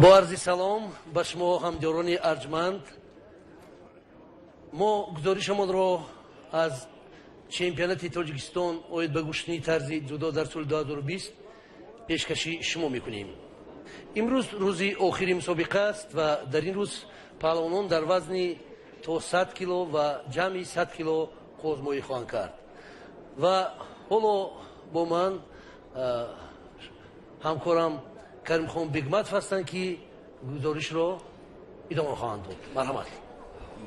با عرض سلام به شما همدیران ارجمند، ما گزارشمان را از چمپیونات تاجیکستان اوید به گوشتنی طرز جدا در سال 2020 پیشکشی شما میکنیم. امروز روزی آخرین مسابقه است و در این روز پهلوانان در وزن تا 100 کیلو و جمعی 100 کیلو آزمایی خواهند کرد و حالا با من همکارم کریم خان بیگمت هستند که گزارش را ادامه خواهند داد. مرحمت.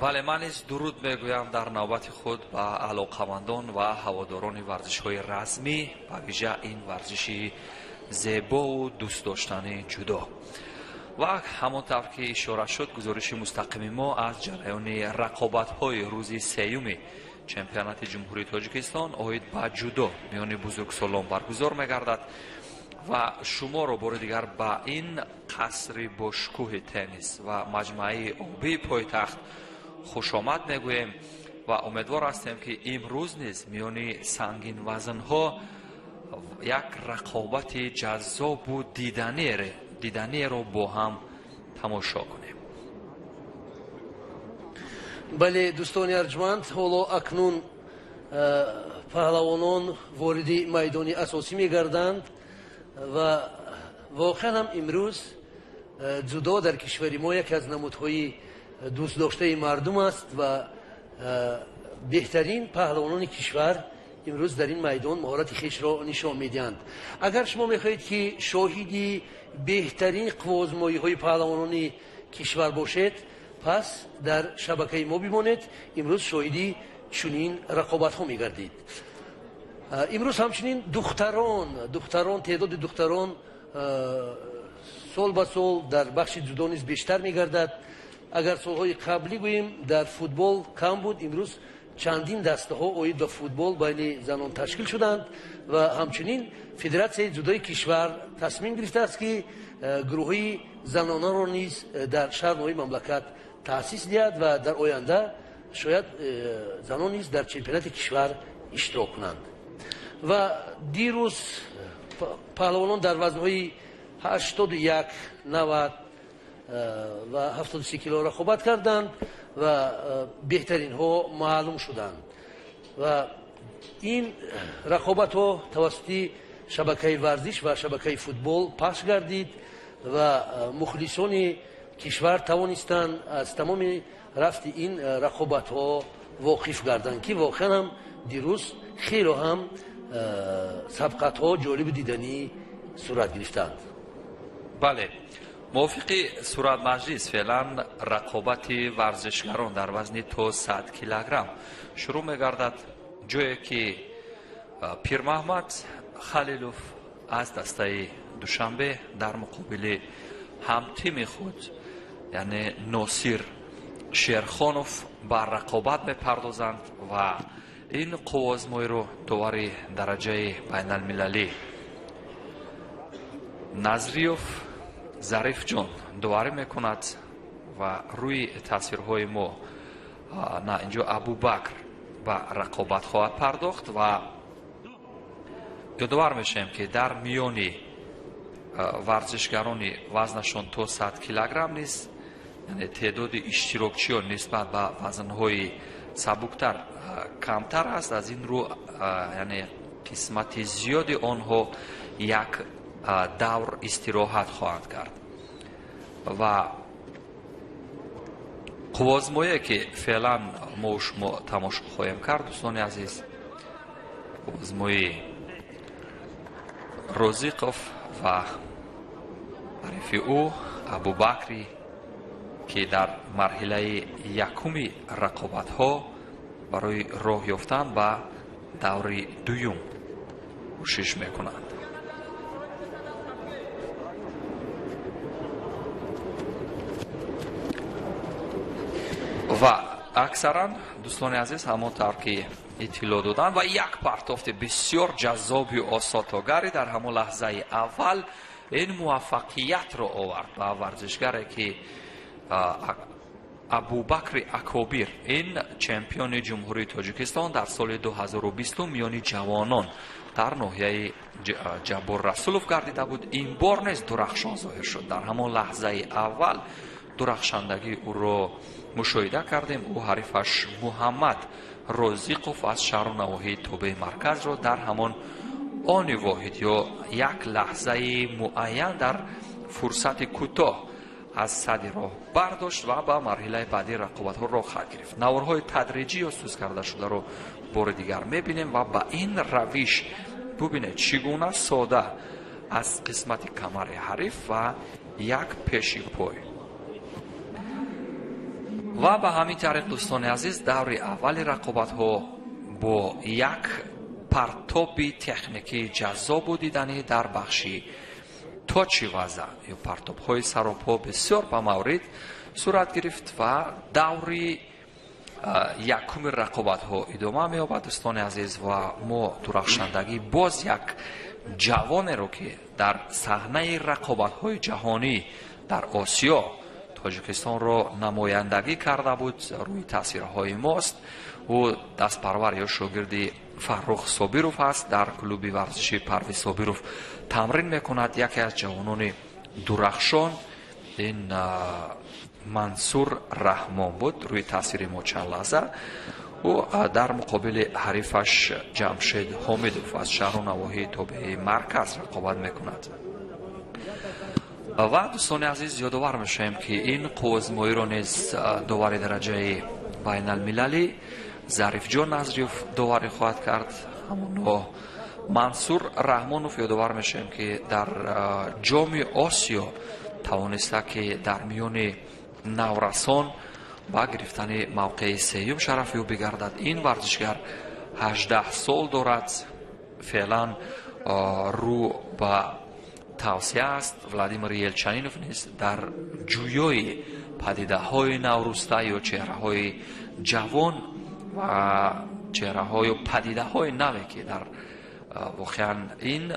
بله، من نیز درود میگویم در نوبت خود به علاقمندان و هواداران ورزش‌های رسمی، به ویژه این ورزشی زیبا و دوست داشتنی جودو. و همانطور که اشاره شد، گزارش مستقیم ما از جریان رقابت‌های روز سیوم چمپیونات جمهوری تاجیکستان اوید به جودو میان بزرگسالان برگزار می‌گردد و شما را بار دیگر به این قصر با شکوه تنیس و مجمع آبی پایتخت خوش آمد میگوییم و امیدوار هستیم که امروز نیز میان سنگین وزنها یک رقابت جذاب و دیدنی را با هم تماشا کنیم. بله دوستان ارجمند، حالا اکنون پهلوانان وارد میدان اساسی میگردند و واقعا هم امروز جودو در کشور ما یک از نمودهای دوست داشته مردم است و بهترین پهلوانان کشور امروز در این میدان مهارت خویش را نشان میدهند. اگر شما میخواهید که شاهدی بهترین آزمایی های پهلوانان کشور باشید، پس در شبکه ما بمانید. امروز شاهدی چنین رقابت ها میگردید. امروز همچنین دختران تعداد دختران سال به سال در بخش جودو نیز بیشتر میگردد. اگر سالهای قبلی گوییم در فوتبال کم بود، امروز چندین دسته ها اوید به فوتبال بین زنان تشکیل شدند و همچنین فدراسیون جودوی کشور تصمیم گرفته است که گروهی زنانه را نیز در شهرهای مملکت تأسیس دهد و در آینده شاید زنان نیز در چمپیونات کشور اشتراک کنند. و دیروز پهلوانان در وزنهای 81 90 و 73 کیلو رقابت کردند و بهترین ها معلوم شدند و این رقابت ها توسط شبکه ورزش و شبکه فوتبال پخش گردید و مخلصان کشور توانستند از تمام رفت این رقابت ها واقف گردند که واقعا هم دیروز خیلی هم سبقت ها جالب دیدنی صورت گرفتند. بله، موافقی صورت مجلس فعلا رقابت ورزشگران در وزن تا 100 کیلوگرم شروع می‌گردد، جایی که پیرمحمد خلیلوف از دسته دوشنبه در مقابل هم تیم خود یعنی ناصر شیرخانوف بر رقابت میپردازند و این قوازموی رو دوباره درجه بین المللی نظریوف ظریف جان دوباره میکند و روی تصویرهای ما نه اینجا ابوبکر و رقابت خواهد پرداخت و یادآور میشیم که در میان ورزشگران وزنشان تا 100 کیلوگرم نیست، یعنی تعداد اشتراکچیان نسبت به وزنهای سبکتر کمتر است. از این رو یعنی قسمت زیاد آنها یک دور استراحت خواهند کرد و قوازمویی که فعلا ما شما تماشا خواهیم کرد دوستان عزیز، قوازموی روزیقوف و حریف او ابوبکری که در مرحله یکمی رقابت ها برای راه یافتن به دور دوم کوشش میکنند. و اکثرا دوستان عزیز همانطور که اطلاع دادن و یک پرتافت بسیار جذاب و آساتگری در همون لحظه اول این موفقیت را آورد و ورزشگری که ابوبکر اکابیر این چمپیون جمهوری تاجیکستان در سال 2020 میان جوانان در ناحیه جبار رسولوف گردیده بود، این بار نیز درخشان ظاهر شد. در همان لحظه اول درخشندگی او را مشاهده کردیم. او حریفش محمد روزیقوف از شهر و نواحی توبه مرکز را در همان آن واحد یا یک لحظه معین در فرصت کوتاه از صدر راه برداشت و به مرحله بعدی رقابت ها راه خواهد گرفت. نوارهای تدریجی یا سوز کرده شده رو بار دیگر میبینیم و با این روش ببینید چگونه ساده از قسمت کمر حریف و یک پیشی پای و به همین طریق دوستان عزیز دور اول رقابت ها با یک پرتابی تکنیکی جذاب و دیدنی در بخشی تاچی وزن یا پرتاب های سراپا بسیار به مورد صورت گرفت و دوری یکم رقابت ها ادامه می یابد دوستان عزیز و ما درخشندگی باز یک جوان رو که در صحنه رقابت های جهانی در آسیا تاجیکستان را نمایندگی کرده بود روی تصویرهای ماست. او دست پرور یا شاگرد فرخ صابیروف است، در کلوب ورزشی پرویز صابیروف تمرین میکند. یکی از جوانان درخشان این منصور رحمان بود روی تصویر ما چند لحظه. او در مقابل حریفش جمشید حمیدوف از شهر و نواحی توبه مرکز رقابت میکند. و دوستان عزیز یادآور میشیم که این قوازمویی را نیز دوباره درجه بین المللی ظریف جان نظریوف دوباره خواهد کرد. همون منصور رحمانوف یادآور میشیم که در جام آسیا توانسته که در میان نورسان با گرفتن موقع سیوم شرف یابی گردد. این ورزشگر 18 سال دارد، فعلا رو به توصیه است. ولادیمیر یلچنینوف نیز در جویای پدیده های نوروسته یا چهره های جوان و چهره های و پدیده های نوی که در واقعا این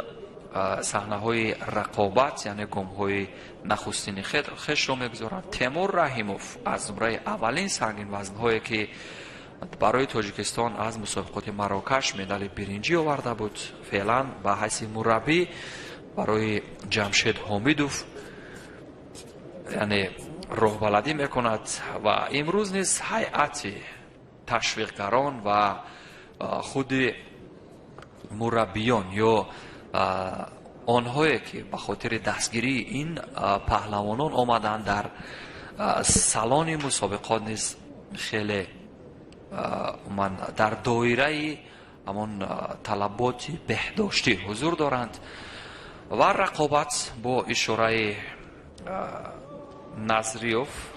صحنه های رقابت یعنی گام های نخستین خش رو میگذارند. تیمور رحیموف از زمره اولین سنگین وزن هایی که برای تاجیکستان از مسابقات مراکش مدال برنجی آورده بود، فعلا به حیث مربی برای جمشید حمیدوف یعنی راهبلدی میکند و امروز نیز هیئت تشویقگران و خود مربیان یا آنهایی که به خاطر دستگیری این پهلوانان آمدند در سالن مسابقات نیز خیلی من در دایره همان طلبات بهداشتی حضور دارند و رقابت با اشاره نظریوف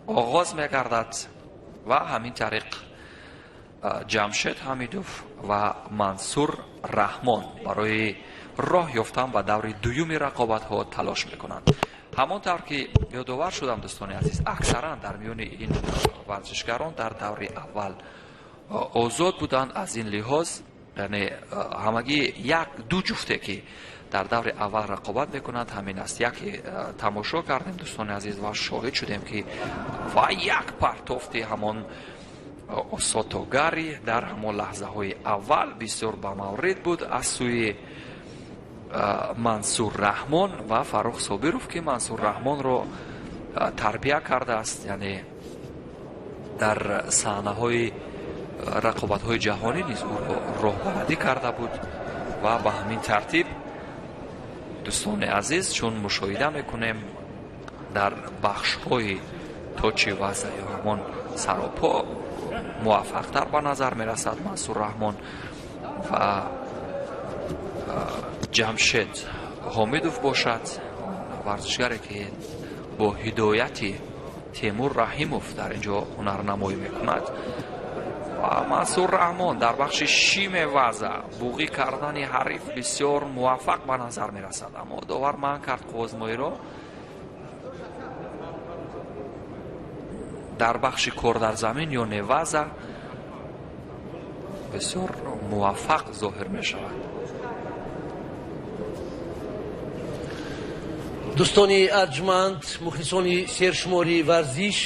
آغاز می‌گردد و همین طریق ҷамшед ҳамидов ва мансур раҳмон барои роҳ ёфтан ба даври дуюми рақобатҳо талош мекунанд. ҳамон тавр ки ёдовар шудам дӯстони азиз, аксаран дар миёни ин варзишгарон дар даври аввал озод буданд. аз ин лиҳоз яъне ҳамагӣ ду ҷуфте ки дар даври аввал рақобат мекунанд ҳамин аст. яке тамошо кардем дӯстони азиз ва шоҳид шудем ки ва як партофти ҳамон осотогари дар ҳамон лаҳзаҳои аввал бисёр ба маврид буд аз сӯи мансур раҳмон ва фаррух собиров ки мансур раҳмонро тарбия кардааст, яъне дар саҳнаҳои рақобатҳои ҷаҳонӣ низ ӯро роҳбарадӣ карда буд. ва ба ҳамин тартиб дӯстони азиз, чун мушоҳида мекунем дар бахшҳои точи ваза ё ҳамон саропо муваффақтар ба назар мерасад мансур раҳмон ва ҷамшед ҳомидов бошад, варзишгаре ки бо ҳидояти темур раҳимов дар инҷо ҳунарнамоӣ мекунад. ва мансур раҳмон дар бахши шиме ваза буғӣ кардани ҳариф бисёр муваффақ ба назар мерасад, аммо довар манъ кард қуввозмоиро. дар бахши кор дар замин ё неваза бисёр муваффақ зоҳир мешавад. дӯстони арҷманд, мухлисони сершумори варзиш,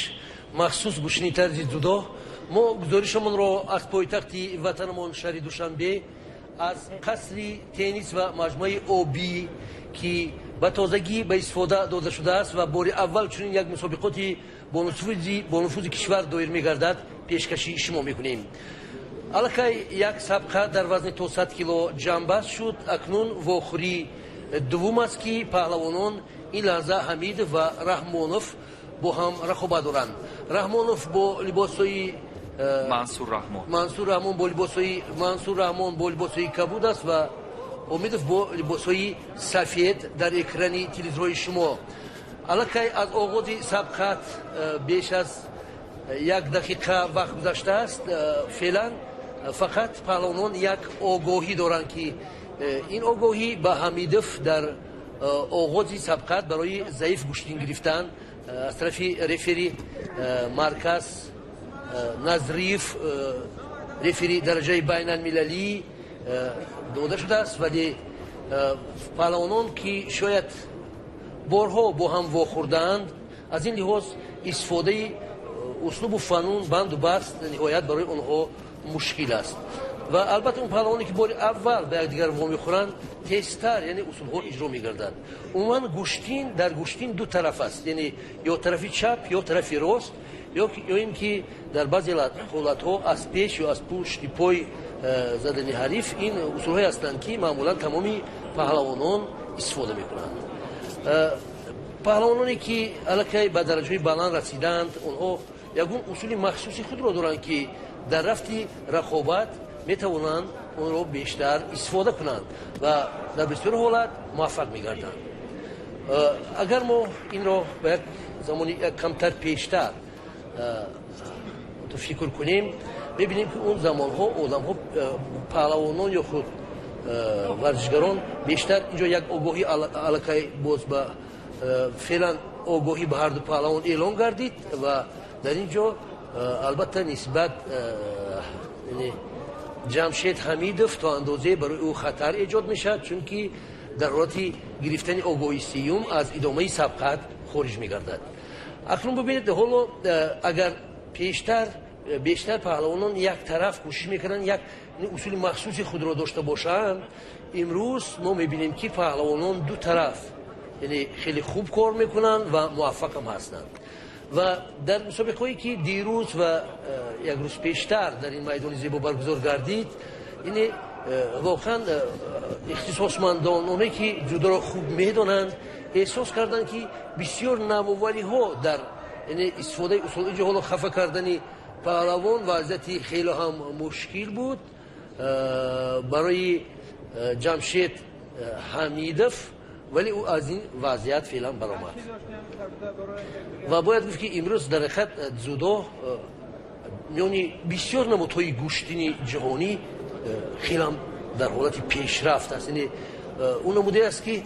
махсус гӯшини тарзи ҷудо, мо гузоришамонро аз пойтахти ватанамон шаҳри душанбе, аз қасри теннис ва маҷмӯаи обӣ ки ба тозагӣ ба истифода дода шудааст ва бори аввал чунин як мусобиқоти бо нуфузи кишвар доир мегардад, пешкаши шумо мекунем. аллакай як сабқа дар вазни то 100 кило ҷамъбаст шуд. акнун вохӯрии дуввум аст ки паҳлавонон ин лаҳза ҳамидов ва раҳмонов бо ҳам рақобат доранд. раҳмонов бо либосои мансур раҳмон бо либосои кабуд аст ва ҳомидов бо либосои сафед дар экрани телевизорҳои шумо. аллакай аз оғози сабқат беш аз 1 дақиқа вақт гузаштааст. феълан фақат паҳлавонон як огоҳӣ доранд ки ин огоҳӣ ба ҳамидов дар оғози сабқат барои заиф гӯштин гирифтан аз тарафи рефери марказ назриев, рефери дараҷаи байналмилалӣ дода шудааст. вале паҳлавонон ки шояд борҳо бо ҳам вохӯрдаанд, аз ин лиҳоз истифодаи услубу фанун банду баст ниҳоят барои онҳо мушкил аст. ва албатта он паҳлавоне ки бори аввал ба якдигар вомехӯранд, тезтар яъне усулҳо иҷро мегарданд. умуман гӯштин дар гӯштин ду тараф аст, яъне ё тарафи чап ё тарафи рост, ё ин ки дар баъзе ҳолатҳо аз пеш ё аз пушти пой задани ҳариф. ин усулҳое ҳастанд ки маъмулан тамоми паҳлавонон истифода мекунанд. паҳлавононе ки аллакай ба дараҷаҳои баланд расиданд, онҳо ягон усули махсуси худро доранд ки дар рафти рақобат метавонанд онро бештар истифода кунанд ва дар бисёр ҳолат муваффақ мегарданд. агар мо инро ба як замони камтар пештар фикр кунем, мебинем ки он замонҳо одамҳо, паҳлавонон ё худ варзишгарон бештар инҷо як огоҳӣ аллакай боз ба феълан огоҳӣ ба ҳарду паҳлавон эълон гардид ва дар ин ҷо албатта нисбат ҷамшед ҳамидов то андозе барои ӯ хатар эҷод мешавад, чунки дар ҳолати гирифтани огоҳии сеюм аз идомаи сабқат хориҷ мегардад. акнун бубинед, ҳоло агар бештар паҳлавонон як тараф кӯшиш мекарданд як усули махсуси худро дошта бошанд, имрӯз мо мебинем ки паҳлавонон ду тараф яъне хеле хуб кор мекунанд ва муваффақам ҳастанд. ва дар мусобиқаҳое ки дирӯз ва як рӯз пештар дар ин майдони зебо баргузор гардид, ине воқеан ихтисосмандон, оне ки ҷудоро хуб медонанд, эҳсос карданд ки бисёр навовариҳо дар истифодаи усул инҷо ҳоло хафа кардани паҳлавон вазъияти хеле ҳам мушкил буд барои ҷамшед ҳамидов, вале ӯ аз ин вазъият феълан баромад. ва бояд гуфт ки имрӯз дар ҳақиқат ҷудо میانی بسیار نمودهای گوشتنی جهانی خیلی هم در حالت پیشرفت است. یعنی اون نموده است که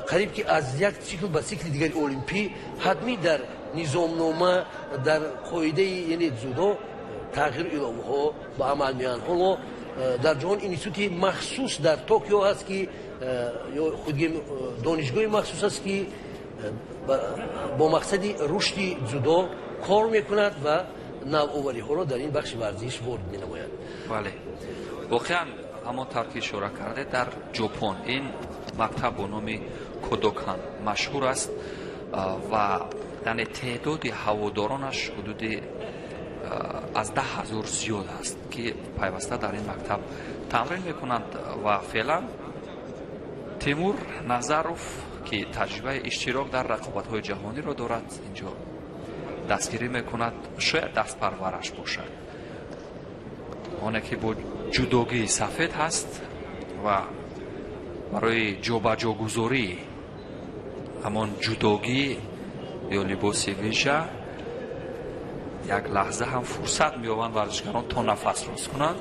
قریب که از یک سیکل به سیکل دیگر المپی حتمی در نظامنامه در قاعده یعنی جودو تغییر اعلام ها به عمل میان. حالا در جهان اینستیتوت مخصوص در توکیو هست که یا خودی دانشگاه مخصوص است که با مقصد رشد جودو کار میکند و نوآوری ها را در این بخش ورزش وارد مینماید. بله، واقعا همانطور که اشاره کرده در ژاپن این مکتب با نام کودوکان مشهور است و یعنی تعداد هوادارانش حدود از 10,000 زیاد است که پیوسته در این مکتب تمرین میکنند و فعلا تیمور نظروف که تجربه اشتراک در رقابت‌های جهانی را دارد اینجا دستگیری میکند. شاید دست پرورش باشد آنه که با جودوگی سفید هست و برای جابجا گذاری همان جودوگی یا لباس ویژه یک لحظه هم فرصت می‌یابند ورزشکاران تا نفس راست کنند.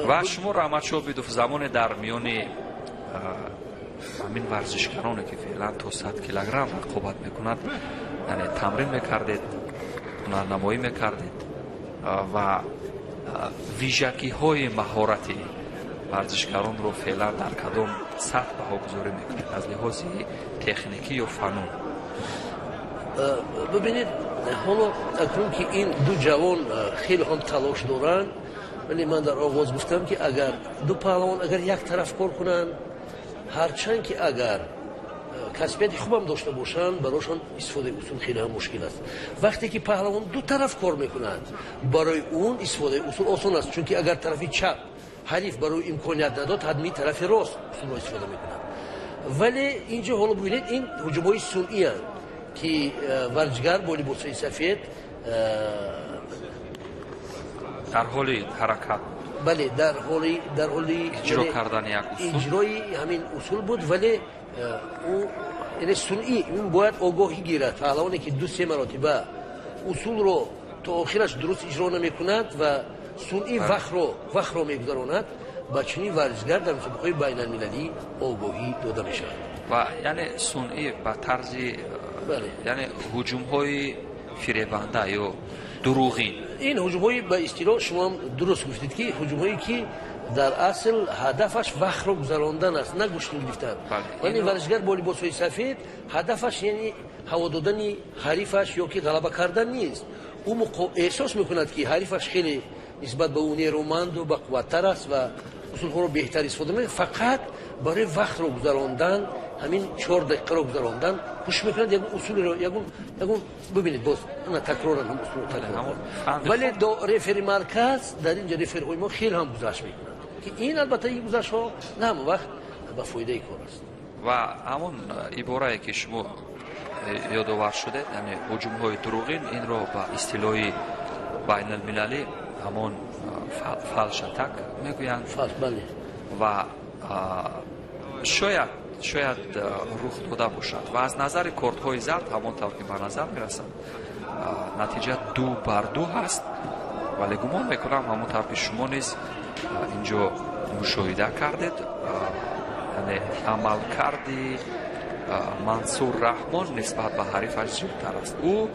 و شما رحمت‌شاه زمان در میان همین ورزشکارانی که فعلا تا 100 کیلوگرم رقابت میکنند یعنی تمرین میکردید، هنرنمایی میکردید و ویژگی های مهارتی ورزشکاران رو فعلا در کدام سطح بهاگذاری میکنید از لحاظ تکنیکی یا فنون؟ ببینید حالا اکنون که این دو جوان خیلی هم تلاش دارند، ولی من در آغاز گفتم که اگر دو پهلوان اگر یک طرف کار کنند، هرچند که اگر کسبیت خوبم داشته باشند برایشان استفاده اصول خیلی هم مشکل است. وقتی که پهلوان دو طرف کار میکنند برای اون استفاده اصول آسان است، چون که اگر طرفی چپ حریف برای امکانیت نداد حتمی طرف راست اصول را استفاده میکنند. ولی اینجا حالا ببینید این هجوم‌های صنعی اند که ورزشگر با لباس‌های سفید در حال حرکت، بله در حالی اجرا کردن یک اصول، اجرای همین اصول بود، ولی او یعنی صنعی اون باید آگاهی گیرد. پهلوانی که 2-3 مرتبه اصول رو تا آخرش درست اجرا نمی‌کند و صنعی وقت رو می‌گذراند، با چنین ورزشگر در مسابقه‌های بین‌المللی آگاهی داده می‌شود. و یعنی صنعی به طرز یعنی هجوم‌های فریبنده یا دروغین. این هجوم‌های به اصطلاح شما هم درست گفتید که هجوم‌هایی که در اصل هدفش وقت رو گذراندن است، نه گوشتن گرفتن. یعنی ورزشگر با لباس‌های سفید هدفش یعنی هوا دادن حریفش یا که غلبه کردن نیست. او احساس می‌کند که حریفش خیلی نسبت به اون نیرومند و بقوت‌تر است و اصول‌ها رو بهتر استفاده می‌کند، فقط برای وقت رو گذراندن همین 4 دقیقه رو گذراندن خوش می‌کند. یک اصول رو یگون ببینید باز اون تکرار هم اصول تکرار، ولی دو رفری مرکز در اینجا رفری ما خیلی هم گذشت می‌کنند که این البته این گذشت‌ها نه هم وقت به فایده کار است. و همون عباره‌ای که شما یادآور شده یعنی هجوم‌های دروغین، این رو با اصطلاح بین‌المللی همون فالش اتاک میگویند. بله. و شاید رخ داده باشد و از نظر کارت‌های زرد همانطور که به نظر میرسد نتیجه 2-2 هست، ولی گمان میکنم همانطور که شما نیز اینجا مشاهده کردید یعنی عمل کردی منصور رحمان نسبت به حریفش زیادتر است. او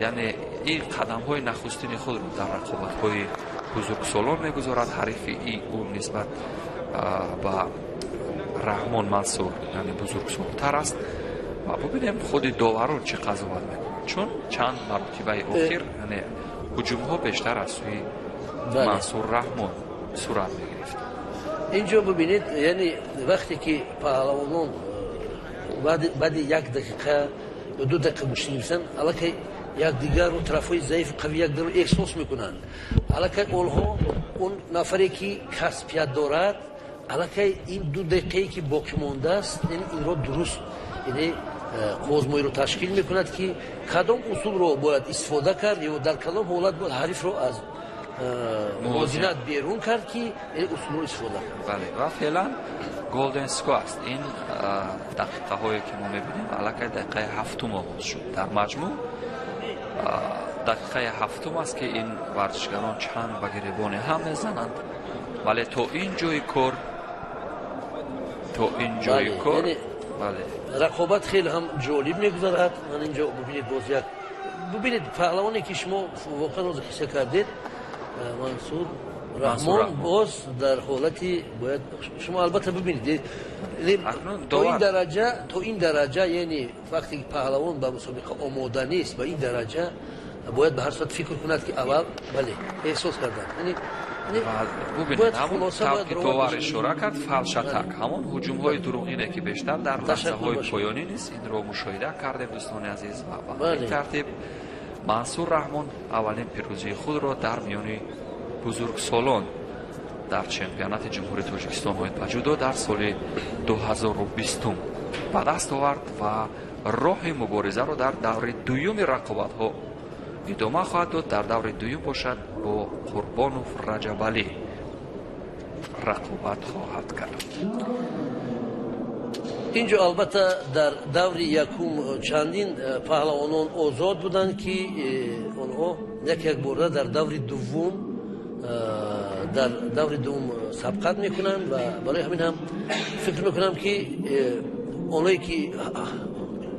یعنی این قدم‌های نخستین خود رو در رقابت‌های بزرگسالان میگذارد. حریف او نسبت به رحمان منصور یعنی بزرگسال‌تر است و ببینیم خود داوران چه قضاوت میکنند، چون چند مرتبه اخیر یعنی هجوم‌ها بیشتر از سوی منصور رحمان صورت میگرفت. اینجا ببینید یعنی وقتی که پهلوانان بعد 1 دقیقه یا 2 دقیقه گوشت می‌گیرند، البته یک دیگر رو طرفای ضعیف قوی یک رو احساس میکنند. البته اونها اون نفری که کسبیت دارد البته این 2 دقیقه‌ای که باقی مانده است این رو درست یعنی آزمایی رو تشکیل میکند که کدام اصول رو باید استفاده کرد یا در کدام حالت باید حریف رو از موازنت بیرون کرد که این اصول رو استفاده کرد. بله و فعلا گلدن سکو است. این دقیقه هایی که ما میبینیم البته دقیقه 7 آغاز شد. در مجموع дақиқаи ҳафтум аст ки ин варзишгарон чанг ба гиребони ҳам мезананд, вале то ин ҷои кор бале рақобат хеле ҳам ҷолиб мегузарад. ман инҷо бубинед боз як бубинед паҳлавоне ки шумо воқеан ҳозир қисса кардед, мансур раҳмон боз дар ҳолати бояд шумо албатта бибинед то ин дараҷа, яъне вақте ки паҳлавон ба мусобиқа омода нест, ба ин дараҷа бояд ба ҳар сурат фикр кунад ки аввал бале эҳсос карданд. бубинед ҳамон тавки товар ишора кард, фалшатак ҳамон ҳуҷумҳои дуруғине ки бештар дар лаҳзаҳои поёнӣ низ инро мушоҳида кардем дӯстони азиз. ва ба ин тартиб мансур раҳмон аввалин пирӯзии худро дар миёни бузургсолон дар чемпионати ҷумҳурии Тоҷикистонои ба ҷудо дар соли 2020 ба даст овард ва роҳи муборизаро дар даври дуюми рақобатҳо идома хоҳад дод. дар даври дуюм бошад бо Қурбонов Раҷабалӣ рақобат хоҳад кард. инҷо албатта дар даври якум чандин паҳлавонон озод буданд ки онҳо як бора дар даври дуввум сабқат мекунанд ва барои ҳамин ҳам фикр мекунам ки онҳое ки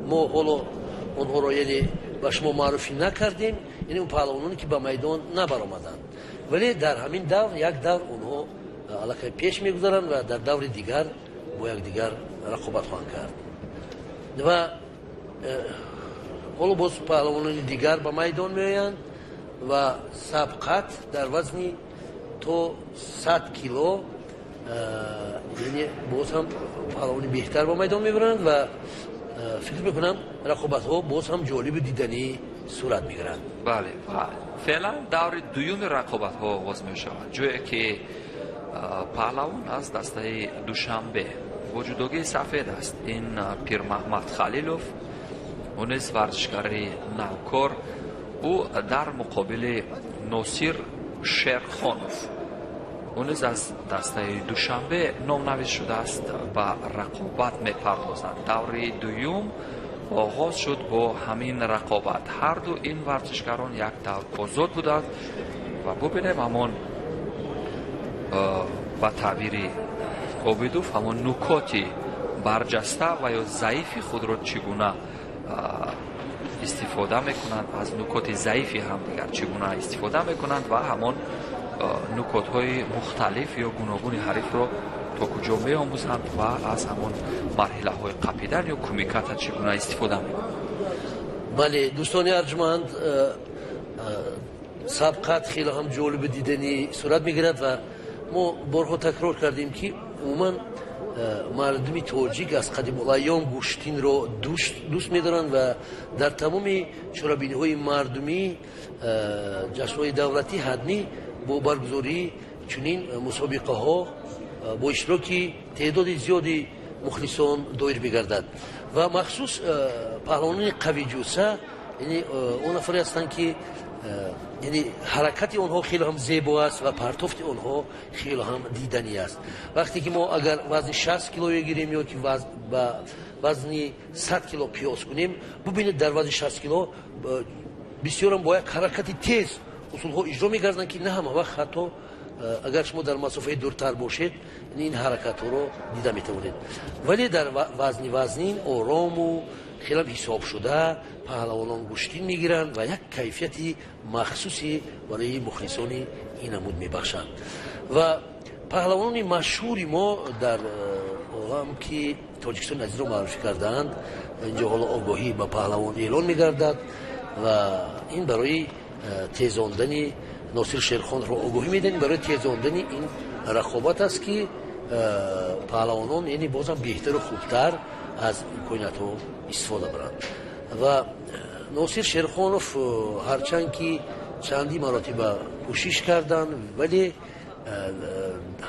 мо ҳоло онҳоро яъне ба шумо маъруфӣ накардем, яъне он паҳлавононе ки ба майдон набаромаданд, вале дар ҳамин давр як давр онҳо аллакай пеш мегузаранд ва дар даври дигар бо якдигар рақобат хоҳанд кард. ва ҳоло боз паҳлавонони дигар ба майдон меоянд ва сабқат дар вазни то 100 кило, яъне боз ҳам паҳлавони беҳтар ба майдон мебаранд ва фикр мекунам рақобатҳо боз ҳам ҷолибу диданӣ сурат мегиранд. бале феълан даври дуюми рақобатҳо оғоз мешавад, ҷое ки паҳлавон аз дастаи душанбе бо ҷудогии сафед аст. ин пирмаҳмад халилов, ӯ низ варзишгари навкор, ӯ дар муқобили носир шерхонов, ӯ низ аз дастаи душанбе номнавист шудааст, ба рақобат мепардозанд. даври дуюм оғоз шуд бо ҳамин рақобат. ҳарду ин варзишгарон як давр озод буданд ва бубинем ҳамон ба таъбири обидов ҳамон нукоти барҷаста ва ё заифи худро чӣ гуна истифода мекунанд, аз нукоти заифи ҳамдигар чӣ гуна истифода мекунанд ва ҳамон нукотҳои мухталиф ё гуногуни ҳарифро то куҷо меомӯзанд ва аз ҳамон марҳилаҳои қапидан ё кумиката чӣ гуна истифода мекунанд. бале дӯстони арҷуманд, сабқат хеле ҳам ҷолибу диданӣ сурат мегирад ва мо борҳо такрор кардем ки умуман мардуми тоҷик аз қадимулайём гӯштинро дӯст медоранд ва дар тамоми чорабиниҳои мардумӣ, ҷашнҳои давлатӣ ҳатмӣ бо баргузории чунин мусобиқаҳо бо иштироки теъдоди зиёди мухлисон доир мегардад ва махсус паҳлавонони қавиҷуса, яъне он нафаре ҳастанд ки яъне ҳаракати онҳо хеле ҳам зебо аст ва партофти онҳо хеле ҳам диданӣ аст. вақте ки мо агар вазни 60 кило гирем ё ки ба вазни 100 кило қиёс кунем, бубинед дар вазни 60 кило бисёрам бо як ҳаракати тез усулҳо иҷро мегарданд ки на ҳама вақт ҳатто агар шумо дар масофаи дуртар бошед ин ҳаракатҳоро дида метавонед. вале дар вазни вазнин орому хелам ҳисобшуда паҳлавонон гӯштин мегиранд ва як кайфияти махсусе барои мухлисони ин намуд мебахшанд. ва паҳлавонони машҳури мо дар олам ки тоҷикистони азизро маъруфӣ кардаанд, инҷо ҳоло огоҳӣ ба паҳлавон эълон мегардад ва ин барои тезондани носир шерхонро огоҳӣ медиҳем, барои тезондани ин рақобат аст ки паҳлавонон яъне бозам беҳтару хубтар аз имкониятҳо истифода баранд. ва носир шерхонов ҳарчанд ки чанди маротиба кӯшиш карданд, вале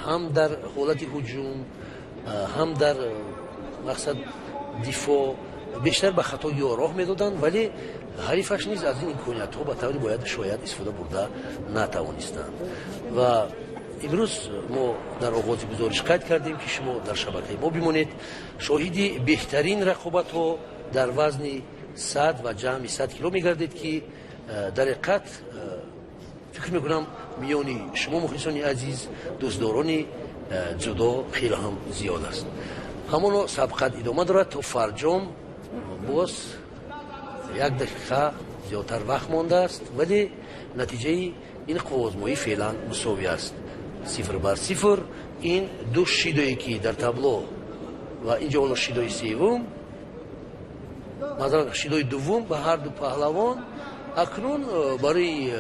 ҳам дар ҳолати ҳуҷум, ҳам дар мақсад дифо бештар ба хато ё роҳ медоданд, вале ҳарифаш низ аз ин имкониятҳо ба таври бояд шояд истифода бурда натавонистанд. ва имрӯз мо дар оғози гузориш қайд кардем ки шумо дар шабакаи мо бимонед, шоҳиди беҳтарин рақобатҳо дар вазни 100 ва ҷамъи 100 кило мегардед ки дар ҳақиқат фикр мекунам миёни шумо мухлисони азиз дӯстдорони ҷудо хеле ҳам зиёд аст. ҳамоно сабқат идома дорад то фарҷом боз 1 дақиқа зиёдтар вақт мондааст, вале натиҷаи ин қувозмоӣ феълан мусови аст. 0-0. ин ду шидое ки дар табло ва инҷо ҳоло шидои севум, мазалан шидои дуввум ба ҳар ду паҳлавон акнун барои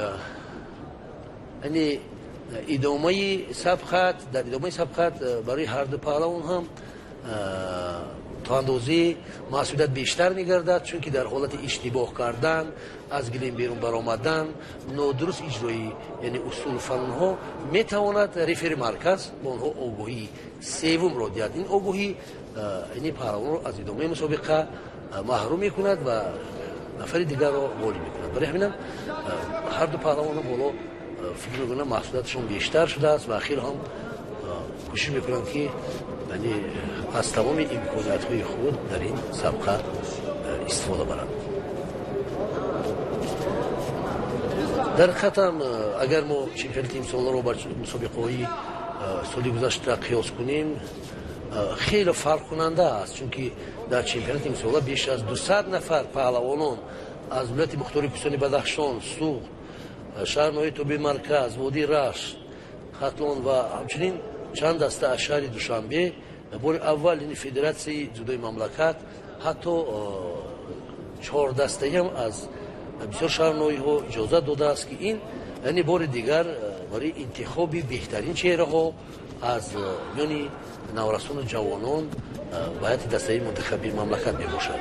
идомаи сабқат, дар идомаи сабқат барои ҳар ду паҳлавон ҳам то андозае масъулият бештар мегардад, чунки дар ҳолати иштибоҳ кардан, аз гилем берун баромадан, нодуруст иҷрои усулу фанунҳо метавонад рефери марказ ба онҳо огоҳии севумро диҳад. ин огоҳӣ паҳлавонро аз идомаи мусобиқа маҳрум мекунад ва нафари дигарро ғолиб мекунад. барои ҳаминам ҳар ду паҳлавонам ҳоло фикр мекунам маҳсулияташон бештар шудааст ва хеле ҳам кӯшиш мекунанд ки аз тамоми имкониятҳои худ дар ин сабқа истифода баранд. дар ҳақиқатам агар мо чемпионати имсоларо ба мусобиқаҳои соли гузашта қиёс кунем, хеле фарқкунанда аст, чунки дар чемпионати имсола беш аз 200 нафар паҳлавонон аз вилояти мухтори кӯстони Бадахшон, Суғд, шаҳрноҳои Тоби Марказ, Водии Рашт, Хатлон ва ҳамчунин чанд даста аз шаҳри Душанбе бори аввал федератсияи ҷудои мамлакат ҳатто 4 дастаям аз бисёр шаҳрноҳиҳо иҷозат додааст ки ин бори дигар барои интихоби беҳтарин чеҳраҳо аз миёни наврасону ҷавонон ба ҳайати дастаи мунтахаби мамлакат мебошад.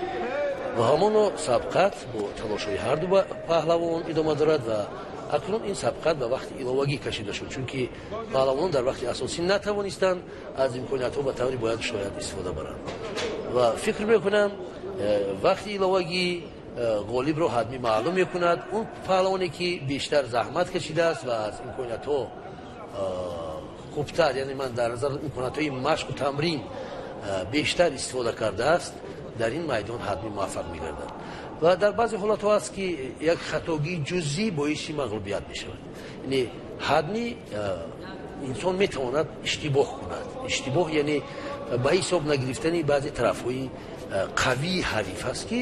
ва ҳамоно сабқат бо талошҳои ҳар ду паҳлавон идома дорад ва акнун ин сабқат ба вақти иловагӣ кашида шуд, чунки паҳлавонон дар вақти асосӣ натавонистанд аз имкониятҳо ба таври бояд шояд истифода баранд. ва фикр мекунам вақти иловагӣ ғолибро ҳатмӣ маълум мекунад. он паҳлавоне ки бештар заҳмат кашидааст ва аз имкониятҳо хубтар, яъне ман дар назар имкониятҳои машқу тамрин бештар истифода кардааст, дар ин майдон ҳатмӣ муваффақ мегардад. ва дар баъзе ҳолатҳо аст ки як хатогии ҷузъӣ боиси мағлубият мешавад. ҳатмӣ инсон метавонад иштибоҳ кунад. иштибоҳ яъне ба ҳисоб нагирифтани баъзе тарафҳои қавии ҳариф аст ки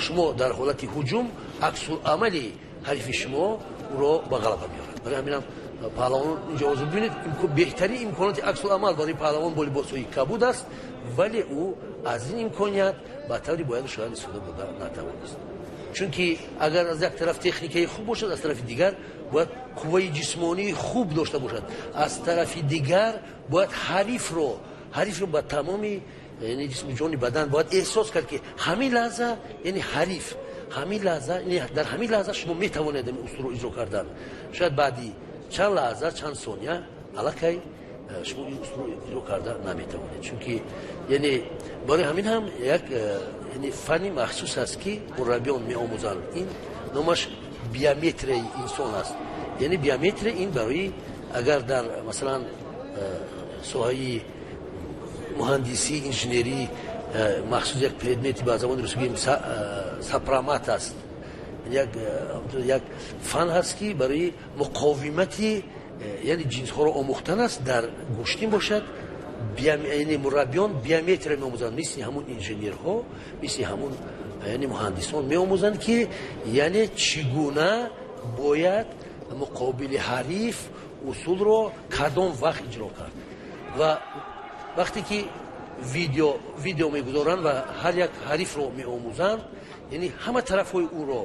шумо дар ҳолати ҳуҷум аксуламали ҳарифи шумо ӯро ба ғалаба меорад. барои ҳаминам паҳлавон инҷо ҳозир бибинед беҳтарин имконоти аксуламал барои паҳлавон бо либосҳои кабуд аст, вале ӯ аз ин имконият ба таври бояду шояд истифода бурда натавонист. чунки агар аз як тараф техникаи хуб бошад, аз тарафи дигар бояд қувваи ҷисмонии хуб дошта бошад, аз тарафи дигар бояд ҳарифро ба тамоми ҷисми ҷони бадан бояд эҳсос кард ки ҳамин лаҳза ҳариф дар ҳамин лаҳза шумо метавонед усулро иҷро кардан. шояд баъди чанд лаҳза, чанд сония аллакай шумо ин усулро иҷро карда наметавонед. чунки барои ҳамин ҳам як фанни махсус аст ки мураббиён меомӯзанд. ин номаш биометрияи инсон аст. биометрия ин барои агар дар масалан соҳаи муҳандисӣ, инженерӣ махсус як предмети ба забони русӣ гӯем сапромат аст. як фан ҳаст ки барои муқовимати ҷинсҳоро омӯхтан аст, дар гӯштин бошад. мураббиён биометрия меомӯзанд, мисли ҳамун инженерҳо, мисли ҳамун муҳандисон меомӯзанд ки чӣ гуна бояд муқобили ҳариф усулро кадом вақт иҷро кард. ва вақте ки видео мегузоранд ва ҳар як ҳарифро меомӯзанд, ҳама тарафҳои ӯро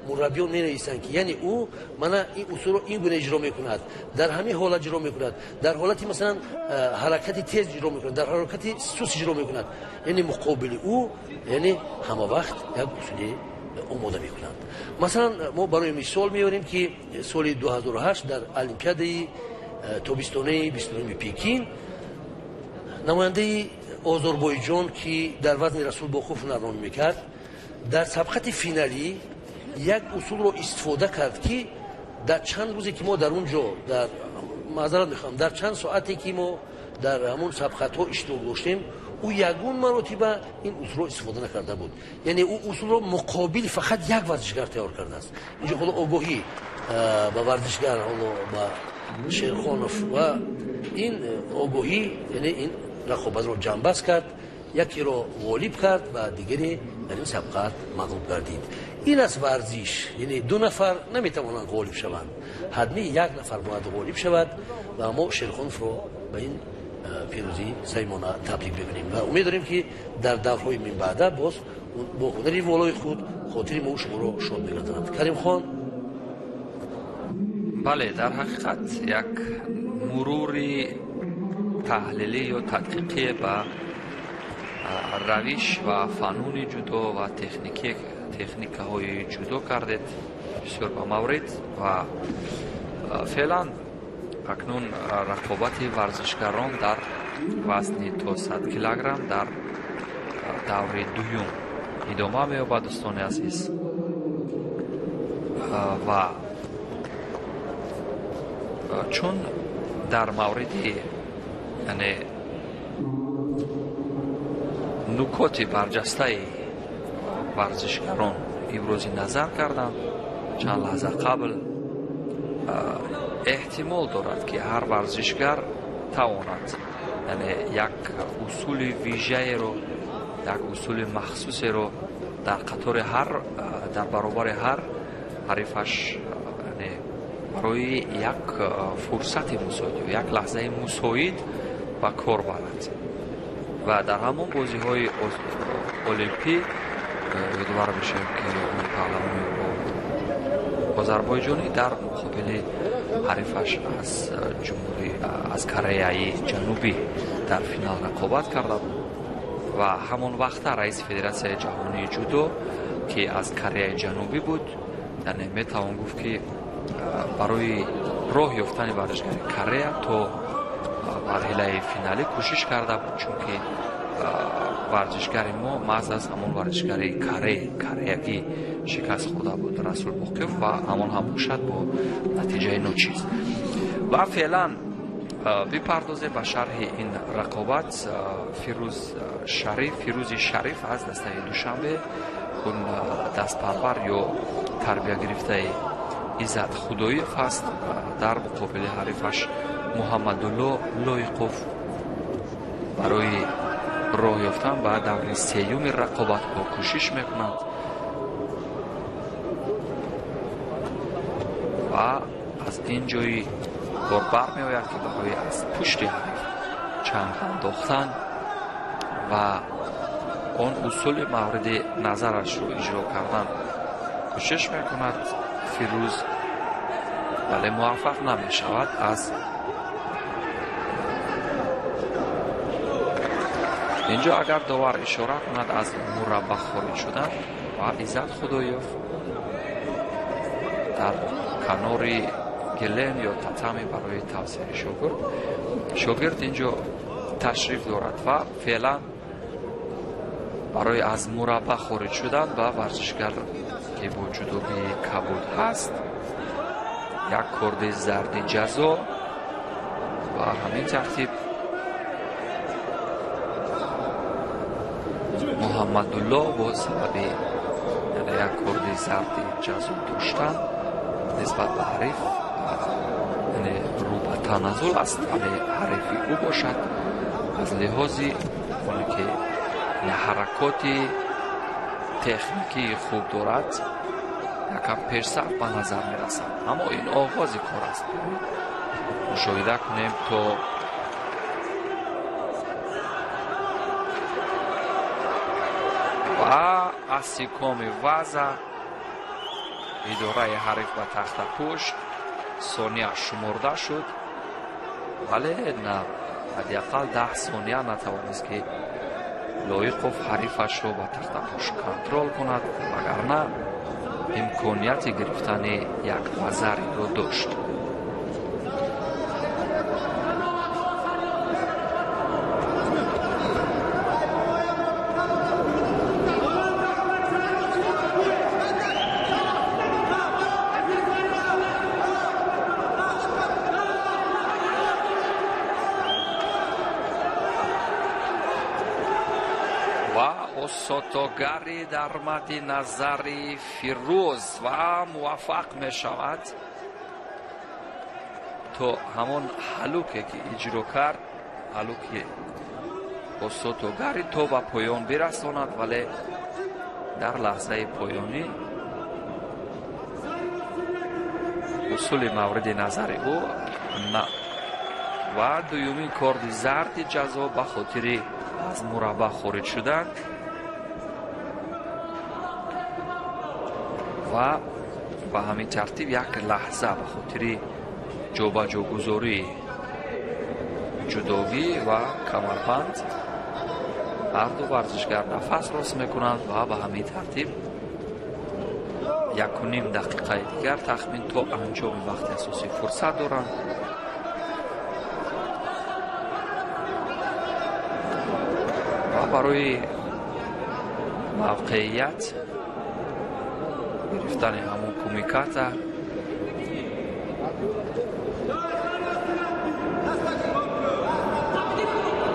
мураббиён менависанд ки ӯ мана ин усулро ин гуна иҷро мекунад, дар ҳамин ҳолат иҷро мекунад, дар ҳолати масалан ҳаракати тез иҷро мекунад, дар ҳаракати сус иҷро мекунад. муқобили ӯ ҳама вақт як усули омода мекунанд. масалан мо барои мисол меорем ки соли 2008 дар олимпиадаи тобистонаи 29 Пекин намояндаи Озарбойҷон ки дар вазни Расул Бохов нарон мекард, дар сабқати финалӣ як усулро истифода кард ки дар чанд рӯзе ки мо дар он ҷо маъзарат мехоҳам, дар чанд соате ки мо дар ҳамон сабқатҳо иштирок доштем, ӯ ягон маротиба ин усулро истифода накарда буд. Яъне ӯ усулро муқобили фақат як варзишгар тайёр кардааст. инҷо ҳоло огоҳӣ ба варзишгар, ҳоло ба Шерхонов ва ин огоҳӣ, яъне ин рақобатро ҷамъбаст кард, якеро ғолиб кард ва дигаре дар ин сабқат мағлуб гардид. ин аст варзиш, яъне ду нафар наметавонанд ғолиб шаванд, ҳадми як нафар бояд ғолиб шавад ва мо Шерхоновро ба ин пирӯзӣ саймона таблиғ бибинем ва умед дорем ки дар даврҳои минбаъда боз бо ҳунари волои худ хотири мо шуморо шод мегардонад. Каримхон. бале, дар ҳақиқат як мурури таҳлилӣ ё тадқиқӣ ба равиш ва фануни ҷудо ва техникаҳои ҷудо кардед бисёр ба маврид ва феълан акнун рақобати варзишгарон дар вазни то 100 килограмм дар даври дуюм идома меёбад. дӯстони азиз, ва чун дар мавриди яъне нукоти барҷастаи варзишгарон ибрози назар кардам чанд лаҳза қабл, эҳтимол дорад ки ҳар варзишгар тавонад яъне як усули вижаеро, як усули махсусеро дар қатори дар баробари ҳар ҳарифаш барои як фурсати мусоид ё як лаҳзаи мусоид ба кор барад ва дар ҳамон бозиҳои олимпӣ ёдовар мешавем ки паҳлавони озарбойҷонӣ дар муқобили ҳарифаш аз Кореяи ҷанубӣ дар финал рақобат карда буд ва ҳамон вақта раиси Федератсияи ҷаҳонии ҷудо ки аз Кореяи ҷанубӣ буд, яъне метавон гуфт ки барои роҳ ёфтани варзишгари Корея то марҳилаи финалӣ кӯшиш карда буд, чунки варзишгари мо маҳз аз ҳамон варзишгари кореягӣ шикаст хӯрда буд, Расул Боқиёв, ва ҳамон ҳам бошад бо натиҷаи ночиз. ва феълан бипардозем ба шарҳи ин рақобат. Фирӯзи Шариф аз дастаи Душанбе, он дастпарвар ё тарбия гирифтаи Иззат Худоев аст, дар муқобили ҳарифаш Муҳаммадулло Лоиқов барои роҳ ёфтан ба даври сеюми рақобатҳо кӯшиш мекунад ва аз ин ҷои кор бармеояд ки барои аз пушти ҳариф чанг андохтан ва он усули мавриди назарашро иҷро кардан кӯшиш мекунад. фирӯз вале муваффақ намешавад. аз инҷо агар довар ишора кунад аз мурабба хориҷ шудан ва Иззат Худоев дар канори гелен ё татами барои тавсири шогирд инҷо ташриф дорад ва феълан барои аз мурабба хориҷ шудан ба варзишгар ки бо ҷудогии кабуд ҳаст як корди зарди ҷазо ва ҳамин тартиб Муҳаммадулло бо сабаби як корди зарди ҷазо доштан нисбат ба ҳариф рӯ ба таназзул аст, вале ҳарифи ӯ бошад аз лиҳози оне ки ҳаракоти техникии хуб дорад, якам пешсаф ба назар мерасад. аммо ин оғози кор аст. мушоҳида кунем то ва аз сикоми ваза идораи ҳариф ба тахтапушт сония шуморда шуд, вале на ҳадиақал 10 сония натавонист ки Лоиқов ҳарифашро ба тахтапуш контрол кунад, вагарна имконияти гирифтани як назариро дошт. و اسطوگری در مد نظر فیروز و موفق می شود تو همون حلوکی که اجرا کرد حلوکی اسطوگری تو به پایان برساند ولی در لحظه پایانی اصول مورد نظر او نه و دویمین کارت زرد جزا به خاطر از مربع خارج شدن و به همین ترتیب یک لحظه به خاطر جابجا گذاری جداگی و کمربند هر دو ورزشگر نفس راست میکنند و به همین ترتیب 1.5 دقیقه دیگر تخمین تا انجام وقت اساسی فرصت دارند و برای موقعیت گرفتن همون کمیکات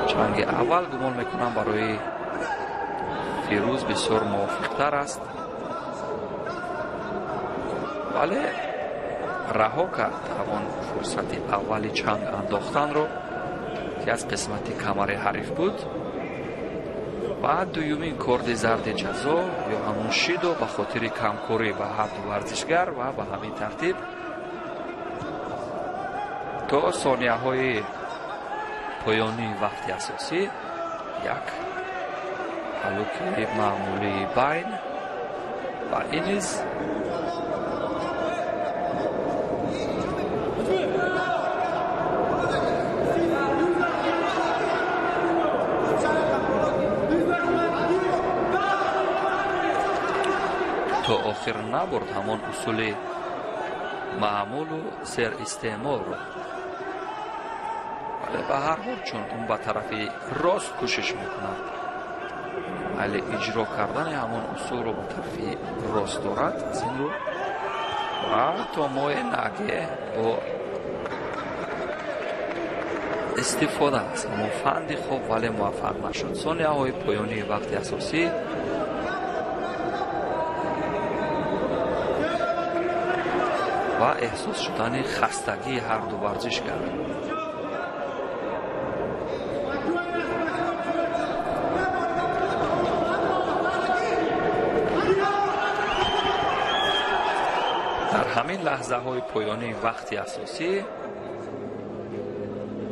جنگ اول گمان میکنم برای فیروز بسیار موافق تر است ولی رها کرد همون فرصت اولی جنگ انداختن رو که از قسمت کمر حریف بود و دویمین کارت زرد جزا یا همون شیدو به خاطر کمکاری به هر دو ورزشگر و به همین ترتیب تا ثانیه های پایانی وقت اساسی یک حلوک معمولی بین و این از تا آخر نبرد همان اصول معمول و سر استعمال رو ولی به هر حال چون اون به طرف راست کوشش میکنند ولی اجرا کردن همان اصول رو به طرف راست دارد از این رو و تا ماه نگه با استفاده است همون فندی خوب ولی موفق نشد ثانیه های پایانی وقت اساسی و احساس شدن خستگی هر دو ورزشگر در همین لحظه های پایانی وقت اساسی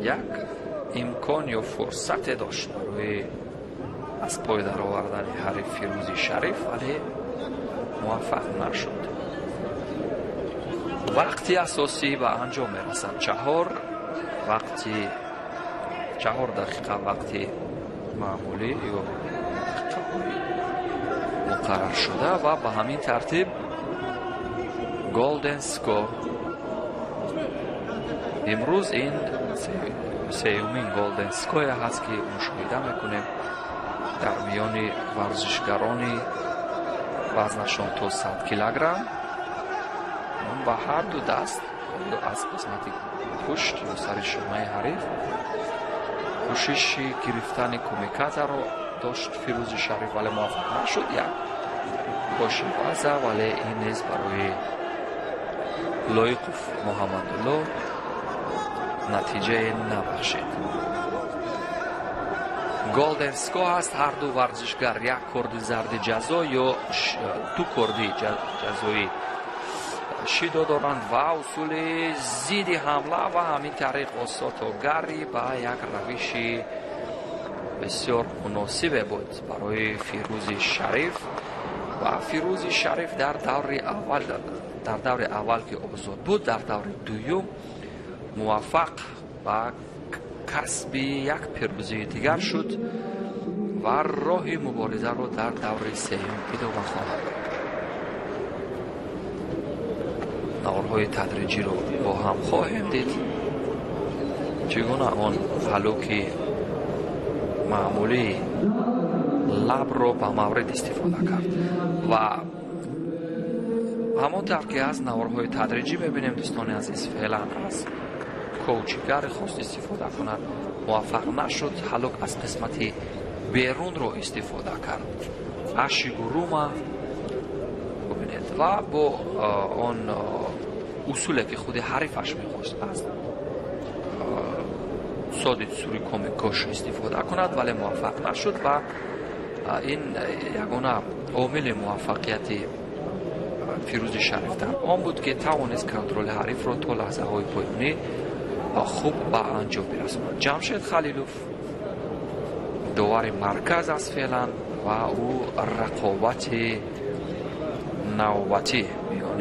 یک امکان یا فرصت داشت برای از پای در آوردن حریف فیروزی شریف ولی موفق نشد وقتی اساسی به انجام میرسند 4 دقیقه وقتی معمولی یا مقرر شده و به همین ترتیب گلدن سکور امروز این سیومین گلدن سکور هست که مشاهده میکنیم در میان ورزشگرانی وزنشان تا 100 کیلوگرم با هر دو دست یا از قسمت پشت یا سر شمه حریف کوشش گرفتن کمیکات رو داشت فیروز شریف ولی موفق نشد یک باشی بازه ولی این نیز برای لایقوف محمدالله نتیجه نبخشید گلدن سکور هست هر دو ورزشگر یک کارت زرد جزا یا 2 کارت جزایی شیدو دارند و اصول زید حمله و همین طریق اسطوگری با یک روش بسیار مناسب بود برای فیروز شریف و فیروز شریف در دور اول که آزاد بود در دور دوم موفق و کسب یک پیروزی دیگر شد و راه مبارزه رو در دور سوم ادامه خواهد داد نوارهای تدریجی رو با هم خواهیم دید چگونه آن حلوک معمولی لب رو به مورد استفاده کرد و همانطور که از نوارهای تدریجی ببینیم دوستان عزیز فعلا از کوچگر خواست استفاده کند موفق نشد حلوک از قسمت بیرون رو استفاده کرد. آشیگوروما ببینید و با آن اصولی که خود حریفش میخواست از سادی سوری کمیکش استفاده کند ولی موفق نشد و این یگانه عامل موفقیت فیروز شریفتر آن بود که توانست کنترل حریف را تا لحظه های پایانی خوب به انجام برساند. جمشید خلیلوف داور مرکز است فعلا و او رقابت نوبتی میان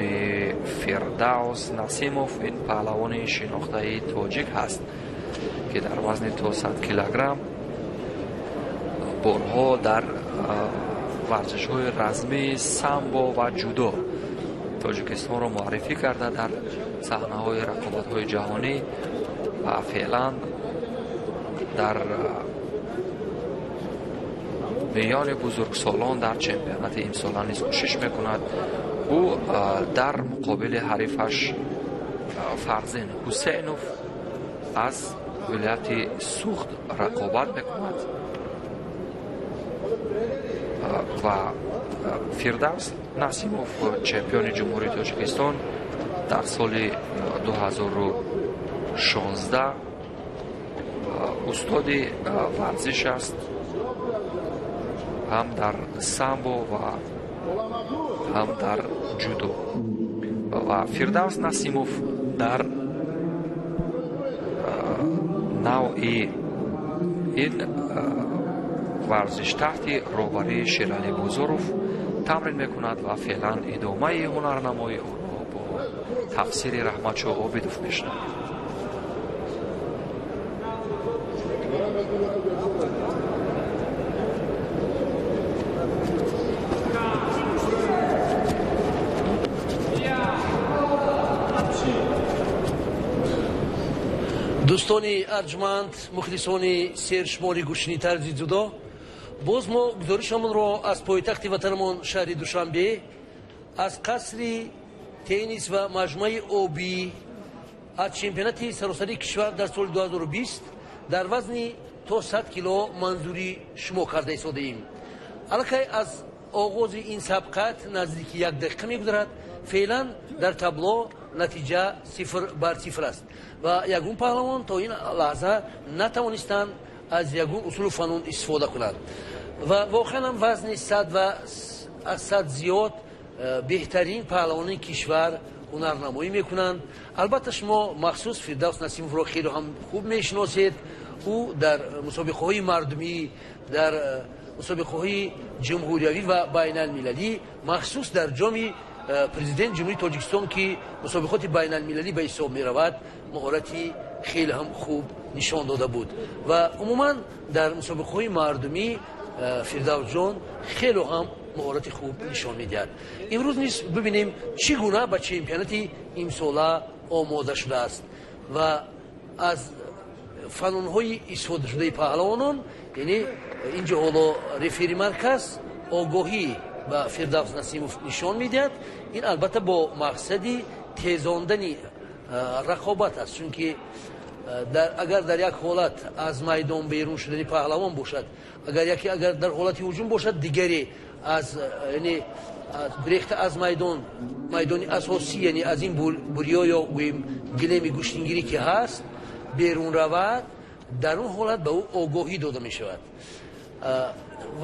فردوس نسیموف این پهلوان شناخته تاجیک هست که در وزن تا 100 کیلوگرم بارها در ورزش های رزمی سامبو و جودو تاجیکستان را معرفی کرده در صحنه های رقابت های جهانی و فعلا در میان بزرگسالان در چمپیونات امسال نیز کوشش میکند. او در مقابل حریفش فرزین حسینوف از ولایت سوخت رقابت میکند و فردوس نسیموف چمپیون جمهوری تاجیکستان در سال 2016 استاد ورزش است، هم در سامبو و هم در جودو و فردوس نسیموف در نوع این ورزش تحت رهبری شیرعلی بوزوروف تمرین میکند و فعلا ادامه هنرنمایی او را با تفسیر رحمتشاه عابدوف میشنویم. دوستانی ارجمند، مخلصانی سرشماری گوشنی طرزی جدا، باز ما گزارشمون را از پایتخت وطنمان شهر دوشنبه از قصر تنیس و مجمع آبی از چمپیونات سراسری کشور در سال 2020 در وزن تا 100 کیلو منظوری شما کرده ایستادیم. الکی از آغاز این سبقت نزدیک 1 دقیقه میگذرد. فعلا در تابلو نتیجه 0-0 است و یگون پهلوان تا این لحظه نتوانستند از یگون اصول فنون استفاده کنند و واقعا هم وزن 100 و از 100 زیاد بهترین پهلوانی کشور هنرنمایی میکنند. البته شما مخصوص فردوس نسیموف را خیلی هم خوب میشناسید. او در مسابقه های مردمی، در مسابقه های جمهوریوی و بین المللی، مخصوص در جام پرزیدنت جمهوری تاجیکستان که مسابقات بین المللی به حساب می رود مهارتی خیلی هم خوب نشان داده بود و عموما در مسابقه های مردمی فردوس جان خیلی هم مهارت خوب نشان میدهد. امروز نیز ببینیم چگونه به چمپیونات امسال آماده شده است و از فنون های استفاده شده پهلوانان، یعنی اینجا حالا رفری مرکز آگاهی و فردوس نسیموف نشان میدهد. این البته با مقصدی تیزاندن رقابت است، چون که اگر در یک حالت از میدان بیرون شدن پهلوان باشد، اگر در حالت هجوم باشد، دیگری از یعنی گریخته از میدان اساسی، یعنی از این بریا یا گلیم گوشتنگیری که هست بیرون رود، در اون حالت به او آگاهی داده می شود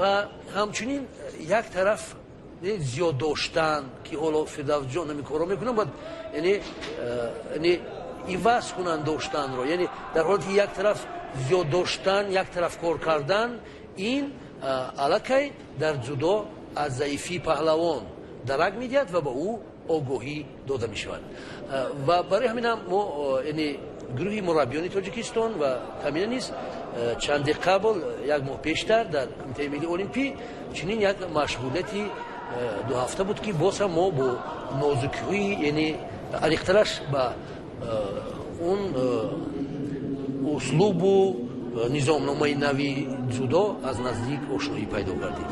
و همچنین یک طرف زیاد داشتن که حالا فردوس جان نمیکارا میکنن باید یعنی ایواز کنن داشتن رو، یعنی در حالت یک طرف زیاد داشتن یک طرف کار کردن، این الکی در جدا از ضعیفی پهلوان درک میدهد و به او آگاهی داده می شود و برای همین هم ما یعنی گروه مربیان تاجیکستان و تامین نیز چند قبل یک ماه پیشتر در کمیته ملی المپی چنین یک مشغولیتی 2 هفته بود که باز هم ما با نازکی یعنی علیقترش به اون اسلوب و نظامنامه نوی جدا از نزدیک آشنایی پیدا کردیم.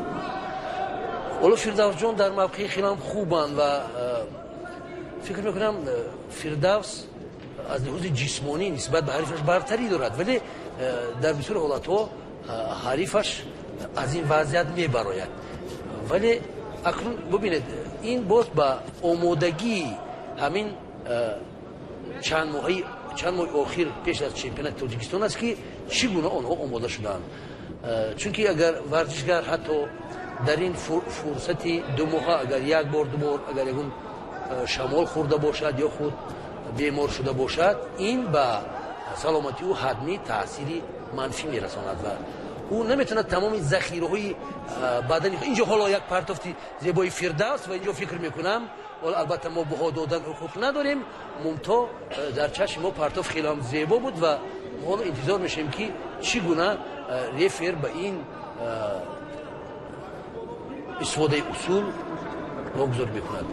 حالا فردوس جان در موقع خیلی هم خوبند و فکر میکنم فردوس از لحاظ جسمانی نسبت به حریفش برتری دارد، ولی در بسیار حالتها حریفش از این وضعیت میبراید. ولی اکنون ببینید این باز با آمادگی همین چند ماه اخیر پیش از چمپیونات تاجیکستان است که چگونه آنها آماده شدند. چون که اگر ورزشگر حتی در این فرصتی دو ماه اگر یک بار دو بار اگر یکون شمال خورده باشد یا خود بیمار شده باشد، این به سلامتی او حتمی تأثیری منفی میرساند و او نمیتونه تمام ذخیره های بدنی. اینجا حالا یک پرتافتی زیبای فردوس و اینجا فکر میکنم البته ما بها دادن حقوق نداریم، ممتا در چشم ما پرتاف خیلی هم زیبا بود و حالا انتظار میشیم که چگونه رفر به این استفاده اصول واگذار میکند.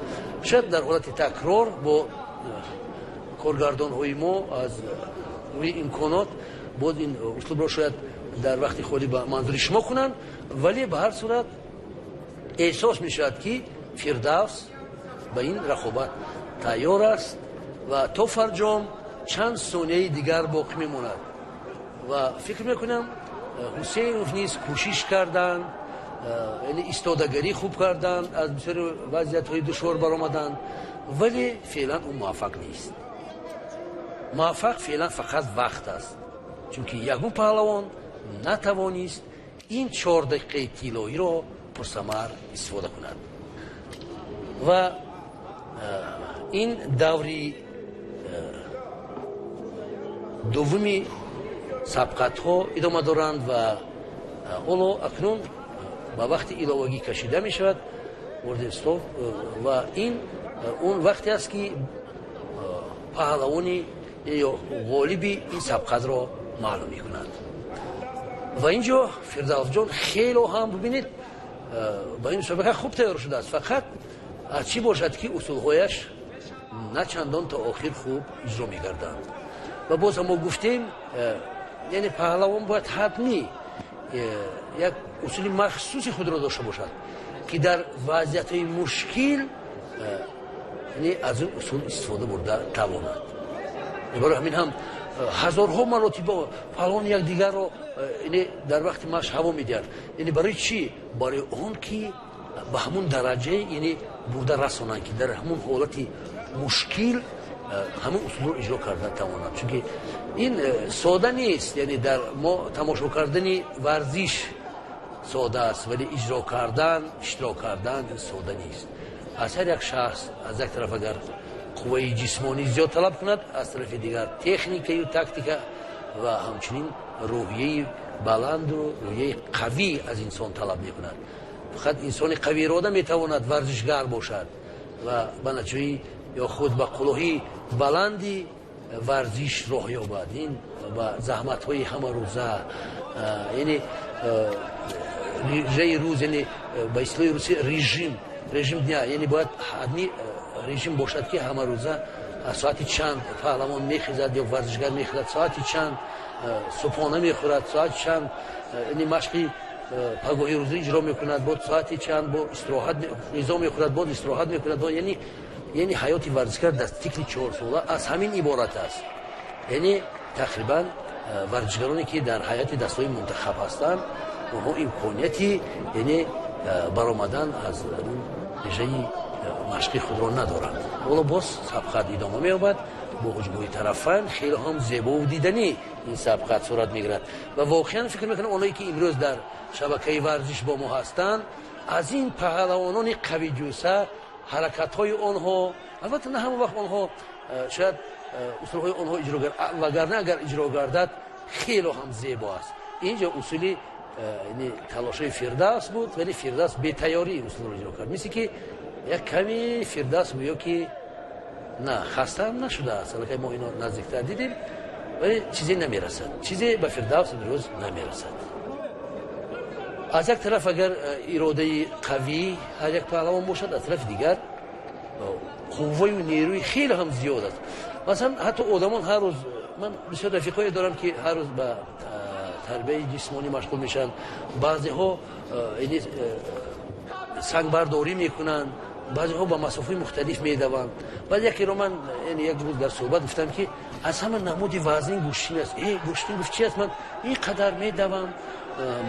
شاید در حالت تکرار با کارگردان های ما از روی امکانات باید این اصول را شاید در وقت خودی به منظور شما کنند، ولی به هر صورت احساس میشود که فردوس به این رقابت تیار است و تا فرجام چند ثانیه دیگر باقی میماند و فکر میکنم حسین نیز کوشش کردند، یعنی ایستادگی خوب کردند، از بسیار وضعیت های دشوار برآمدند، ولی فعلا اون موفق نیست. موفق فعلا فقط وقت است، چون که یگون پهلوان نتوانست این 4 دقیقه طلایی را پرثمر استفاده کند و این دوری دومی سبقت ها ادامه دارند و حالا اکنون با وقت علاوگی کشیده می شود وارد استاف و این اون وقتی است که پهلوانی یا غالبی این سبقت را معلوم می کنند و اینجا فردوس جان خیلی هم ببینید با این مسابقه خوب تیار شده است، فقط چی باشد که اصولهایش نه چندان تا آخر خوب اجرا می گردند و باز هم ما گفتیم یعنی پهلوان باید حتمی یک اصول مخصوصی خود را داشته باشد که در وضعیت های مشکل یعنی از این اصول استفاده برده تواند. برای همین هم هزارها مراتب پهلوان یک دیگر را یعنی در وقت مشق هوا میدهد. یعنی برای چی؟ برای اون که به همون درجه یعنی برده رسانند که در همون حالت مشکل همون اصول رو اجرا کرده تواند. چون که این ساده نیست، یعنی در ما تماشا کردن ورزش ساده است ولی اجرا کردن اشتراک کردن این ساده نیست. از هر یک شخص از یک طرف اگر قوه جسمانی زیاد طلب کند، از طرف دیگر تکنیک و تاکتیک و همچنین روحیه بلند و روحیه قوی از انسان طلب می کند. فقط انسان قوی اراده می تواند ورزشگر باشد و به نتیجه یا خود به قلوهی بلندی ورزش راه یابد. این با زحمت های همه روزه یعنی روز یعنی به اصطلاح روسی رژیم دنیا، یعنی باید حتمی رژیم باشد که همه روزه ساعتی چند پهلوان میخیزد یا ورزشگر میخیزد، ساعتی چند صبحانه میخورد، ساعتی چند یعنی مشقی پگاهی روزی اجرا میکند، بعد ساعتی چند با استراحت غذا میخورد، بعد استراحت میکند. یعنی حیات ورزشگر در سیکل 4 ساله از همین عبارت است. یعنی تقریبا ورزشگرانی که در حیات دستای منتخب هستند اونها امکانیتی یعنی برآمدن از رژه مشقی خود را ندارند. حالا باز سبقت ادامه می‌یابد با هجوم طرفین خیلی هم زیبا و دیدنی این سبقت صورت میگیرد و واقعا فکر میکنم اونایی که امروز در شبکه ورزش با ما هستند از این پهلوانان قوی جوسه حرکت های آنها، البته نه همون وقت آنها شاید اصول های آنها اجرا کرد وگرنه اگر اجرا گردد خیلی هم زیبا است. اینجا اصولی یعنی تلاش فردوس بود ولی فردوس به تیاری اصول رو اجرا کرد. مثل که یک کمی فردوس گویا که نه خسته هم نشده است، البته ما اینو نزدیکتر دیدیم ولی چیزی نمیرسد، چیزی به فردوس امروز نمیرسد. از یک طرف اگر اراده قوی هر یک پهلوان باشد، از طرف دیگر قوه و نیروی خیلی هم زیاد است. مثلا حتی آدمان هر روز من بسیار رفیقایی دارم که هر روز به تربیت جسمانی مشغول میشن، بعضی ها سنگ برداری میکنن، баъзеҳо ба масофаи мухталиф медаванд. баъд якеро ман як рӯз дар суҳбат гуфтам ки аз ҳама намуди вазнин гӯштин аст. Гӯштин гуфт чи аст? Ман ин қадар медавам,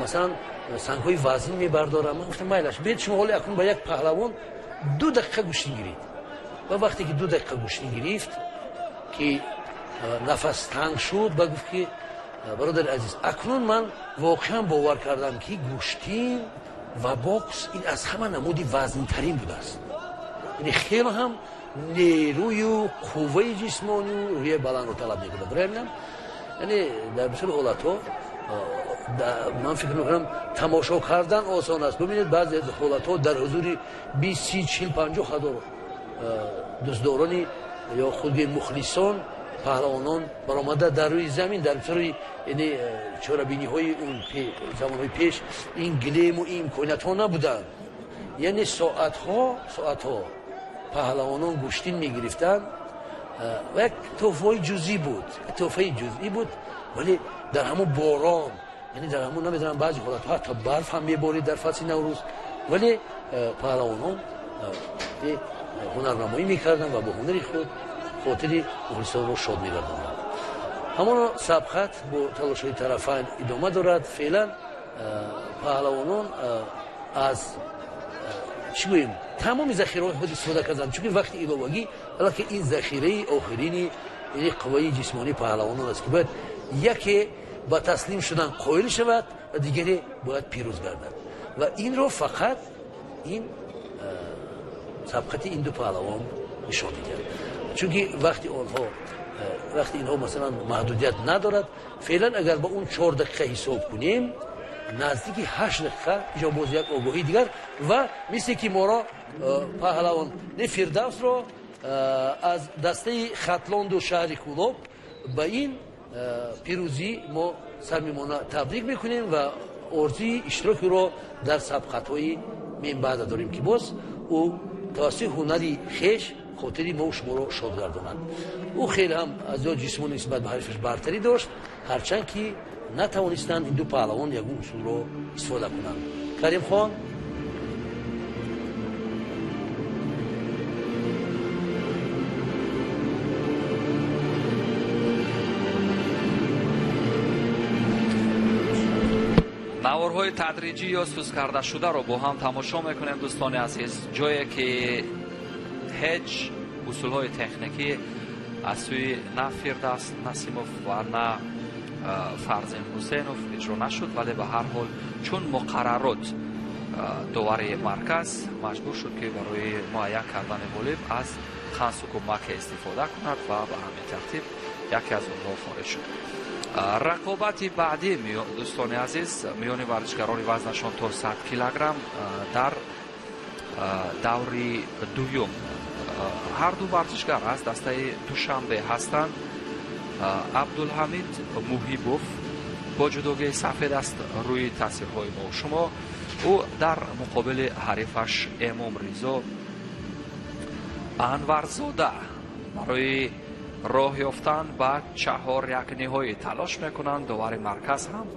масалан сангҳои вазнин мебардорам. Ман гуфтам майлаш, бед шумо ҳоле акнун ба як паҳлавон 2 дақиқа гӯштин гиред. ва вақте ки 2 дақиқа гӯштин гирифт ки нафас танг шуд, ба гуфт ки бародари азиз, акнун ман воқеан бовар кардам ки гӯштин ва бокс ин аз ҳама намуди вазнинтарин будааст. яъне хело ҳам нерӯю қувваи ҷисмонию рӯҳияи баландро талаб мекунад. барои ҳамин яъне дар бисёр ҳолатҳо ман фикр мекунам тамошо кардан осон аст. бибинед баъзе ҳолатҳо дар ҳузури 20 30 40 50 ҳазор дӯстдорони ё худгӯи мухлисон паҳлавонон баромада дар рӯи замин дар бисёри чорабиниҳои замонҳои пеш ин гилему ин имкониятҳо набуданд. яъне соатҳо паҳлавонон гӯштин мегирифтанд ва як тӯҳфаи ҷузъӣ буд, вале дар ҳамон борон, яъне дар ҳамон намедонам баъзи ҳолатҳо ҳатто барф ҳам меборид дар фасли наврӯз, вале паҳлавонон ҳунарнамоӣ мекарданд ва бо ҳунари худ хотири мухлисонро шод мегардонданд. ҳамон сабқат бо талошҳои тарафайн идома дорад. феълан паҳлавонон аз чӣ гӯем тамоми захираҳои худ истифода карданд, чунки вақти иловагӣ аллакай ин захираи охирини қувваи ҷисмонии паҳлавонон аст ки бояд яке ба таслим шудан қоил шавад ва дигаре бояд пирӯз гардад. ва инро фақат ин сабқати ин ду паҳлавон нишон медиҳад. чунки вақти инҳо масалан маҳдудият надорад, феълан агар ба он 4 дақиқа ҳисоб кунем, наздики 8 дақиқа иҷо боз як огоҳии дигар ва мисли ки моро паҳлавон фирдавсро аз дастаи хатлонду шаҳри кӯлоб ба ин пирӯзӣ мо самимона табрик мекунем ва орзуи иштироки ӯро дар сабқатҳои минбаъда дорем ки боз ӯ тавассути ҳунари хеш хотири мо шуморо шод гардонад. ӯ хеле ҳам аз ё ҷисмони нисбат ба ҳарифаш бартарӣ дошт, ҳарчанд ки натавонистанд ин ду паҳлавон ягон усулро истифода кунанд. Каримхон наворҳои тадриҷӣ ё сӯзкардашударо бо ҳам тамошо мекунем дӯстони азиз. ҷое ки ҳеҷ усулҳои техникӣ аз сӯи на Фирдавс Насимов ва на Фарзин Ҳусейнов иҷро нашуд, вале ба ҳар ҳол чун муқаррарот довари марказ маҷбур шуд ки барои муайян кардани ғолиб аз хансуку маке истифода кунад ва ба ҳамин тартиб яке аз онҳо форид шуд. рақобати баъдӣ дӯстони азиз миёни варзишгарони вазнашон то 100 килограмм дар даври дуюм. ҳар ду варзишгар аз дастаи душанбе ҳастанд. абдулҳамид муҳибов бо ҷудогии сафед аст рӯи тасвирҳои мо шумо. ӯ дар муқобили ҳарифаш эмом ризо анварзода барои роҳ ёфтан ба 4 якниҳоӣ талош мекунанд. довари марказ ҳам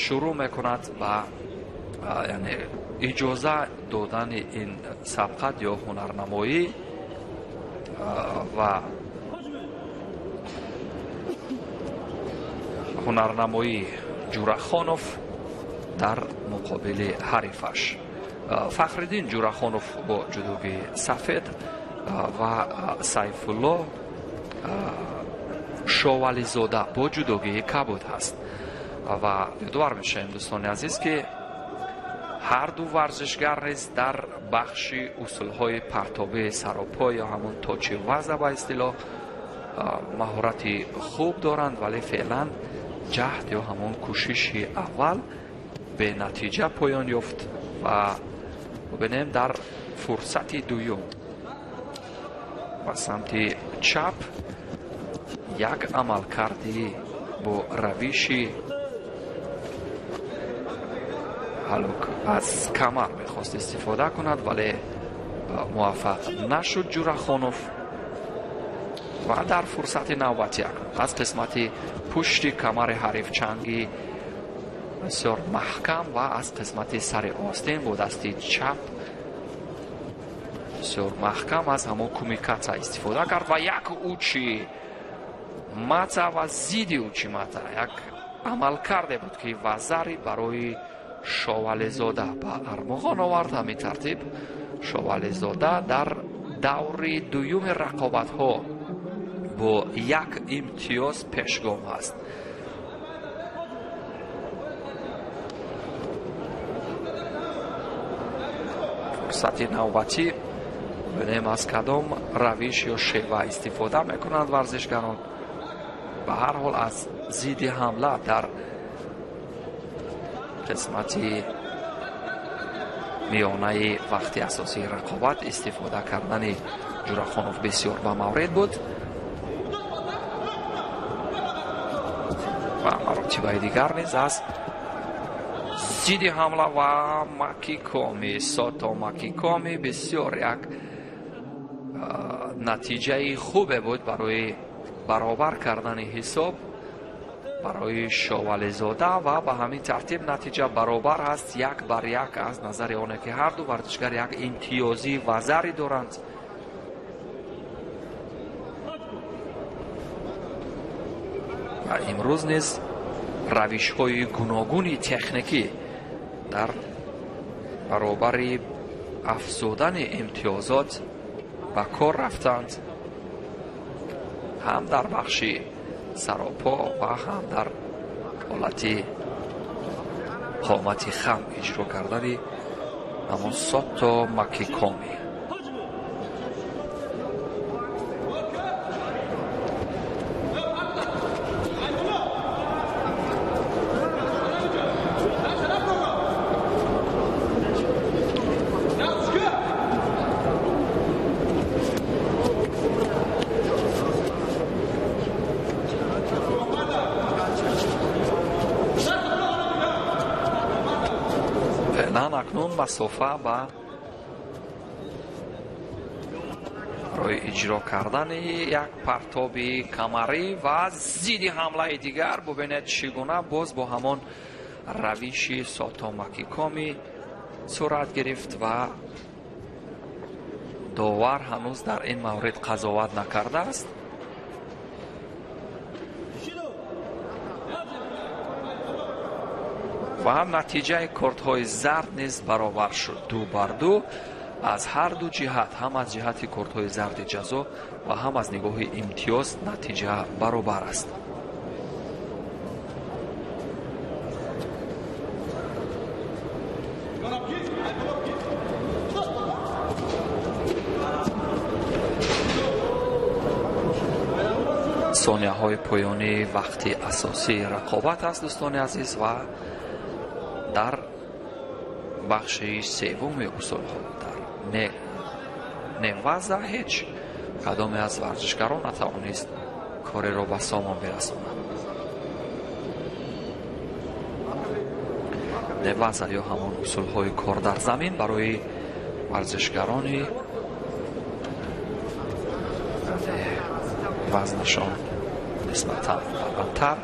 шурӯъ мекунад ба яъне иҷоза додани ин сабқат ё ҳунарнамоӣ ва ҳунарнамоӣ ҷурахонов дар муқобили ҳарифаш. фахриддин ҷурахонов бо ҷудугии сафед ва сайфулло шовализода бо ҷудугии кабуд ҳаст. ва ёдовар мешавем дӯстони азиз ки ҳар ду варзишгар низ дар бахши усулҳои партобии саропо ё ҳамон точи ваза ба истилоҳ маҳорати хуб доранд, вале феълан ҷаҳд ё ҳамон кӯшиши аввал бенатиҷа поён ёфт ва бубинем дар фурсати дуюм ба самти чап як амалкарди бо равиши ҳалок аз камар мехост истифода кунад, вале муваффақ нашуд ҷурахонов ва дар фурсати навбати аз қисмати пушти камари ҳарифчанги бисёр маҳкам ва аз қисмати сари остин бо дасти чап بسیار محکم از همون کومیکاتسا استفاده کرد و یک اوچی ماتا و زیدی اوچی ماتا یک عمل کرده بود که وزاری برای شوالیزاده به ارمغان آورد. همین ترتیب شوالیزاده در دوری دویم رقابت ها با یک امتیاز پیشگام است. فرصت نوبتی ببینیم از کدام روش یا شیوه استفاده میکنند ورزشگران. به هر حال از ضد حمله در قسمتی میانه وقتی اساسی رقابت استفاده کردن جورخانوف بسیار به مورد بود و مراتب دیگر نیز از ضد حمله و ماکیکومی ساتو ماکیکومی بسیار یک نتیجه خوبه بود برای برابر کردن حساب برای شوالیزاده و به همین ترتیب نتیجه برابر است 1-1 از نظر آنه که هر دو ورزشگر یک امتیازی وزری دارند. و امروز نیز روش های گوناگونی تکنیکی در برابر افزودن امتیازات به کار رفتند، هم در بخش سراپا و هم در حالت قامت خم اجرا کردن همون ساتو ماکیکومی. اکنون مسافه با روی اجرا کردن یک پرتاب کمری و ضد حمله دیگر ببینید چگونه باز با همان روش ساتو ماکیکومی صورت گرفت و داور هنوز در این مورد قضاوت نکرده است. و هم نتیجه کارت‌های زرد نیز برابر شد 2-2 از هر دو جهت، هم از جهت کارت‌های زرد جزا و هم از نگاه امتیاز نتیجه برابر است. ثانیه های پایانی وقتی اساسی رقابت است دوستان عزیز و در بخش سوم اصول ها در نوازه هیچ کدام از ورزشکاران نتوانست کاری را به سامان برساند. نوازه یا همان اصول های کار در زمین برای ورزشکاران وزنشان نسبتا بلندتر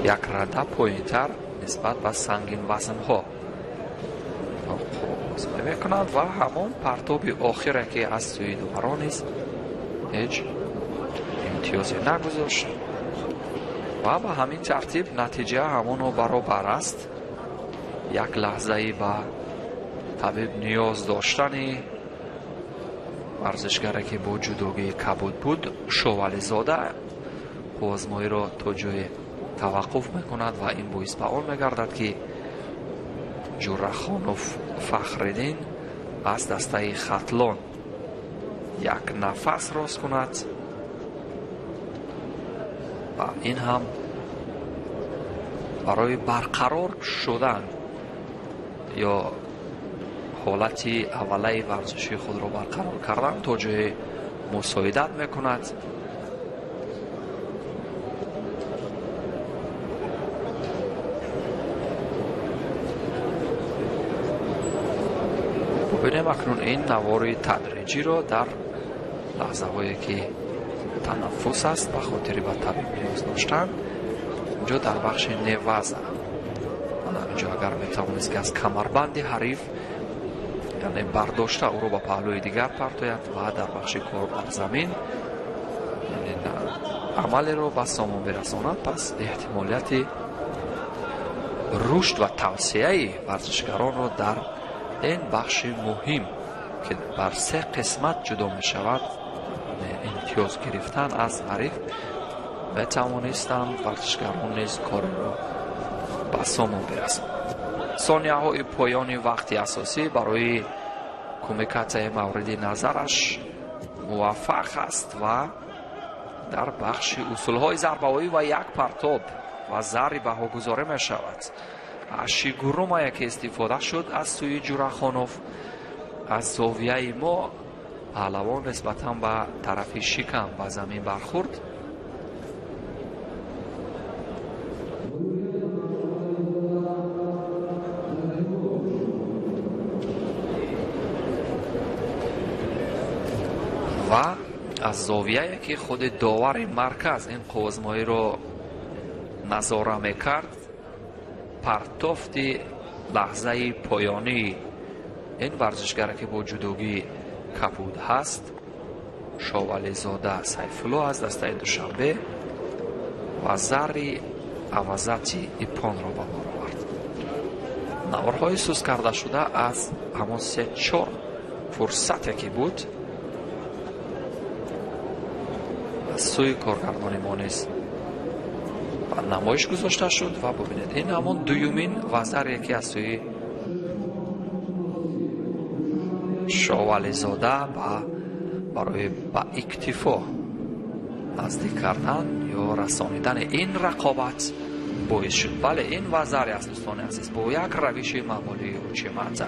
یک رده پایینتر نسبت به سنگین وزن ها میکنند و همون پرتاب آخره که از سوی دوران است هیچ امتیازی نگذاشت و به همین ترتیب نتیجه همون برابر است. یک لحظه به طبیب نیاز داشتن ورزشگری که با جدوگی کبود بود شوالیزاده آزمایی را تا جای توقف میکند و این باعث به آن میگردد که جورخانوف فخرالدین از دسته خطلان یک نفس راست کند و این هم برای برقرار شدن یا حالت اوله ورزشی خود را برقرار کردن تا جای مساعدت میکند. ببینیم اکنون این نوار تدریجی را در لحظه هایی که تنفس است به خاطر به طبیب نیاز داشتن اینجا در بخش نوازه اینجا اگر میتوانست که از کمربند حریف یعنی برداشته او رو به پهلوی دیگر پرتاید و در بخش کار در زمین یعنی عمل رو به سامان برساند، پس احتمالیت رشد و توسعه ورزشکاران رو در این بخش مهم که بر 3 قسمت جدا می شود امتیاز گرفتن از حریف می توانستند ورزشکاران نیز کار رو به سامان برسانند. ثانیه های پایانی وقتی اساسی برای کمکت مورد نظرش موفق است و در بخش اصول های ضربه‌ای و یک پرتاب و ضربه بها گذاری می شود. اشیگوروما که استفاده شد از سوی جورخانوف از زاویه ما پهلوان نسبتاً به طرف شکم به زمین برخورد و از زاویه که خود داور مرکز این قوزمایی رو نظاره میکرد پرتافت لحظه پایانی این ورزشگر که با جودوگی کپود هست شاولی زاده سیفالله از دسته دوشنبه و زری عوضتی ایپان را به بار آورد. نوارهای سوز کرده شده از همون 3-4 فرصتی که بود از سوی کارگردان ما نیست و نمایش گذاشته شد و ببینید این همون دویمین وزر که از سوی شاولی زاده برای با اکتفا نزدیک کردن یا رسانیدن این رقابت باعث شد. بله این وزر است دوستان عزیز با یک روش معمولی و چمته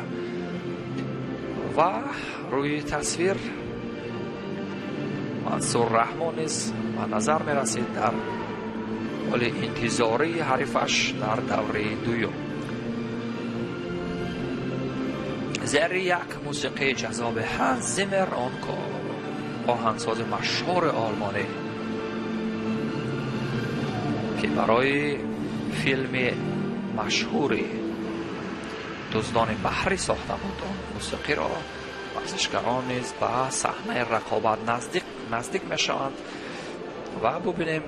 و روی تصویر منصور رحمان است و نظر می رسید در حال انتظاری حریفش در دوره دوم. زیر یک موسیقی جذاب هنز زیمر آهنگساز مشهور آلمانی که برای فیلم مشهوری دزدان بحری ساخته بود آن موسیقی را ورزشکاران نیز به صحنه رقابت نزدیک میشوند و ببینیم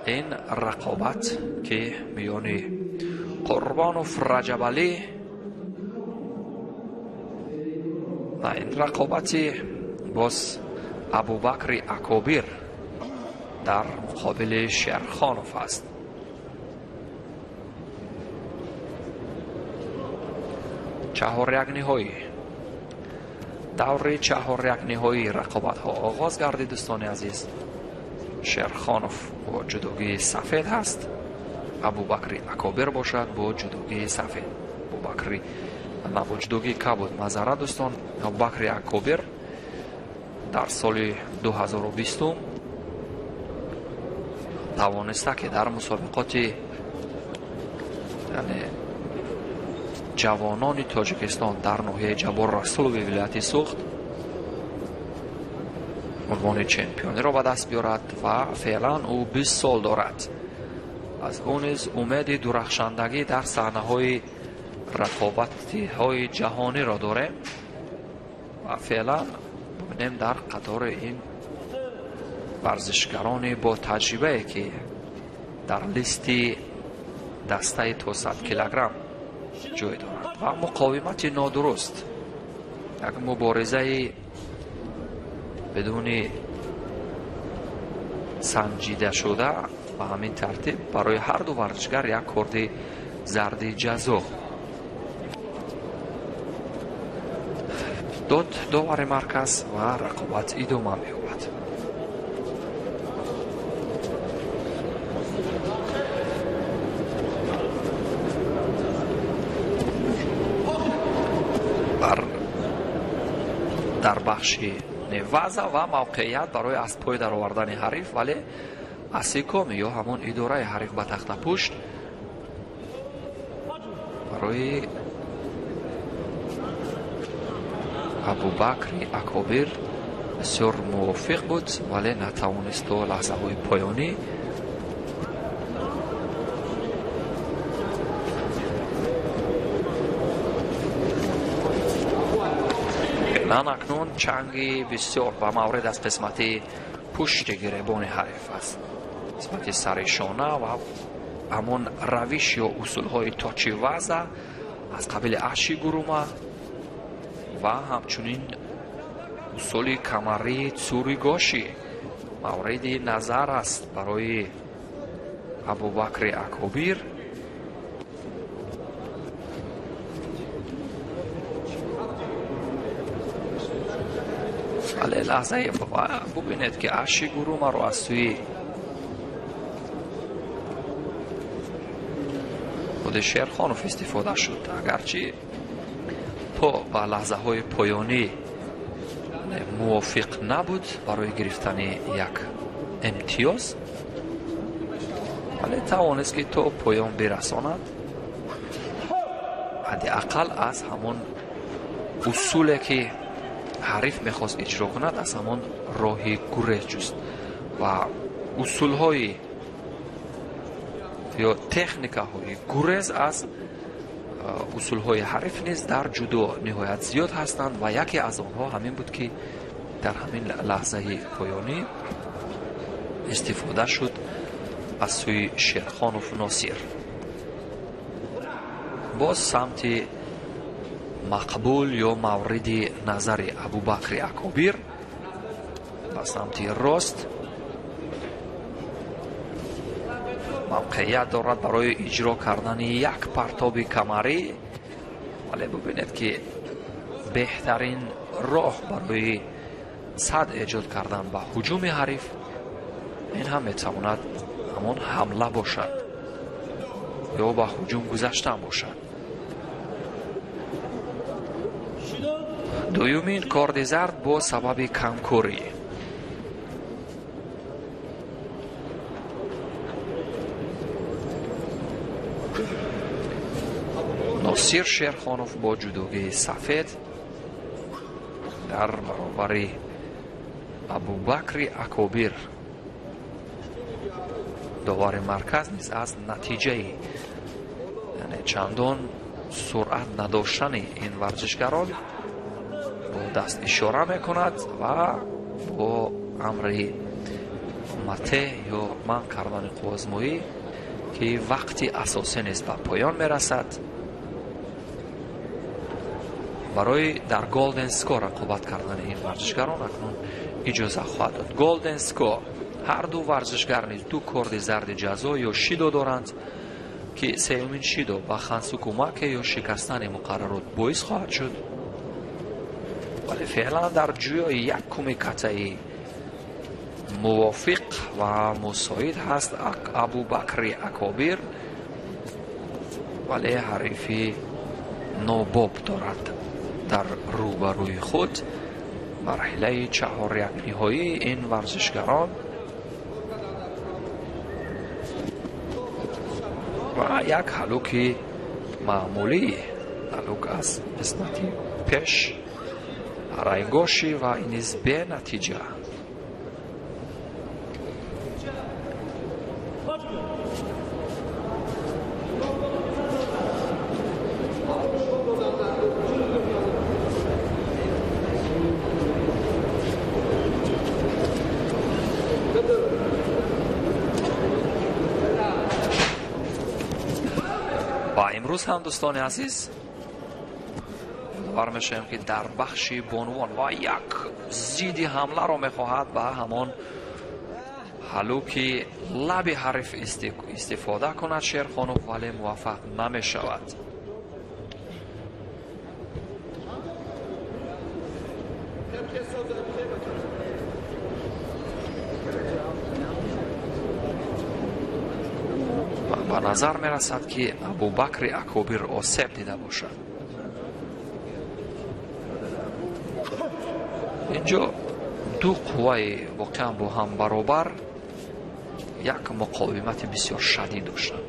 این رقابت که میان قربانوف رجبالی و این رقابتی باز ابوبکر اکابر در مقابل شیرخانوف است. چهار یک نهایی دوره چهار یک نهایی رقابت ها آغاز گردید دوستان عزیز. شیرخانوف با جدوگی سفید هست، ابوبکر اکابر باشد با جدوگی سفید. ابوبکر با جدوگی کبود معذرت دوستان. ابوبکر اکابر در سال 2020 توانسته که در مسابقات یعنی جوانان تاجیکستان در ناحیه جبار رسول ولایت سوخت عنوان چمپیونی را به دست بیارد و فعلا او 20 سال دارد. از اون نیز امید درخشندگی در صحنه های رقابتی های جهانی را داره و فعلا ببینیم در قطار این ورزشکاران با تجربه که در لیست دسته تا 100 کیلوگرم جای دارد و مقاومت نادرست، یک مبارزه بدون سنجیده شده و همین ترتیب برای هر دو ورزشکار یک کارت زرد جزا داد داور مرکز و رقابت ادامه می‌یابد. در بخش وضع و موقعیت برای از پای در آوردن حریف، ولی اسیکوم یا همون اداره حریف به تخت پشت برای ابوبکر اکابر بسیار موافق بود ولی نتوانست تا لحظه های پایانی فعلا اکنون چنگی بسیار با مورد از قسمت پشت گریبان حریف است. قسمت سر شانه و همون روش یا اصول های تاچی وضع از قبیل اشی گرومه و همچنین اصول کمری چوری گاشی مورد نظر است برای ابوبکر اکابیر. ولی لحظه ببینید که اشی گرومه رو از سوی خود شیرخانوف استفاده شد، اگرچه تا به لحظه های پایانی موافق نبود برای گرفتن یک امتیاز، ولی توانست که تا پایان برساند. حداقل از همون اصولی که حریف میخواست اجرا کند از همون راه گریز جست و اصول های یا تکنیک های گریز از اصول های حریف نیز در جودو نهایت زیاد هستند و یکی از آنها همین بود که در همین لحظه پایانی استفاده شد از سوی شیرخانوف ناصیر. باز سمت مقبول یا مورد نظر ابوبکر اکابیر و سمت راست موقعیت دارد برای اجرا کردن یک پرتاب کمری. ولی ببینید که بهترین راه برای صد ایجاد کردن به هجوم حریف این هم میتواند همون حمله باشد یا به هجوم گذشتن باشد. دویمین کارد زرد با سبب کمکاری. ناصیر شیرخانوف با جودوگی سفید در برابر ابوبکر اکابیر داور مرکز نیز از نتیجه یعنی چندان سرعت نداشتن این ورزشگران با دست اشاره میکند و با امر مته یا من کردن قوزمایی که وقتی اساسی نیست به پایان میرسد برای در گلدن سکور رقابت کردن این ورزشگران اکنون اجازه خواهد داد. گلدن سکور هر دو ورزشگر نیز دو کارد زرد جزا یا شیدو دارند که سومین شیدو با خنث کمک یا شکستن مقررات باعث خواهد شد. ولی فعلا در جوی یک کمیکته موافق و مساعد هست ابوبکر اکابیر، ولی حریفی ناباب دارد در روبروی خود. مرحله چهار یک نهایی این ورزشگران و یک هلوک معمولی، هلوک از قسمت پیش رنگاشی و اینیز به نتیجه. و امروز هم دوستان عزیز برمیشیم که در بخش بانوان و یک زیدی حمله را میخواهد به همان هلوک لب حریف استفاده کند شیرخانوف، ولی موفق نمیشود. به نظر میرسد که ابوبکر اکابیر آسیب دیده باشد. اینجا دو قوه واقعا با هم برابر یک مقاومت بسیار شدید داشتند.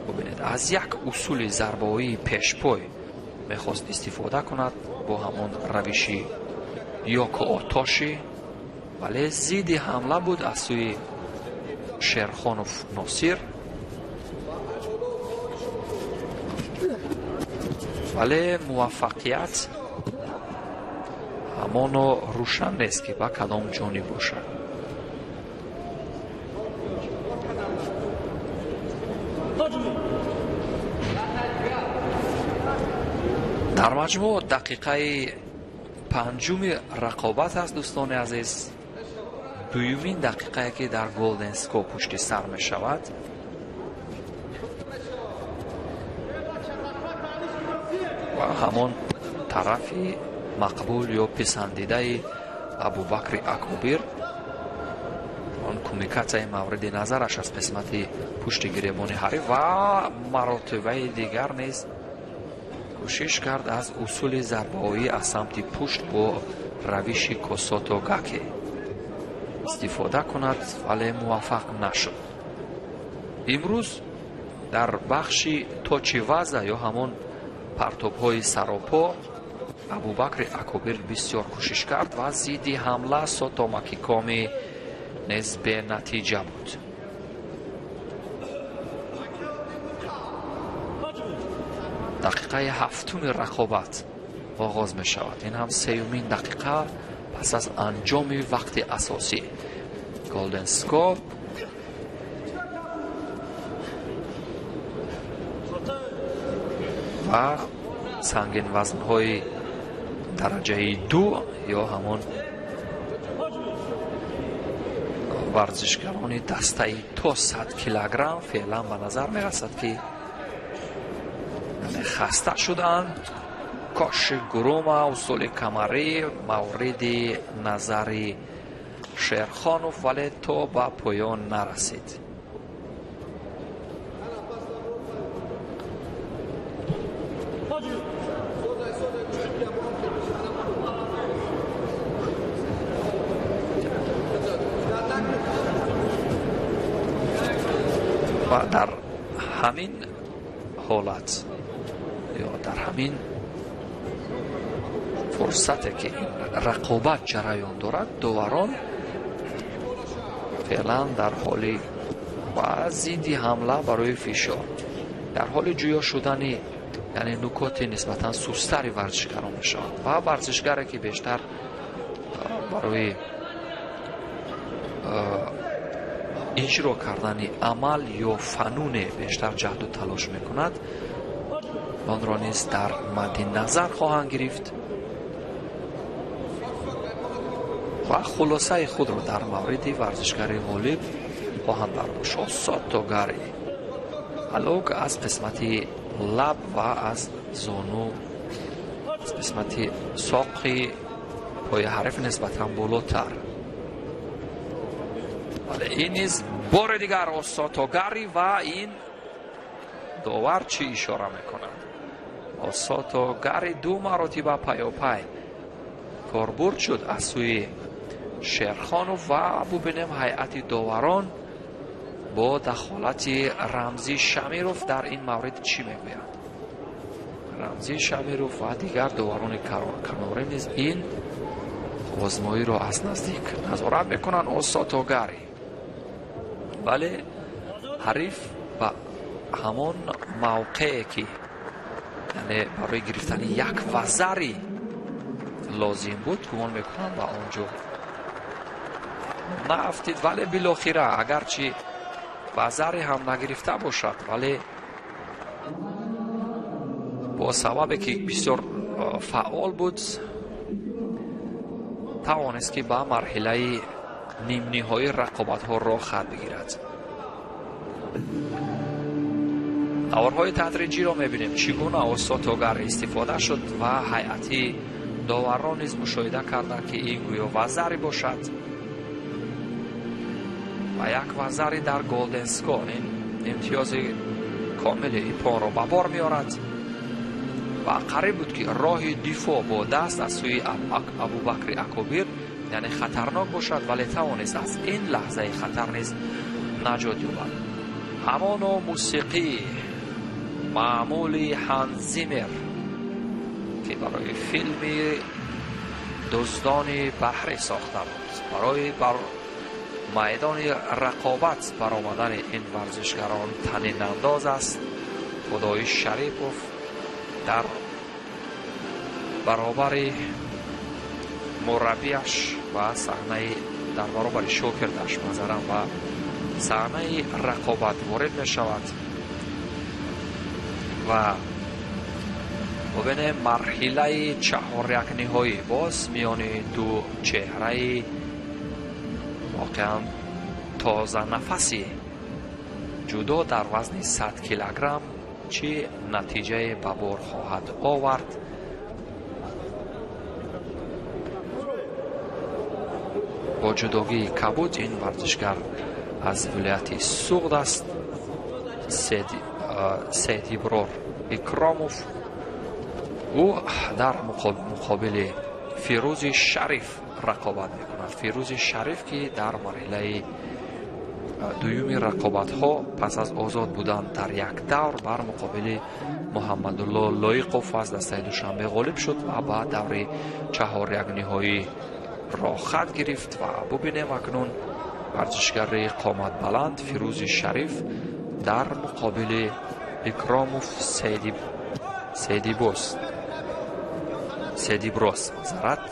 ببینید از یک اصول ضربه‌ای پیشپای میخواست استفاده کند با همون روشی یاکو آتاشی، ولی زیدی حمله بود از سوی شیرخانوف ناصیر، ولی موفقیت ҳамоно рӯшан нест ки ба кадом ҷониб бошад. дар маҷмӯъ дақиқаи панҷуми рақобат аст дӯстони азиз. дуюмин дақиқае ки дар голден скоп пушти сар мешавад. ва ҳамон тарафи мақбул ё писандидаи абубакри акобир, он коммуникатсияи мавриди назараш аз қисмати пушти гиребони ҳариф ва маротибаи дигар низ кӯшиш кард аз усули зарбаоӣ аз самти пушт бо равиши косото гаке истифода кунад, вале муваффақ нашуд. имрӯз дар бахши точи ваза ё ҳамон партобҳои саропо абубакри акобир бисёр кӯшиш кард ва зидди ҳамла сотомаки коми нез бенатиҷа буд. дақиқаи ҳафтуми рақобат оғоз мешавад. ин ҳам сеюмин дақиқа пас аз анҷоми вақти асосӣ. голден скоп ва сангинвазнҳои дараҷаи 2 ё ҳамон варзишгарони дастаи то 100 килограмм феълан ба назар мерасад ки хаста шуданд. коши гурума, усули камарӣ мавриди назари шерхонов, вале то ба поён нарасид. ва дар ҳамин ҳолат ё дар ҳамин фурсате ки ин рақобат ҷараён дорад, доварон феълан дар ҳоли ва зидди ҳамла барои фишор, дар ҳоли ҷӯё шудани яъне нукоти нисбатан сустари варзишгарон мешаванд ва варзишгаре ки бештар барои иҷро кардани амал ё фануне бештар ҷаҳду талош мекунад, онро низ дар мадди назар хоҳанд гирифт ва хулосаи худро дар мавриди варзишгари ғолиб хоҳанд бардошт. Осото Гари алог аз қисмати лаб ва аз зону, аз қисмати соқи пои ҳариф нисбатан болотар. вале ин низ бори дигар Осото Гари ва ин довар чӣ ишора мекунад? Осото Гари ду маротиба паёпай корбурд шуд аз сӯи Шерхонов ва бубинем ҳайати доварон бо дахолати Рамзи Шамиров дар ин маврид чӣ мегӯянд. Рамзи Шамиров ва дигар доварони канора низ ин озмоиро аз наздик назорат мекунанд. Осото Гари вале ҳариф ба ҳамон мавқее ки яъне барои гирифтани як вазари лозим буд гумон мекунам ба он ҷо нафтид, вале билохира агарчи вазаре ҳам нагирифта бошад, вале бо сабабе ки бисёр фаъол буд тавонист ки ба марҳилаи нимниҳои рақобатҳо роҳ хат бигирад. даврҳои тадриҷиро мебинем чӣ гуна Осото Гари истифода шуд ва ҳайати доварон низ мушоҳида карданд ки ин гӯё вазари бошад ва як вазари дар голден скор ин имтиёзи комили ипонро ба бор меорад ва қариб буд ки роҳи дифо бо даст аз сӯи Абубакри Акобир яъне хатарнок бошад, вале тавонист аз ин лаҳзаи хатар низ наҷот ёбад. ҳамоно мусиқӣ маъмули Ҳанс Зиммер ки барои филми дуздони баҳрӣ сохта буд, барои бар майдони рақобат баромадани ин варзишгарон танинандоз аст. Худои Шарипов дар баробари мураббиаш ва саҳнаи дар баробари шокирдаш мазаран ва саҳнаи рақобат ворид мешавад ва бубинем марҳилаи чаҳорякниҳоӣ боз миёни ду чеҳраи воқеан тозанафаси ҷудо дар вазни 100 килограмм чӣ натиҷае ба бор хоҳад овард. бо ҷудогии кабуд ин варзишгар аз вилояти суғд аст. Сейдиброр Икромов ӯ дар муқобили Фирӯзи Шариф рақобат мекунад. Фирӯзи Шариф ки дар марҳилаи дуюми рақобатҳо пас аз озод будан дар як давр бар муқобили Муҳаммадулло Лоиқов аз дастаи душанбе ғолиб шуд ва ба даври чаҳорякниҳоӣ роҳ хат гирифт. ва бубинем акнун варзишгари қоматбаланд Фирӯзи Шариф дар муқобили Икромов Сейдиброс зарад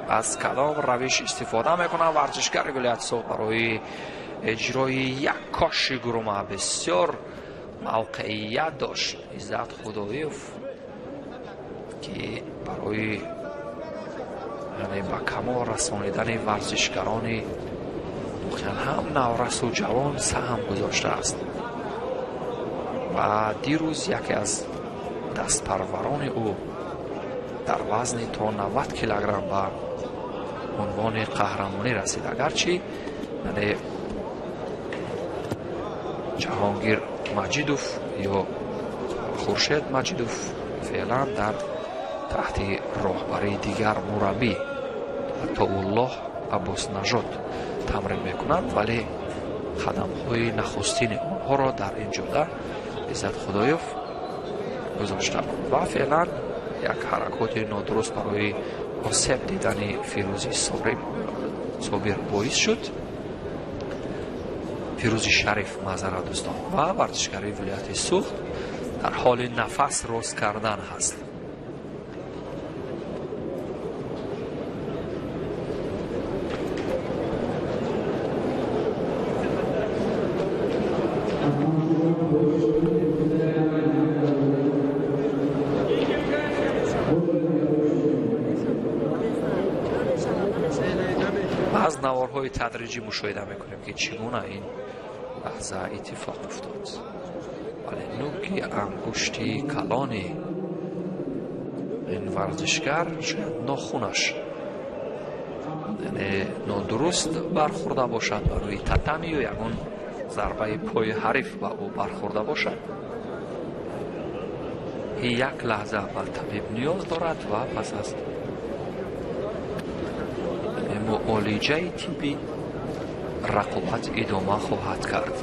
аз кадом равиш истифода мекунад. варзишгари вилояти суғд барои اجرای یک کاشی گرومه بسیار موقعیت داشت عزت خداییف که برای با کمال رسانیدن ورزشگرانی هم نورس و جوان سهم گذاشته است و دیروز یکی از دستپروران او در وزن تا 90 کیلوگرم به عنوان قهرمانی رسید. اگرچه ҷаҳонгир маҷидов ё хуршед маҷидов феълан дар таҳти роҳбарии дигар мураббӣ атоуллоҳ аббоснажод тамрин мекунанд, вале қадамҳои нахустини онҳоро дар ин ҷода Иззат Худоев гузоштааст ва феълан як ҳаракоти нодуруст барои осеб дидани Фирӯзи Собир боис шуд. Фирӯзи Шариф мазарат дӯстон ва варзишгари вилояти суғд дар ҳоли нафас рост кардан ҳаст. баъз наворҳои тадриҷӣ мушоҳида мекунем ки чӣ гуна ин лаҳза иттифоқ уфтод. вале нӯки ангушти калони ин варзишгар шояд нохунаш нодуруст бархӯрда бошад ва рӯи татами ё ягон зарбаи пои ҳариф ба ӯ бархӯрда бошад. як лаҳза ба табиб ниёз дорад ва пас аз муолиҷаи тиббӣ рақобат идома хоҳад кард.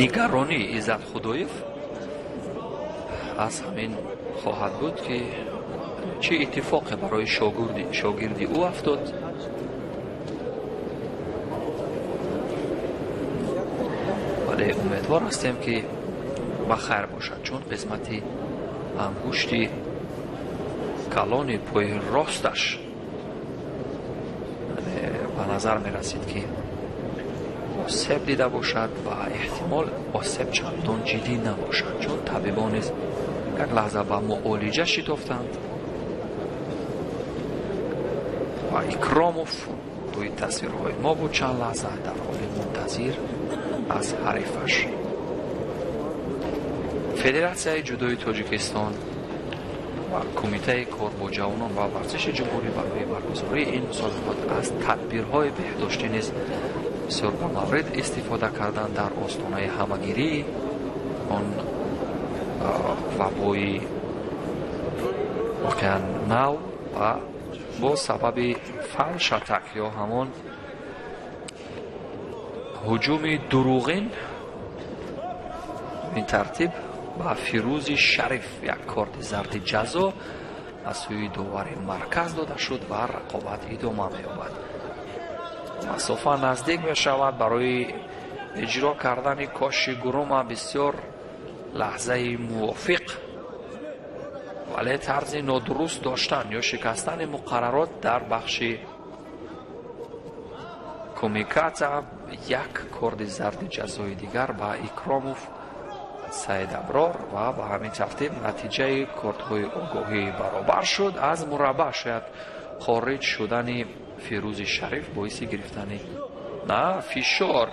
нигаронии Иззат Худоев аз ҳамин хоҳад буд ки чӣ иттифоқе барои шогирди ӯ афтод. вале умедвор ҳастем ки ба хайр бошад, чун қисмати ангушти калони пои росташ ба назар мерасид ки осеб дида бошад ва эҳтимол осеб чандон ҷиддӣ набошад, чун табибон низ як лаҳза ба муолиҷа шитофтанд ва Икромов рӯи тасвирҳои мо буд чанд лаҳза дар ҳоли мунтазир аз ҳарифаш. федератсияи ҷудои тоҷикистон ва кумитаи кор бо ҷавонон ва варзиши ҷумҳурӣ барои баргузории ин мусобиқот аз тадбирҳои беҳдоштӣ низ бисёр бамаврид истифода кардан дар остонаи ҳамагирии он вабои воқеан нав ва бо сабаби фалшатак ё ҳамон ҳуҷуми дуруғин ин тартиб ба Фирӯзи Шариф як корти зарди ҷазо аз сӯи довари марказ дода шуд ва рақобат идома меёбад. масофа наздик мешавад барои иҷро кардани коши гурума бисёр لحظه موافق ولی طرز نادرست داشتن یا شکستن مقررات در بخش کومیکات یک کارت زرد جزای دیگر با اکراموف سید ابرار و به همین ترتیب نتیجه کارت‌های آگاهی برابر شد. از مربع شاید خارج شدن فیروز شریف باعث گرفتن نه فشار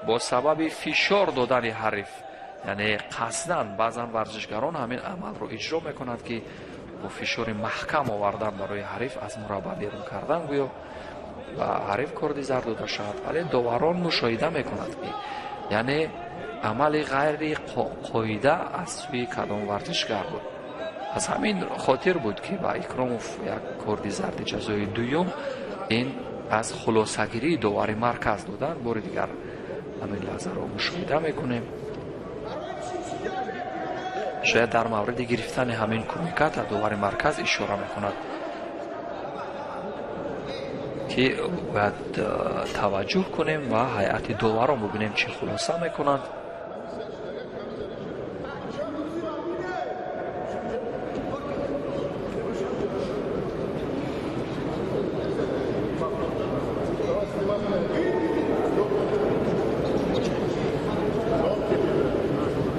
با سبب فشار دادن حریف، یعنی قصداً بعضا ورزشگران همین عمل رو اجرا میکنند که با فشار محکم آوردن برای حریف از مربع بیرون کردن گویا و حریف کارت زرد داده شد، ولی داوران مشاهده میکنند که یعنی عمل غیر قاعده از سوی کدام ورزشگر بود. از همین خاطر بود که با اکراموف یک کارت زرد جزای دوم این از خلاصگیری داور مرکز دادن. بار دیگر همین لحظه رو مشاهده میکنیم. شاید در مورد گرفتن همین کومیکات داور مرکز اشاره میکند که باید توجه کنیم و هیئت داوران ببینیم چی خلاصه میکنند.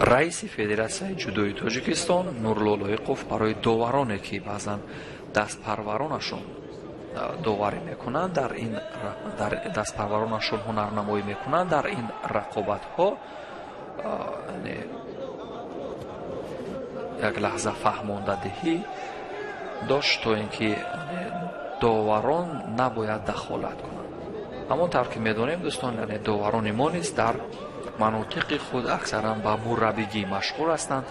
رئیس فدراسیون جودوی تاجیکستان نوрло لایقوف برای داورانی که بعضا دست پرورانشون داوری میکنند در دست پرورانشون هنرنمایی میکنند در این رقابت ها یک لحظه فهمانده دهی داشت تا اینکه داوران نباید دخالت کنند. همانطور که میدونیم دوستان، یعنی داوران ما نیز در مناطق خود اکثرا با مربیگی مشغول هستند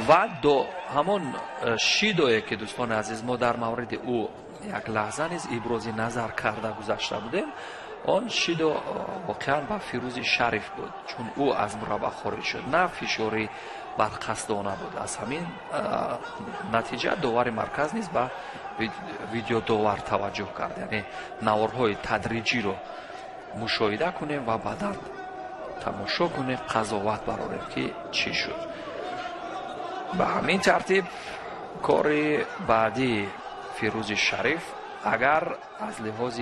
و همون شیدایی که دوستان عزیز ما در مورد او یک لحظه نیز ابراز نظر کرده گذاشته بودیم، آن شیدو واقعا با فیروز شریف بود، چون او از مربع خارج شد، نه فشاری بر قصدانه بود. از همین نتیجه داور مرکز نیز با ویدیو داور توجه کرد، یعنی نوارهای تدریجی رو مشاهده کنیم و بعدا تماشا کنیم قضاوت براریم که چی شد. به همین ترتیب کار بعدی فیروز شریف اگر از لحاظ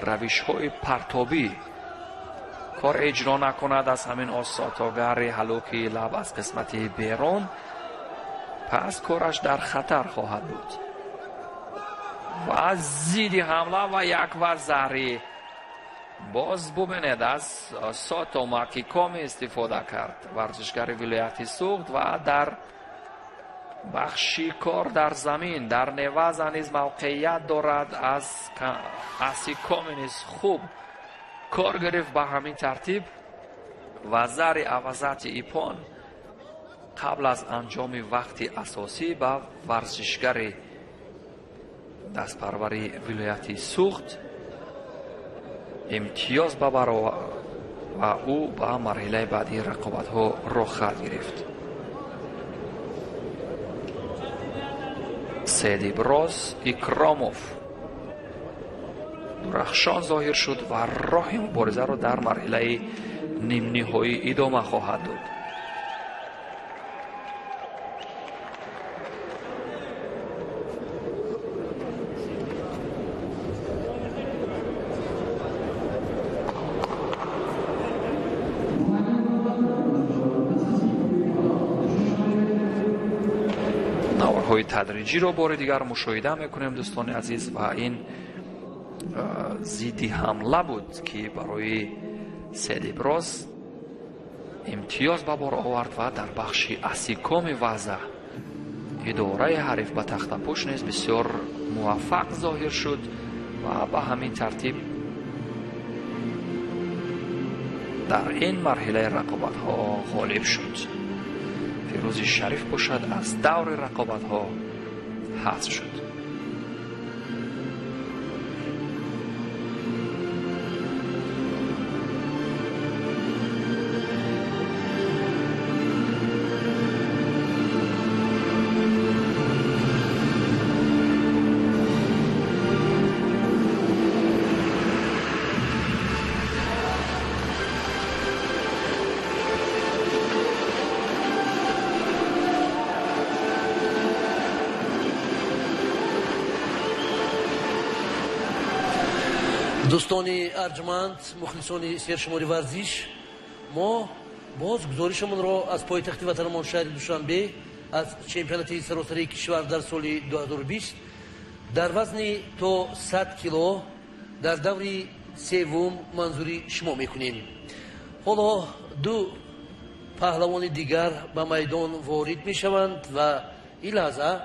روش های پرتابی کار اجرا نکند از همین آساتاگر هلوک لب از قسمت بیرون، پس کارش در خطر خواهد بود و زیدی حمله و یک وزری باز ببینید از ساتو ماکیکومی استفاده کرد ورزشگر ولایت سوخت و در بخشی کار در زمین در نواز نیز موقعیت دارد. از اسیکومی نیز خوب کار گرفت. به همین ترتیب وزر عوضات ایپان قبل از انجام وقتی اساسی به ورزشگر دستپروری ولایت سوخت امتیاز ببرد و او به مرحله بعدی رقابت ها راه خواهد گرفت. سید ابراز اکراموف درخشان ظاهر شد و راه مبارزه را در مرحله نیم نهایی ادامه خواهد داد. های تدریجی رو بار دیگر مشاهده میکنیم دوستان عزیز و این زیدی حمله بود که برای سید ابراز امتیاز به بار آورد و در بخش اسیکوم وضع اداره حریف به تخت پوش نیز بسیار موفق ظاهر شد و به همین ترتیب در این مرحله رقابت ها غالب شد. فیروز شریف باشد از دور رقابت ها حذف شد. دوستانی ارجمند مخلصانی سرشماری ورزش ما باز گزارشمون را از پایتخت وطنمان شهر دوشنبه از چمپیونات سراسری کشور در سال 2020 در وزن تا 100 کیلو در دور سوم منظوری شما میکنیم. حالا دو پهلوان دیگر به میدان وارد میشوند و این لحظه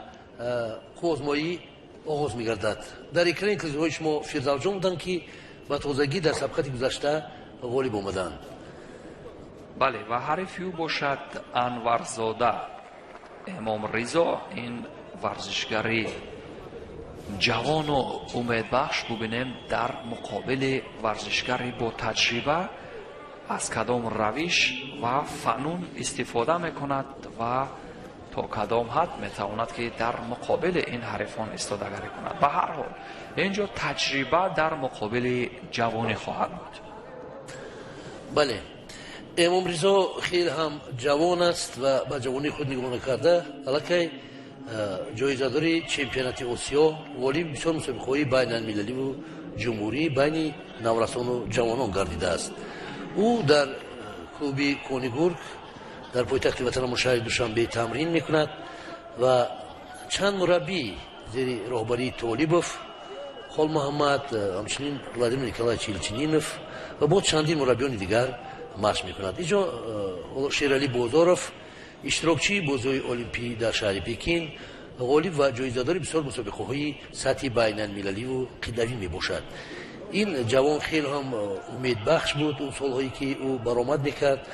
آزمایی آغاز میگردد. در اکران تلویزیونی شما فردوس جان بودند که با تازگی در سبقت گذشته غالب آمدند. بله و حریفی او باشد انورزاده امام رضا. این ورزشگری جوان و امیدبخش ببینیم در مقابل ورزشگری با تجربه از کدام روش و فنون استفاده میکند و تا کدام حد میتواند که در مقابل این حریفان استادگری کند. به هر حال اینجا تجربه در مقابل جوانی خواهد بود. بله، امام رضا خیلی هم جوان است و به جوانی خود نگاه نکرده الکی جایزه داری چمپیونات آسیا ولی بسیار مسابقه‌های بین المللی و جمهوری بین نورسان و جوانان گردیده است. او در کلوب کونیگورگ در پایتخت وطنمان شهر دوشنبه تمرین میکند و چند مربی زیر راهبری طالبوف، خال محمد، همچنین ولادیمیر نیکولایویچ یلچینینوف و با چندین مربیان دیگر مشق میکند. اینجا شیرعلی بازاروف اشتراکچی بازی المپی در شهر پکین غالب و جایزه‌دار بسیار مسابقه‌های سطح بین المللی و قله‌ای میباشد. این جوان خیلی هم امیدبخش بود اون سالهایی که او برآمد میکرد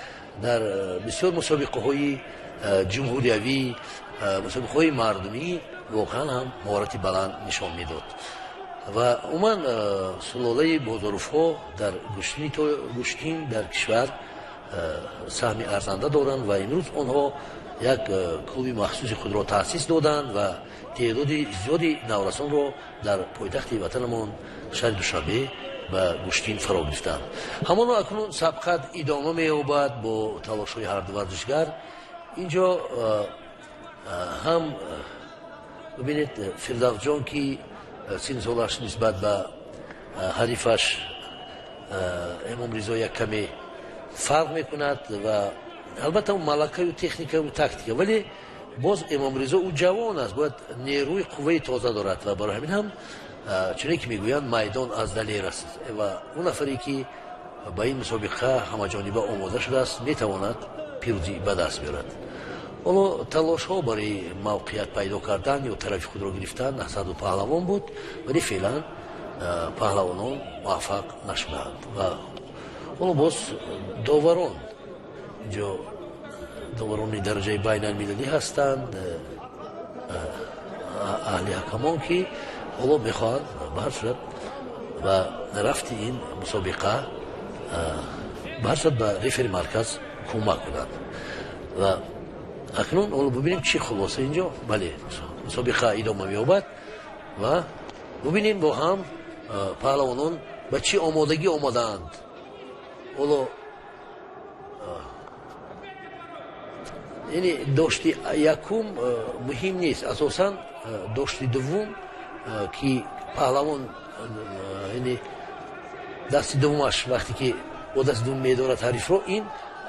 در بسیار مسابقه‌های جمهوریوی، مسابقه‌های مردمی واقعا هم مهارت بلند نشان میداد و عموما سلاله بازاروف‌ها در گوشتین در کشور سهم ارزنده دارند و امروز آنها یک کلوب مخصوص خود را تأسیس دادند و تعداد زیادی نورسان را در پایتخت وطنمان شهر دوشنبه به گوشتین فرا گرفتند. همان اکنون سبقت ادامه می‌یابد با تلاش‌های هر دو ورزشگر. اینجا هم ببینید فردوس جان که سن سالش نسبت به حریفش امام رضا یک کمی فرق میکند و البته اون ملکه و تکنیک و تاکتیک، ولی باز امام رضا او جوان است، باید نیروی قوه تازه دارد و برای همین هم چنین که میگویند میدان از دلیر است و اون نفری که با این مسابقه همه جانبه آماده شده است میتواند پیروزی به دست بیارد. حالا تلاش ها برای موقعیت پیدا کردن یا طرف خود را گرفتن از دو پهلوان بود ولی فعلا پهلوانان موفق نشدند و حالا باز داوران اینجا داوران درجه بین المللی هستند، اهل حکمان که حالا میخواد برشد و رفت این مسابقه برشد به رفری مرکز کمک کنند و اکنون حالا ببینیم چی خلاصه اینجا. بله، مسابقه ادامه می‌یابد و ببینیم با هم پهلوانان به چی آمادگی آمدند. حالا یعنی داشتی یکم مهم نیست، اساساً داشتی دوم که پهلوان یعنی دست دومش وقتی که با دست دوم می‌دارد حریف رو، این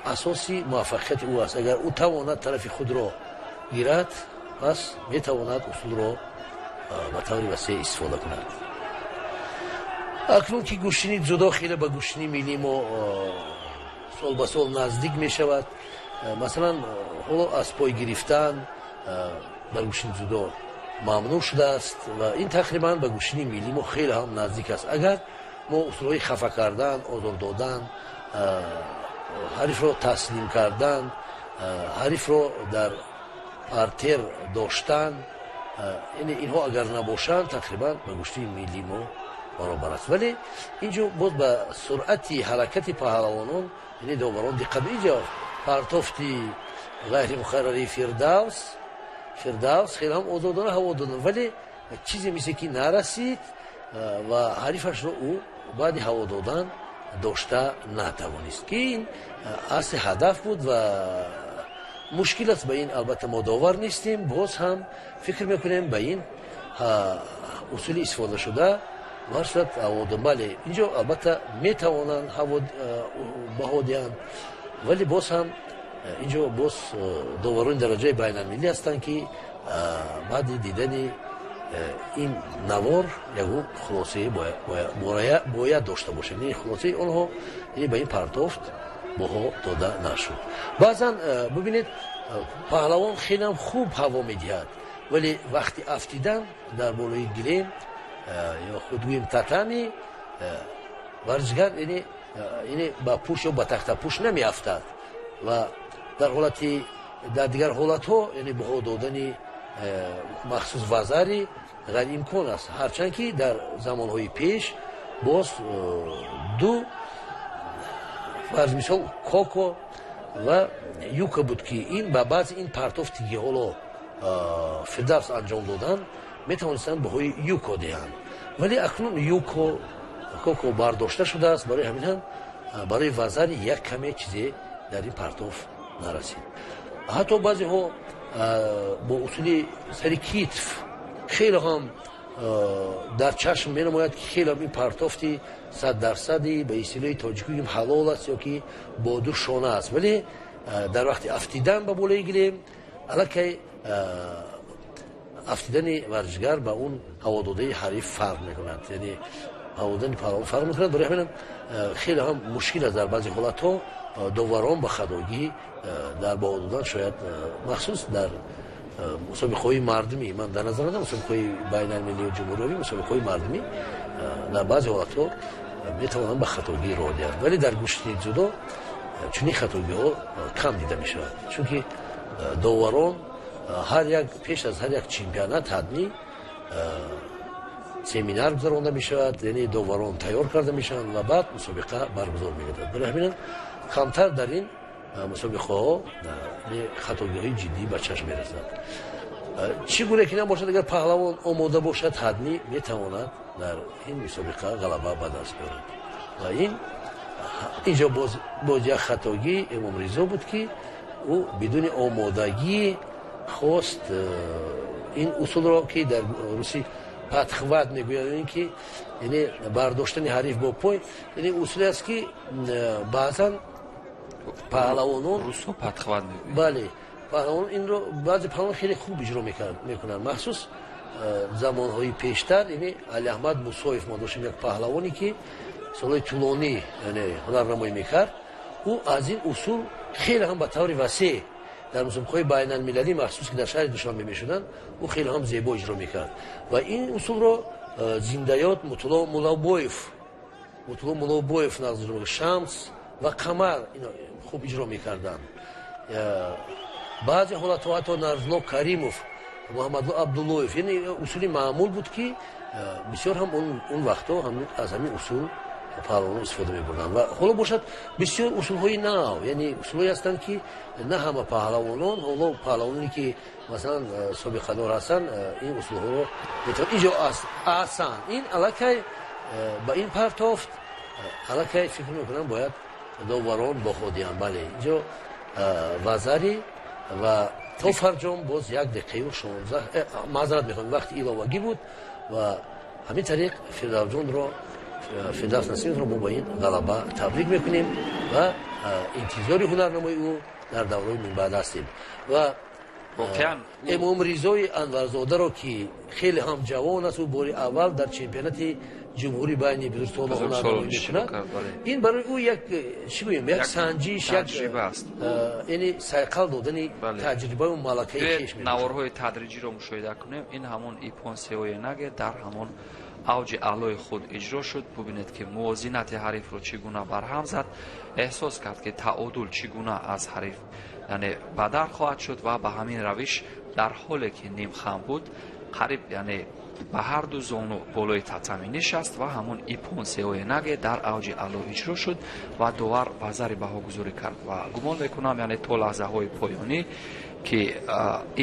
اساسی موفقیت او است. اگر او تواند طرف خود را گیرد پس میتواند اصول را به طور وسیع استفاده کند. اکنون که گوشتنی جدا خیلی به گوشتنی ملی ما سال به سال نزدیک می شود، مثلا حالا از پای گرفتن به گوشتنی جدا ممنوع شده است و این تقریبا به گوشتنی ملی ما خیلی هم نزدیک است. اگر ما اصولهای خفه کردن، آزار دادن، حریف را تسلیم کردن، حریف را در پارتر داشتن، یعنی اینها اگر نباشند تقریبا به گوشتی ملی ما برابر است. ولی اینجا باز به سرعت حرکت پهلوانان یعنی داوران دقت اینجا پرتافتی غیر مقرری فردوس خیلی هم آزادانه هوا دادن ولی چیزی مثل که نرسید و حریفش را او بعد هوا دادن داشته نتوانست که این اصل هدف بود و مشکل است. به این البته ما داور نیستیم، باز هم فکر میکنیم به این اصول استفاده شده варшад ҳаводон бале инҷо албатта метавонанд баҳо диҳанд, вале боз ҳам инҷо боз доварони дараҷаи байналмилӣ ҳастанд, ки баъди дидани ин навор ягон хулосаи бояд дошта бошад. Хулосаи онҳо ба ин партофт баҳо дода нашуд. баъзан бубинед паҳлавон хелам хуб ҳаво медиҳад, вале вақти афтидан дар болои гилем ё худ гӯем татами варзишгар ба пӯш ё ба тахтапӯш намеафтад ва дар дигар ҳолатҳо баҳо додани махсус вазари ғайриимкон аст, ҳарчанд ки дар замонҳои пеш боз ду фарз мисол коко ва юка буд, ки ин ба баъзи ин партофти ки ҳоло фирдавс анҷом доданд метавонистанд баҳои юко диҳанд, вале акнун коко бардошта шудааст. барои ҳамин ҳам барои вазари як каме чизе дар ин партоф нарасид. ҳатто баъзеҳо бо усули сари китф хеле ҳам дар чашм менамояд, ки хелам ин партофти 100% ба истилоҳи тоҷикӣ гӯем ҳалол аст ё ки боду шона аст, вале дар вақти афтидан ба болои гирем аллакай афтидани варзишгар ба он ҳавододаи ҳариф фарқ мекунад, яъне ҳавододани паҳлавон фарқ мекунад. барои ҳамин хеле ҳам мушкил аст дар баъзе ҳолатҳо доварон ба хатогӣ дар баҳо додан, шояд махсус дар мусобиқаҳои мардумӣ, ман дар назар надорам мусобиқаҳои байналмиллию ҷумҳуриёвӣ, мусобиқаҳои мардумӣ дар баъзе ҳолатҳо метавонанд ба хатогӣ роҳ диҳанд, вале дар гӯшти ҷудо чунин хатогиҳо кам дида мешавад, чунки доварон пеш аз ҳар як чемпионат ҳатмӣ семинар гузаронда мешавад, яъне доварон тайёр карда мешаванд ва баъд мусобиқа баргузор мегардад. барои ҳамин камтар дар ин мусобиқаҳо хатогиҳои ҷиддӣ ба чашм мерасад. чӣ гуна ки набошад, агар паҳлавон омода бошад, ҳатмӣ метавонад дар ин мусобиқа ғалаба ба даст биёрад. ва инҷо боз як хатогии Эмом Ризо буд, ки ӯ бидуни омодагӣ хост ин усулро, ки дар русӣ патхват мегӯяд, ки яъне бардоштани ҳариф бо пой, яъне усуле аст, ки баъзан паҳлавонон бале паҳлавон инро баъзе паҳлавон хеле хуб иҷро мекунанд, махсус замонҳои пештар. яъне Алиаҳмад Мусоев мо доштем як паҳлавоне, ки солҳои тӯлонӣ ҳунарнамоӣ мекард. ӯ аз ин усул хеле ҳам ба таври васеъ дар мусобиқаҳои байналмилалӣ, махсус ки дар шаҳри Душанбе мешуданд, ӯ хеле ҳам зебо иҷро мекард ва ин усулро зиндаёт Муттало Муллобоев нағз Шамс ва Қамар хуб иҷро мекарданд. баъзе ҳолатҳо ҳатто Нарзло Каримов, Муҳаммадло Абдуллоев, яъне усули маъмул буд, ки бисёр ҳам он вақтҳо аз ҳамин усул паҳлавонон истифода мебурданд. ва ҳоло бошад бисёр усулҳои нав, яъне усулҳое ҳастанд, ки на ҳама паҳлавонон, ҳоло паҳлавононе ки масалан собиқадор ҳастанд, ин усулҳоро метавонанд инҷо асан ин аллакай ба ин партофт аллакай фикр мекунам бояд доварон баҳо диҳанд. бале инҷо вазари ва то фарҷом боз 1 дақиқаю 16 маъзарат мехоҳам вақти иловагӣ буд ва ҳамин тариқ Фирдавс Насимовро мо ба ин ғалаба табрик мекунем ва интизори ҳунарнамои ӯ дар давраи минбаъд ҳастем. ва Эмом Ризои Анварзодаро, ки хеле ҳам ҷавон аст, ӯ бори аввал дар чемпионати ҷумҳурӣ байни бузургсолон ҳунарнамоӣ мекунад. ин барои ӯ як санҷиш, яъне сайқал додани таҷрибаю малакаи хеш мебошад. наворҳои тадриҷиро мушоҳида кунем, ин ҳамон Ипон Сеоенаге дар ҳамон авҷи аълои худ иҷро шуд. бубинед, ки мувозинати ҳарифро чӣ гуна барҳам зад, эҳсос кард, ки таодул чӣ гуна аз ҳариф яъне бадар хоҳад шуд ва ба ҳамин равиш дар ҳоле ки нимхам буд, қариб яъне ба ҳарду зону болои татами нишаст ва ҳамон Ипон Сеоенаге дар авҷи аъло иҷро шуд ва довар вазари баҳогузорӣ кард. ва гумон мекунам, яъне то лаҳзаҳои поёнӣ ки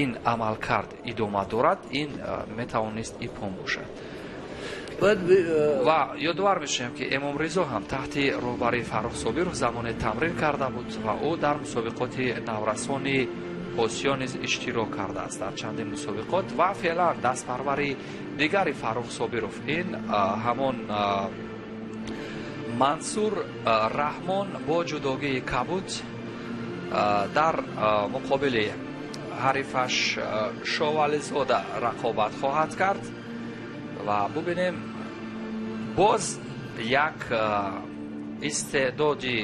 ин амалкард идома дорад, ин метавонист Ипон бошад. ва ёдовар мешавем, ки Эмом Ризо ҳам таҳти роҳбарии Фаррух Собиров замоне тамрин карда буд ва ӯ дар мусобиқоти наврасони осиё низ иштирок кардааст дар чандин мусобиқот ва феълан дастпарвари дигари Фаррух Собиров ин ҳамон Мансур Раҳмон бо ҷудогии Кабуд дар муқобили ҳарифаш Шовализода рақобат хоҳад кард ва бубинем боз як истеъдоди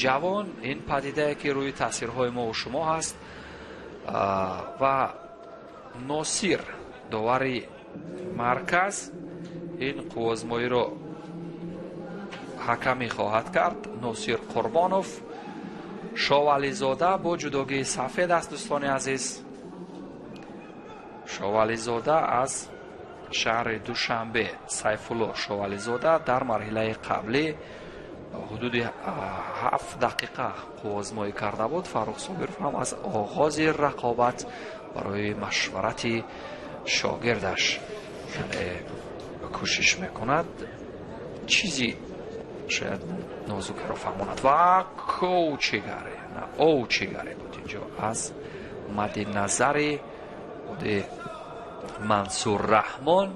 ҷавон ин падидае ки рӯи таъсирҳои мову шумо ҳаст ва Носир довари марказ ин қуввозмоиро ҳакамӣ хоҳад кард. Носир Қурбонов Шовализода бо ҷудогии сафед аст. дӯстони азиз, Шовализода аз шаҳри Душанбе Сайфулло Шовализода дар марҳилаи қаблӣ ҳудуди 7 дақиқа қуввозмоӣ карда буд. Фаррух Собиров ҳам аз оғози рақобат барои машварати шогирдаш кӯшиш мекунад чизи шояд нозукро фаҳмонад ва овчигаре буд инҷо аз мадди назари худи Мансур Раҳмон,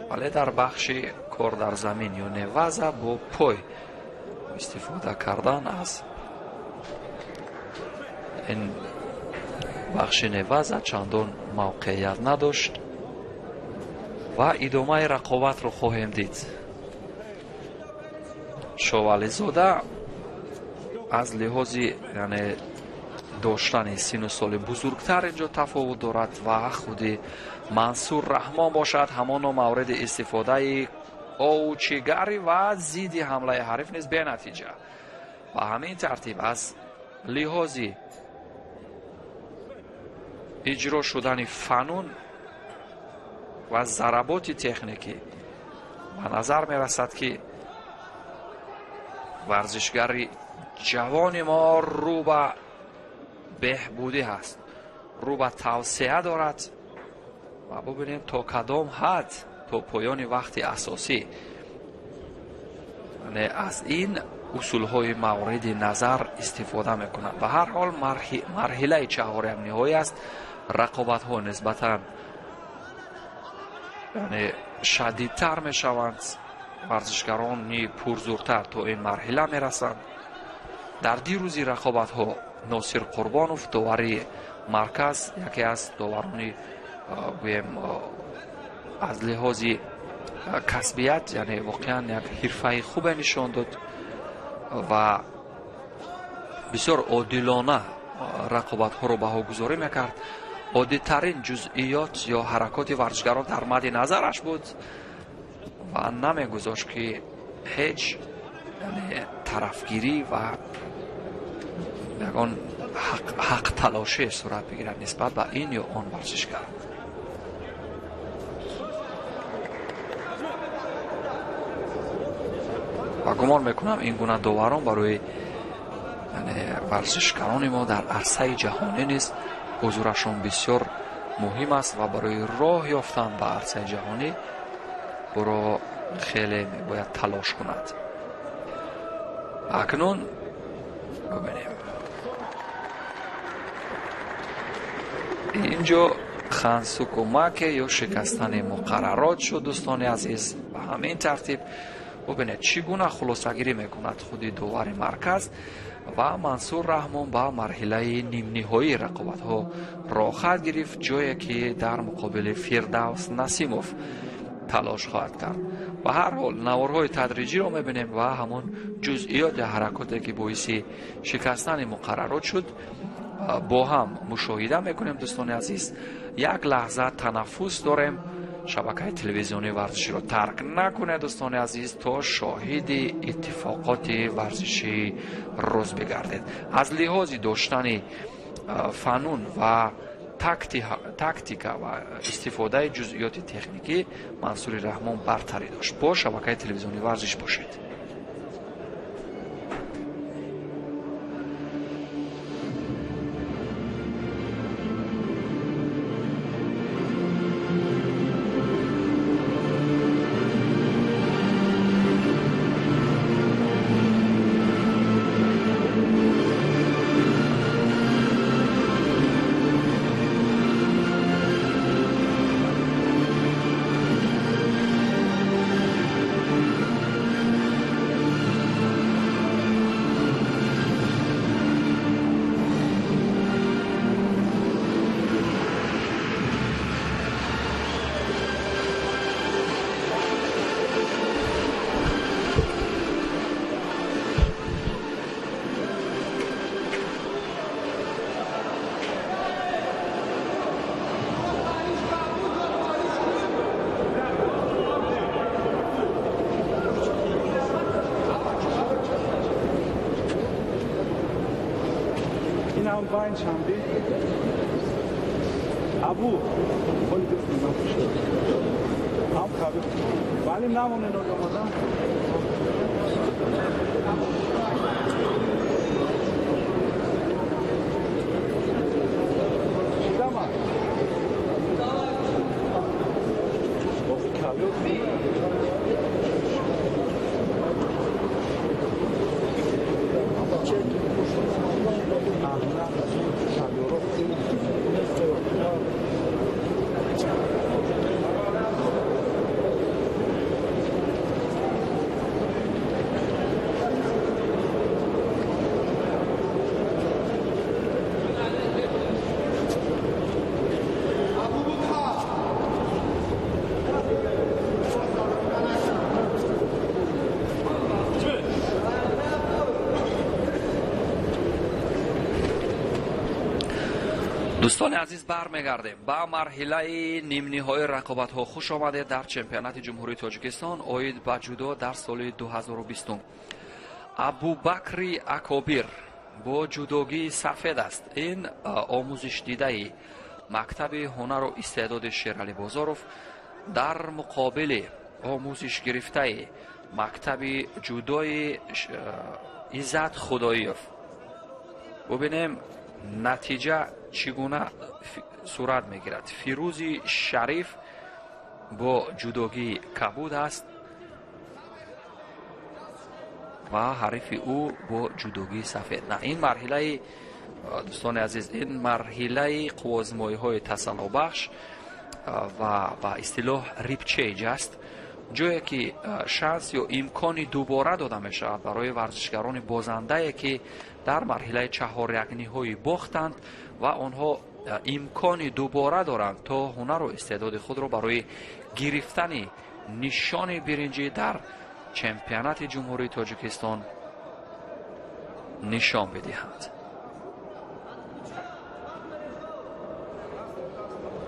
вале дар бахши кор дар замин ё неваза бо пой истифода кардан аз ин бахши неваза чандон мавқеият надошт ва идомаи рақобатро хоҳем дид. Шовализода аз лиҳози доштани сину соли бузургтар инҷо тафовут дорад ва худи Мансур Раҳмон бошад ҳамоно мавриди истифодаи овчигари ва зидди ҳамлаи ҳариф низ бенатиҷа. Ба ҳамин тартиб аз лиҳози иҷро шудани фанун ва заработи техникӣ ба назар мерасад ки варзишгари ҷавони мо рӯ ба беҳбудӣ ҳаст, рӯ ба тавсеа дорад ва бубинем то кадом ҳад то поёни вақти асосӣ аз ин усулҳои мавриди назар истифода мекунад. ба ҳар ҳол марҳилаи чаҳорям ниҳоӣ аст. рақобатҳо нисбатан шадидтар мешаванд. варзишгарони пурзуртар то ин марҳила мерасанд. дар дирӯзи рақобатҳо Носир Қурбонов довари марказ яке аз доварони гӯем аз лиҳози касбият яъне воқеан як ҳирфаи хубе нишон дод ва бисёр одилона рақобатҳоро баҳогузорӣ мекард. оддитарин ҷузъиёт ё ҳаракоти варзишгарон дар мадди назараш буд ва намегузошт ки ҳеҷ тарафгирӣ ва ягон ҳақталошӣ сурат бигирад нисбат ба ин ё он варзишгар. ва гумон мекунам ин гуна доварон барои варзишгарони мо дар арсаи ҷаҳонӣ низ ҳузурашон бисёр муҳим аст ва барои роҳ ёфтан ба арсаи ҷаҳонӣ буро хеле мебояд талош кунад. акнун бубинем инҷо хансуку маке ё шикастани муқаррарот шуд. дӯстони азиз, ба ҳамин тартиб бубинед чӣ гуна хулосагирӣ мекунад худи довари марказ ва Мансур Раҳмон ба марҳилаи нимниҳоии рақобатҳо роҳ хоҳад гирифт, ҷое ки дар муқобили Фирдавс Насимов талош хоҳад кард. ба ҳар ҳол наворҳои тадриҷиро мебинем ва ҳамон ҷузъиёти ҳаракоте ки боиси шикастани муқаррарот шуд бо ҳам мушоҳида мекунем. дӯстони азиз, як лаҳза танаффус дорем. шабакаи телевизионии варзиширо тарк накунед дӯстони азиз, то шоҳиди иттифоқоти варзиши рӯз бигардед. аз лиҳози доштани фанун ва тактика ва истифодаи ҷузъиёти техникӣ Мансури Раҳмон бартарӣ дошт. бо шабакаи телевизионии варзиш бошед. میکنم پنج شنبه ابو خودت میگم هم خبر ولی نمونه نگم دوستان عزیز برمیگردیم با مرحله نیمنهایی رقابت‌ها. خوش آمده در چمپیونات جمهوری تاجیکستان اوید به جودو در سال 2020. ابوبکر اکابیر با جودوگی سفید است. این آموزش دیده مکتب هنر و استعداد شیرعلی بازاروف در مقابل آموزش گرفته مکتب جودوی عزت خداییوف. ببینیم نتیجه چگونه صورت میگیرد. فیروزی شریف با جودوگی کبود است و حریف او با جودوگی سفید. نه، این مرحله دوستان عزیز، این مرحله قوازمایی های تسلح بخش و با اصطلاح ریپچیج است، جایی که شانس یا امکانی دوباره داده می شود برای ورزشکاران بازنده که در مرحله چهار یکنی باختند و آنها امکانی دوباره دارند تا هنر و استعداد خود را برای گرفتن نشان برنجی در چمپیونات جمهوری تاجیکستان نشان بدهند.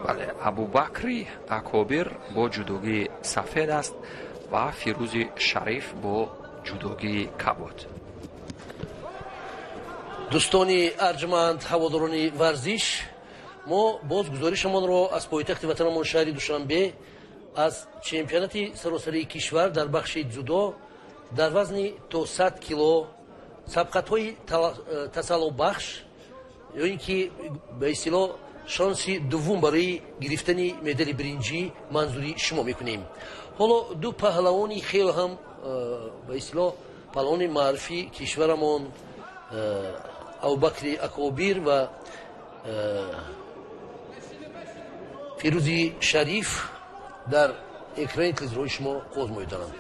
بله، ابوبکر اکابیر با جودوگی سفید است و فیروزی شریف با جودوگی کبود. دوستانی ارجمند هواداران ورزش، ما باز گزارشمان را از پایتخت وطنمان شهر دوشنبه از چمپیونات سراسری کشور در بخش جودو در وزن تا 100 کیلو سبقت‌های تسلح بخش یا اینکه به اصطلاح شانسی دوم برای گرفتن مدال برنجی منظوری شما میکنیم. حالا دو پهلوانی خیلی هم به اصطلاح پهلوان معروفی کشورمان ابوبکر اکابیر و فیروزی شریف در اکران تلویزیون شما قوزمایی دارند.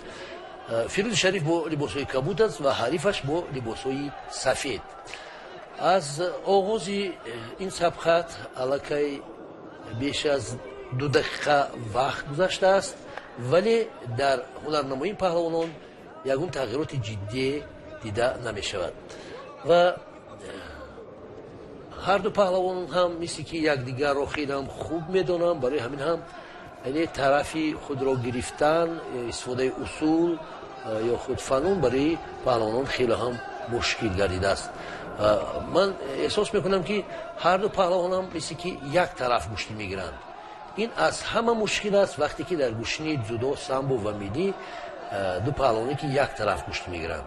فیروزی شریف با لباسهای کبود است و حریفش با لباسهای سفید. از آغاز این سبقت علاقه بیش از 2 دقیقه وقت گذشته است، ولی در هنرنمایی پهلوانان یگون تغییرات جدی دیده نمی شود و هر دو پهلوان هم مثل که یکدیگر را خیلی هم خوب میدانند. برای همین هم یعنی طرفی خود را گرفتن، استفاده اصول یا خود فنون برای پهلوانان خیلی هم مشکل گردیده است. من احساس میکنم که هر دو پهلوان هم مثل که یک طرف گوشتی میگیرند. این از همه مشکل است وقتی که در گوشنی جودو، سامبو و میلی دو پهلوانی که یک طرف گوشتی میگیرند.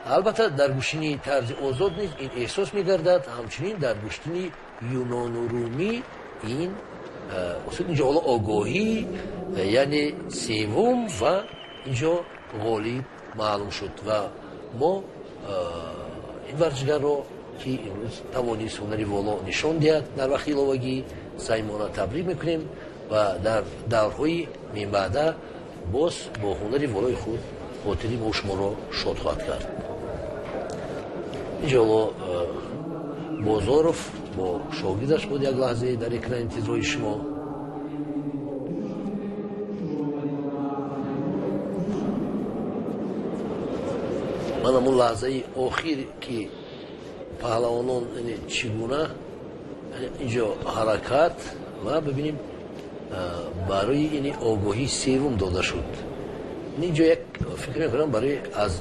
البته در گوشنی طرز آزاد نیست این احساس میگردد. همچنین در گوشنی یونان و رومی این اصول اینجا حالا آگاهی یعنی سوم و اینجا غالب معلوم شد و ما این ورزشگر را که امروز توانست هنری والا نشان دهد در وقت ایلاوگی صمیمانه تبریک میکنیم و در دورهای میانبعده باز با هنری والای خود خاطری ما شما را شاد خواهد کرد. اینجا بازاروف با شاگردش بود یک لحظه در اکران انتظار شما. من همون لحظه آخر که پهلوانان چگونه اینجا حرکت و ببینیم برای این آگاهی سوم داده شد. اینجا یک فکر میکنم برای از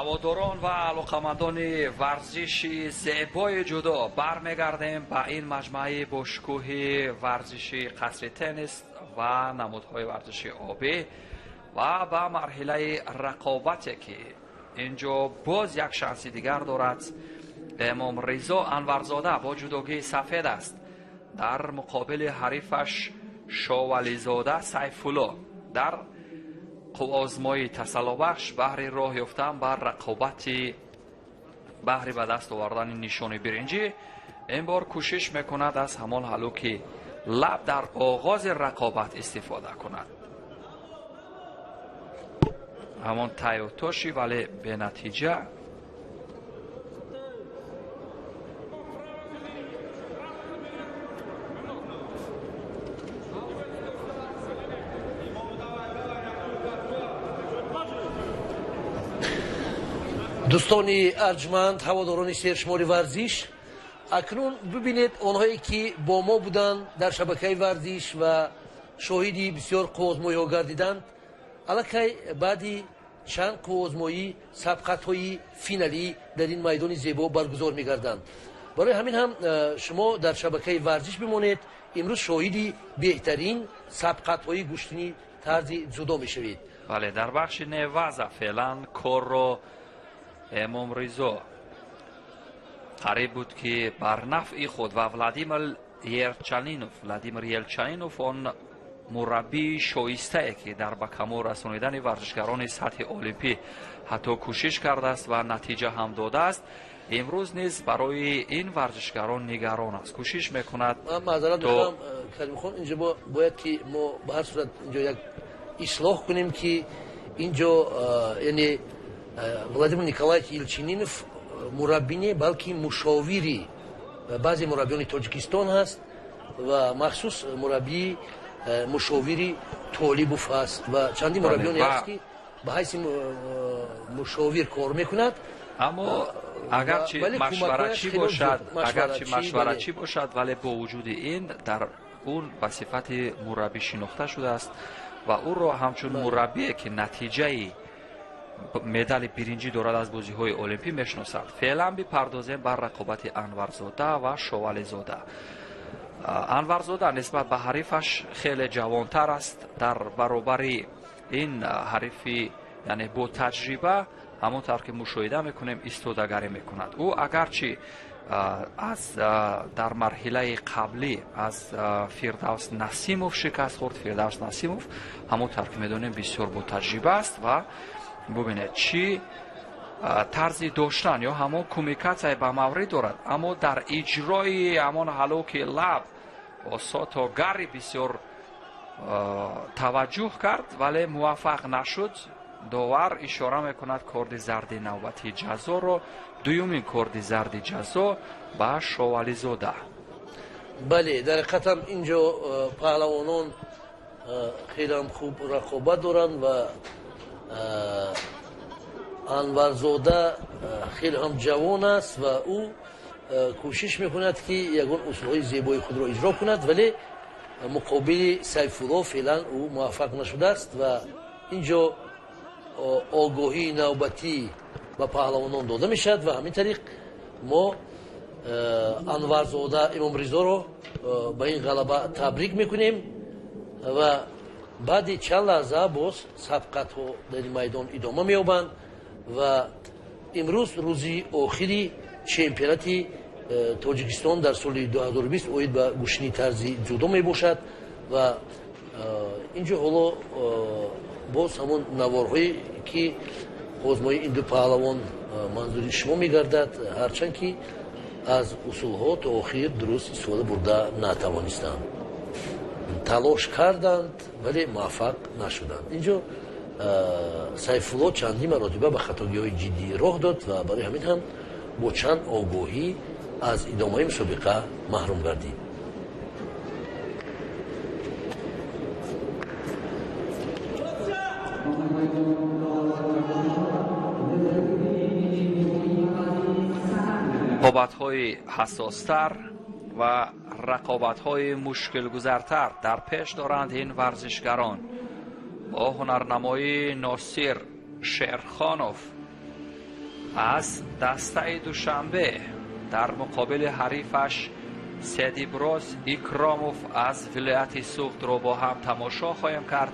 ҳаводорон ва алоқамандони варзиши зебои ҷудо, бармегардем ба ин маҷмӯаи бошкӯҳи варзиши қасри теннис ва намудҳои варзиши обӣ ва ба марҳилаи рақобате ки инҷо боз як шанси дигар дорад. эмомризо анварзода бо ҷудогии сафед аст дар муқобили ҳарифаш шовализода сайфулло. дар қувозмои тасаллубахш баҳри роҳ ёфтан ба рақобати баҳри ба даст овардани нишони биринҷӣ ин бор кӯшиш мекунад аз ҳамон ҳалуки лаб дар оғози рақобат истифода кунад. ҳамон тайётоши вале бенатиҷа. дӯстони арҷманд, ҳаводорони сершумори варзиш, акнун бибинед онҳое ки бо мо буданд дар шабакаи варзиш ва шоҳиди бисёр қувозмоиҳо гардиданд, аллакай баъди чанд қувозмоӣ сабқатҳои финалӣ дар ин майдони зебо баргузор мегарданд. барои ҳамин ҳам шумо дар шабакаи варзиш бимонед. имрӯз шоҳиди беҳтарин сабқатҳои гӯштини тарзи ҷудо мешавед. бале, дар бахши неваза феълан корро эмомризо қариб буд ки бар нафъи худ ва Владимир Елчанинов он мураббии шоистае ки дар ба камол расонидани варзишгарони сатҳи олимпӣ ҳатто кӯшиш кардааст ва натиҷа ҳам додааст, имрӯз низ барои ин варзишгарон нигарон аст. кӯшиш мекунад. маъзарат мехоҳам каримхон, инҷо бояд ки мо ба ҳар сурат инҷо як ислоҳ кунем ки инҷо яъне Владимир Николаевич Елчининов мураббӣ не, балки мушовири баъзе мураббиёни Тоҷикистон ҳаст ва махсус мураббии мушовири Толибов ҳаст ва чанди мураббиёне ҳаст ки ба ҳайси мушовир кор мекунад. аммо агарчи машварачӣ бошад, вале бо вуҷуди ин дар он ба сифати мураббӣ шинохта шудааст ва ӯро ҳамчун мураббие ки натиҷаи медали биринҷӣ дорад аз бозиҳои олимпӣ мешиносад. феълан бипардозем бар рақобати Анварзода ва Шовализода. Анварзода нисбат ба ҳарифаш хеле ҷавонтар аст. дар баробари ин ҳарифи яъне бо таҷриба, ҳамонтар ки мушоҳида мекунем, истодагарӣ мекунад. ӯ агарчи дар марҳилаи қаблӣ аз Фирдавс Насимов шикаст хӯрд. Фирдавс Насимов ҳамонтар ки медонем бисёр бо таҷриба аст ва бубинед чӣ тарзи доштан ё ҳамон коммуникатсияи ба маврид дорад, аммо дар иҷрои ҳамон ҳалоки лаб бо сото гари бисёр таваҷҷӯҳ кард, вале муваффақ нашуд. довар ишора мекунад корди зарди навбатии ҷазоро, дуюмин корди зарди ҷазо ба Шовализода. бале, дар ҳақиқатам инҷо паҳлавонон хеле ҳам хуб рақобат доранд ва Анварзода хеле ҳам ҷавон аст ва ӯ кӯшиш мекунад ки ягон усулҳои зебои худро иҷро кунад, вале муқобили Сайфулло феълан ӯ муваффақ нашудааст ва инҷо огоҳии навбатӣ ба паҳлавонон дода мешавад ва ҳамин тариқ мо Анварзода Эмомризоро ба ин ғалаба табрик мекунем ва баъди чанд лаҳза боз сабқатҳо дар ин майдон идома меёбанд ва имрӯз рӯзи охири чемпионати Тоҷикистон дар соли 2020 оид ба гӯштини тарзи ҷудо мебошад ва инҷо ҳоло боз ҳамон наворҳое ки озмои ин ду паҳлавон манзури шумо мегардад, ҳарчанд ки аз усулҳо то охир дуруст истифода бурда натавонистанд. талош карданд, вале муваффақ нашуданд. инҷо Сайфулло чанди маротиба ба хатогиҳои ҷиддӣ роҳ дод ва барои ҳамин ҳам бо чанд огоҳӣ аз идомаи мусобиқа маҳрум гардид. рақобатҳои ҳассостар ва рақобатҳои мушкилгузартар дар пеш доранд ин варзишгарон. бо ҳунарнамоии Носир Шерхонов از دسته دوشنبه در مقابل حریفش سیدیبروز ایکراموف از ولایت سوخت رو با هم تماشا خواهیم کرد.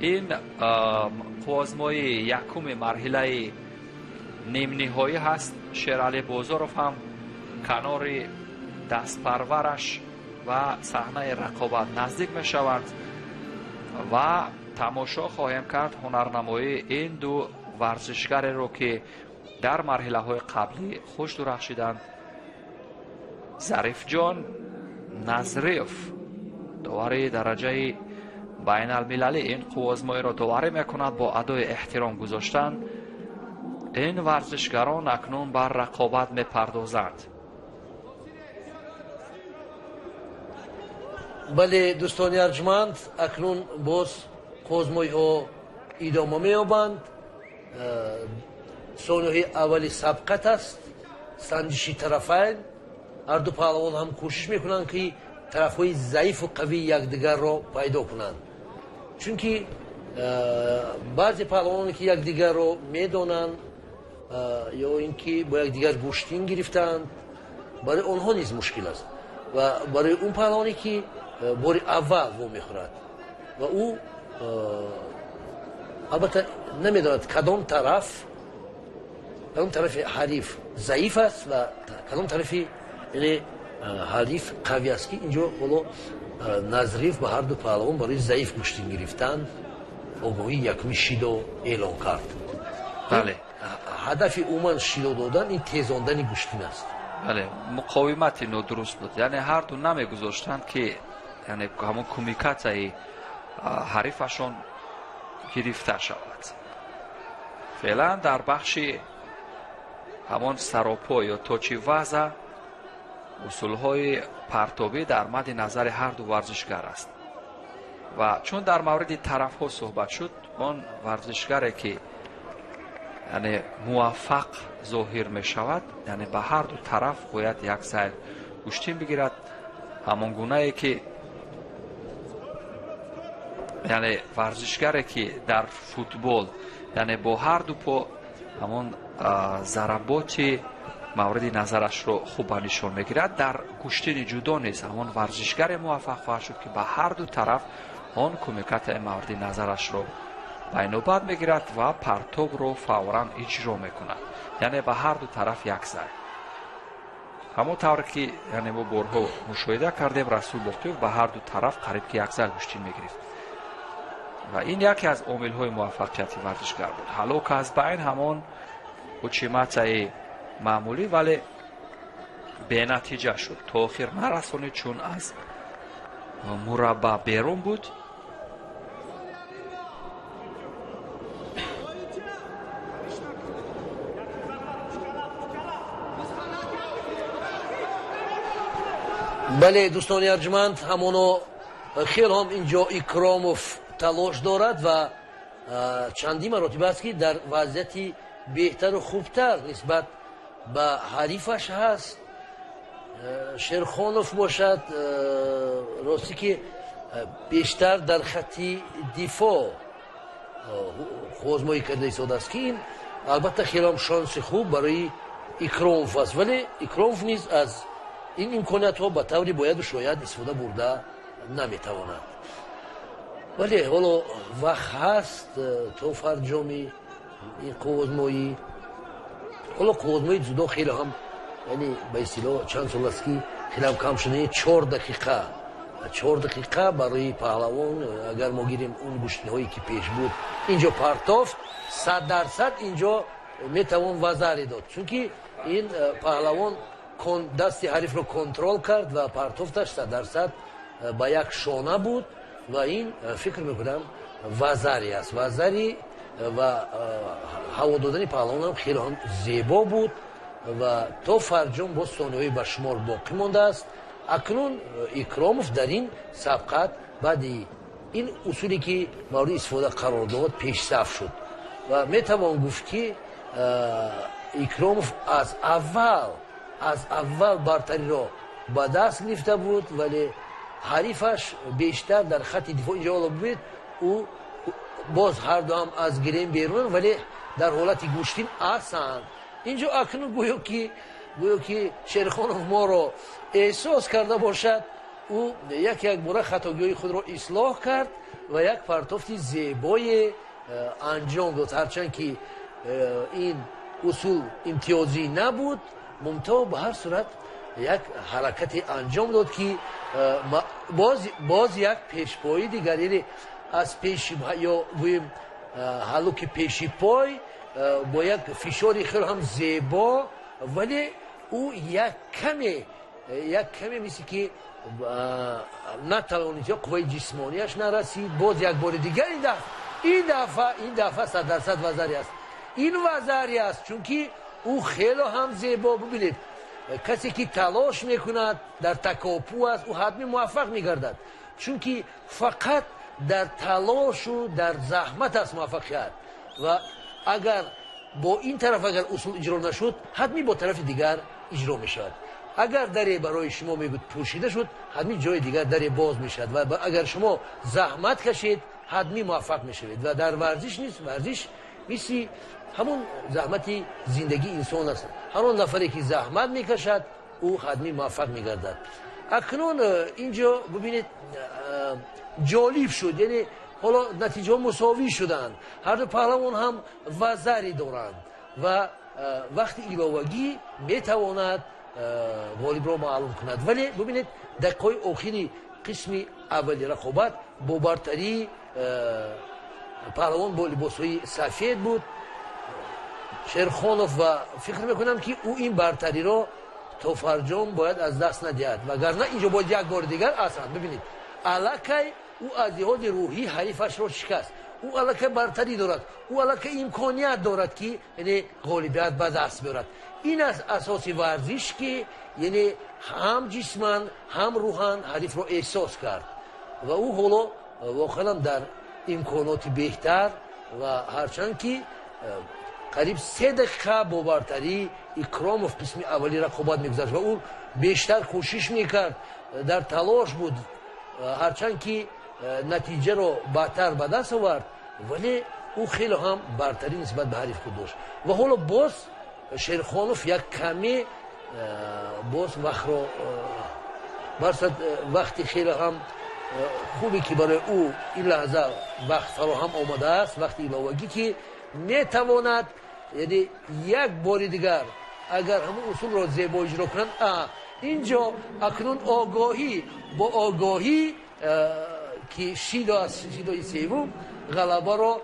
این قوازمای یکم مرحله نیم نهایی هست. شیرعلی بازارов هم کنار دست پرورش و صحنه رقابت نزدیک می شوند و تماشا خواهیم کرد هنرنمایی این دو ورزشگر رو که در مرحله های قبلی خوش درخشیدند. ظریف جان نظریف داوری درجه بین المللی این قوازمایی را داوری میکند. با ادای احترام گذاشتن این ورزشگران اکنون بر رقابت میپردازند. بله دوستان ارجمند، اکنون باز قوازمایی ها ادامه می‌یابند. ثانیه اولی سبقت است، سنجشی طرفین. هر دو پهلوان هم کوشش میکنند که طرفهای ضعیف و قوی یکدیگر را پیدا کنند، چون که بعضی پهلوانی که یکدیگر را میدانند یا اینکه با یکدیگر گوشتین گرفتند، برای آنها نیز مشکل است و برای اون پهلوانی که بار اول و میخورد و او البته نمیداند کدام طرف حریف ضعیف است و کدام طرف حریف قوی است که اینجا نظریف به هر دو پهلوان برای ضعیف گوشتین گرفتن آگاهی یکمی شیدو اعلان کرد. بله. هدف عموما شیدو دادن این تیزاندن گوشتین است. بله، مقاومت نادرست بود. یعنی هر دو نمیگذاشتند که یعنی همون کمیکاتای حریفشون گرفته شود. فعلا در بخش همون سراپا یا توچی وضع اصولهای پرتابی در مد نظر هر دو ورزشگر است و چون در مورد طرف ها صحبت شد، آن ورزشگری که یعنی موفق ظاهر می شود یعنی به هر دو طرف باید یک سر گوشتین بگیرد، همان گونه ای که یعنی ورزشگری که در فوتبال یعنی با هر دو پا همون ضربات مورد نظرش رو خوب نشان میگیرد، در گوشتین جدا نیست همون ورزشگر موفق خواهد شد که به هر دو طرف آن کمیکات مورد نظرش رو بینوبت میگیرد و پرتاب رو فوراً اجرا میکند، یعنی به هر دو طرف یک سر. همون طور که یعنی ما بارها مشاهده کردیم رسول باقیوف به هر دو طرف قریب که یک سر گوشتین میگرفت و این یکی از عامل‌های موفقیت ورزشگر بود. حالا که از بین همون اوچیمات معمولی ولی به نتیجه شد، تا آخر نرسانید چون از مربع بیرون بود. بله دوستان ارجمند، همونو خیلی هم اینجا ایکراموف تلاش دارد و چندی مراتب است که در وضعیتی بهتر و خوبتر نسبت به حریفش هست. شیرخانوف باشد راستی که بیشتر در خطی دفاع خوزمایی کرده ایستاده است که این البته خیلی هم شانس خوب برای ایکراموف است، ولی ایکراموف نیز از این امکانیت ها به طوری باید و شاید استفاده برده نمیتواند. ولی حالا وقت هست تا فرجامی این قوازمایی. حالا قوازمایی جدا خیلی هم یعنی به اصطلاح چند سال است که خیلی هم کم شده، 4 دقیقه برای پهلوان. اگر ما گیریم اون گوشتین هایی که پیش بود اینجا پرتافت 100% اینجا میتوان وزری داد، چون که این پهلوان دستی حریف رو کنترل کرد و پرتافتش 100% با یک شانه بود و این فکر میکنم وزری است. وزری و هوا دادن پهلوان هم خیلی هم زیبا بود و تا فرجام با ثانیه‌های به شمار باقی مانده است. اکنون ایکراموف در این سبقت بعد این اصولی که مورد استفاده قرار داد پیش صف شد و میتوان گفت که ایکراموف از اول برتری را به دست گرفته بود، ولی حریفش بیشتر در خط دفاع اینجا حالا بود او باز هر دو هم از گریم بیرون، ولی در حالت گوشتین اینجا اکنون گویا که شیرخانوف ما رو احساس کرده باشد او یک باره خطاگیهای خود را اصلاح کرد و یک پرتافت زیبای انجام داد. هرچند که این اصول امتیازی نبود، منتها به هر صورت یک حرکت انجام داد که باز یک پیشپایی دیگر، یعنی از پیش یا گویم حلوک پیشی پای با یک فشاری خیلی هم زیبا، ولی او یک کمی مثل که نتوانید یا قوه جسمانیش نرسید. باز یک بار دیگر این دفعه 100% وزری است. این وزری است چون که او خیلی هم زیبا. ببینید کسی که تلاش میکند در تکاپو است او حتمی موفق میگردد، چون که فقط در تلاش و در زحمت است موفقیت. و اگر با این طرف اگر اصول اجرا نشد، حتمی با طرف دیگر اجرا میشود. اگر دری برای شما میگوید پوشیده شد، حتمی جای دیگر دری باز میشد و اگر شما زحمت کشید حتمی موفق میشوید. و در ورزش نیست، ورزش مثل همون زحمتی زندگی انسان است. هر اون نفری که زحمت میکشد او حتمی موفق میگردد. اکنون اینجا ببینید جالب شد، یعنی حالا نتیجه مساوی شدند، هر دو پهلوان هم وزری دارند و وقتی ایلاوگی میتواند غالب را معلوم کند. ولی ببینید دقیقه آخری قسم اولی رقابت با برتری پهلوان با لباسهای سفید بود شیرخانوف، و فکر میکنم که او این برتری را تا فرجام باید از دست ندهد، وگرنه اینجا باید یک بار دیگر اصلا ببینید الکی او از لحاظ روحی حریفش را شکست. او الکی برتری دارد، او الکی امکانیت دارد که یعنی غالبیت به دست بیارد. این از اساس ورزش که یعنی هم جسماً هم روحاً حریف را احساس کرد و او حالا واقعا در امکانات بهتر و هرچند که قریب 3 دقیقه با برتری اکراموف قسم اولی رقابت میگذاشت و او بیشتر کوشش میکرد، در تلاش بود، هرچند که نتیجه رو بهتر به دست آورد، ولی او خیلی هم برتری نسبت به حریف خود داشت. و حالا باز شیرخانوف یک کمی باز وقتی خیلی هم خوبی که برای او این لحظه وقت فراهم آمده است، وقتی ایلاوگی که میتواند یعنی یک بار دیگر اگر همون اصول را زیبا اجرا کنند. اینجا اکنون با آگاهی که شیدای سوم غلبه را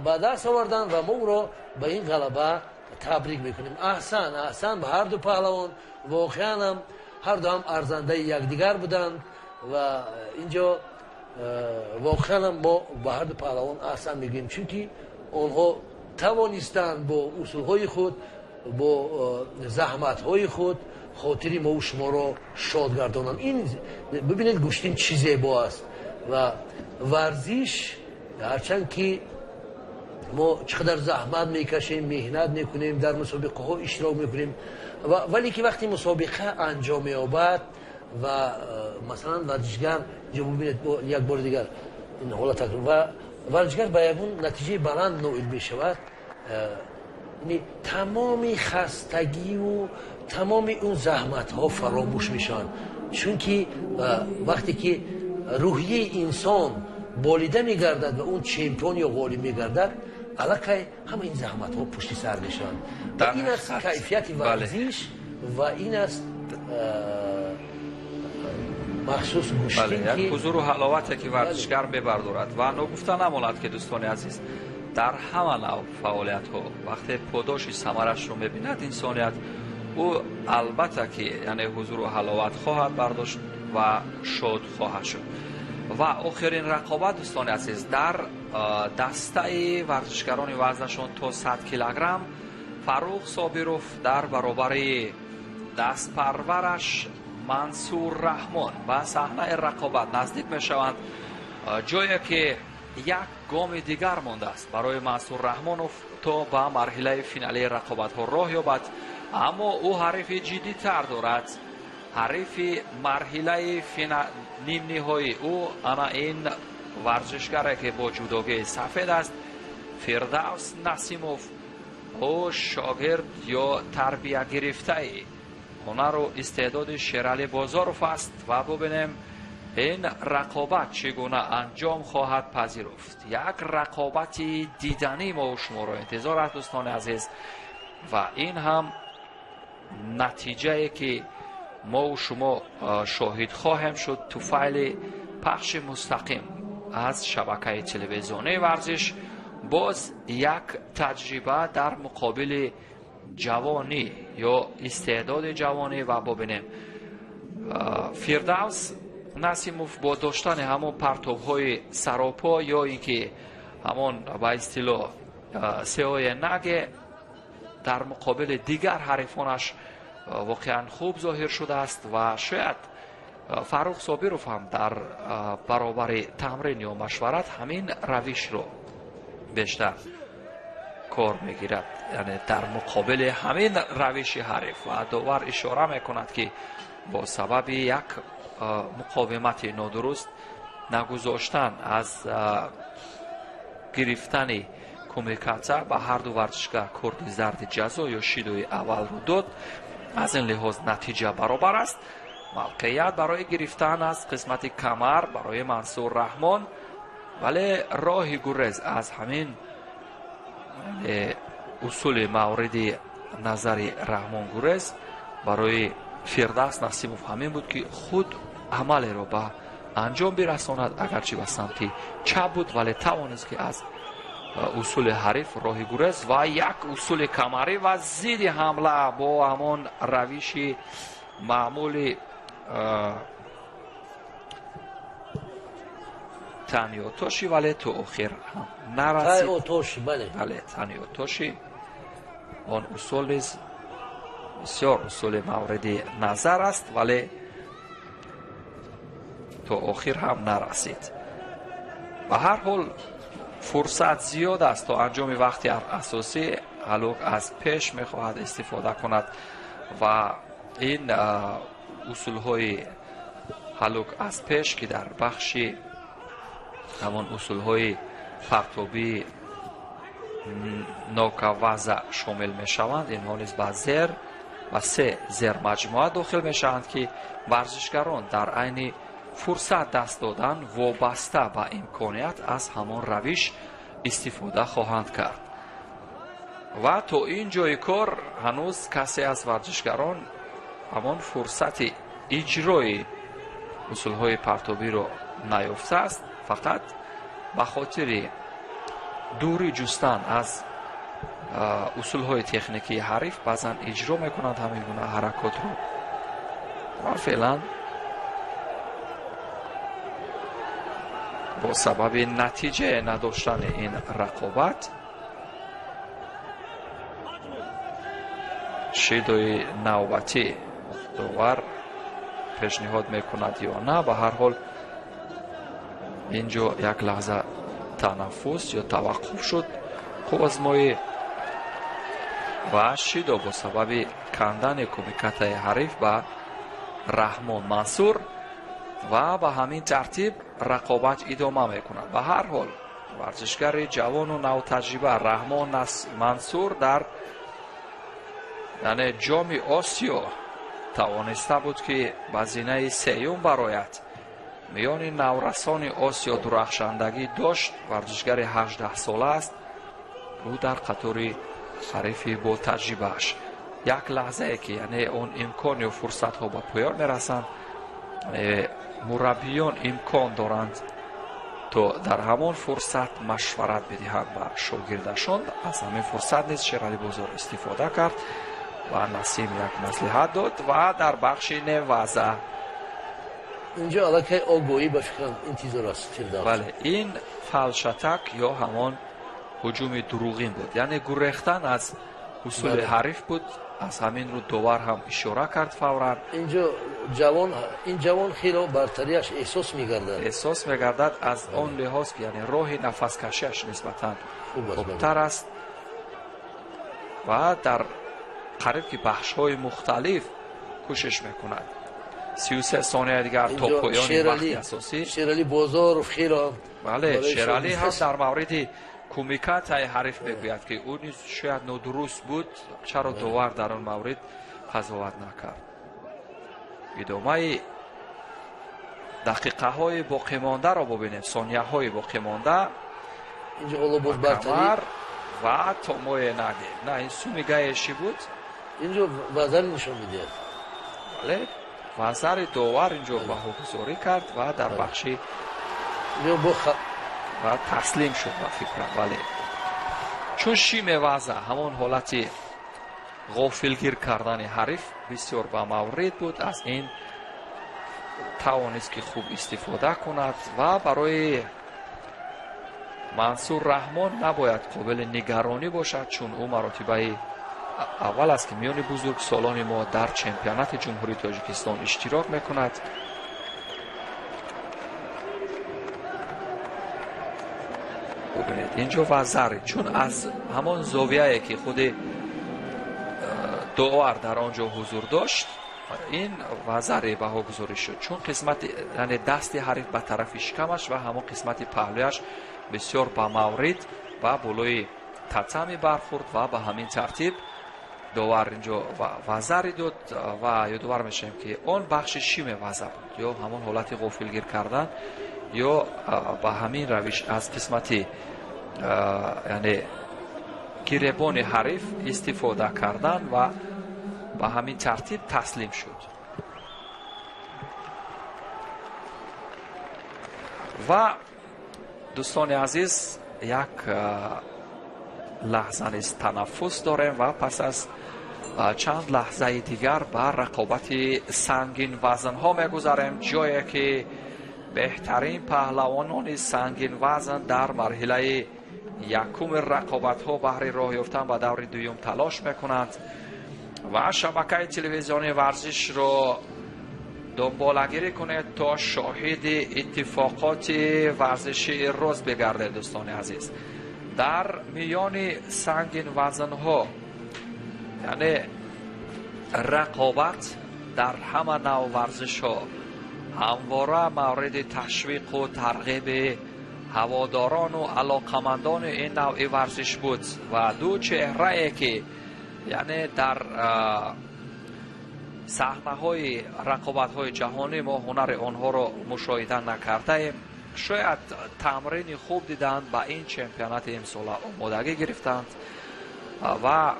به دست آوردن و ما او را به این غلبه تبریک میکنیم. احسن به هر دو پهلوان، واقعا هم هر دو هم ارزنده یکدیگر بودند و اینجا واقعا هم ما به هر دو پهلوان احسن میگیم، چون که آنها توانستند با اصولهای خود، با زحمتهای خود خاطری ما و شما را شاد گردانند. این ببینید گوشتین چی زیبا است و ورزش هرچند که ما چقدر زحمت میکشیم، مهنت میکنیم، در مسابقه ها اشتراک میکنیم، ولی که وقتی مسابقه انجام یابد و مثلا ورزشگر ببینید یک بار دیگر این حالت و ورزشگر به یکون نتیجه بلند نائل میشود، تمام خستگی و تمام اون زحمت ها فراموش میشن، چون که وقتی که روحیه انسان بالیده میگردد و اون چمپیون یا غالب میگردد، الکی همه این زحمت ها پشت سر میشن و این است کیفیت ورزش و این است مخصوص گوشتین که یک حضور و حلاوتی که ورزشگر میبردارد و نگفته نماند که دوستان عزیز در همه نوع فعالیت ها وقتی پاداش ثمرش رو میبیند انسانیت، او البته که یعنی حضور و حلاوت خواهد برداشت و شاد خواهد شد. و آخرین رقابت دوستان عزیز در دسته ورزشکاران وزنشان تا 100 کیلوگرم فروخ صابروف در برابر دست پرورش منصور رحمان و صحنه رقابت نزدیک می شوند، جایی که یک گام دیگر مانده است برای منصور رحمانوف تا به مرحله فینالی رقابت ها راه یابد، اما او حریف جدی تر دارد. حریف مرحله نیم نهایی او انا این ورزشگر که با جودوگی سفید است، فردوس نسیموف او شاگرد یا تربیه گرفته هنر و استعداد شیرالی بازارف است و ببینیم این رقابت چگونه انجام خواهد پذیرفت. یک رقابت دیدنی ما و شما را انتظار است دوستان عزیز و این هم نتیجه که ما و شما شاهد خواهیم شد تو فایل پخش مستقیم از شبکه تلویزیونی ورزش. باز یک تجربه در مقابل جوانی یا استعداد جوانی و ببینیم فردوس نسیموف با داشتن همون پرتوهای سراپا یا اینکه همون به اصطلاح سیاه نگ در مقابل دیگر حریفانش واقعا خوب ظاهر شده است و شاید فاروق صابروف هم در برابر تمرین یا مشورت همین روش رو بیشتر کار میگیرد، یعنی در مقابل همین روش حریف و داور اشاره میکند که با سبب یک مقاومت نادرست نگذاشتن از گرفتن کومیکاتسا به هر دو ورزشگر کارت زرد جزا یا شیدوی اول رو داد. از این لحاظ نتیجه برابر است. موقعیت برای گرفتن از قسمت کمر برای منصور رحمان، ولی راه گریز از همین اصول مورد نظر رحمان گریز برای فردوس نسیموف همین بود که خود عمل را به انجام برساند، اگرچه به سمت چپ بود ولی توانست که از اصول حریف راه گریز و یک اصول کمری و زید حمله با همان روش معمول تانیوتوشی ولی تو آخر هم نرسید. تانیوتوشی بله تانیوتوشی آن اصول نیز بسیار اصول مورد نظر است ولی تو آخر هم نرسید. به هر حال فرصت زیاد است تا انجام وقتی اساسی هلوک از پیش میخواهد استفاده کند و این اصول های هلوک از پیش که در بخش همان اصول های پرتابی نوکوازه شامل می شوند، اینها نیز به زیر و سه زیر مجموعه داخل می شوند که ورزشگران در عین فرصت دست دادن وابسته به امکانیت از همان روش استفاده خواهند کرد و تا این جای کار هنوز کسی از ورزشگران همان فرصت اجرای اصول های پرتابی را نیافته است. فقط به خاطر دوری جستن از اصول های تکنیکی حریف بعضا اجرا میکنند همین گونه حرکات رو و فعلا با سبب نتیجه نداشتن این رقابت شیدوی نوبتی داور پیشنهاد میکند یا نه. به هر حال اینجا یک لحظه تنفس یا توقف شد خوب از مای و شیدو با سبب کندن کومیکات حریف به رحمان منصور و به همین ترتیب رقابت ادامه میکند. به هر حال ورزشگر جوان و نو تجربه رحمان منصور در یعنی جام آسیا توانسته بود که بزینه سیوم برایت میان نورسان آسیا درخشندگی داشت. ورزشگر 18 ساله است. او در قطار حریف با تجربهش یک لحظه که یعنی اون امکان و فرصت ها به پایان میرسند مربیان امکان دارند تا در همان فرصت مشورت بدهند به شاگردشان. از همین فرصت نیز شیرالی بازار استفاده کرد و نسیم یک مصلحت داد و در بخش نوازه اینجا علاقه آگویی به فکرم انتظار است. بله این فلشتک یا همان هجوم دروغین بود، یعنی گریختن از اصول حریف بود. از همین رو داور هم اشاره کرد فورا. اینجا این جوان خیلی برتریش احساس میگردد از آن لحاظ که یعنی راه نفس کشیش نسبتا خوبتر است و در قریب که بخش های مختلف کوشش میکند. 33 ثانیه دیگر تا پایان وقت اساسی شیرالی بازار خیلی بله شیرالی هم در مورد کمیکات حریف میگوید که اون شاید نادرست بود چرا دوار در آن مورد قضاوت نکرد. ادامه دقیقه های باقی مانده را ببینیم. ثانیه های باقی مانده اینجا حالا باز برتری و توموی نگه نه این سومیگایشی بود. اینجا وزر نشون میده. بله وزر داور اینجا بهاگذاری کرد و در بخشی و تسلیم شد و فکرم. بله چون شیم وزر همون حالتی غافلگیر کردن حریف بسیار با مورد بود. از این توانست که خوب استفاده کند و برای منصور رحمان نباید قابل نگرانی باشد چون او مراتبه اول است که میان بزرگ سالان ما در چمپیونات جمهوری تاجیکستان اشتراک میکند. ببینید اینجا وزر چون از همان زاویه‌ای که خود داور در آنجا حضور داشت این وزر بهاگذاری شد چون قسمت یعنی دست حریف به طرف شکمش و همون قسمت پهلویش بسیار با مورد و بالای تتمی برخورد و به همین ترتیب داور اینجا وزر داد و یادآور میشیم که اون بخش شیم وزر بود یا همون حالت غافلگیر کردن یا به همین روش از قسمت یعنی گریبان حریف استفاده کردن و به همین ترتیب تسلیم شد. و دوستان عزیز یک لحظه نیست تنفس داریم و پس از چند لحظه دیگر به رقابت سنگین وزن ها میگذاریم جایی که بهترین پهلوانان سنگین وزن در مرحله یکم رقابت ها برای راه یافتن به دور دوم تلاش میکنند و شبکه تلویزیونی ورزش را دنبالگیری کنید تا شاهد اتفاقات ورزشی روز بگردید. دوستان عزیز در میان سنگین وزن ها یعنی رقابت در همه نوع ورزش ها همواره مورد تشویق و ترغیب هواداران و علاقمندان این نوع ورزش بود و دو چهره که یعنی در صحنه های رقابت های جهانی ما هنر آنها را مشاهده نکرده ایم. شاید تمرین خوب دیدند با این چمپیونات امسال آمادگی گرفتند و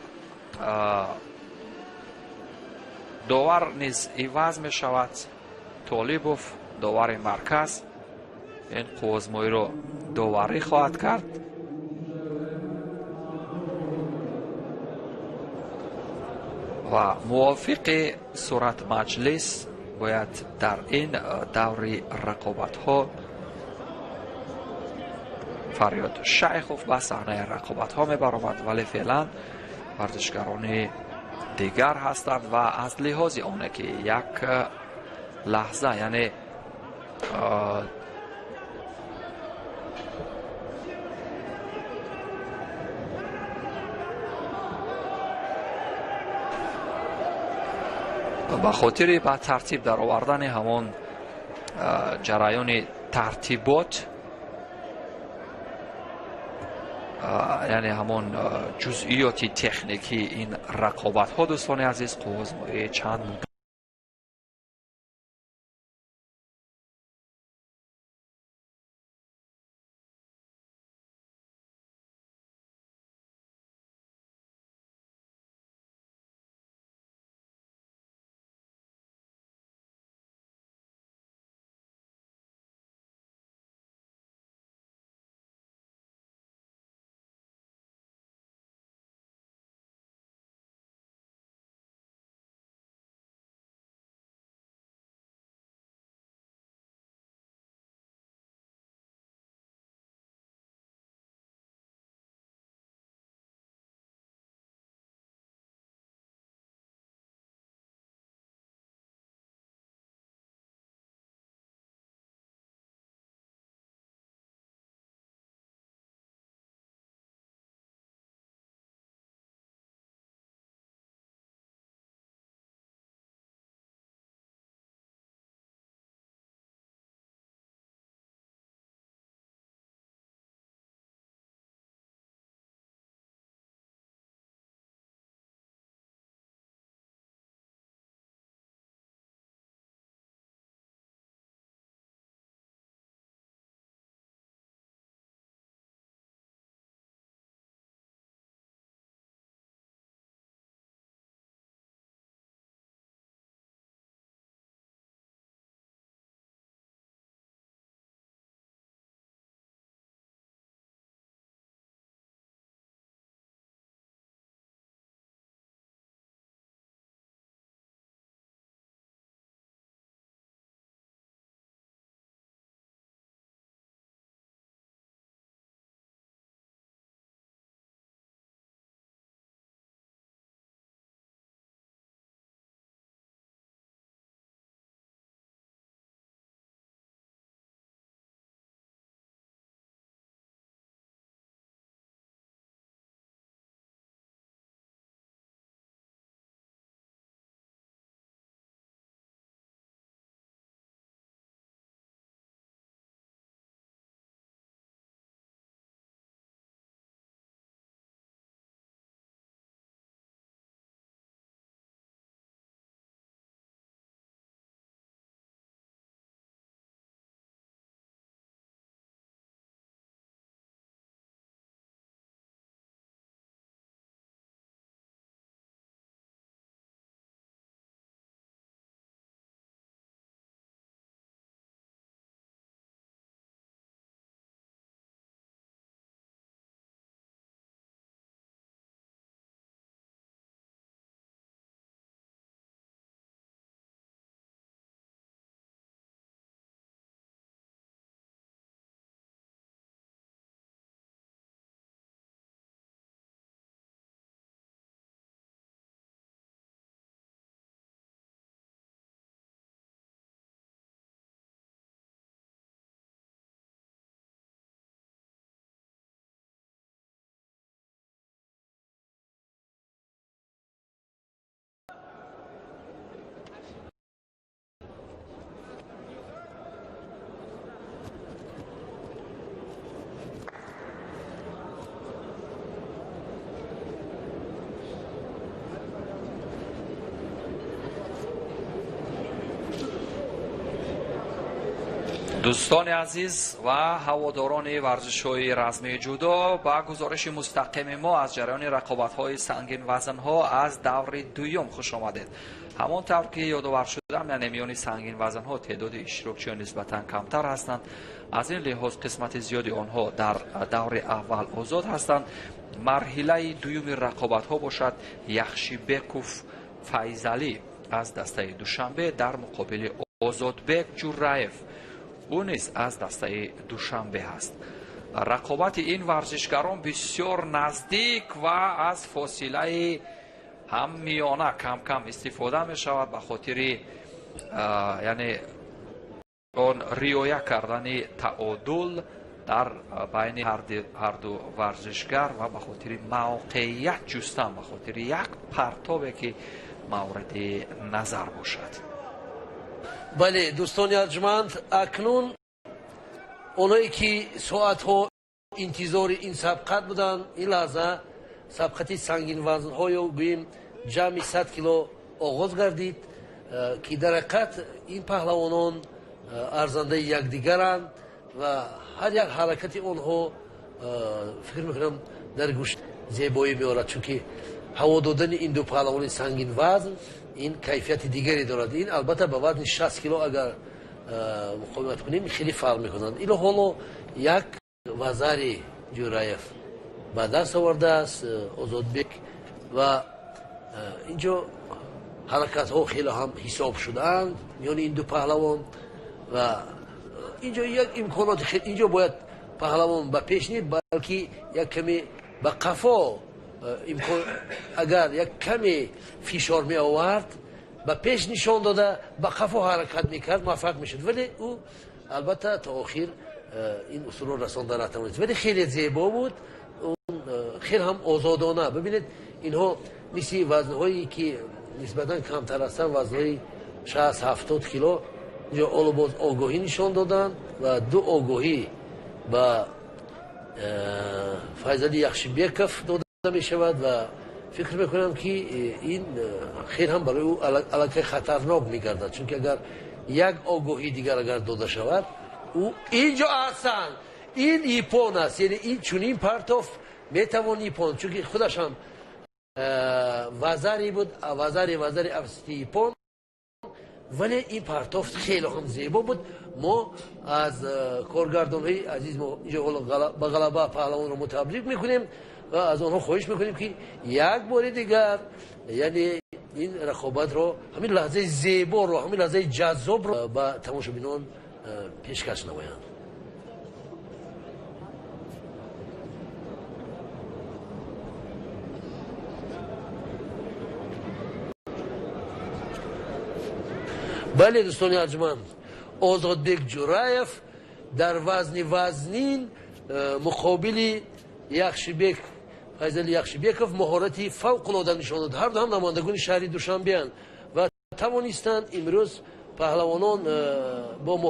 داور نیز عوض می شود. طالبوف داور مرکز این قوزمایی را داوری خواهد کرد و موافق صورت مجلس باید در این دوری رقابت ها فریاد شیخوف به صحنه رقابت ها می برآمد ولی فعلا ورزشکاران دیگر هستند و از لحاظ آنه که یک لحظه یعنی به خاطر به ترتیب در آوردن همان جریان ترتیبات یعنی همون جزئیات تکنیکی این رقابت ها دوستان عزیز قوزمایی چند دوستان عزیز و هواداران ورزش‌های رزمی جودو، با گزارش مستقیم ما از جریان رقابت‌های سنگین وزن‌ها از دور دوم خوش آمدید. همانطور که یادآور شدم، یعنی میان سنگین وزن‌ها تعداد اشتراکچیان نسبتاً کمتر هستند. از این لحاظ قسمت زیادی آنها در دور اول آزاد هستند. مرحله دوم رقابت‌ها باشد یخشیبکوف فیضعلی از دسته دوشنبه در مقابل آزادبک جورایف، او نیز از دسته دوشنبه است. رقابت این ورزشکاران بسیار نزدیک و از فاصله هم میانه کم کم استفاده می شود به خاطر یعنی آن رعایت کردن تعادل در بین هر دو ورزشکار و به خاطر موقعیت جستن، به خاطر یک پرتابی که مورد نظر باشد. بله دوستان ارجمند، اکنون اونایی که ساعت ها انتظار این سبقت بودن، این لحظه سبقت سنگین وزن های گویم جمعی 100 کیلو آغاز گردید که در حقیقت این پهلوانان ارزنده یکدیگرند و هر یک حرکت آنها فکر میکنم در گوش زیبایی میارد، چون که هوا دادن این دو پهلوان سنگین وزن این کیفیت دیگری دارد. این البته به وزن 60 کیلو اگر مقاومت کنیم خیلی فرق میکنند. این حالا یک وزاری جورایف به دست آورده است آزادبک و اینجا حرکت ها خیلی هم حساب شدند میان این دو پهلوان و اینجا یک امکانات خیلی، اینجا باید پهلوان به پیش نید بلکه یک کمی به قفا امکان، اگر یک کمی فشار می آورد به پیش نشان داده به قفا حرکت میکرد موفق میشد، ولی او البته تا آخر این اصول رو رسانده نتوانست، ولی خیلی زیبا بود، اون خیلی هم آزادانه. ببینید اینها مثل وزنهایی که نسبتا کمتر هستن، وزنهای 60-70 کیلو، اینجا اولو باز آگاهی نشان دادن و دو آگاهی به فیضعلی یخشیبکوف داده می شود و فکر میکنم که این خیلی هم برای او علاقه خطرناک میگردد، چون که اگر یک آگاهی دیگر اگر داده شود او اینجا اصلا این ایپون است، یعنی این چون این پرتاف میتوان ایپون، چون که خودش هم وزاری بود، وزاری افستی ایپون، ولی این پرتاف خیلی هم زیبا بود. ما از کارگردان های عزیز ما اینجا به غلبه پهلوان رو متبریک میکنیم و از آنها خواهش میکنیم که یک بار دیگر یعنی این رقابت رو، همین لحظه زیبا رو، همین لحظه جذاب رو به تماشابینان پیشکش نمایند. بله دوستان ارجمند، آزادبک جورایف در وزنین مقابل یخشیبک فیضعلی یخشیبکوف مهارتی فوق العاده نشان داد. هر دو هم نمایندگان شهری دوشنبه اند و توانستند امروز پهلوانان با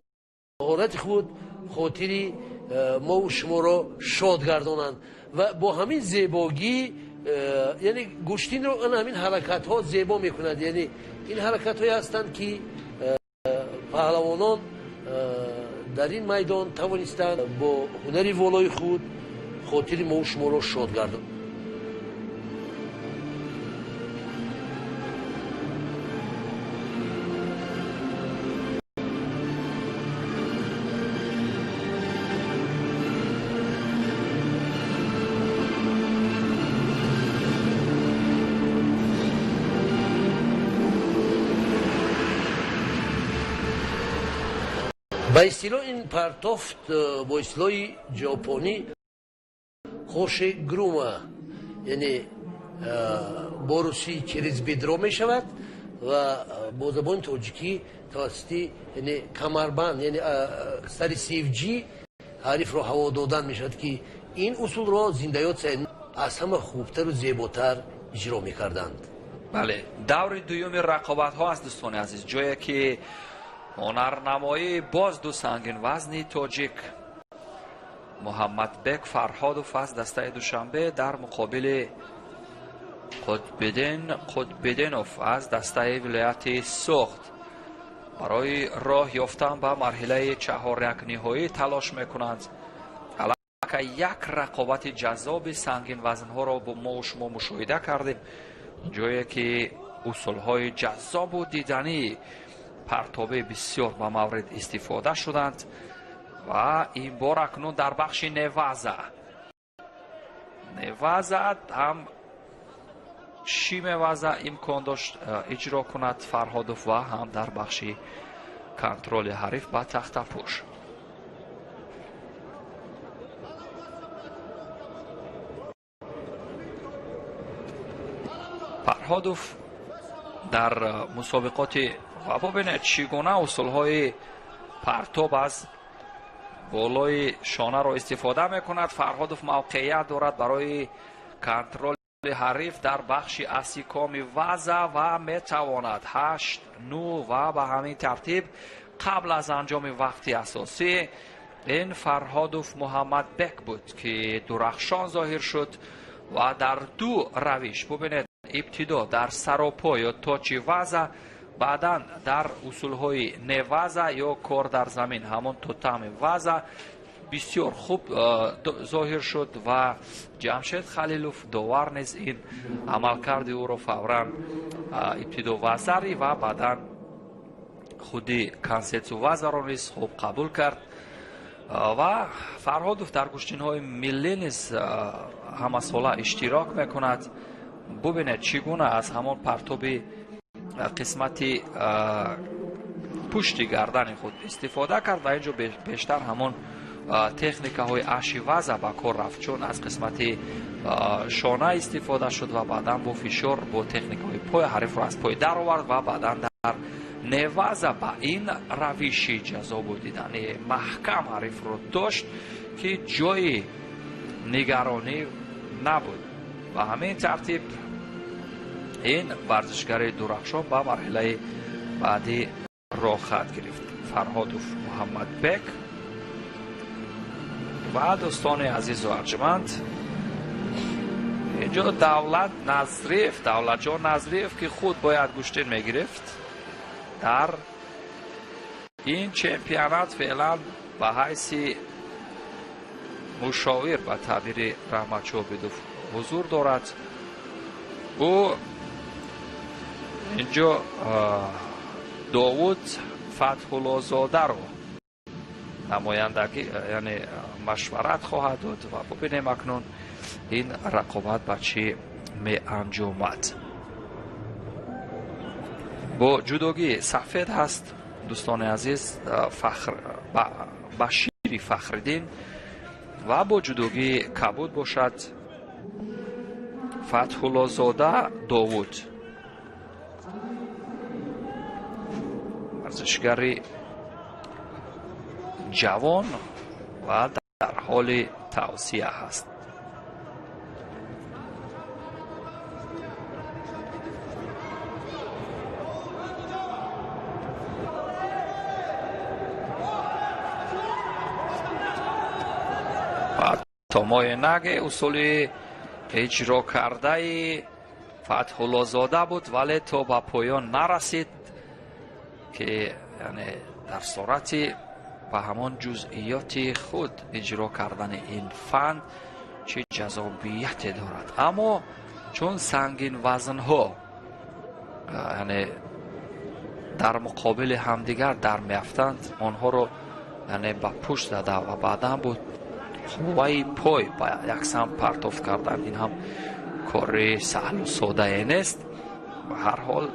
مهارت خود خاطر ما و شما را شاد گردانند و با همین زیبایی یعنی گوشتین رو همین حرکت ها زیبا میکند. یعنی این حرکت هایی هستند که پهلوانان در این میدان توانستند با هنری والای خود خاطر ما و شما را شاد گردانند. با اصطلاح این پرتافت با اصطلاح ژاپنی خوش گرومه، یعنی با روسی چریز بیدرو می شود و با زبان تاجیکی توسطی یعنی کمربند یعنی سر سیفجی حریف رو هوا دادن می شود که این اصول را زندیات از همه خوبتر و زیباتر اجرا می کردند. بله، دور دوم رقابت ها است دوستان عزیز، جایی که هنرنمایی باز دو سنگین وزنی تاجیک محمدبک فرهادوف از دسته دوشنبه در مقابل قطبدینوف از دسته ولایت سوخت برای راه یافتن به مرحله چهارک‌نهایی تلاش میکنند. که یک رقابت جذاب سنگین وزنها را با ما و شما مشاهده کردیم، جایی که اصولهای جذاب و دیدنی پرتابه بسیار به مورد استفاده شدند و این بار اکنون در بخش نوازه هم شیم وضع امکان داشت اجرا کند فرهادوف و هم در بخش کنترل حریف به تخت پوش. فرهادوف در مسابقات و ببینید چگونه اصولهای پرتاب از بالای شانه را استفاده میکند. فرهادوف موقعیت دارد برای کنترل حریف در بخش استحکام وضع و میتواند 8 9 و به همین ترتیب قبل از انجام وقتی اساسی این فرهادوف محمد بک بود که درخشان ظاهر شد و در دو روش ببینید ابتدا در سراپا یا تاچ وضع، بعدا در اصولهای نوازه یا کار در زمین همون توتم وضع بسیار خوب ظاهر شد و جمشید خلیلوف داور نیز این عملکرد او را فوراً ابتدا وزری و بعدا خودی کنسیتسو وزر را نیز خوب قبول کرد و فرهادوف در گشتین‌های ملی نیز همه ساله اشتراک میکند. ببینید چگونه از همان پرتاب قسمت پشت گردن خود استفاده کرد و اینجا بیشتر همون تکنیک های اشی وضع به کار رفت، چون از قسمت شانه استفاده شد و بعدا با فشار با تکنیک های پای حریف را از پای در آورد و بعدا در نوازه با این روش جذاب و دیدنی محکم حریف را داشت که جای نگرانی نبود و همین ترتیب این ورزشگر درخشان به مرحله بعدی راه خط گرفت. فرهادوف محمد بک و دوستان عزیز و ارجمند، اینجا دولت جان نظریف که خود باید گوشتین میگرفت در این چمپیونات فعلا به حیث مشاور به تعبیر رحمت شاهبدوف حضور دارد. او اینجا داوود فتح‌الله زاده رو نمایندگی یعنی مشورت خواهد داد و ببینیم اکنون این رقابت به چی می انجامد. با جداگی سفید هست دوستان عزیز بشیر فخرالدین و با جداگی کبود باشد فتح‌الله زاده داوود، ورزشگری جوان و در حال توسعه است. و تا ماینگ اصول اجرا کرده فتح‌الله زاده بود ولی تا به پایان نرسید که یعنی در صورت به همان جزئیات خود اجرا کردن این فن چه جذابیتی دارد، اما چون سنگین وزن ها یعنی در مقابل همدیگر در میافتند آنها رو یعنی به پشت زده و بعدا بود قوه پای با یک سمت پرتاب کردن، این هم کار سهل و ساده نیست. و هر حال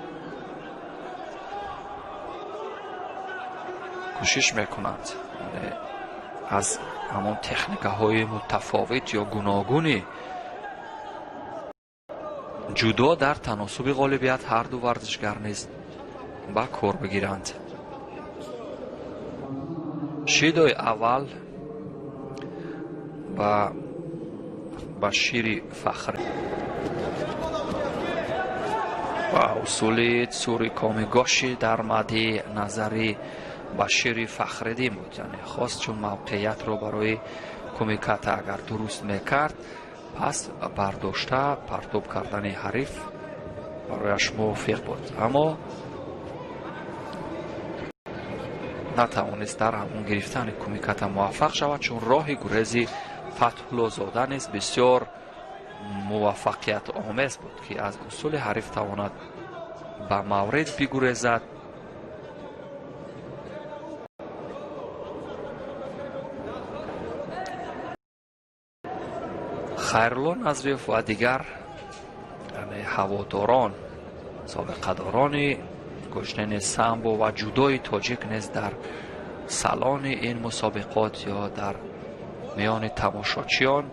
کوشش میکنند از همون تکنیک های متفاوت یا گوناگونی جدا در تناسب غالبیت هر دو ورزشگر نیز با کار بگیرند. شیدای اول با بشیر فخر و اصول سوری کامیگاشی در مد نظری بشیر فخرالدین بود، یعنی خواست چون موقعیت رو برای کمیکت اگر درست میکرد پس برداشته پرتاب کردن حریف برایش موفق بود، اما نتوانست در همون گرفتن کمیکت موفق شود، چون راه گریزی فتح‌الله زاده نیز بسیار موفقیت آمیز بود که از اصول حریف تواند به مورد بگریزد. خیرالله نظریف و دیگر هواداران سابقه‌داران گشنین سامبو و جودوی تاجیک نیز در سالن این مسابقات یا در میان تماشاچیان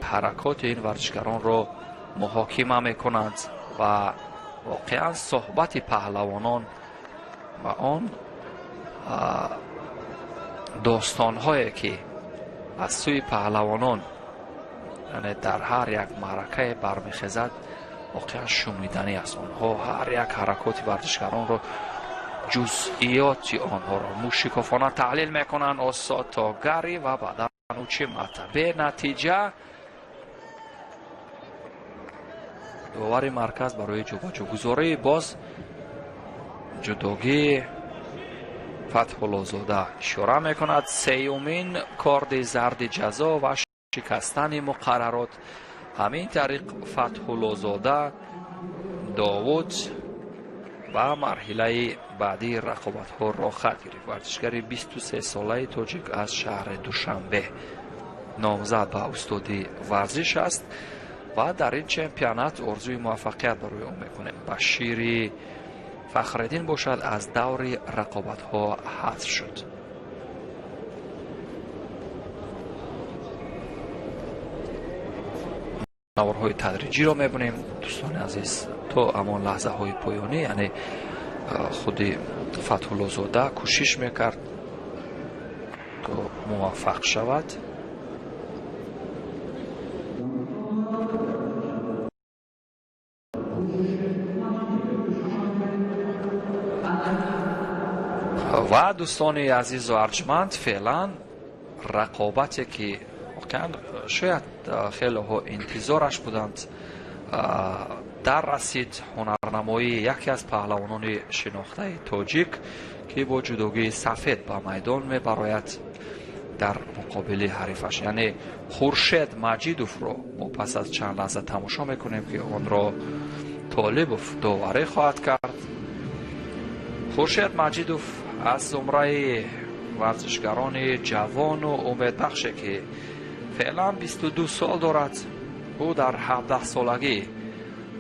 حرکات این ورزشکاران را محاکمه میکنند و واقعا صحبت پهلوانان و آن داستان‌هایی که از سوی پهلوانان یعنی در هر یک معرکه برمیخیزد واقعا شنیدنی است. آنها هر یک حرکات ورزشکاران را جزئیات آنها را موشکافانه تحلیل میکنند استاد تاگری و بعدا چه مطبع نتیجه داور مرکز برای جوگذاری باز جداگی فتح‌الله زاده اشاره میکند. سیومین کارت زرد جزا و شکستن مقررات. همین طریق فتح‌الله زاده داوود و مرحله بعدی رقابت ها را خط گرفت. ورزشکار 23 ساله تاجیک از شهر دوشنبه نامزد به استادی ورزش است و در این چمپیونات آرزوی موفقیت برای او میکنیم. بشیر فخرالدین باشد از دور رقابت ها حذف شد. نوارهای تدریجی را میبینیم دوستان عزیز تا امان لحظه های پایانی، یعنی خود فتح‌الله زاده کوشش میکرد تا موفق شود. و دوستان عزیز و ارجمند فعلا رقابتی که واقعا شاید خیلی ها انتظارش بودند در رسید، هنرنمایی یکی از پهلوانان شناخته تاجیک که با جدوگی سفید به میدان میبراید در مقابل حریفش، یعنی خورشید مجیدوف را ما پس از چند لحظه تماشا میکنیم که آن را طالبوف داوری خواهد کرد. خورشید مجیدوف از زمره ورزشکاران جوان و امیدبخش که فعلا 22 سال دارد. او در 17 سالگی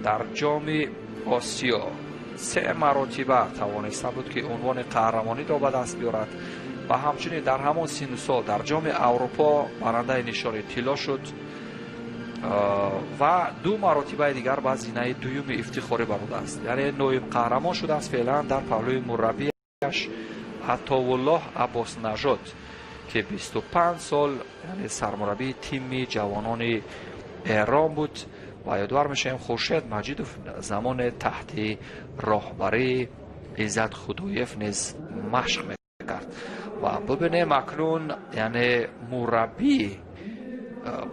در جام آسیا 3 مرتبه توانسته بود که عنوان قهرمانی را به دست بیارد و همچنین در همان سن و سال در جام اروپا برنده نشان طلا شد و 2 مرتبه دیگر به زینه دوم افتخاری برده است، یعنی نایب قهرمان شده است فعلا در پهلوی مربیش عطاالله عباس نژاد که 25 سال یعنی سرمربی تیم جوانان ایران بود و یادآور میشیم خورشید مجیدوف زمان تحت راهبری عزت خدویف نیز مشق میکرد و ببینیم اکنون یعنی مربی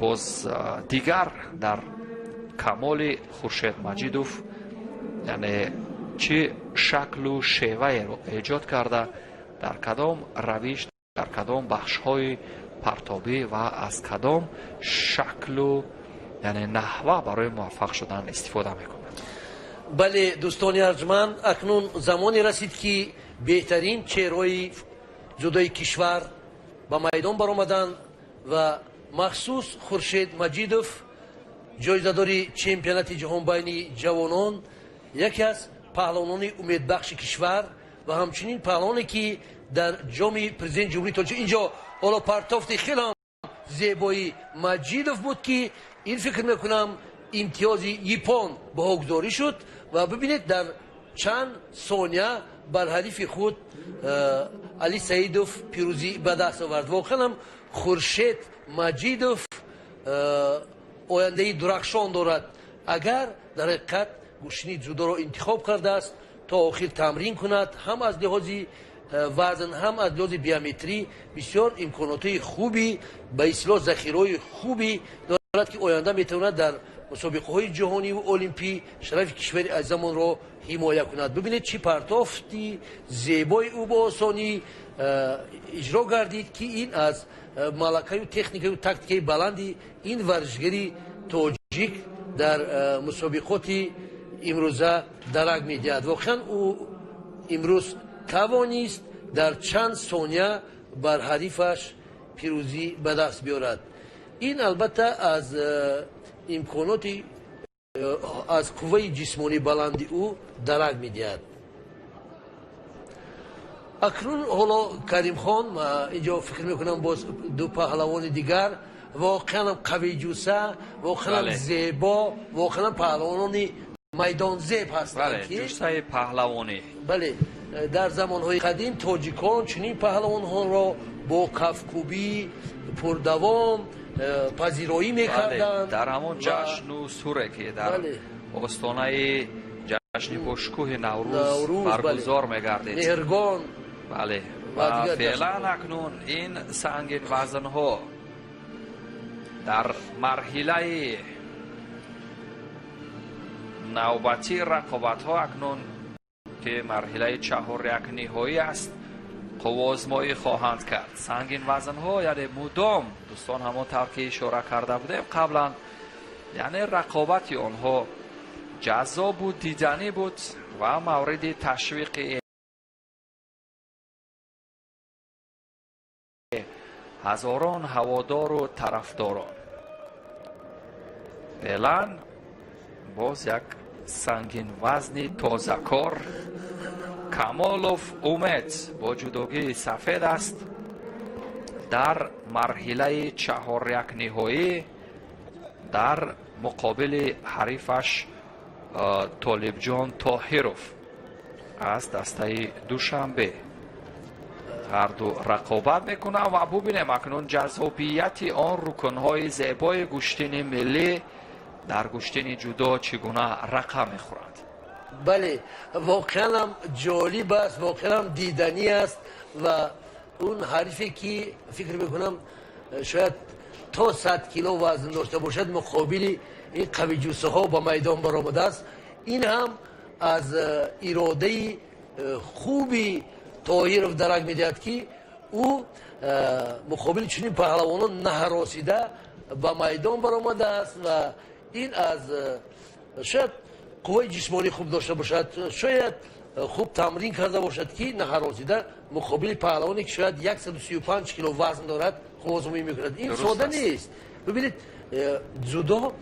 باز دیگر در کمال خورشید مجیدوف یعنی چه شکل و شیوه رو ایجاد کرده، در کدام روش، در کدام بخش های پرتابی و از کدام شکل و یعنی نحوه برای موفق شدن استفاده میکنه. بله دوستان ارجمند، اکنون زمانی رسید که بهترین چهرهای جدای کشور به میدان برآمدند و مخصوص خورشید مجیدوف جایزه‌داری چمپیونات جهان بین جوانان، یکی از پهلوانان امیدبخش کشور و همچنین پهلوانی که در جام پرزیدنت جمهوری تاجیک اینجا حالا پرتافت خیلی زیبایی مجیدوف بود که این فکر میکنم امتیاز یپان بهاگذاری شد و ببینید در چند ثانیه بر حریف خود علی سعیدوف پیروزی به دست آورد. واقعا هم خورشید مجیدوف آینده درخشان دارد. اگر در حقیقت گوشنی جودو را انتخاب کرده است تا آخر تمرین کند، هم از لحاظ وزن هم از لحاظ بیومتری بسیار امکانات خوبی به اصطلاح ذخیره خوبی دارد که آینده میتواند در مسابقه‌های جهانی و المپی شرف کشور عزیزمون رو حمایت کند. ببینید چی پرتافتی زیبای او با آسانی اجرا گردید که این از ملکه و تکنیک و تاکتیک بلندی این ورزشگری تاجیک در مسابقات امروزه درک می‌دهد. واقعا او امروز توانست در چند ثانیه بر حریفش پیروزی به دست بیارد. این البته از امکانات از قوه جسمانی بلندی او درک می‌دهد. اکنون حالا کریم خان اینجا فکر میکنم باز دو پهلوان دیگر واقعا قوی جوسه، واقعا زیبا، واقعا پهلوانان میدان زیب هستند. بله، جوسه پهلوانی. بله، در زمانهای قدیم تاجیکان چنین پهلوانان را با کفکوبی پردوام پذیرایی میکردند. در همون جشن و سوره که در استانه جشن بشکوه نوروز برگزار میگردید. مهرگان. بله، و فعلا اکنون این سنگین وزن ها در مرحله نوبتی رقابت ها اکنون که مرحله چهار یک نهایی است قوازمایی خواهند کرد. سنگین وزن ها یعنی مدام دوستان همون طور که اشاره کرده بودیم قبلا، یعنی رقابت آنها جذاب بود، دیدنی بود و مورد تشویق هزاران هوادار و طرفداران. فعلا باز یک سنگین وزنی تازه‌کار کمالوف امید با جودوگی سفید است در مرحله چهار یک نهایی در مقابل حریفش طالب جان طاهروف از دسته دوشنبه هر دو رقابت میکنه و ببینیم اکنون جذابیت آن رکنهای زیبای گشتین ملی در گشتین جودو چگونه رقم میخورند. بله، واقعا هم جالب است، واقعا هم دیدنی است و اون حریفی که فکر میکنم شاید تا 100 کیلو وزن داشته باشد مقابل این قوی جوسه ها با میدان برآمده است. این هم از اراده خوبی طاهروف درک میدهد که او مقابل چنین پهلوانان نهراسیده به میدان برآمده است و این از شاید قوه جسمانی خوب داشته باشد، شاید خوب تمرین کرده باشد که نهراسیده مقابل پهلوانی که شاید 135 کیلو وزن دارد قوازمایی میکند. این ساده نیست. ببینید جودو،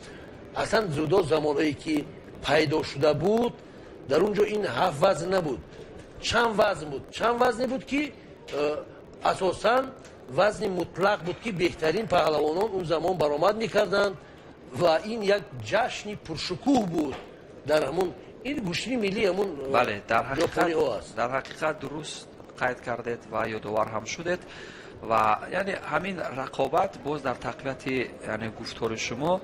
اصلا جودو زمانهایی که پیدا شده بود در اونجا این 7 وزن نبود، چند وزن بود، چند وزنی بود که اساساً وزن مطلق بود که بهترین پهلوانان اون زمان برآمد میکردند و این یک جشن پرشکوه بود در همون این گشتین ملی همون. بله، در حقیقت درست قید کردید و یادآور هم شدید و یعنی همین رقابت باز در تقویت یعنی گفتار شما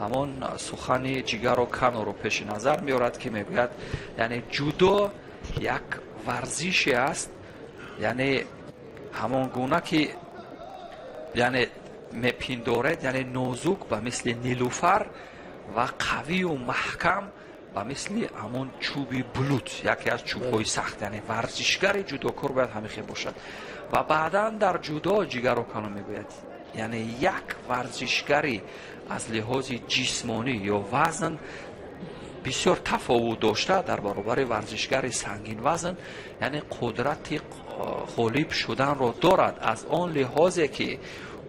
همون سخن جیگر و کانو رو پیش نظر میارد که میگوید یعنی جودو یک ورزشی است، یعنی همون گونه که یعنی میپندارد یعنی نازک و مثل نیلوفر و قوی و محکم و مثل همون چوبی بلوت، یکی از چوب‌های سخت. یعنی ورزشگر جودوکار باید همیشه باشد و بعدا در جودو جیگر و کانو میگوید یعنی یک ورزشگری از لحاظ جسمانی یا وزن بسیار تفاوت داشته در برابر ورزشگر سنگین وزن، یعنی قدرت غالب شدن را دارد از آن لحاظی که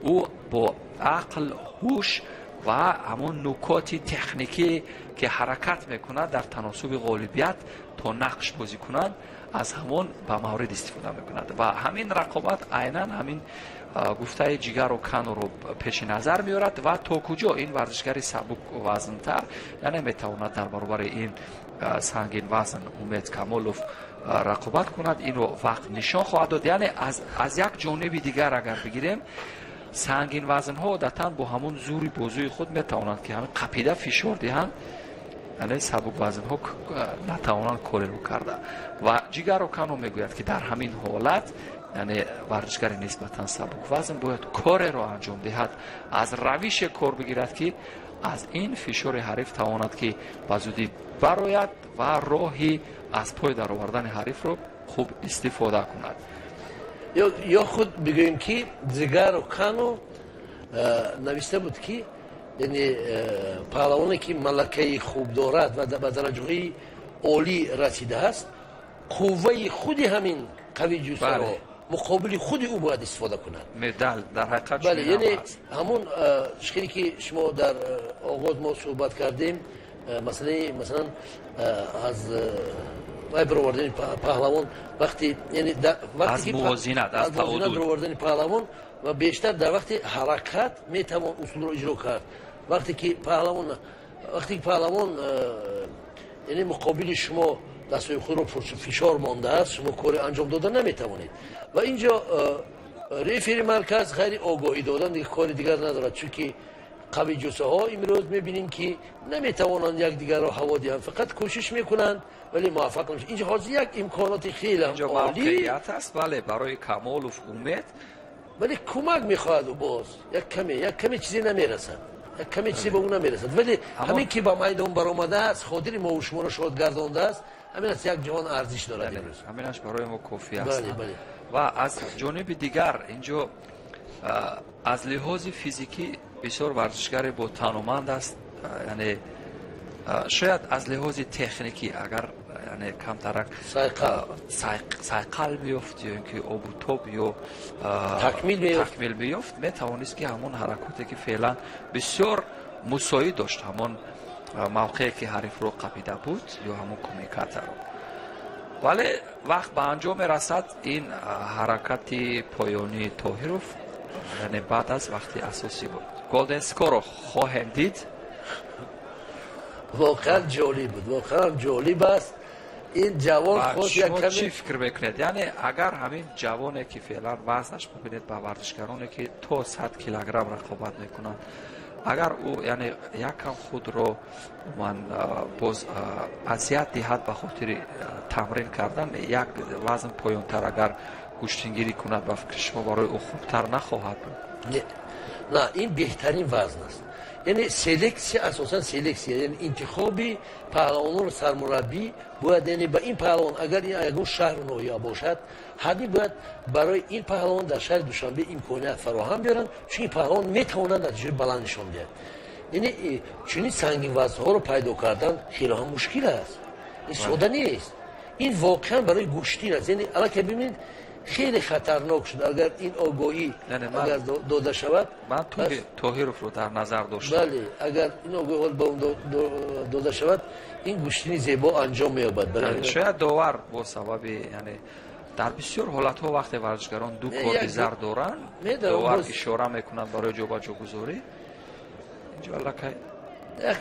او با عقل، هوش و همون نکات تکنیکی که حرکت میکند در تناسب غالبیت تا نقش بازی کنند از همون به مورد استفاده میکند و همین رقابت عیناً همین گفته جیگر و کانو رو پیش نظر میارد و تا کجا این ورزشگر سبک وزن‌تر یعنی میتواند در برابر این سنگین وزن امید کمالوف رقابت کند. این رو وقت نشان خواهد داد. یعنی از یک جانب دیگر اگر بگیریم سنگین وزن ها عادتاً با همون زوری بازوی خود میتوانند که همین قپیده فشار دهند، یعنی سبک وزن ها نتوانند کاری رو کرده و جیگر و کانو میگوید که در همین حالت یعنی ورزشگر نسبتاً سبک وزن باید کار را انجام دهد، از روش کار بگیرد که از این فشار حریف تواند که به زودی براید و راهی از پای در آوردن حریف رو خوب استفاده کند. یا خود بگوییم که دیگر و کانو نوشته بود که یعنی پهلوانی که ملکه خوب دارد و به درجه عالی رسیده است، قوه خود همین قوی جوسه را مقابل خود او باید استفاده کند. مدال در حقیقت بله، یعنی همون شکلی که شما در آغاز ما صحبت کردیم، مثلا از برآوردن پهلوان وقتی یعنی از موازنت، از تعادل برآوردن پهلوان و بیشتر در وقت حرکت میتوان اصول رو اجرا کرد. وقتی که پهلوان یعنی مقابل شما دستای خود رو فشار مانده است، شما کار انجام دادن نمیتوانید و اینجا رفری مرکز غیر آگاهی دادن دیگه کار دیگر ندارد، چون که قوی جوسه ها امروز میبینیم که نمیتوانند یک دیگر را هوا دهند، فقط کوشش میکنند ولی موفق نمیشن. اینجا حاضر یک امکانات خیلی عالی موقعیت است، بله، برای کمال و امید، ولی کمک میخواهد و باز یک کمی چیزی نمیرسد، یک کمی چیزی به اون نمیرسد، ولی همین که با میدان برآمده است، خاطر ما و شما را شاد گردانده است، همین است یک جهان ارزش دارد امروز. همینش برای ما کافی است. بله. و از جانب دیگر اینجا از لحاظ فیزیکی بسیار ورزشگر با تنومند است، یعنی شاید از لحاظ تکنیکی اگر یعنی کمترک سایقل بیفت یا اینکه آبوتوب یا تکمیل بیفت، میتوانست که همون حرکاتی که فعلا بسیار مساعد داشت، همون موقعی که حریف رو قپیده بود یا همون کمیکات رو، ولی وقت به انجام رسد این حرکت پایانی طاهروف، یعنی بعد از وقتی اساسی بود. گلدن سکور رو خواهیم دید. واقعا جالب بود، واقعا جالب است. این جوان خود یک کمی چی فکر بکنید؟ یعنی اگر همین جوانی که فعلا وزنش ببینید با ورزشکارانی که تا 100 کیلوگرم رقابت میکنند، اگر او یعنی یکم خود رو من باز اذیت دهد به خاطر تمرین کردن، یک وزن پایانتر اگر گوشتنگیری کند و فکر شما برای او خوبتر نخواهد بود؟ نه، این بهترین وزن است. یعنی سلکسی، اساسا سلکسی، یعنی انتخابی پهلوانان سرمربی باید، یعنی به این پهلوان اگر این شهر نویا باشد، حدی باید برای این پهلوان در شهر دوشنبه امکانیت فراهم بیارن، چون این پهلوان میتوانند نتیجه بلند نشان دهند. یعنی چنین سنگین وزنها رو پیدا کردن خیلی هم مشکل است، این ساده نیست، این واقعا برای گوشتین است. یعنی الان که ببینید خیلی خطرناک شد اگر این آگاهی اگر داده شود. من طاهروف رو در نظر داشتم. بله، اگر این آگاهی به اون داده شود، این گوشتنی زیبا انجام می‌یابد. شاید داور با سبب یعنی در بسیار حالت‌ها وقتی ورزشکاران دو کارت زرد دارن، داور اشاره میکنند برای جابجا گذاری. اینجا البته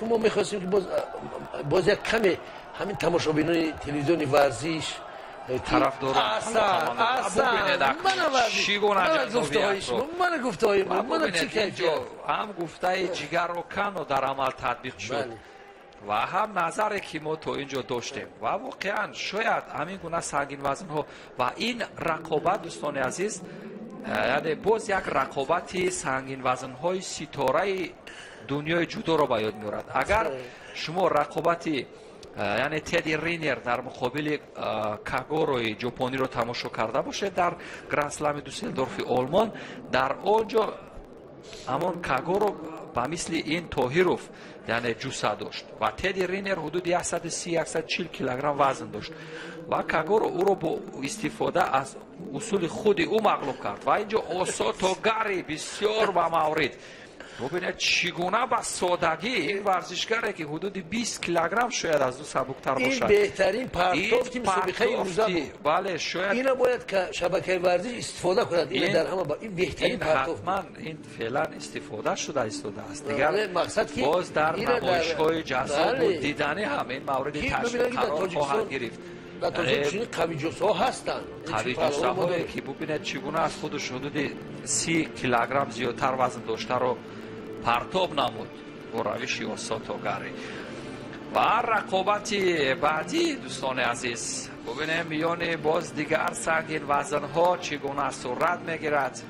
ما می‌خواستیم که باز یک کمی همین تماشابینان تلویزیون ورزش طرفداران من گفته‌های من چی کیفیت هم گفته جگر رو کن و در عمل تطبیق شد و هم نظری که ما تو اینجا داشتیم و واقعا شاید همین گونه سنگین وزن ها و این رقابت دوستان عزیز، یعنی باز یک رقابت سنگین وزن های ستاره دنیای جودو را به یاد میارد. اگر شما رقابتی یعنی تدی رینر در مقابل کاگوروی ژاپنی رو تماشا کرده باشه در گرند اسلم دوسلدورف آلمان، در آنجا همون کاگورو به مثل این طاهروف یعنی جوسه داشت و تدی رینر حدود 130-140 کیلوگرم وزن داشت و کاگورو او رو با استفاده از اصول خود او مغلوب کرد و اینجا اوساتوگاری بسیار با مورد. ببینید چگونه با سادگی این ورزشگری که حدود 20 کیلوگرم شاید از او سبکتر باشد، این بهترین پرتاب که مسابقه امروزه بود. بله، شاید اینو باید که شبکه ورزش استفاده کند. این در همه این بهترین پرتاب، حتما این فعلا استفاده شده است. دیگر مقصد که باز در نمایش‌های جذاب و دیدنی هم این مورد تشویق قرار خواهد گرفت. در تاجیکستان قوی جوسه هستند، قوی جوسه هایی که ببینید چگونه از خودش حدود 30 کیلوگرم زیادتر وزن داشته رو پرتاب نمود با روش اوساتوگاری. و رقابت بعدی دوستان عزیز، ببینیم میان باز دیگر سنگین وزن ها چگونه صورت میگیرد.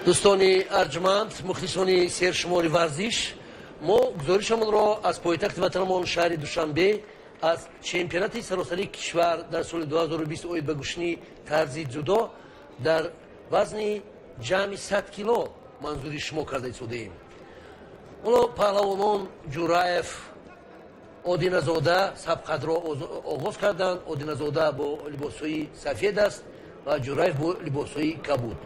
دوستانی ارجمند مخلصانی سرشماری ورزش ما گزارشمون از پایتخت وطنمان شهر دوشنبه از چمپیونات سراسری کشور در سال 2020 اوید به گوشنی طرزی جودو در وزن جمعی 100 کیلو منظوری شما کرده شدیم. اونو پهلوانان جورایف اودینزاده سبقت را آغاز کردند. اودینزاده با لباسهای سفید است و جورایف با لباسهای کبود.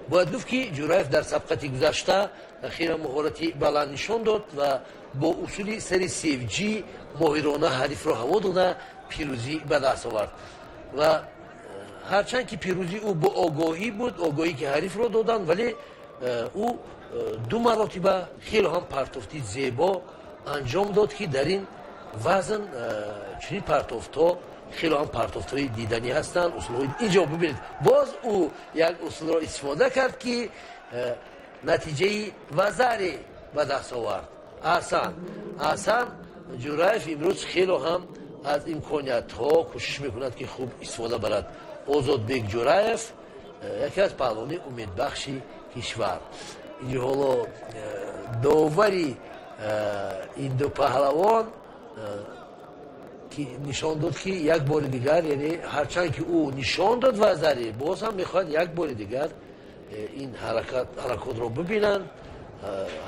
باید گفت که جورایف در سبقت گذشته خیلی مهارتی بلند نشان داد و با اصول سری سیفجی ماهرانه حریف را هوا داده پیروزی به دست آورد و هرچند که پیروزی او با آگاهی بود، آگاهی که حریف را دادند، ولی او دو مراتبه خیلی هم پرتافتی زیبا انجام داد که در این وزن چنین پرتافت‌ها خیلی هم پرتافت‌های دیدنی هستند. اصول‌های اینجا ببینید باز او یک اصول را استفاده کرد که نتیجه وزری به دست آورد. احسن جورایف امروز خیلی هم از امکانیت‌ها کوشش میکند که خوب استفاده برد. آزادبек جورایف یکی از پهلوانی امیدبخشی کشور. اینجا حالا داوری این دو پهلوان که نشان داد که یک بار دیگر، یعنی هرچند که او نشان داد وزری، باز هم میخواد یک بار دیگر این حرکات را ببینن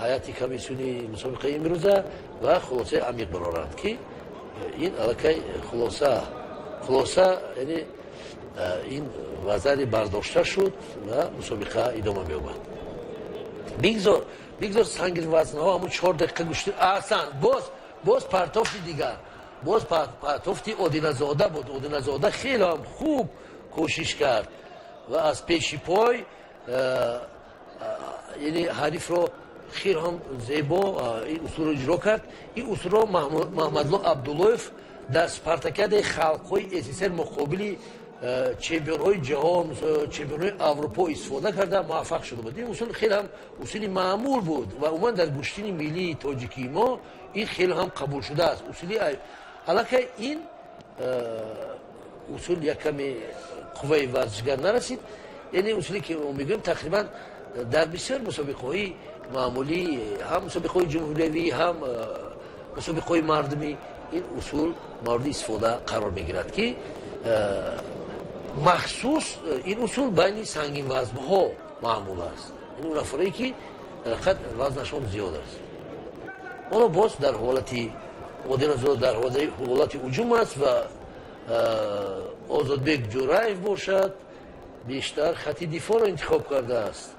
هیئت کمیسیونی مسابقه امروزه و خلاصه عمیق برارند که این علاقه خلاصه یعنی این وزری برداشته شد و مسابقه ادامه می‌یابد. بگذار سنگین وزن‌ها همون 4 دقیقه گوشتی. احسن باز پرتافت دیگر، باز پرتافتی اودینزاده بود. اودینزاده خیلی هم خوب کوشش کرد و از پیشی پای یعنی حریف را خیلی هم زیبا این اصول را اجرا کرد. این اصول را محمدالله عبداللهیف در سپارتاکیاد خلق‌های SSR مقابل چمپیون‌های جهان، چمپیون‌های اروپا استفاده کرده موفق شده بود. این اصول خیلی هم اصول معمول بود و عموما در گشتین ملی تاجیکی ما این خیلی هم قبول شده است. اصولی علاقه این اصول یک کمی قوه ورزشگر نرسید. یعنی اصولی که ما میگیم تقریبا در بسیار مسابقه‌های معمولی، هم مسابقه‌های جمهوری هم مسابقه‌های مردمی، این اصول مورد استفاده قرار میگیرد که مخصوص این اصول بین سنگین وزن‌ها معمول است. این اون افرادی که خط وزنشان زیاد است. اونا باز در حالتی اودینزاده در حالت هجوم است و آزادبek جورایف باشد بیشتر خط دفاع را انتخاب کرده است.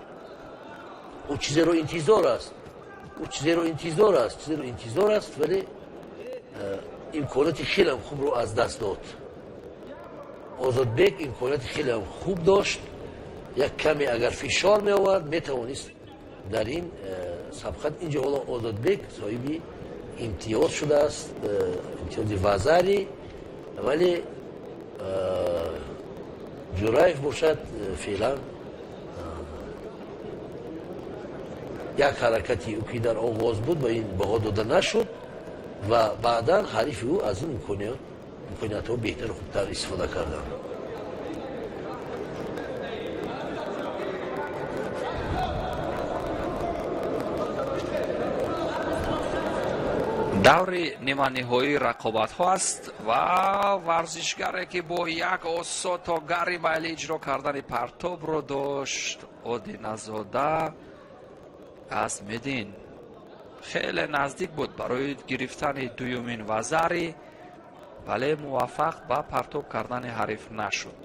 او چیزی رو انتظار است ولی امکانات خیلی هم خوب رو از دست داد. آزادبek امکانات خیلی هم خوب داشت. یک کمی اگر فشار می آورد می توانست در این سبقت. اینجا حالا آزادبek صاحب امتیاز شده است، امتیاز وزری، ولی جورایف باشد فعلا یک حرکتی او که در آغاز بود با این بها داده نشد و بعدا حریف او از این امکانیت ها بهتر خوبتر استفاده کردن. دور نیمه نهایی رقابت ها است و ورزشگری که با یک آسا تا گری میل اجرا کردن پرتاب رو داشت. اودینزاده از میدین خیلی نزدیک بود برای گرفتن دومین وزری، ولی موفق به پرتاب کردن حریف نشد.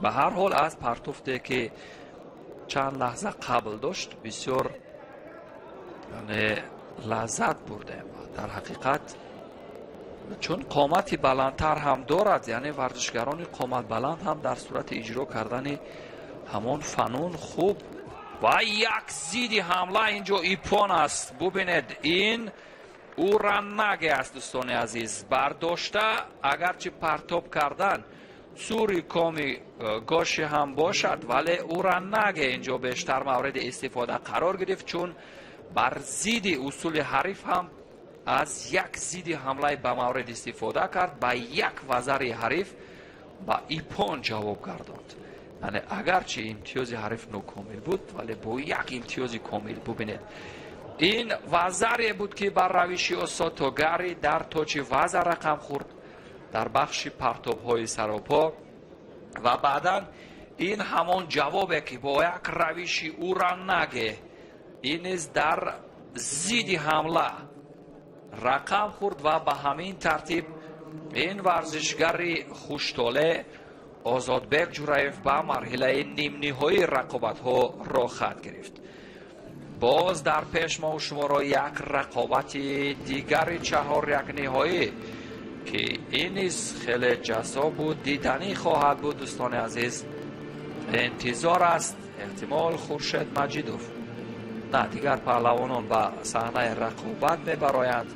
به هر حال از پرتافتی که چند لحظه قبل داشت بسیار یعنی لذت بردیم. در حقیقت چون قامتی بلندتر هم دارد، یعنی ورزشگران قامت بلند هم در صورت اجرا کردن همان فنون خوب و یک زیدی حمله اینجا ایپون است. ببینید این او رنگی است دوستان عزیز، برداشته اگرچه پرتاب کردن سوری کامی گاشی هم باشد ولی او رنگی اینجا بیشتر مورد استفاده قرار گرفت، چون بر ضد اصول حریف هم از یک ضد حمله به مورد استفاده کرد، با یک وزر حریف با ایپون جواب گرداند. یعنی اگرچه امتیاز حریف ناکامل بود ولی با یک امتیاز کامل. ببینید این وزری بود که بر روش استاد توگری در توچ وزر رقم خورد در بخش پرتاب های سراپا و بعدا این همان جوابه که با یک روش او را نگه این نیز در زید حمله رقم خورد و به همین ترتیب این ورزشگری خوشتاله آزادبek جورایف به مرحله نیم نهایی رقابت ها را خط گرفت. باز در پیش ما و شما را یک رقابت دیگر 4 یک نهایی که این نیز خیلی جذاب بود دیدنی خواهد بود. دوستان عزیز انتظار است احتمال خورشید مجیدوف نه دیگر پهلوانان به صحنه رقابت میبرایند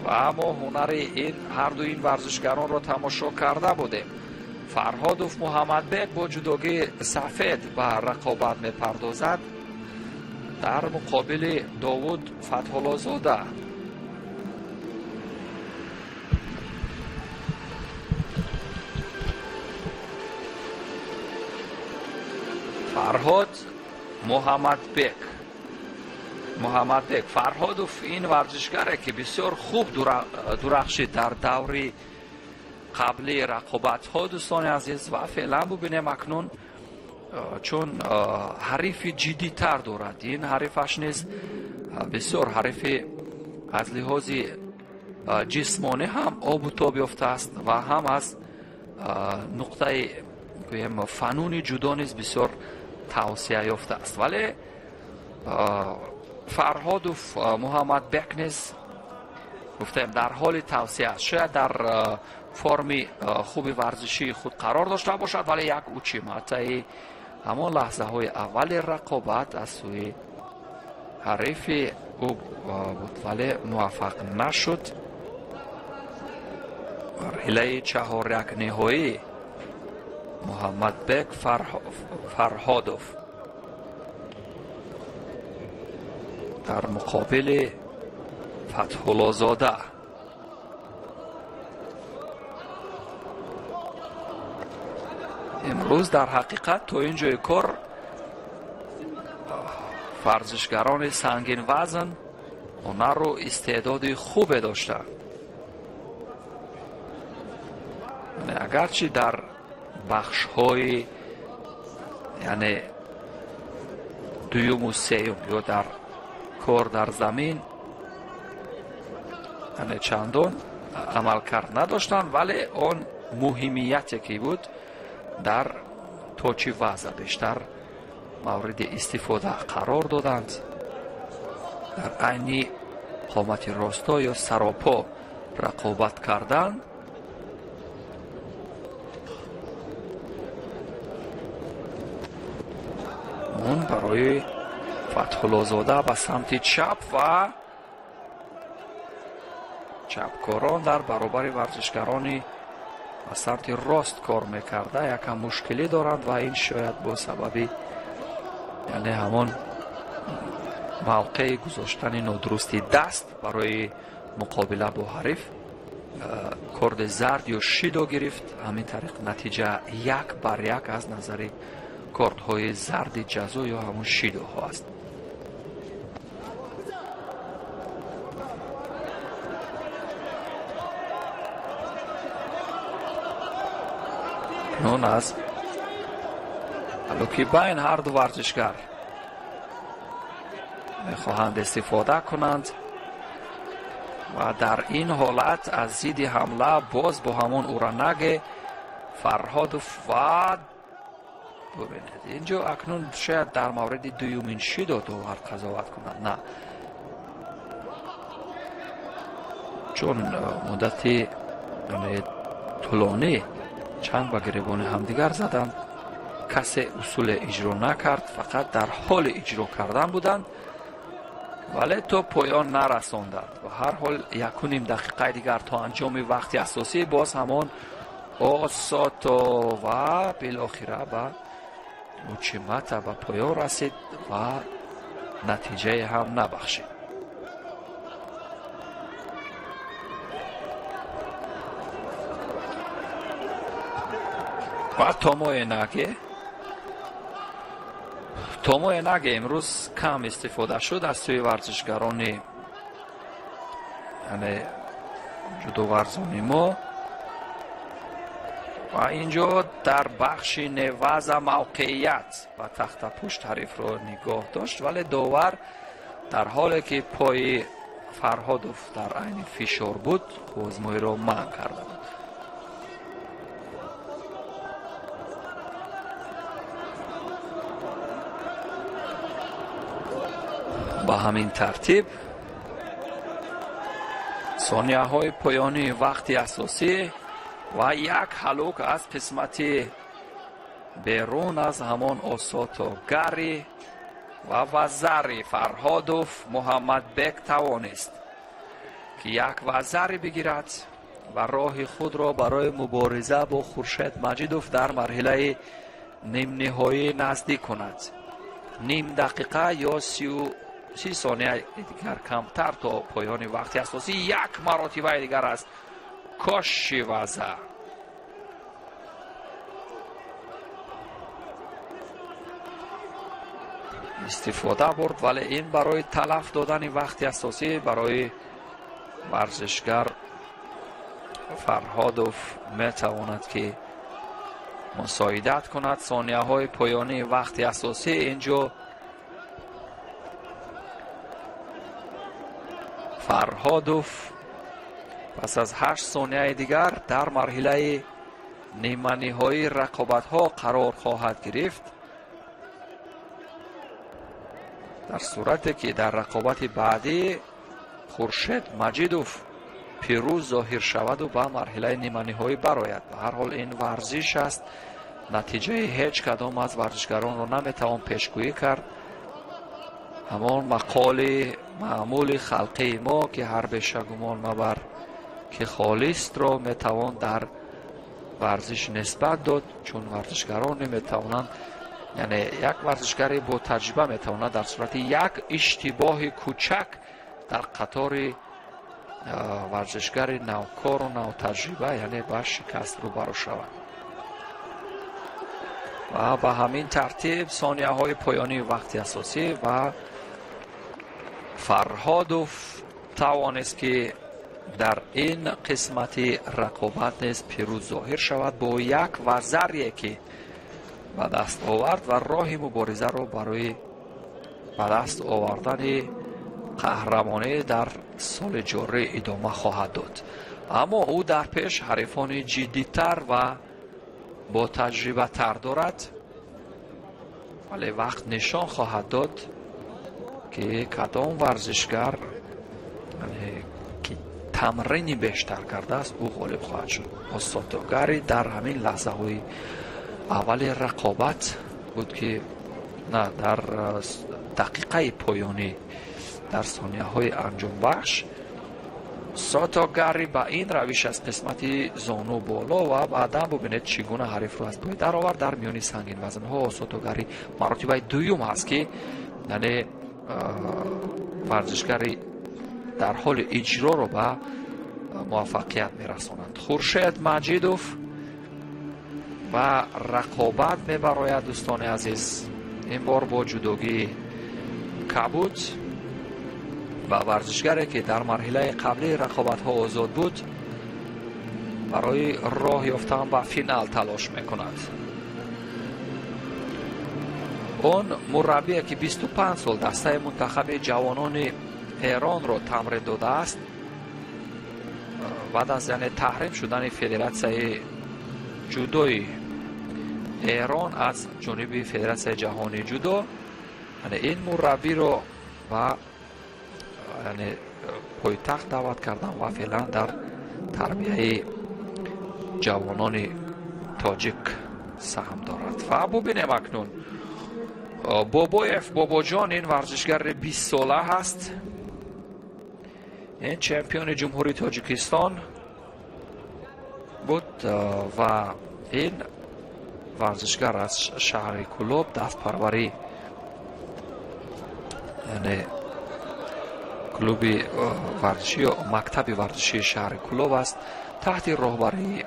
و اما هنر این هر دو این ورزشگران را تماشا کرده بودیم. فرهادوف محمدبek با جدوگی سفید به رقابت میپردازد در مقابل داوود فتح‌الله زاده. فرهاد محمدبek فرهادوف این ورزشگره که بسیار خوب درخشید در دوری قبلی رقابت ها دوستان عزیز و فعلا ببینیم اکنون چون حریف جدی تر دارد این حریفش نیز بسیار حریف از لحاظ جسمانی هم آب و تاب یافته است و هم از نقطه فنون جدا نیز بسیار توسعه یافته است ولی فرهادوف محمدبek نیز گفتم در حال توسعه است شاید در فرم خوب ورزشی خود قرار داشته باشد ولی یک اوچی مقطعی همان لحظه های اول رقابت از سوی حریف او بود ولی موفق نشد. مرحله 4 یک نهایی محمدبek فرهادوف در مقابل فتح‌الله زاده. امروز در حقیقت تا اینجای کار ورزشگران سنگین وزن هنر و استعداد خوب داشتند. اگرچه در بخش های یعنی دوم و سوم یا در کار در زمین یعنی چندان عمل کرد نداشتند ولی آن مهمیتی که بود در توچی وزن بیشتر مورد استفاده قرار دادند. در عین قامت راستا یا سراپا رقابت کردند. اون برای فتح‌الله زاده به سمت چپ و چپکاران در برابر ورزشگرانی به سمت راست کار میکرده یکم مشکلی دارند و این شاید با سبب یعنی همان موقع گذاشتن نادرستی دست برای مقابله با حریف کرد زرد یا شیدو گرفت. همین طریق نتیجه 1-1 از نظر کردهای زرد جزو یا همون شیدو ها است. نون از الوکی بین هر دو ورزشگر میخواهند استفاده کنند و در این حالت از زید حمله باز با همون اورانگ فرهادوف و ببینید اینجا اکنون شاید در مورد دویمین شیدو داور قضاوت کنند نه چون مدتی طولانی چند با گریبان همدیگر زدند کسی اصول اجرا نکرد فقط در حال اجرا کردن بودند ولی تا پایان نرساندند و هر حال 1.5 دقیقه دیگر تا انجام وقت اساسی باز همان آساتو و بالاخره به مچمت به پایان رسید و نتیجه هم نبخشید. و توموی نگه امروز کم استفاده شد از سوی ورزشگران یعنی جودو ورزانی ما و اینجا در بخش نواز موقعیت و تخت پشت حریف رو نگاه داشت، ولی داور در حالی که پای فرهادوف در عین فشار بود قوزموی رو منع کرده بود. با همین ترتیب ثانیه های پایانی وقت اساسی و یک هلوک از قسمت بیرون از همان اوساتوگاری و وزری فرهادوف محمد بک توانست که یک وزری بگیرد و راه خود را برای مبارزه با خورشید مجیدوف در مرحله نیم نهایی نزدیک کند. نیم دقیقه یا 30 ثانیه دیگر کمتر تا پایان وقت اساسی یک مراتبه دیگر است. کاش وزه استفاده برد، ولی این برای تلف دادن وقت اساسی برای ورزشگر فرهادوف میتواند که مساعدت کند. ثانیه های پایانی وقت اساسی اینجا فرهادوف پس از 8 ثانیه دیگر در مرحله نیمه نهایی رقابت ها قرار خواهد گرفت، در صورتی که در رقابت بعدی خورشید مجیدوف پیروز ظاهر شود و به مرحله نیمه نهایی برآید. به هر حال این ورزش است، نتیجه هیچ کدام از ورزشگران را نمیتوان پیشگویی کرد. همان مقال معمول خلقی ما که هر بیشگمان مبر که خالص را میتوان در ورزش نسبت داد، چون ورزشگران نمیتوانند، یعنی یک ورزشگر با تجربه میتواند در صورت یک اشتباه کوچک در قطار ورزشگر نوکار و نو تجربه یعنی به شکست رو برو شود. و به همین ترتیب ثانیه های پایانی وقت اساسی و فرهادوف توانست که در این قسمت رقابت نیز پیروز ظاهر شود با یک وزری که به دست آورد و راه مبارزه را برای به دست آوردن قهرمانی در سال جاری ادامه خواهد داد. اما او در پیش حریفان جدی‌تر و با تجربه تر دارد، ولی وقت نشان خواهد داد که کدام ورزشگر که تمرینی بیشتر کرده است او غالب خواهد شد. اوساتوگاری در همین لحظه های اول رقابت بود که نه در دقیقه پایانی در ثانیه های انجام بخش ساتوگاری با این روش از قسمت زانو بالا و بعدا ببینید چگونه حریف رو از پای در آورد. در میان سنگین وزن ها ساتوگاری مراتبه دوم هست که یعنی ورزشگری در حال اجرا رو به موفقیت میرسانند. خورشید مجیدوف و رقابت میبراید دوستان عزیز، این بار با جودوگی کبود و ورزشگری که در مرحله قبلی رقابت ها آزاد بود برای راه یافتن به فینال تلاش میکند. اون مربی که 25 سال دسته منتخب جوانان ایران را تمرین داده است بعد از یعنی تحریم شدن فدراسیون جودوی ایران از جانب فدراسیون جهانی جودو، یعنی این مربی رو و یعنی پایتخت دعوت کردن و فعلا در تربیه جوانان تاجیک سهم دارد. و ببینیم اکنون باباجان این ورزشگر 20 ساله هست، این چمپیون جمهوری تاجیکستان بود و این ورزشگر از شهر کلوب دست پروری یعنی کلوب ورزشی یا مکتب ورزشی شهر کلوب است تحت راهبری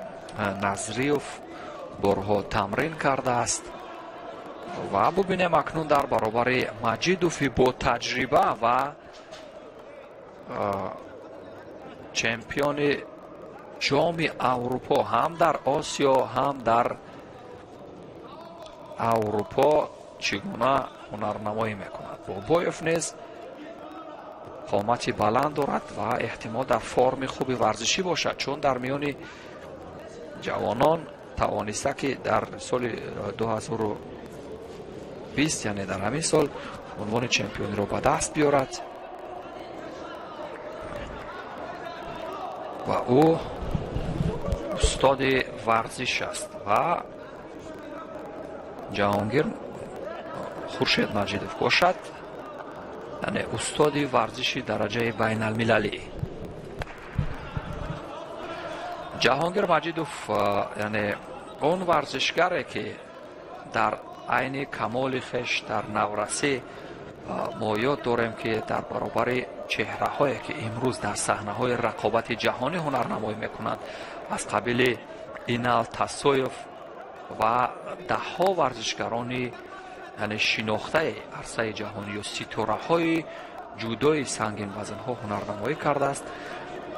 نظریوف борҳо тамрин кардааст ва бубинем акнун дар баробари Маҷидови бо таҷриба ва чемпиони ҷоми Аврупо ҳам дар Осиё ҳам дар Аврупо чӣ гуна ҳунарнамоӣ мекунад. Бобоев низ қомати баланд дорад ва эҳтимол дар форми хуби варзишӣ бошад, чун дар миёни ҷавонон тавониста ки дар соли 2020 яъне дар ҳамин сол унвони чемпиониро ба даст биёрад ва ӯ устоди варзиш аст ва ҷаҳонгир Хуршед Маҷидов бошад, яъне устоди варзиши дараҷаи байналмилалӣ. ҷаҳонгир Маҷидов яъне он варзишгаре ки дар айни камоли хеш дар наврасӣ мо ёд дорем ки дар баробари чеҳраҳое ки имрӯз дар саҳнаҳои рақобати ҷаҳонӣ ҳунарнамоӣ мекунанд аз қабили Инал Тасоев ва даҳҳо варзишгарони яъне шинохтаи арсаи ҷаҳонӣ ё ситораҳои ҷудои сангинвазнҳо ҳунарнамоӣ кардааст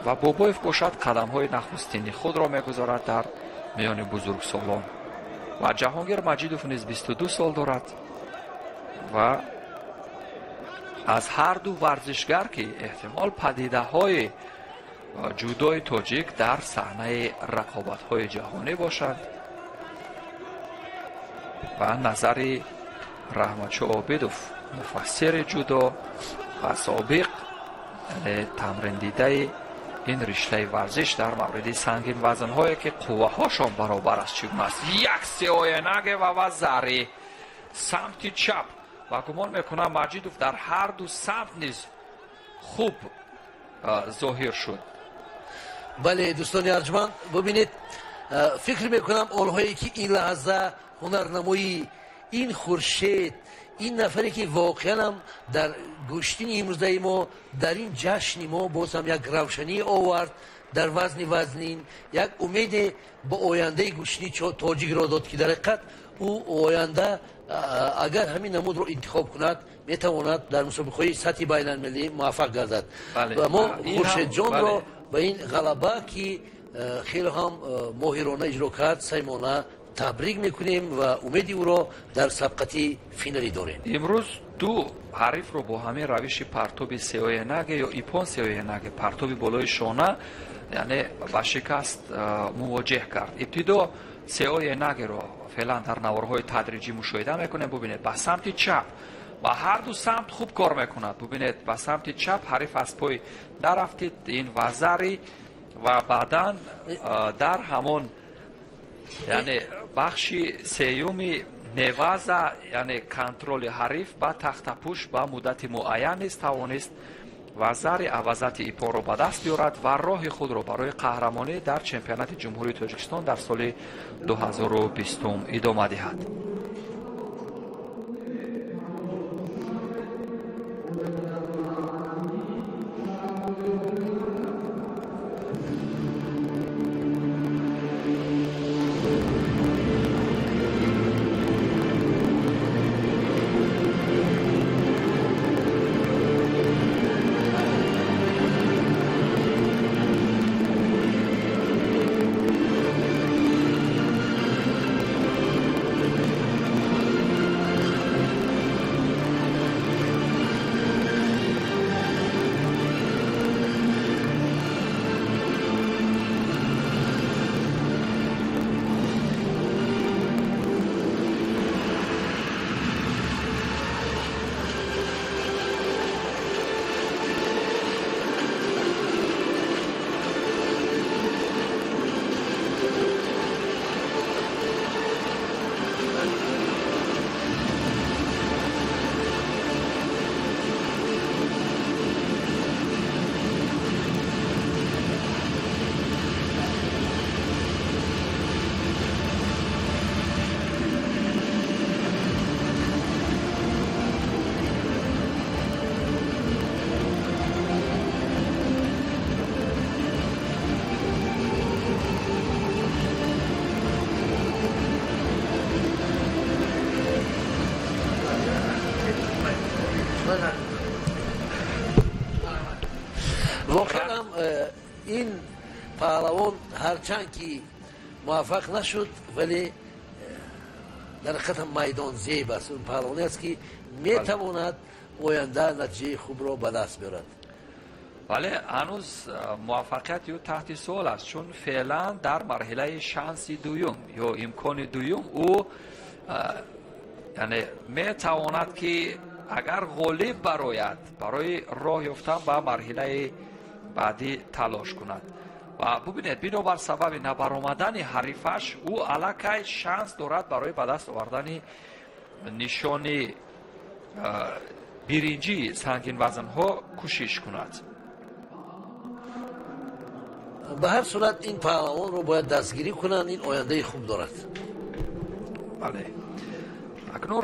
ва Бобоев бошад қадамҳои нахустини худро мегузорад дар миёни бузургсолон ва ҷаҳонгир Маҷидов низ 22 сол дорад ва аз ҳар ду варзишгар ки эҳтимол падидаҳои ҷудои тоҷик дар саҳнаи рақобатҳои ҷаҳонӣ бошад ва назари Раҳматшо Обидов муфассири ҷудо ва собиқ тамриндидаи ин риштаи варзиш дар мавриди сангинвазнҳое ки қувваҳошон баробар аст чӣ гуна аст. Як сеоянаге ва зари самти чап ва гумон мекунам Маҷидов дар ҳар ду самт низ хуб зоҳир шуд. бале дӯстони арҷманд, бубинед, фикр мекунам онҳое ки ин лаҳза ҳунарнамоӣ ин Хуршед, ин нафаре ки воқеан дар гӯштини имрӯзаи мо дар ин ҷашни мо боз ҳам як равшанӣ овард дар вазни вазнин, як умеде ба ояндаи гӯштини тоҷикро дод ки дар ҳақиқат ӯ оянда агар ҳамин намудро интихоб кунад метавонад дар мусобиқаҳои сатҳи байналмилалӣ муваффақ гардад. Ва мо Хуршедҷонро ба ин ғалаба ки хеле ҳам моҳирона иҷро кард саймона табрик мекунем ва умеди ӯро дар сабқати финалӣ дорем. имрӯз ду ҳарифро бо ҳамин равиши партоби сеоянаге ё ипон сеоянаге партоби болои шона яъне ба шикаст мувоҷеҳ кард. ибтидо сеоянагеро феълан дар наворҳои тадриҷӣ мушоҳида мекунем. бубинед ба самти чап ба ҳар ду самт хуб кор мекунад. бубинед ба самти чап ҳариф аз пой нарафтид ин вазари ва баъдан дар ҳамон яъне бахши сеюми неваза яъне контроли ҳариф ба тахтапӯш ба муддати муайян низ тавонист вазари авазати ипонро ба даст биёрад ва роҳи худро барои қаҳрамонӣ дар чемпионати ҷумҳурии Тоҷикистон дар соли 2020 идома диҳад. این پهلوان هرچند که موفق نشد ولی در حقیقت میدان زیب است. اون پهلوانی است که میتواند آینده نتیجه خوب را به دست بیارد. ولی هنوز موفقیت او تحت سوال است، چون فعلا در مرحله شانس دوم یا امکان دوم او یعنی میتواند که اگر غالب برای راه یافتن به مرحله بعدی تلاش کند. و ببینید بنابر سبب نبرآمدن حریفش او الکی شانس دارد برای به دست آوردن نشانی برنجی سنگین وزن ها کوشش کند. به هر صورت این پهلوان رو باید دستگیری کنند، این آینده خوب دارد. بله. اکنون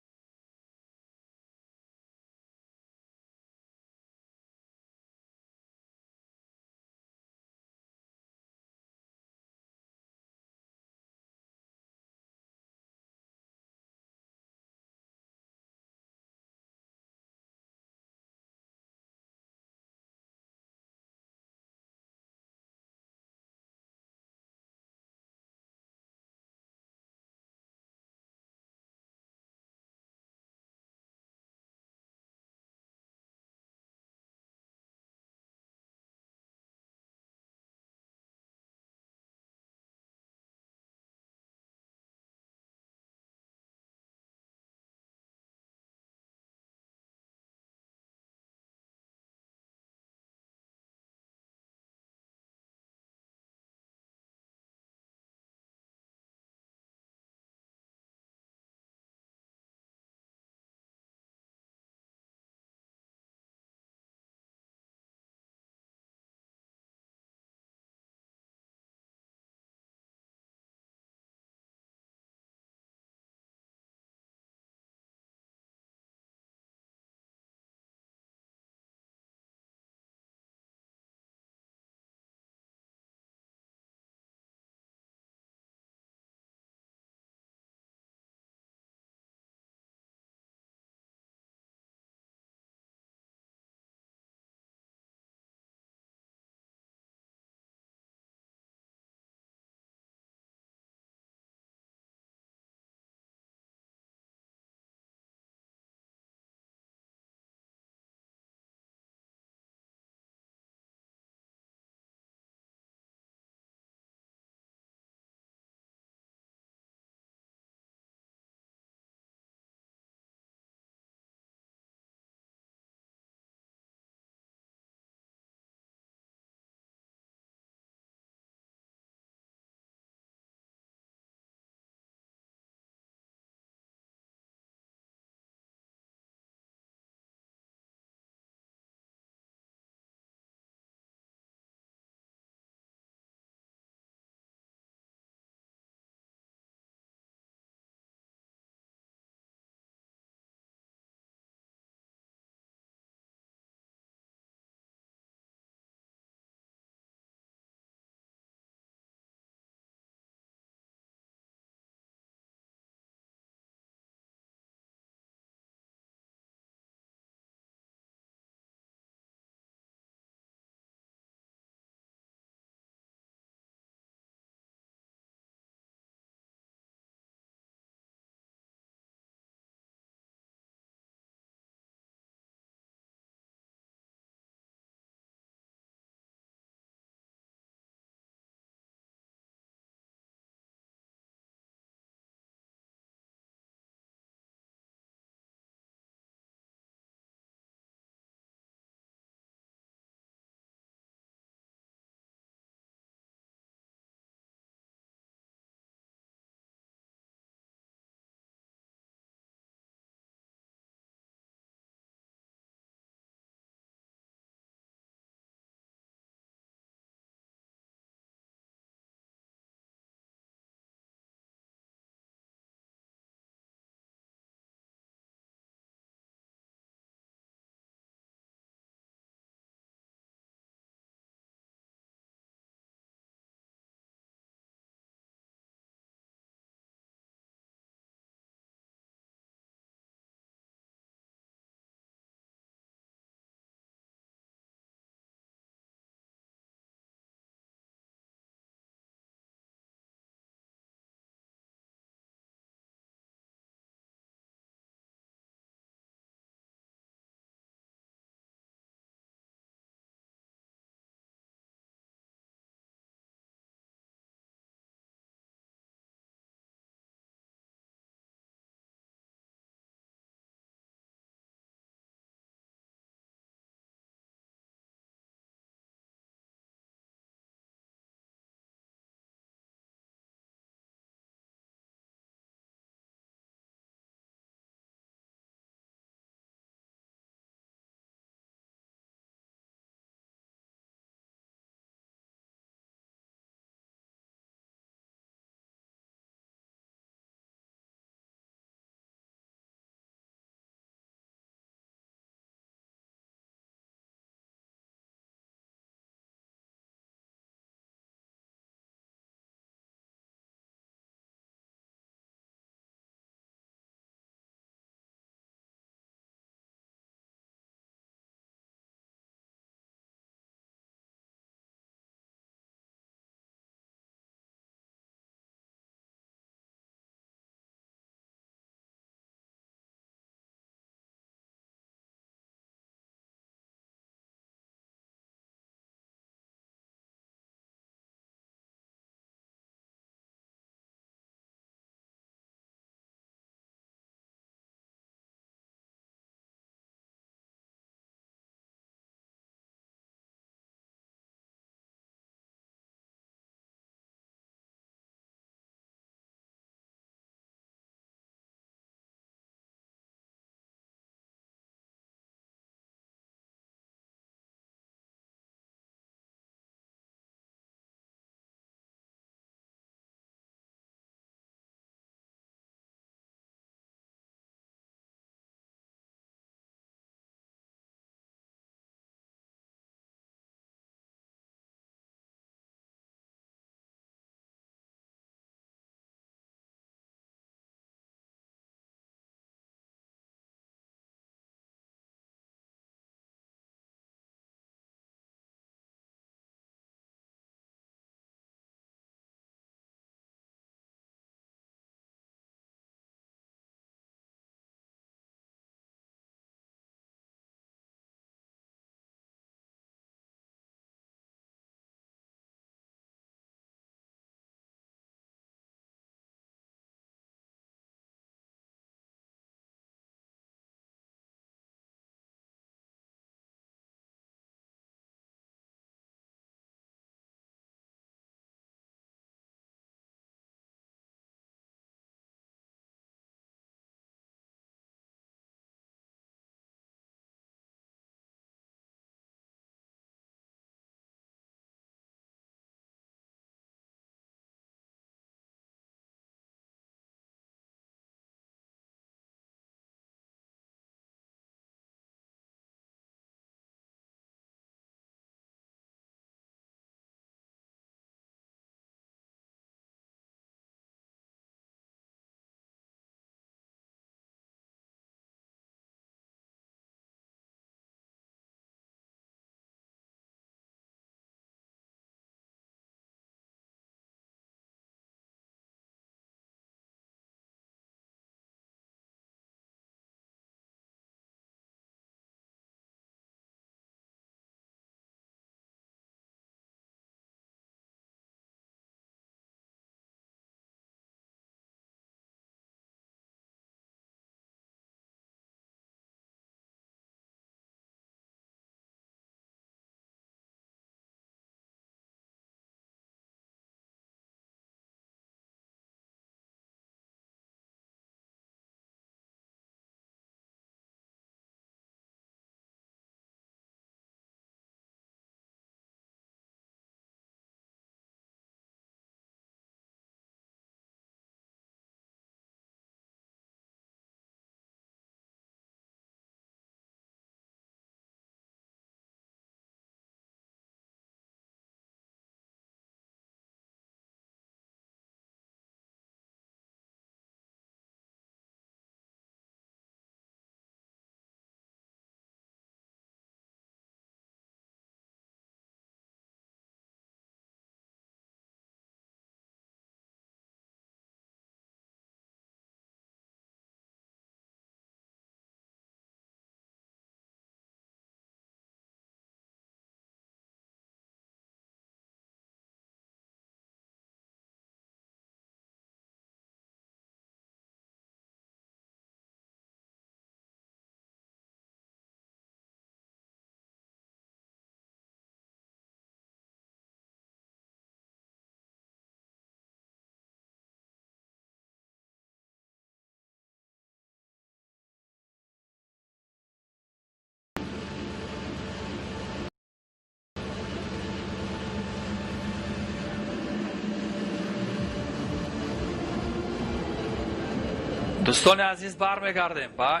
دوستان عزیز برمیگردیم با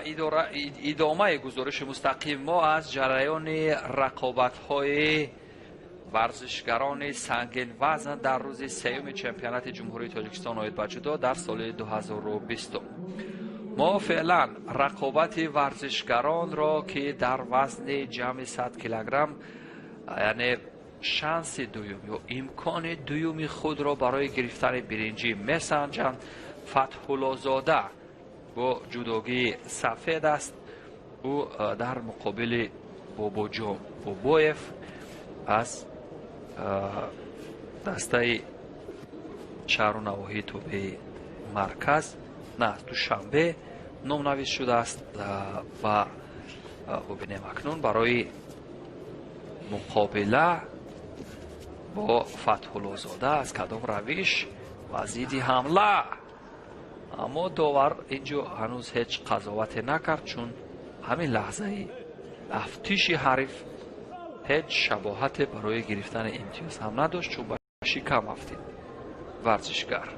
ادامه گزارش مستقیم ما از جریان رقابت‌های ورزشگران سنگین وزن در روز سوم چمپیونات جمهوری تاجیکستان اوید به جودو در سال 2020. ما فعلا رقابت ورزشگران را که در وزن جمع 100 کیلوگرم یعنی شانس دوم یا امکان دومی خود را برای گرفتن برنجی میسنجند. فتح‌الله زاده با جودوگی سفید است. او در مقابل باباجان بابایف از دسته شهر و نواحی توبه مرکز نه دوشنبه نام‌نویس شده است و ببینیم اکنون برای مقابله با فتح‌الله زاده از کدام روش و ضد حمله. اما داور اینجا هنوز هیچ قضاوت نکرد، چون همین لحظه افتیش حریف هیچ شباهت برای گرفتن امتیاز هم نداشت، چون با شکم افتید ورزشگر.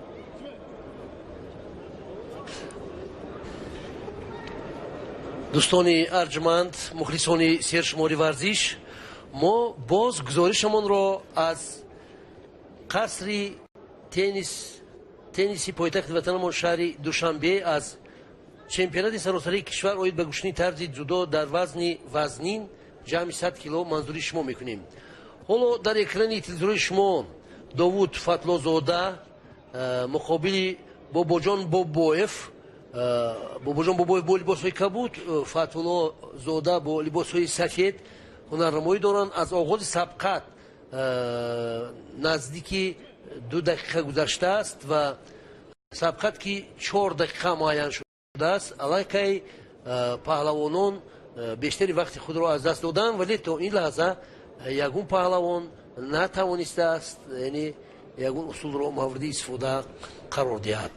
دوستان ارجمند، مخلصان سرشماری ورزش، ما باز گزارشمان را از قصر تنیسی پایتخت وطنمان شهر دوشنبه از چمپیونات سراسری کشور اوید به گشتنی طرز جودو در وزنین جمع 100 کیلو منظوری شما میکنیم. حالا در اکران تلویزیون شما داوود فتح‌الله زاده مقابل باباجان بابایف با لباس‌های کبود، فتح‌الله زاده با لباس‌های سفید هنرنمایی دارند. از آغاز سبقت نزدیک 2 دقیقه گذشته است و سبقت که 4 دقیقه معین شده است. علاقه پهلوانان بیشتری وقت خود را از دست دادند، ولی تا این لحظه یگون پهلوان نتوانسته است یعنی یگون اصول را مورد استفاده قرار دهد.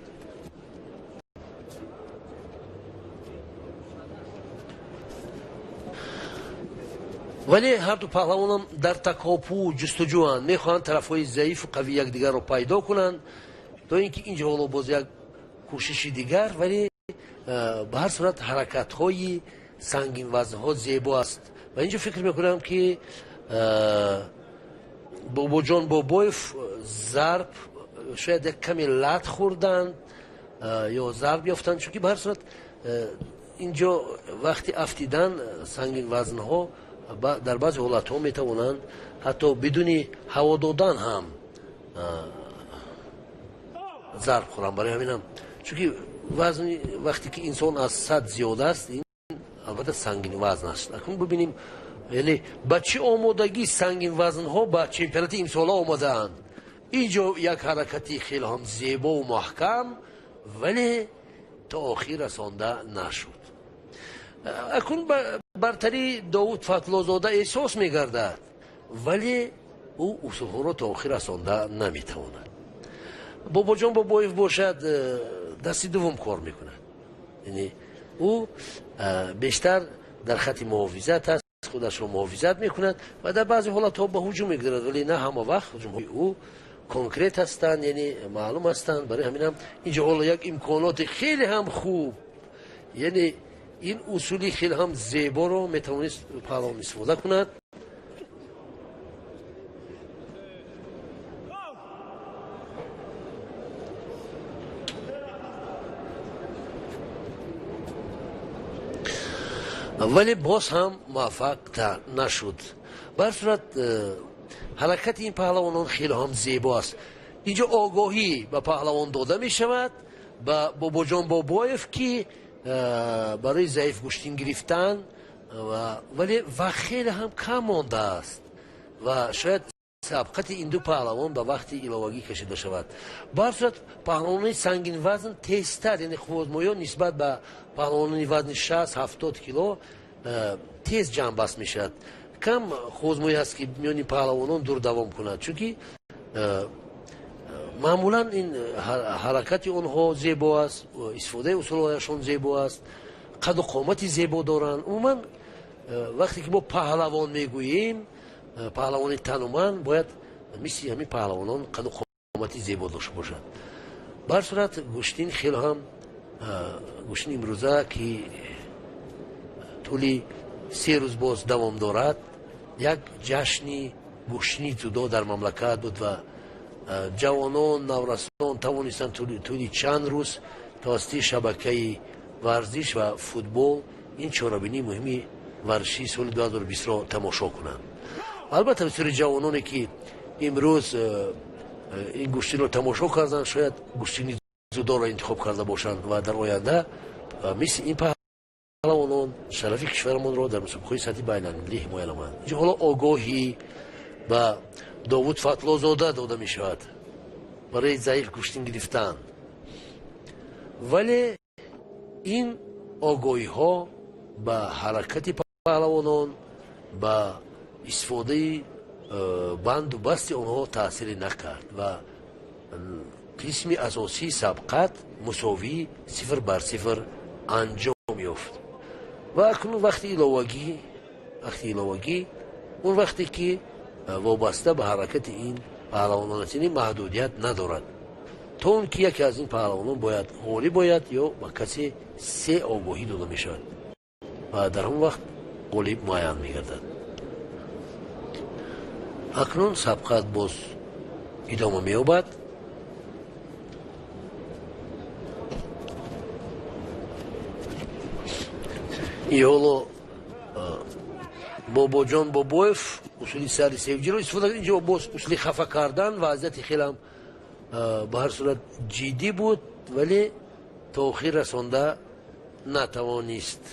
ولی هر دو پهلوان هم در تکاپو جستجواند، میخواهند طرفهای ضعیف و قوی یکدیگر را پیدا کنند تا اینکه اینجا حالا باز یک کوشش دیگر. ولی به هر صورت حرکت های سنگین وزن ها زیبا است و اینجا فکر میکنم که باباجان بابایف ضرب شاید یک کمی لط خوردند یا ضرب یافتند، چون که به هر صورت اینجا وقتی افتیدن سنگین وزن ها در بعضی حالت ها میتوانند حتی بدون هوا دادن هم ضرب خورند. برای همینم چون که وزن وقتی که انسان از 100 زیاده است، این البته سنگین وزن است. اکنون ببینیم یعنی با چه آمادگی سنگین وزن ها با چمپیونات امسال آمده اند. اینجا یک حرکتی خیلی هم زیبا و محکم ولی تا آخر رسانده نشد. اکنون برتری داوود فتح‌الله زاده احساس میگردد ولی او اصول را تا آخر رسانده نمیتواند. باباجان بابایف باشد دست دوم کار میکند، یعنی او بیشتر در خط محافظت است، خودش را محافظت میکند و در بعضی حالات ها به هجوم میگیرد، ولی نه همه وقت هجوم های او کنکریت هستند، یعنی معلوم هستند. برای همین هم اینجا حالا یک امکانات خیلی هم خوب، یعنی این اصولی خیلی هم زیبا رو میتوانست پهلوان استفاده کند. ولی باز هم موفق نشد. به هر صورت حرکت این پهلوانان خیلی هم زیبا است. اینجا آگاهی به پهلوان داده می شود به باباجان بابایف که برای ضعیف گوشتین گرفتن ولی وقت خیلی هم کم مانده است و شاید سبقت این دو پهلوان به وقت علاوگی کشیده شود. به هر صورت پهلوانان سنگین وزن تیزتر، یعنی خوازمایان نسبت به پهلوانان وزن 60-70 کیلو تیز جمع بست می شود. کم خوازمایی است که میان پهلوانان دور دوام کند، چون که معمولا این حرکت آنها زیبا است، استفاده اصولهایشان زیبا است، قد و قامت زیبا دارند. عموما وقتی که ما پهلوان میگوییم پهلوان تنومند باید مثل همین پهلوانان قد و قامت زیبا داشته باشد. به هر صورت گوشتین خیلی هم гӯштини имрӯза ки тӯли 3 рӯз боз давом дорад, як ҷашни гӯштини ҷудо дар мамлакат буд ва ҷавонон, наврасон тавонистанд тӯли чанд рӯз тавассути шабакаи варзиш ва футбол ин чорабинии муҳими варзиши соли 2020-ро тамошо кунанд. албатта бисёри ҷавононе ки имрӯз ин гӯштиро тамошо карданд, шояд гӯштини ҷудоро интихоб карда бошанд ва дар оянда мисли ин паҳлавонон шарафи кишварамонро дар мусобиқаҳои сатҳи байналмилӣ ҳимоя намоянд. инҷо ҳоло огоҳӣ ба довуд фатлозода дода мешавад барои заиф гӯштин гирифтан, вале ин огоҳиҳо ба ҳаракати паҳлавонон, ба истифодаи банду басти онҳо таъсире накард ва қисми асосии сабқат мусовии 0-0 анҷом ёфт. ва акнун вақти иловагӣ он вақте ки вобаста ба ҳаракати ин паҳлавонон маҳдудият надорад, то он ки яке аз ин паҳлавонон бояд ғолиб бояд ё ба касе 3 огоҳӣ дода мешавад ва дар ҳамон вақт ғолиб муайян мегардад. акнун сабқат боз идома меёбад. ҳоло бобоҷон бобоев усули сари севҷиро истифода кард. инҷо боз усули хафа кардан вазъияти хелам ба ҳар сурат ҷиддӣ буд, вале то охир расонда натавонист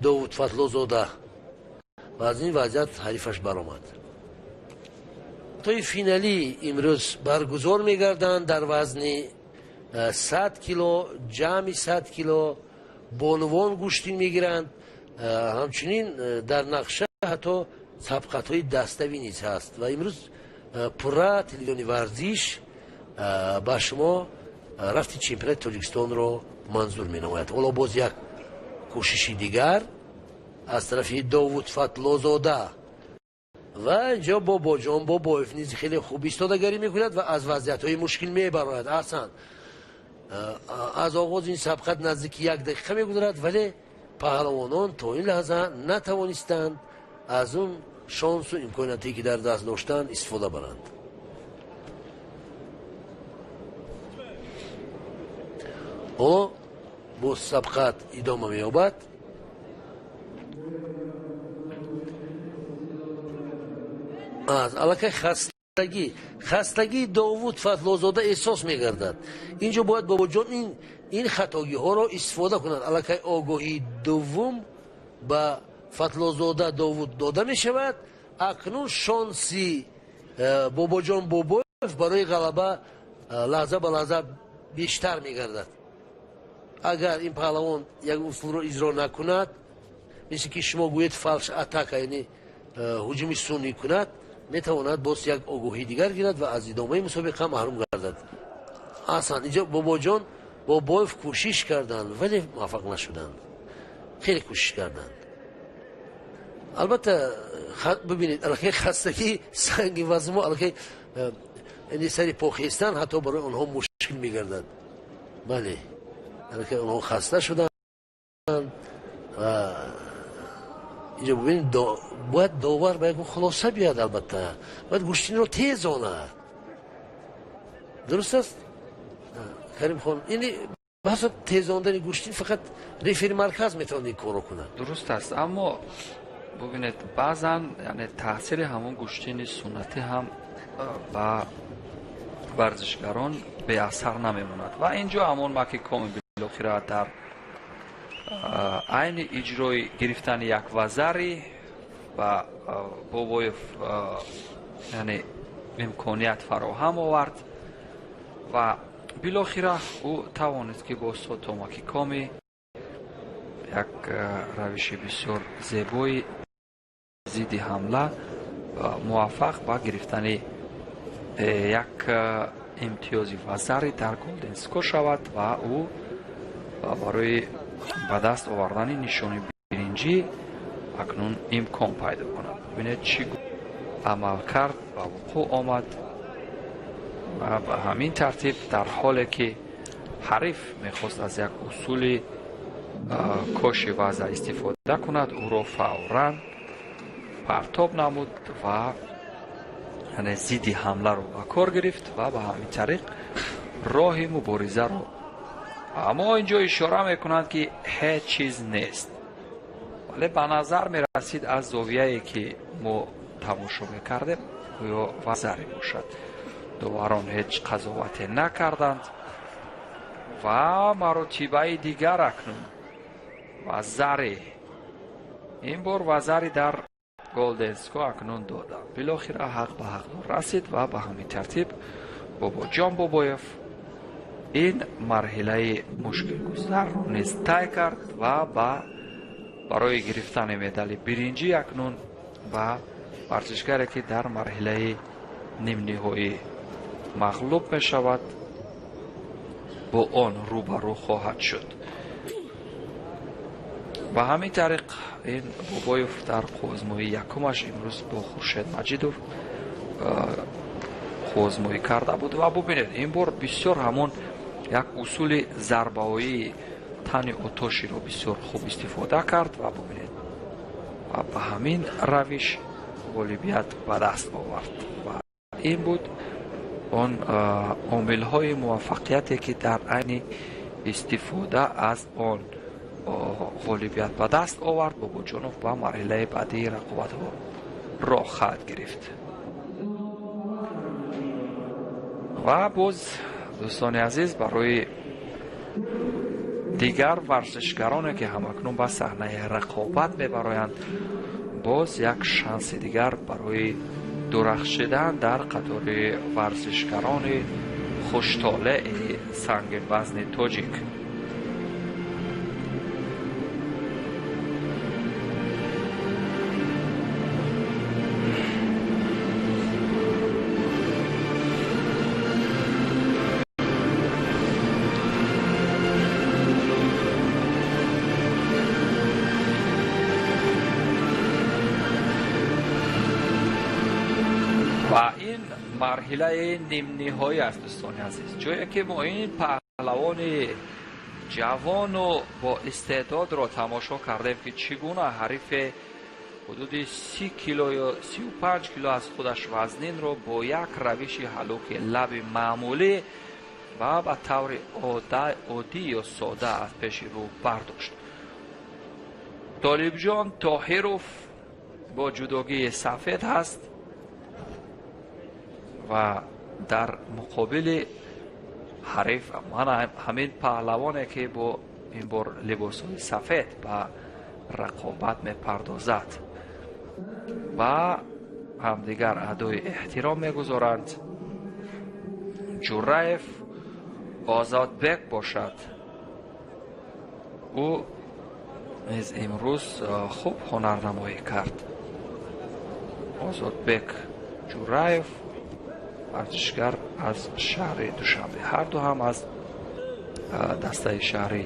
довуд фатлозода ва аз ин вазъият ҳарифаш баромад. тои финалӣ имрӯз баргузор мегарданд дар вазни 100 кило, ҷамъи 100 кило бонувон гӯштин мегиранд. ҳамчунин дар нақша ҳатто сабқатҳои даставӣ низ ҳаст ва имрӯз пурра телевизиони варзиш ба шумо рафти чемпионати тоҷикистонро манзур менамояд. ҳоло боз як кӯшиши дигар аз тарафи довуд фатлозода ва инҷо бобоҷон бобоев низ хеле хуб истодагарӣ мекунад ва аз вазъиятҳои мушкил мебарояд. аҳсан, аз оғози ин сабқат наздики 1 дақиқа мегузарад, вале паҳлавонон то ин лаҳза натавонистанд аз он шонсу имкониятие ки дар даст доштанд истифода баранд. ҳоло бо сабқат идома меёбад. аз аллакай хастагии довуд фатлозода эҳсос мегардад. инҷо бояд бобоҷон ин хатогиҳоро истифода кунад. аллакай огоҳии дуввум ба фатлозода довуд дода мешавад. акнун шонси бобоҷон бобоев барои ғалаба лаҳза ба лаҳза бештар мегардад. агар ин паҳлавон як усулро иҷро накунад, мисли ки шумо гӯед фалш атака, яъне ҳуҷуми сунъӣ кунад, метавонад боз як огоҳии дигар гирад ва аз идомаи мусобиқа маҳрум гардад. аслан инҷо бобоҷон бобоев кӯшиш карданд, вале муваффақ нашуданд. хеле кӯшиш карданд. албатта бибинед, аллакай хастагии санги вазмо, аллакай сари похестан ҳатто барои онҳо мушкил мегардад. бале, аллакай онҳо хаста шуданд ва инҷо бибинед, бояд довар ба як хулоса биёяд. албатта бояд гӯштинро тез онад. дуруст аст каримхон? яъне баҳса тезондани гӯштин фақат рефери марказ метавонад ин корро кунад. дуруст аст, аммо бубинед баъзан таъсири ҳамон гӯштини суннатӣ ҳам ба варзишгарон беасар намемонад ва инҷо ҳамон маки коми билохира дар айни иҷрои гирифтани як вазари ва бобоев имконият фароҳам овард ва билохира ӯ тавонист ки бо сотомаки коми як равиши бисёр зебои зидди ҳамла муваффақ ба гирифтани як имтиёзи вазари дар голденскор шавад ва ӯ барои ба даст овардани нишони биринҷӣ акнун имкон пайдо кунад. бинед чӣ амал кард ба вуқӯъ омад ва ба ҳамин тартиб дар ҳоле ки ҳариф мехост аз як усули коши ваза истифода кунад, ӯро фавран партоб намуд ва яъне зидди ҳамларо ба кор гирифт ва ба ҳамин тариқ роҳи муборизаро. аммо инҷо ишора мекунанд ки ҳеҷ чиз нест, вале ба назар мерасид аз зовияе ки мо тамошо мекардем гӯё вазаре бошад. доварон ҳеҷ қазовате накарданд ва маротибаи дигар акнун вазаре, ин бор вазари дар голденско акнун доданд. билохира ҳақ ба ҳақдор расид ва ба ҳамин тартиб бобоҷон бобоев ин марҳилаи мушкилгузарро низ тай кард ва барои гирифтани медали биринҷӣ акнун ба варзишгаре ки дар марҳилаи нимниҳоӣ мағлуб мешавад бо он рӯбарӯ хоҳад шуд. ба ҳамин тариқ ин бобоев дар қувозмоии якумаш имрӯз бо хуршед маҷидов қувозмоӣ карда буд ва бубинед ин бор бисёр ҳамон як усули зарбаоии тани отоширо бисёр хуб истифода кард ва бубинед ва ба ҳамин равиш ғолибият ба даст овард. ва ин буд он омилҳои муваффақияте ки дар айни истифода аз он ғолибият ба даст овард. бобоҷонов ба марҳилаи баъдии рақобатҳо роҳ хаҳад гирифт. ва боз дӯстони азиз, барои дигар варзишгароне ки ҳамакнун ба саҳнаи рақобат мебароянд, боз як шанси дигар барои дурахшидан дар қатори варзишгарони хуштолеи сангинвазни тоҷик. ва ин марҳилаи нимниҳоӣ аст дӯстони азиз, ҷое ки мо ин паҳлавони ҷавону бо истеъдодро тамошо кардем ки чӣ гуна ҳарифе ҳудуди 30 кило ё 35 кило аз худаш вазнинро бо як равиши ҳалуки лаби маъмулӣ ва ба таври оддӣ ё сода аз пеши рӯ бардошт. толибҷон тоҳиров бо ҷудогии сафед ҳаст ва дар муқобили ҳариф мана ҳамин паҳлавоне ки бо ин бор либосҳои сафед ба рақобат мепардозад ва ҳамдигар адои эҳтиром мегузоранд. ҷураев озодбек бошад, ӯ низ имрӯз хуб ҳунарнамоӣ кард. озодбек ҷураев варзишгар аз шаҳри душанбе, ҳарду ҳам аз дастаи шаҳри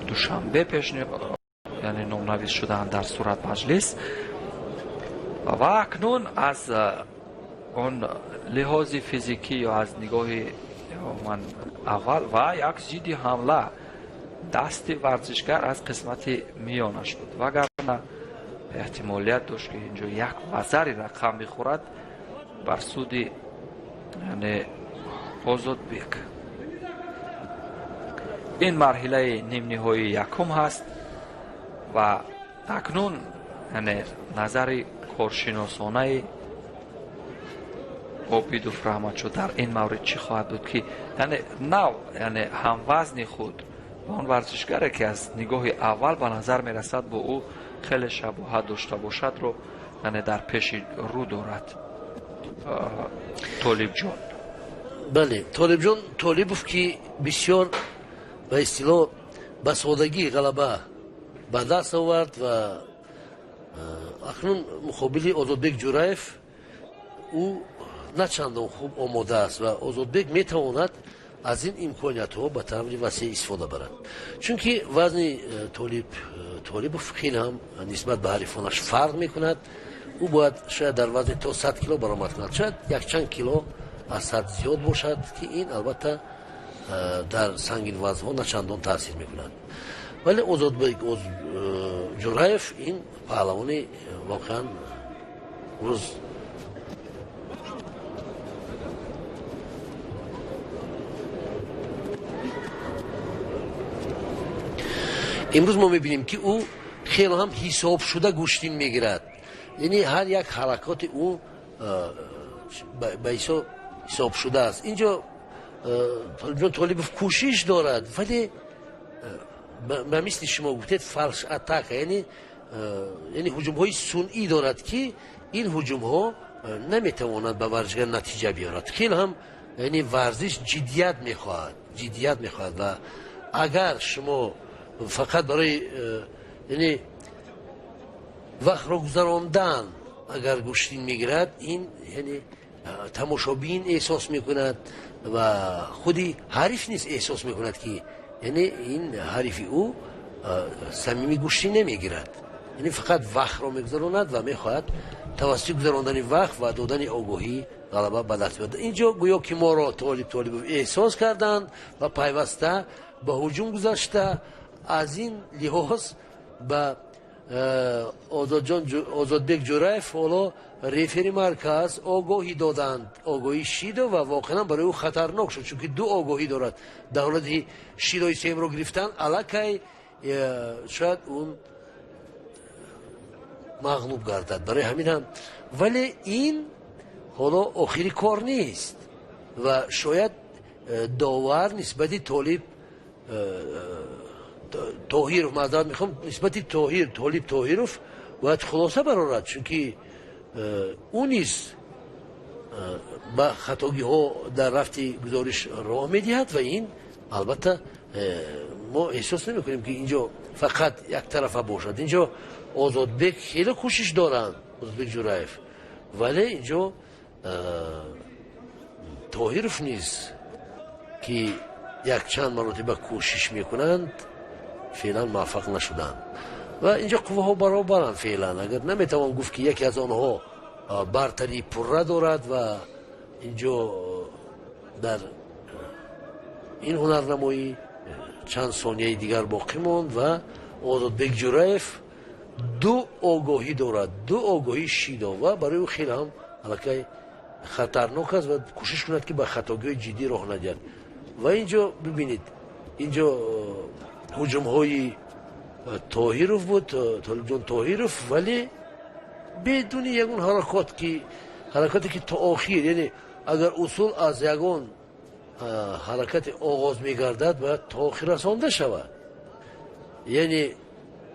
душанбе яъне номнавис шудаанд дар сурат маҷлис ва акнун аз он лиҳози физикӣ ё аз нигоҳи аввал ва як зидди ҳамла дасти варзишгар аз қисмати миёнаш буд, вагарна эҳтимолият дошт ки инҷо як вазари рақам бихӯрад бар суди яъне озодбек. ин марҳилаи нимниҳоии якум ҳаст ва акнун яъне назари коршиносонаи обидов раҳматшуд дар ин маврид чӣ хоҳад буд ки яъне нав яъне ҳамвазни худ ба он варзишгаре ки аз нигоҳи аввал ба назар мерасад бо ӯ хеле шабоҳат дошта бошадро яъне дар пеши рӯ дорад. толибҷон, бале, толибҷон толибов ки бисёр ба истилоҳ ба содагӣ ғалаба ба даст овард ва акнун муқобили озодбек ҷураев ӯ на чандон хуб омода аст ва озодбек метавонад аз ин имкониятҳо ба таври васеъ истифода барад, чунки вазни толибов хеле ҳам нисбат ба ҳарифонаш фарқ мекунад. ӯ бояд шояд дар вазни то 100 кило баромад кунад, шояд якчанд кило аз 100 зиёд бошад ки ин албатта در سنگین وزن‌ها نه چندان تاثیر میکنند. ولی озодбек جورایف این پهلوانی واقعا روز امروز ما میبینیم که او خیلی هم حساب شده گوشتین میگیرد، یعنی هر یک حرکات او به حساب شده است. اینجا طالبوف کوشش دارد ولی به مثل شما گفتید فالش اتاک، یعنی هجوم های صنعی دارد که این هجوم ها نمیتواند به ورزشگر نتیجه بیارد. خیلی هم یعنی ورزش جدیت میخواهد و اگر شما فقط برای یعنی وقت را گذراندن اگر گوشتین میگیرد، این یعنی تماشابین احساس میکند و خودی حریف نیست احساس میکند که یعنی این حریفی او صمیمی گوشتی نمیگیرد، یعنی فقط وقت را میگذراند و میخواهد توسط گذراندن وقت و دادن آگاهی غلبه به دست بیاورد. اینجا گویا که ما را طالب احساس کردند و پیوسته به هجوم گذاشته. از این لحاظ به озодбек جورایف حالا رفری مرکز آگاهی دادند، آگاهی شیده و واقعا برای او خطرناک شد، چون که دو آگاهی دارد. دولت شیدای سیم رو گرفتن الکی شاید اون مغلوب گردد، برای همین هم. ولی این حالا آخری کار نیست و شاید داور نسبتی طاهیروف معذرت میخوام نسبتی طالب طاهیروف باید خلاصه برارد، چون که اون نیز با خطاگی ها در رفتی گزارش راه میدهد و این البته ما احساس نمی کنیم که اینجا فقط یک طرفه باشد. اینجا озодбек خیلی کوشش دارند، озодбек جورایف، ولی اینجا طاهیروف نیست که یک چند مرتبه کوشش میکنند فعلا موفق نشدند و اینجا قوه ها برابرند فعلا. اگر نمیتوان گفت که یکی از آنها برتری پره دارد و اینجا در این هنرنمایی چند ثانیه دیگر باقی ماند و озодбек جورایف دو آگاهی دارد، دو آگاهی شیدا و برای او خیلی هم الکی خطرناک است و کوشش کند که به خطاگی جدی راه ندهد. و اینجا ببینید اینجا هجوم های طاهیروف بود، طاهیروف، ولی بدون یگون حرکاتی که تا آخر، یعنی اگر اصول از یگون حرکت آغاز میگردد باید تا آخر رسانده شود. یعنی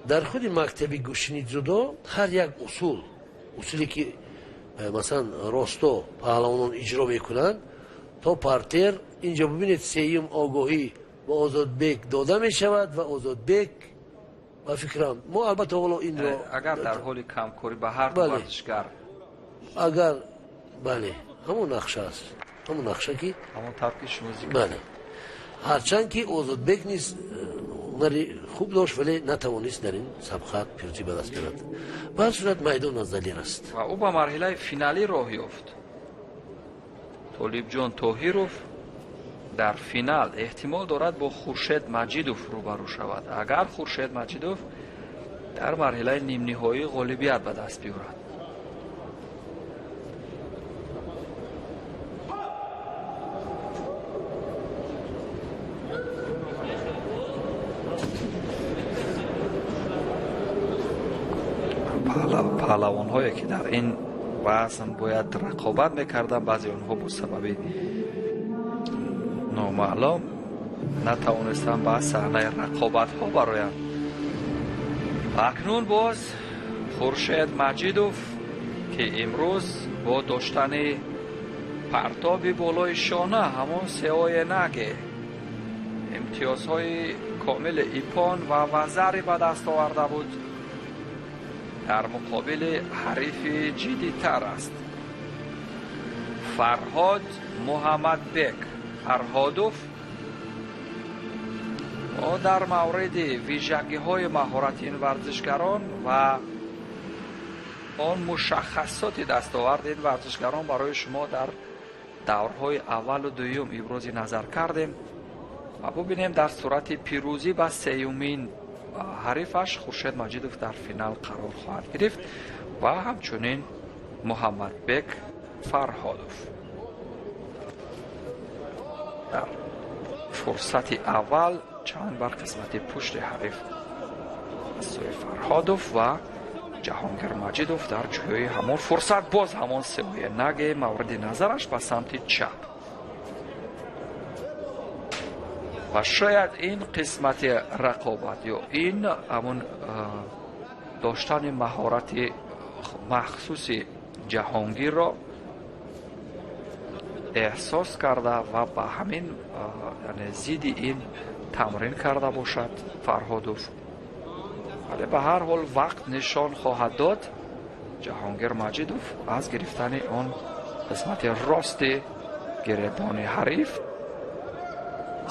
در خود مکتبی گوشینی جدا هر یک اصولی که مثلا راستا پهلوانان اجرا میکنند تا پارتر، اینجا ببینید سیم آگاهی به озодбек داده می شود و озодбек با فکرم ما البته حالا این را اگر در حال کمکاری به هر ورزشگر اگر بله همون نقشه است، همون نقشه که همون طرفی شما ذکر بله، هرچند که озодбек نیست هنری خوب داشت ولی نتوانست در این سبقت پیروزی به دست بیارد. به هر صورت میدان نزدیک است و او به مرحله فینالی راه یافت. طالب جان طاهیروف در فینال احتمال دارد با خورشید مجیدوف روبرو شود. اگر خورشید مجیدوف در مرحله نیم نهایی غالبیت به دست بیاورد. پهلوان هایی که در این وزن باید رقابت میکردن، بعضی آنها با سبب نامعلوم نتوانستن به صحنه رقابت ها برآیند. اکنون باز خورشید مجیدوف که امروز با داشتن پرتاب بالای شانه همون سیاه نگه امتیازهای کامل ایپان و وزری به دست آورده بود، در مقابل حریف جدی تر است. فرهاد محمدبک فرهادوف ما در مورد ویژگی های مهارت این ورزشگران و آن مشخصات دستاورد این ورزشگران برای شما در دورهای اول و دوم ابراز نظر کردیم. ва бубинем дар сурати пирӯзӣ ба сеюмин ҳарифаш Хуршед Маҷидов дар финал қарор хоҳад гирифт ва ҳамчунин Муҳаммадбек Фарҳодов. дар фурсати аввал чанд бар қисмати пушти ҳариф аз сӯи Фарҳодов ва Ҷаҳонгир Маҷидов дар ҷӯёи ҳамон фурсат боз ҳамон сеҳои наги мавриди назараш ба самти чап. ва шояд ин қисмати рақобат ё ин ҳамон доштани маҳорати махсуси Ҷаҳонгирро эҳсос карда ва ба ҳамин зидди ин тамрин карда бошад Фарҳодов. вале ба ҳар ҳол вақт нишон хоҳад дод Ҷаҳонгир Маҷидов аз гирифтани он қисмати рости гиребони ҳариф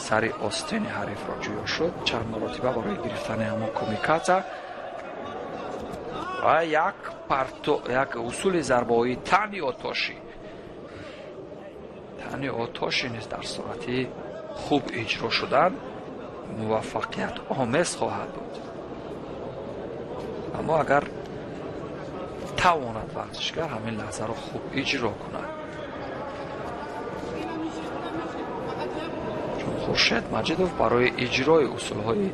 сари остини ҳарифро ҷӯё шуд чанд маротиба барои гирифтани ҳамон комиката ва як усули зарбаҳои тани отоши низ дар сурати хуб иҷро шудан муваффақият омез хоҳад буд. аммо агар тавонад варзишгар ҳамин лаҳзаро хуб иҷро кунад, чун Хуршед Маҷидов барои иҷрои усулҳои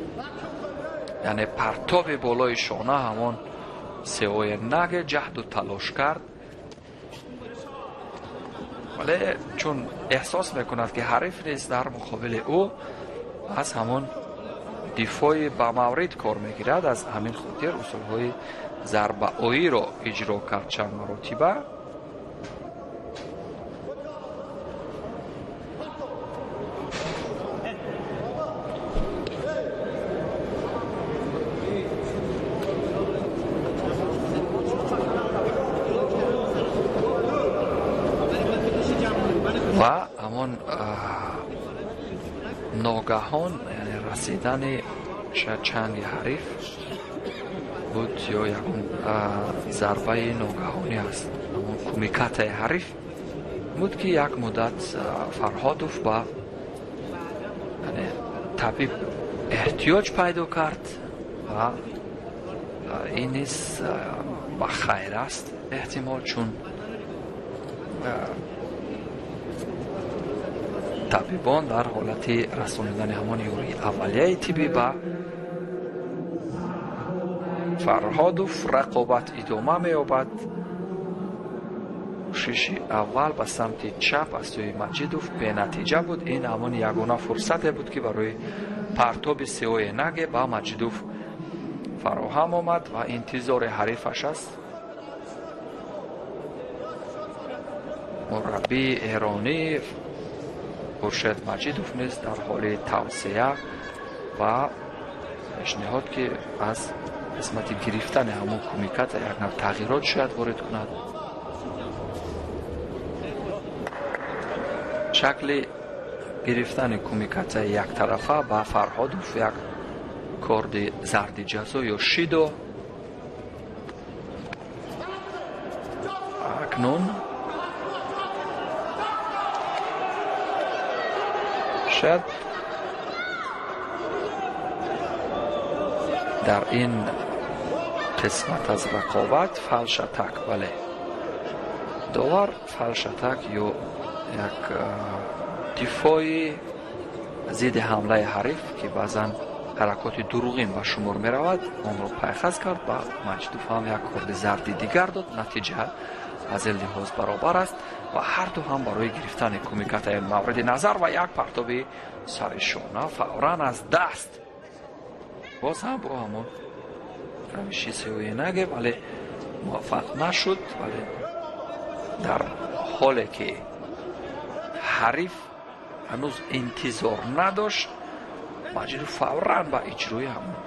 яъне партоби болои шона ҳамон сеҳои наге ҷаҳду талош кард, вале чун эҳсос мекунад ки ҳариф низ дар муқобили ӯ аз ҳамон дифои ба маврид кор мегирад, аз ҳамин хотир усулҳои зарбаоиро иҷро кард чанд маротиба. ва ҳамон ногаҳон яъне расидани чанги ҳариф буд ё ягон зарбаи ногаҳонӣ аст ҳамон кумикатаи ҳариф буд ки як муддат Фарҳодов ба табиб эҳтиёҷ пайдо кард ва ин низ ба хайр аст эҳтимол, чун табибон дар ҳолати расонидани ҳамон ёрии аввалияи тиббӣ ба Фарҳодов рақобат идома меёбад. кӯшиши аввал ба самти чап аз сӯи Маҷидов бенатиҷа буд. ин ҳамон ягона фурсате буд ки барои партоби сеҳои наге ба Маҷидов фароҳам омад ва интизори ҳарифаш аст. мураббии эронӣ Хуршед Маҷидов низ дар ҳоли тавсея ва пешниҳод ки аз қисмати гирифтани ҳамон кумиката як нав тағйирот шояд ворид кунад. шакли гирифтани кумикатаи яктарафа ба Фарҳодов як корди зарди ҷазо ё шидо. акнун шояд дар ин қисмат аз рақобат фалшатак, бале довар фалшатак ё як дифои зидди ҳамлаи ҳариф ки баъзан ҳаракоти дуруғин ба шумор меравад, онро пайхаз кард. ба Маҷидов ҳам як корди зарди дигар дод. натиҷа аз ин лиҳоз баробар аст ва ҳарду ҳам барои гирифтани кумикатаи мавриди назар ва як партоби сари шона фавран аз даст боз ҳам бо ҳамон равиши сеҳои наге, вале муваффақ нашуд. вале дар ҳоле ки ҳариф ҳанӯз интизор надошт, Маҷидов фавран ба иҷрои ҳамон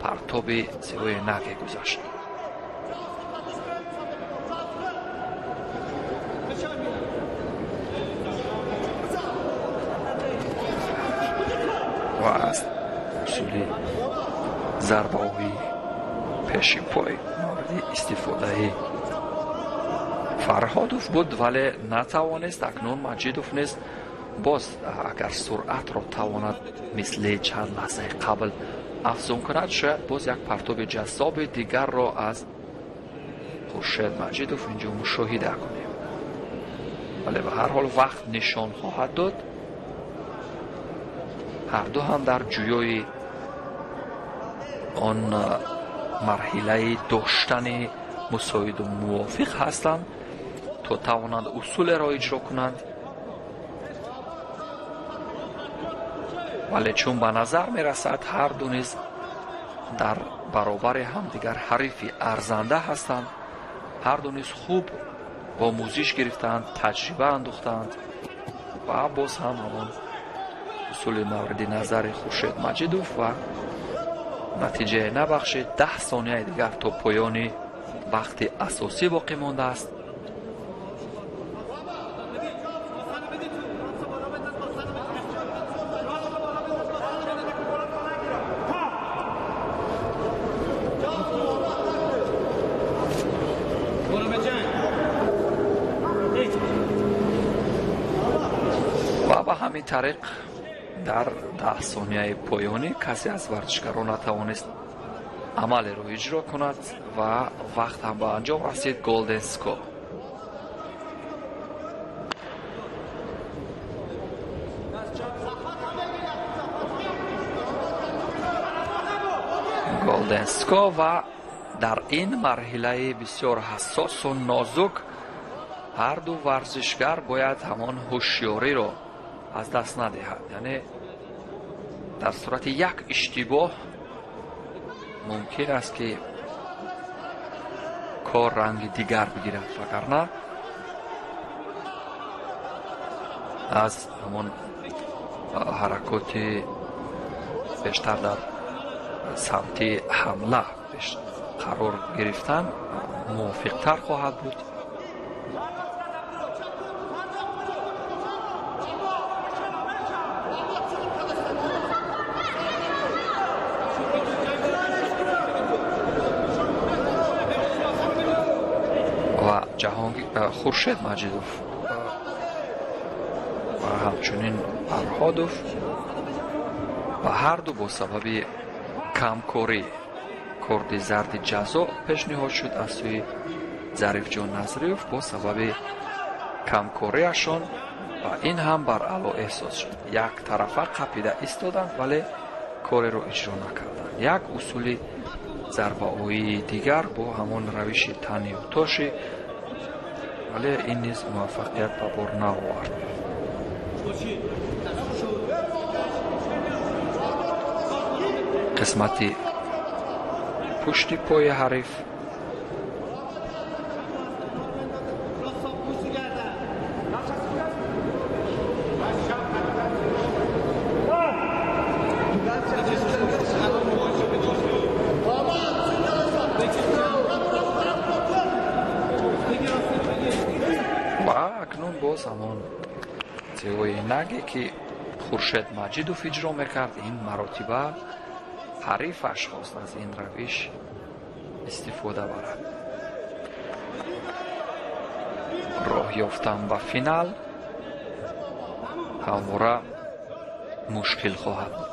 партоби сеҳои наге гузашт. ва аз усули зарбаҳои пеши пой мавриди истифодаи Фарҳодов буд, вале натавонист. акнун Маҷидов низ боз агар суръатро тавонад мисли чанд лаҳзаи қабл афзун кунад, шояд боз як партоби ҷаззоби дигарро аз Хуршед Маҷидов инҷо мушоҳида кунем. вале ба ҳар ҳол вақт нишон хоҳад дод. ҳарду ҳам дар ҷӯёи он марҳилаи доштани мусоиду мувофиқ ҳастанд, то тавонанд усулеро иҷро кунанд. вале чун ба назар мерасад ҳарду низ дар баробари ҳамдигар ҳарифи арзанда ҳастанд, ҳарду низ хуб омӯзиш гирифтаанд, таҷриба андохтаанд ва боз ҳам ҳамон усули мавриди назари Хуршед Маҷидов ва натиҷае набахшед. 10 сонияи дигар то поёни вақти асосӣ боқӣ мондааст. ва ба ҳамин тариқ дар 10 сонияи поёнӣ касе аз варзишгарон натавонист амалеро иҷро кунад ва вақт ҳам ба анҷом расид. Голден Скол ва дар ин марҳилаи бисёр ҳассосу нозук ҳарду варзишгар бояд ҳамон ҳушёриро аз даст надиҳад. яъне дар сурати як иштибоҳ мумкин аст ки кор ранги дигар бигирад, вагарна аз ҳамон ҳаракоти бештар дар самти ҳамла қарор гирифтан мувофиқтар хоҳад буд. Хуршед Маҷидов ва ҳамчунин Фарҳодов ва ҳарду бо сабаби камкорӣ корди зарди ҷазо пешниҳод шуд аз сӯи Зарифҷон Назриев бо сабаби камкориашон ва ин ҳам бар аъло эҳсос шуд. як тарафа қапида истоданд, вале кореро иҷро накарданд. як усули зарбаоии дигар бо ҳамон равиши тани утоши, вале ин низ муваффақият ба бор наовард. қисмати пушти пои ҳариф боз ҳамон зеҳои наге ки Хуршед Маҷидов иҷро мекард, ин маротиба ҳарифаш хост аз ин равиш истифода барад. роҳ ёфтан ба финал ҳамвора мушкил хоҳад буд.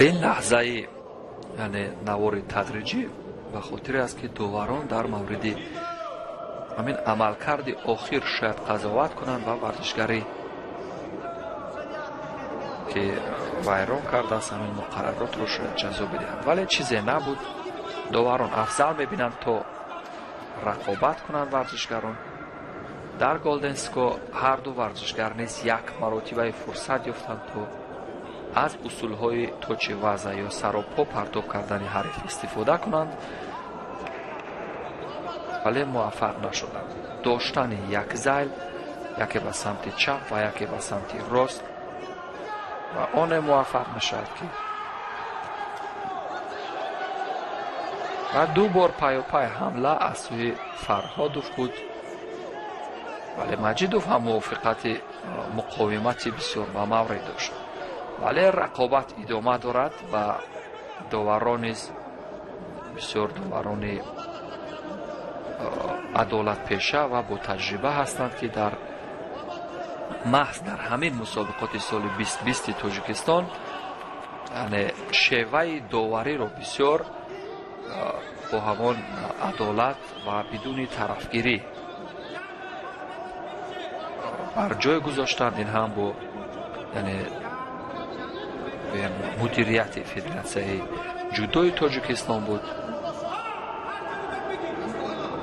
ин лаҳзаи яъне навори тадриҷӣ ба хотире аст ки доварон дар мавриди ҳамин амалкарди охир шояд қазоват кунанд ва варзишгаре ки вайрон кардааст ҳамин муқарраротро шояд ҷазо бидиҳанд. вале чизе набуд. доварон афзал мебинанд то рақобат кунанд варзишгарон. дар Голденско ҳарду варзишгар низ як маротибаи фурсат ёфтанд то аз усулҳои точи ваза ё саропо партоб кардани ҳариф истифода кунанд, вале муваффақ нашуданд. доштани як зайл, яке ба самти чап ва яке ба самти рост, ва оне муваффақ мешавад ки ва ду бор паёпай ҳамла аз сӯи Фарҳодов буд, вале Маҷидов ҳам мувофиқати муқовимати бисёр ба маврид дошт. вале рақобат идома дорад. ба доварон низ бисёр доварони адолатпеша ва бо таҷриба ҳастанд, ки дар маҳз дар ҳамин мусобиқоти соли 2020 тоҷикистон шеваи довариро бисёр бо ҳамон адолат ва бидуни тарафгирӣ бар ҷой гузоштанд. ин ҳам бо мудирияти федератсияи ҷудои тоҷикистон буд.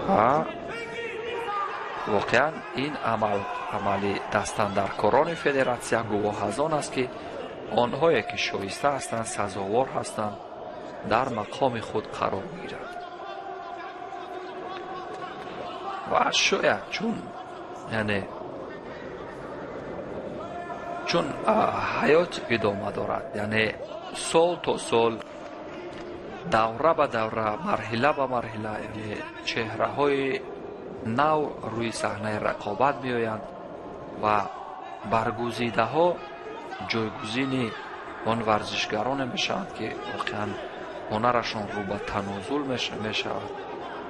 ва воқеан ин амали дастандаркорони федератсия гувоҳ аз он аст, ки онҳое ки шоиста ҳастанд, сазовор ҳастанд, дар мақоми худ қарор мегиранд. ва шояд чун ҳаёт идома дорад, яъне сол то сол, давра ба давра, марҳила ба марҳила, яъне чеҳраҳои нав рӯи саҳнаи рақобат меоянд ва баргузидаҳо ҷойгузини он варзишгароне мешаванд, ки воқеан ҳунарашон рӯ ба танозул мешавад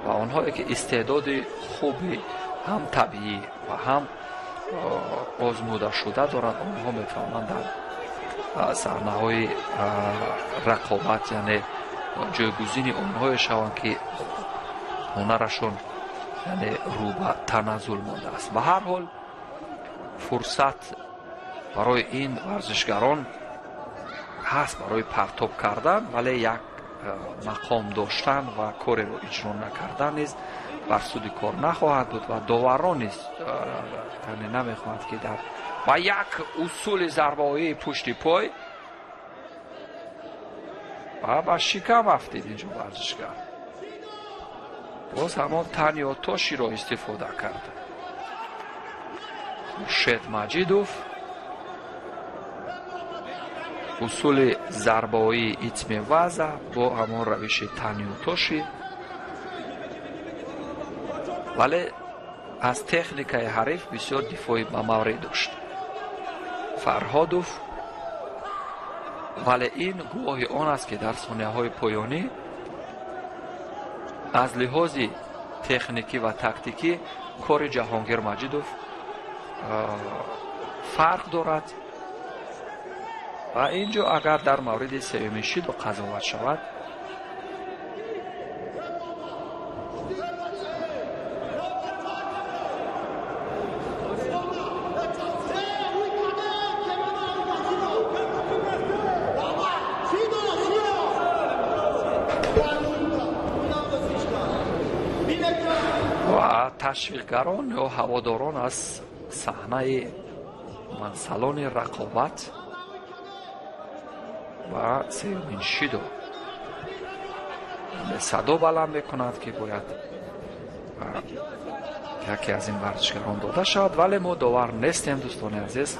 ва онҳое ки истеъдоди хуби ҳам табиӣ ва ҳам озмудашуда доранд, онҳо метавонанд дар саҳнаҳои рақобат, яъне ҷойгузини онҳое шаванд, ки ҳунарашон рӯ ба таназзул мондааст. ба ҳар ҳол фурсат барои ин варзишгарон ҳаст барои партоб кардан, вале як мақом доштан ва кореро иҷро накардан низ бар суди кор нахоҳад буд ва доварон низ намехоҳад, ки дар ва як усули зарбаоии пушти пой ва ба шикам афтид инҷо варзишгар. боз ҳамон тани отоширо истифода кард. Хуршед Маҷидов усули зарбаоии итми ваза бо ҳамон равиши тани отоши, вале аз техникаи ҳариф бисёр дифои ба маврид дошт. Фарҳодов, вале ин гувоҳи он аст, ки дар сонияҳои поёнӣ аз лиҳози техникӣ ва тактикӣ кори Ҷаҳонгир Маҷидов фарқ дорад ва инҷо агар дар мавриди сеюми шидо қазоват шавад, ташвиқгарон ё ҳаводорон аз саҳнаи салони рақобат ва сеюмин шидо садо баланд мекунанд, ки бояд яке аз ин варзишгарон дода шавад, вале мо довар нестем. дӯстони азиз,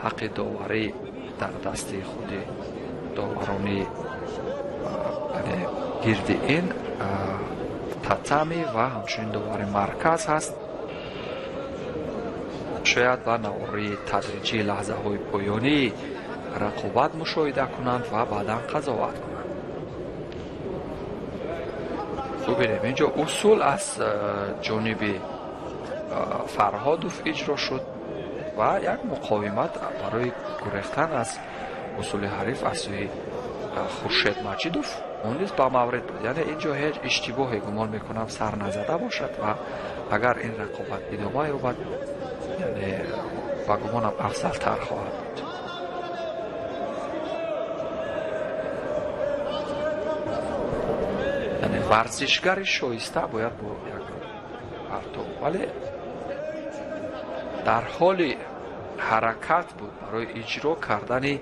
ҳаққи доварӣ дар дасти худи доварони гирди ин татами ва ҳамчунин довари марказ ҳаст. шояд ба навории тадриҷии лаҳзаҳои поёнии рақобат мушоҳида кунанд ва баъдан қазоват кунанд. хуб бинем, инҷо усул аз ҷониби Фарҳодов иҷро шуд ва як муқовимат барои гурехтан аз усули ҳариф аз сӯи Хуршед Маҷидов он низ ба маврид буд. Яъне инҷо ҳеҷ иштибоҳе гумон мекунам сар назада бошад ва агар ин рақобат идома ёбад, яъне ба гумонам афзалтар хоҳад буд. яъне варзишгари шоиста бояд бо як партоб, вале дар ҳоли ҳаракат буд барои иҷро кардани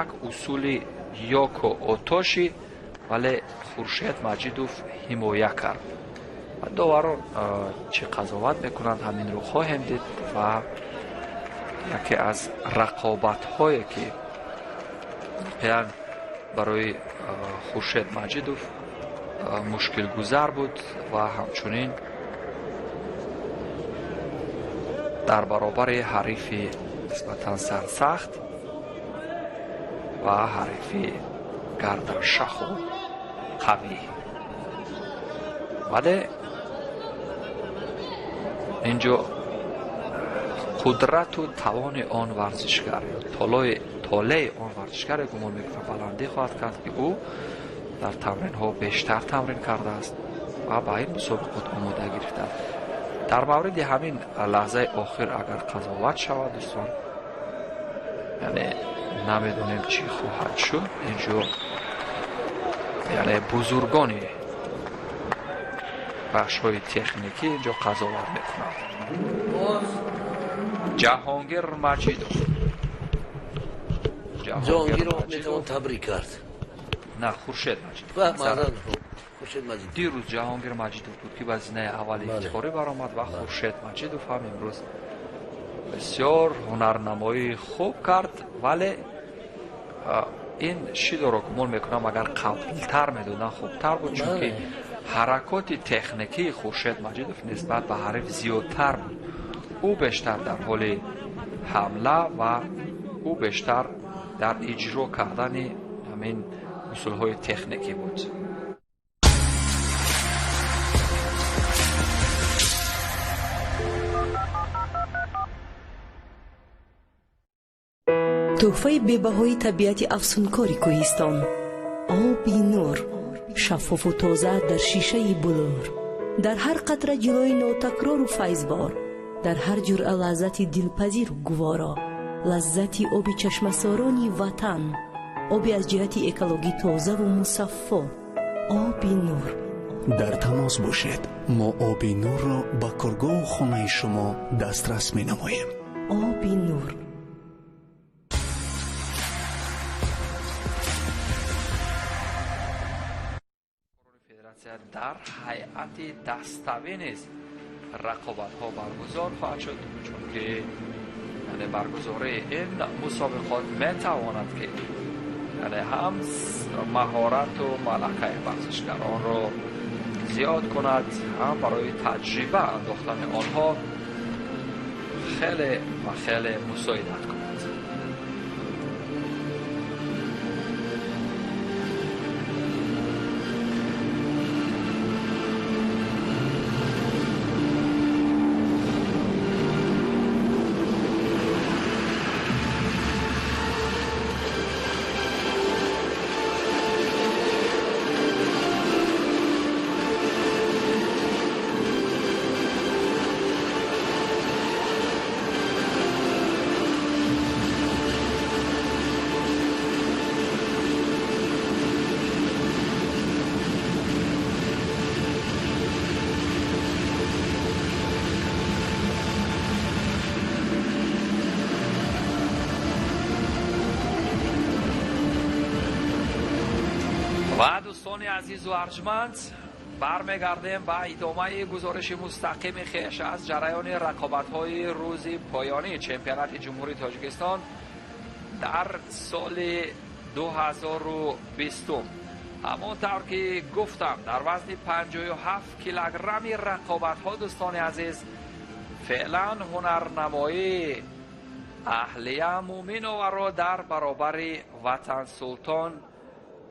як усули ёко отоши, вале Хуршед Маҷидов ҳимоя кард. доварон чӣ қазоват мекунанд, ҳаминро хоҳем дид ва яке аз рақобатҳое ки воқеан барои Хуршед Маҷидов мушкилгузар буд ва ҳамчунин дар баробари ҳарифи нисбатан сарсахт ва ҳарифи گردنشخ و قوی. ولی اینجا قدرت و توان آن ورزشگر طالع آن ورزشگر گمان میکنم بلندی خواهد کرد که او در تمرین ها بیشتر تمرین کرده است و با این مسابقات آماده گرفته. در مورد همین لحظه آخر اگر قضاوت شود دوستان، یعنی نمیدونیم چی خواهد شد. اینجا یعنی بزرگانی بخش های تکنیکی اینجا قضاوت میکنند. جهانگیر مجیدوف، جهانگیر رو میتوان تبریک کرد. نه، خورشید مجیدوف. خورشید مجیدوف دیروز جهانگیر مجیدوف بود که وزنه اولی افتخاری برآمد و خورشید مجیدوف هم امروز بسیار هنرنمایی خوب کرد. ولی این شیدو رو گمان میکنم اگر قبلتر میدونن خوبتر بود، چون که حرکات تکنیکی خورشید مجیدوف نسبت به حریف زیادتر بود. او بیشتر در حال حمله و او بیشتر در اجرا کردن همین اصولهای تکنیکی بود. تحفه بی‌بهای طبیعت افسونکاری کوهستان، آبی نور، شفاف و تازه در شیشه بلور، در هر قطره جلوی نوتکرار و فیضبار، در هر جرعه لذت دلپذیر و گوارا، لذت آب چشمسارانی وطن، آبی از جهت اکولوژی تازه و مصفا، آبی نور. در تماس باشید، ما آبی نور را با کارگاه و خانه شما دسترس می نماییم. آبی نور. در هیئت دستوی نیز رقابت ها برگزار خواهد شد، چون که یعنی برگزاری این مسابقات میتواند که یعنی هم مهارت و ملکه ورزشگران را زیاد کند، هم برای تجربه انداختن آنها خیلی و خیلی مساعدت کند. و دوستان عزیز و ارجمند، برمیگردیم به ادامه گزارش مستقیم خویش از جریان رقابت‌های روز پایانی چمپیونات جمهوری تاجیکستان در سال 2020. همانطور که گفتم در وزن 57 کیلوگرم رقابت‌ها دوستان عزیز فعلا هنرنمایی اهلیه مومینووا را در برابر وطن سلطان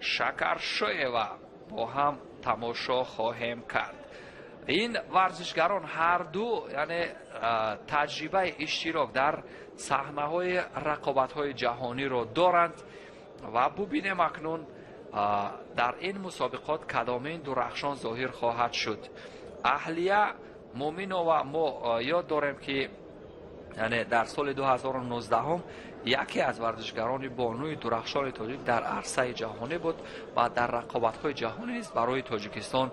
شکرشویوا با هم تماشا خواهیم کرد. این ورزشگران هر دو یعنی تجربه اشتراک در صحنه‌های رقابت‌های جهانی را دارند و ببینیم اکنون در این مسابقات کدامین درخشان ظاهر خواهد شد. اهلیه مومینووا ما یاد داریم که یعنی در سال 2019 هم یکی از ورزشگران بانوی درخشان تاجیک در عرصه جهانی بود و در رقابت‌های جهانی نیز برای تاجیکستان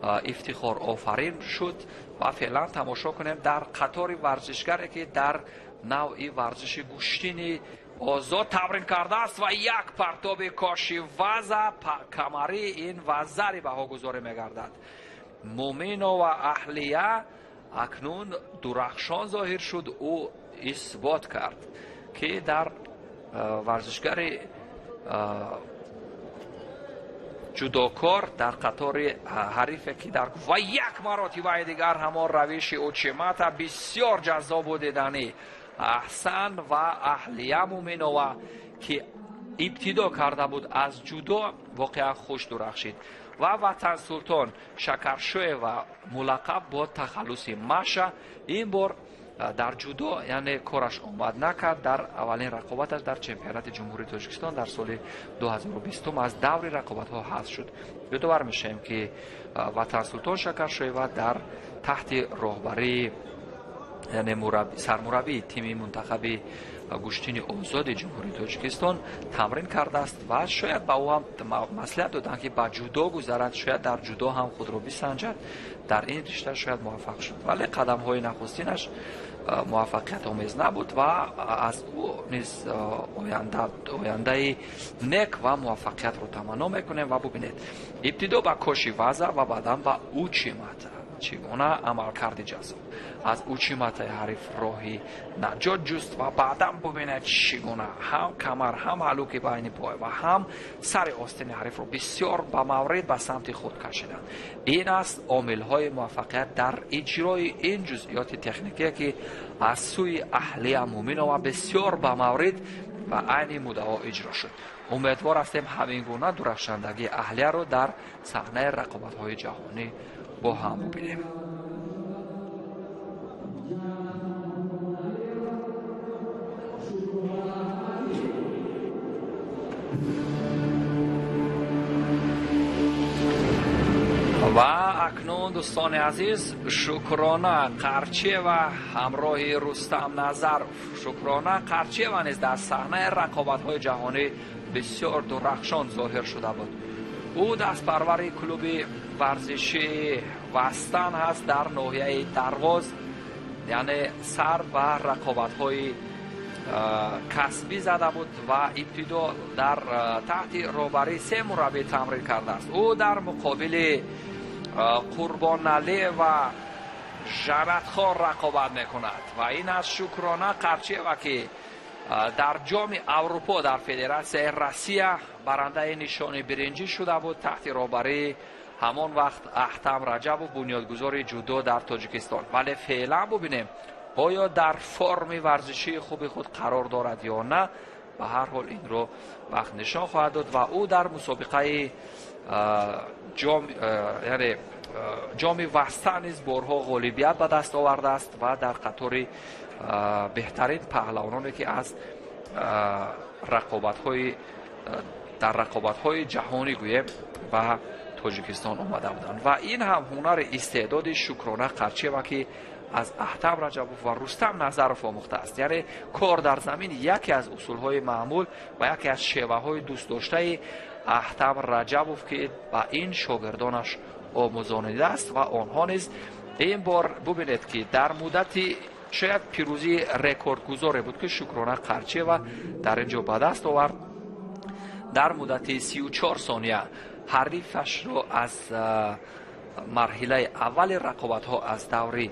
افتخار آفرین شد و فعلا تماشا کنیم در قطار ورزشگری که در نوع ورزش گوشتین آزاد تمرین کرده است و یک پرتاب کاشی وزه کمری این وزری بها گذاری می‌گردد. مومینووا و اهلیه اکنون درخشان ظاهر شد. او اثبات کرد که در ورزشگر جداکار در قطار حریفی که در و یک مراتبه دیگر همان روش اوچماتا بسیار جذاب و دیدنی احسن و اهلیه مومینووا که ابتدا کرده بود از جودو واقعا خوش درخشید و وطن سلطان شکرشوی و ملقب با تخلص مشا این بار در جودو یعنی کارش آمد نکرد. در اولین رقابتش در چمپیونات جمهوری تاجیکستان در سال 2020 از دور رقابت ها حذف شد. یادآور میشیم که وطن سلطان شکرشوی و در تحت راهبری یعنی سرمربی تیم منتخب گوشتین آزاد جمهوری تاجیکستان تمرین کرده است و شاید با او هم مصلحت دادند که با جودو گذرد، شاید در جودو هم خود را بسنجد. در این رشته شاید موفق شد ولی قدم های نخستینش موفقیت آمیز نبود و از او نیز آینده نیک و موفقیت رو تمنا میکنیم. و ببینید ابتدا با کشی وزن و بعدا با اوچیمت چگونه عمل کرده جذاب از اوچیمت حریف راهی نجات جست و بعدا ببینید چگونه هم کمر هم علوک بین پای و هم سر آستین حریف رو بسیار با مورد به سمت خود کشیدند. این است عامل های موفقیت در اجرای این جزئیات تکنیکی که از سوی اهلیه مومن و بسیار با مورد و عین مدعا اجرا شد. امیدوار هستیم همین گونه درخشندگی اهلیه رو در صحنه رقابت های جهانی با هم ببینیم. و اکنون دوستان عزیز شکرانه قرچه و همراه رستم نظر شکرانه قرچه و نیز در صحنه رقابت های جهانی بسیار درخشان ظاهر شده بود. او دست پرور کلوب ورزشی وستن هست در ناحیه درواز یعنی سر و رقابت های کسبی زده بود و ابتدا در تحت رهبری سه مربی تمرین کرده است. او در مقابل قربان علی و جرات خان رقابت میکند و این از شکرانه قرچه و که در جام اروپا در فدراسیون روسیه برنده نشان برنجی شده بود تحت رهبری همان وقت احتم رجب و بنیادگذار جودو در تاجیکستان. ولی فعلا ببینیم آیا در فرم ورزشی خوب خود قرار دارد یا نه. به هر حال این رو وقت نشان خواهد داد و او در مسابقه جام وستن نیز بارها غالبیت به دست آورده است و در قطار بهترین پهلوانانی که از رقابت‌های جهانی گویم و تاجیکستان آمده بودند و این هم هنر استعداد شکرانه قرچه و که از احتم رجبوف و رستم نظرف آموخته است. یعنی کار در زمین یکی از اصولهای معمول و یکی از شیوه‌های دوست داشته احتم رجبوف که با این شاگردانش آموزانیده است و آنها نیز این بار ببینید که در مدتی شاید پیروزی رکوردگذاری بود که شکرانه قرچه و در اینجا به دست آورد. در مدت 34 ثانیه حریفش رو از مرحله اول رقابت ها از دوری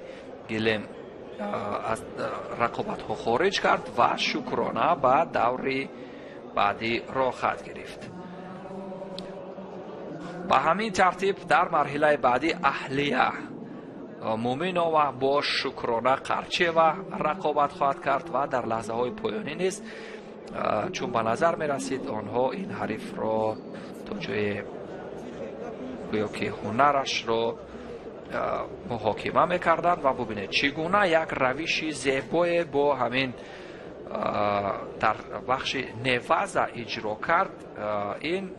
گلم از رقابت ها خارج کرد و شکرانه به دوری بعدی راه خط گرفت. به همین ترتیب در مرحله بعدی اهلیه مومن و با شکرانه قرچه و رقابت خواهد کرد و در لحظه های پایانی نیست چون به نظر می رسید آنها این حریف را تا جای گویا که هنرش را محاکمه میکردند و ببینید چگونه یک روش زیبای با همین در بخش نواز اجرا کرد. این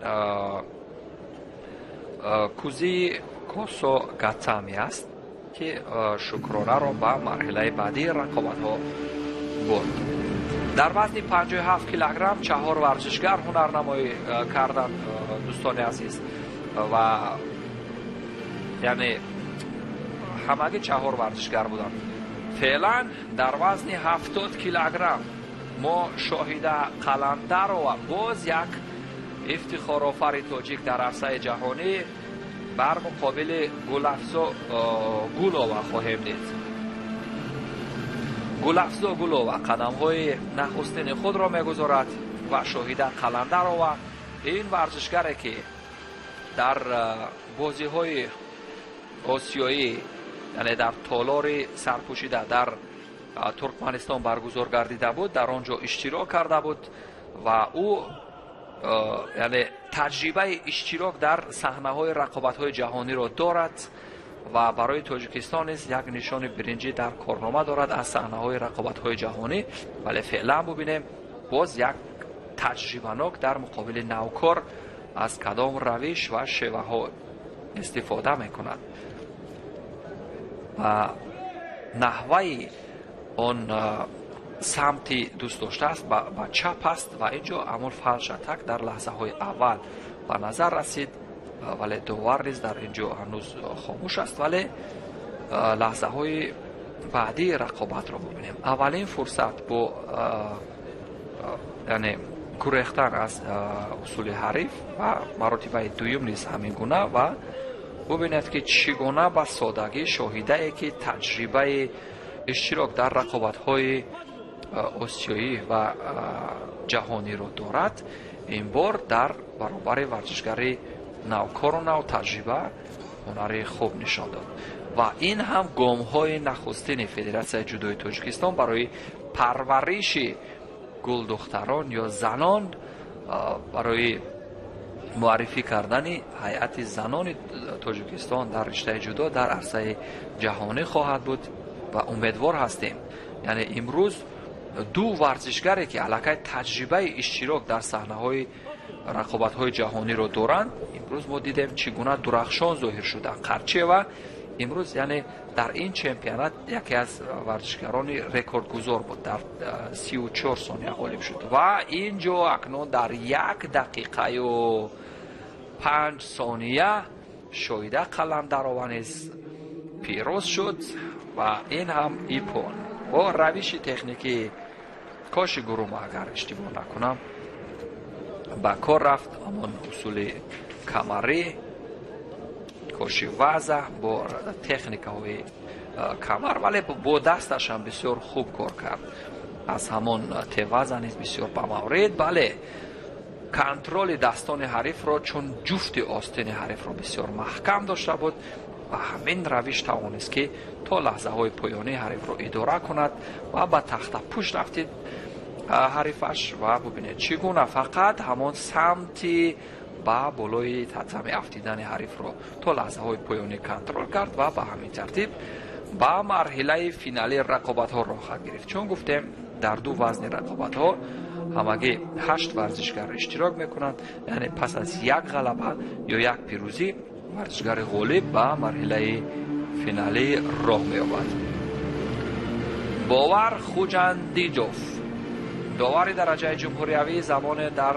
کوزی کوسو گاتامی است که شکرانه را به مرحله بعدی رقابت ها برد. در وزن 57 کیلوگرم 4 ورزشگر هنرنمایی کردند دوستان عزیز و یعنی همگی 4 ورزشگر بودند. فعلا در وزن 70 کیلوگرم ما شاهد قلندر و باز یک افتخار آفر تاجیک در عرصه جهانی بر مقابل گلافزا گولووا خواهیم دید. گلافزا گولووا قدم های نخستین خود را میگذارد و شاهد قلندر و این ورزشگری که در بازی های آسیایی یعنی در تالار سرپوشیده در ترکمنستان برگزار گردیده بود در آنجا اشتراک کرده بود و او یعنی تجربه اشتراک در صحنه‌های رقابت‌های جهانی را دارد و برای تاجیکستان نیز یک نشان برنجی در کارنامه دارد از صحنه‌های رقابت‌های جهانی. ولی فعلا ببینیم باز یک تجربه‌ناک در مقابل نوکار از کدام روش و شیوه‌ها استفاده می‌کند و نحوه آن سمتی دوست داشته است با چپ است و اینجا عمل فالشتک در لحظه های اول به نظر رسید، ولی داور نیز در اینجا هنوز خاموش است. ولی لحظه های بعدی رقابت را ببینیم. اولین فرصت با یعنی گریختن از اصول حریف و مراتبه دوم نیز همین گونه و ببینید که چگونه با سادگی شاهده ای که تجربه اشتراک در رقابت های آسیایی و جهانی را دارد، این بار در برابر ورزشگری نوکار و نو تجربه هنر خوب نشان داد و این هم گام های نخستین فدراسیون جودوی تاجیکستان برای پرورش گل دختران یا زنان برای معرفی کردن هیئت زنان تاجیکستان در رشته جودو در عرصه جهانی خواهد بود و امیدوار هستیم. یعنی امروز دو ورزشگری که علاقه تجربه اشتراک در صحنه‌های رقابت‌های جهانی را دارند، امروز ما دیدیم چگونه درخشان ظاهر شدند. قرچه و امروز یعنی در این چمپیونات یکی از ورزشکاران رکوردگذار بود، در 34 ثانیه غالب شد و اینجا اکنون در 1 دقیقه و 5 ثانیه شایده قلمدرآورانیز پیروز شد و این هم ایپون با روش تکنیکی کاش گروم اگر اشتباه نکنم با کار رفت. اما اصول کمری کاشی وضع با تکنیک های کمر، ولی با دستش هم بسیار خوب کار کرد. از همون توازن نیز بسیار با مورد، بله کنترل دستان حریف را چون جفت آستین حریف را بسیار محکم داشته بود و همین روش توانست که تا لحظه های پایانی حریف را اداره کند و به تخت پشت رفتید حریفش و ببینید چگونه فقط همون سمتی با بالای تتمی افتیدن حریف را تا لحظه های پایانی کنترل کرد و به همین ترتیب با مرحله فینالی رقابت ها راه گرفت. چون گفتیم در دو وزن رقابت ها همگی 8 ورزشگر اشتراک میکنند، یعنی پس از یک غلبه یا یک پیروزی ورزشگر غالب به مرحله فینالی راه می‌یابد. باور خوجندیجوف داور درجه جمهوریوی زمان در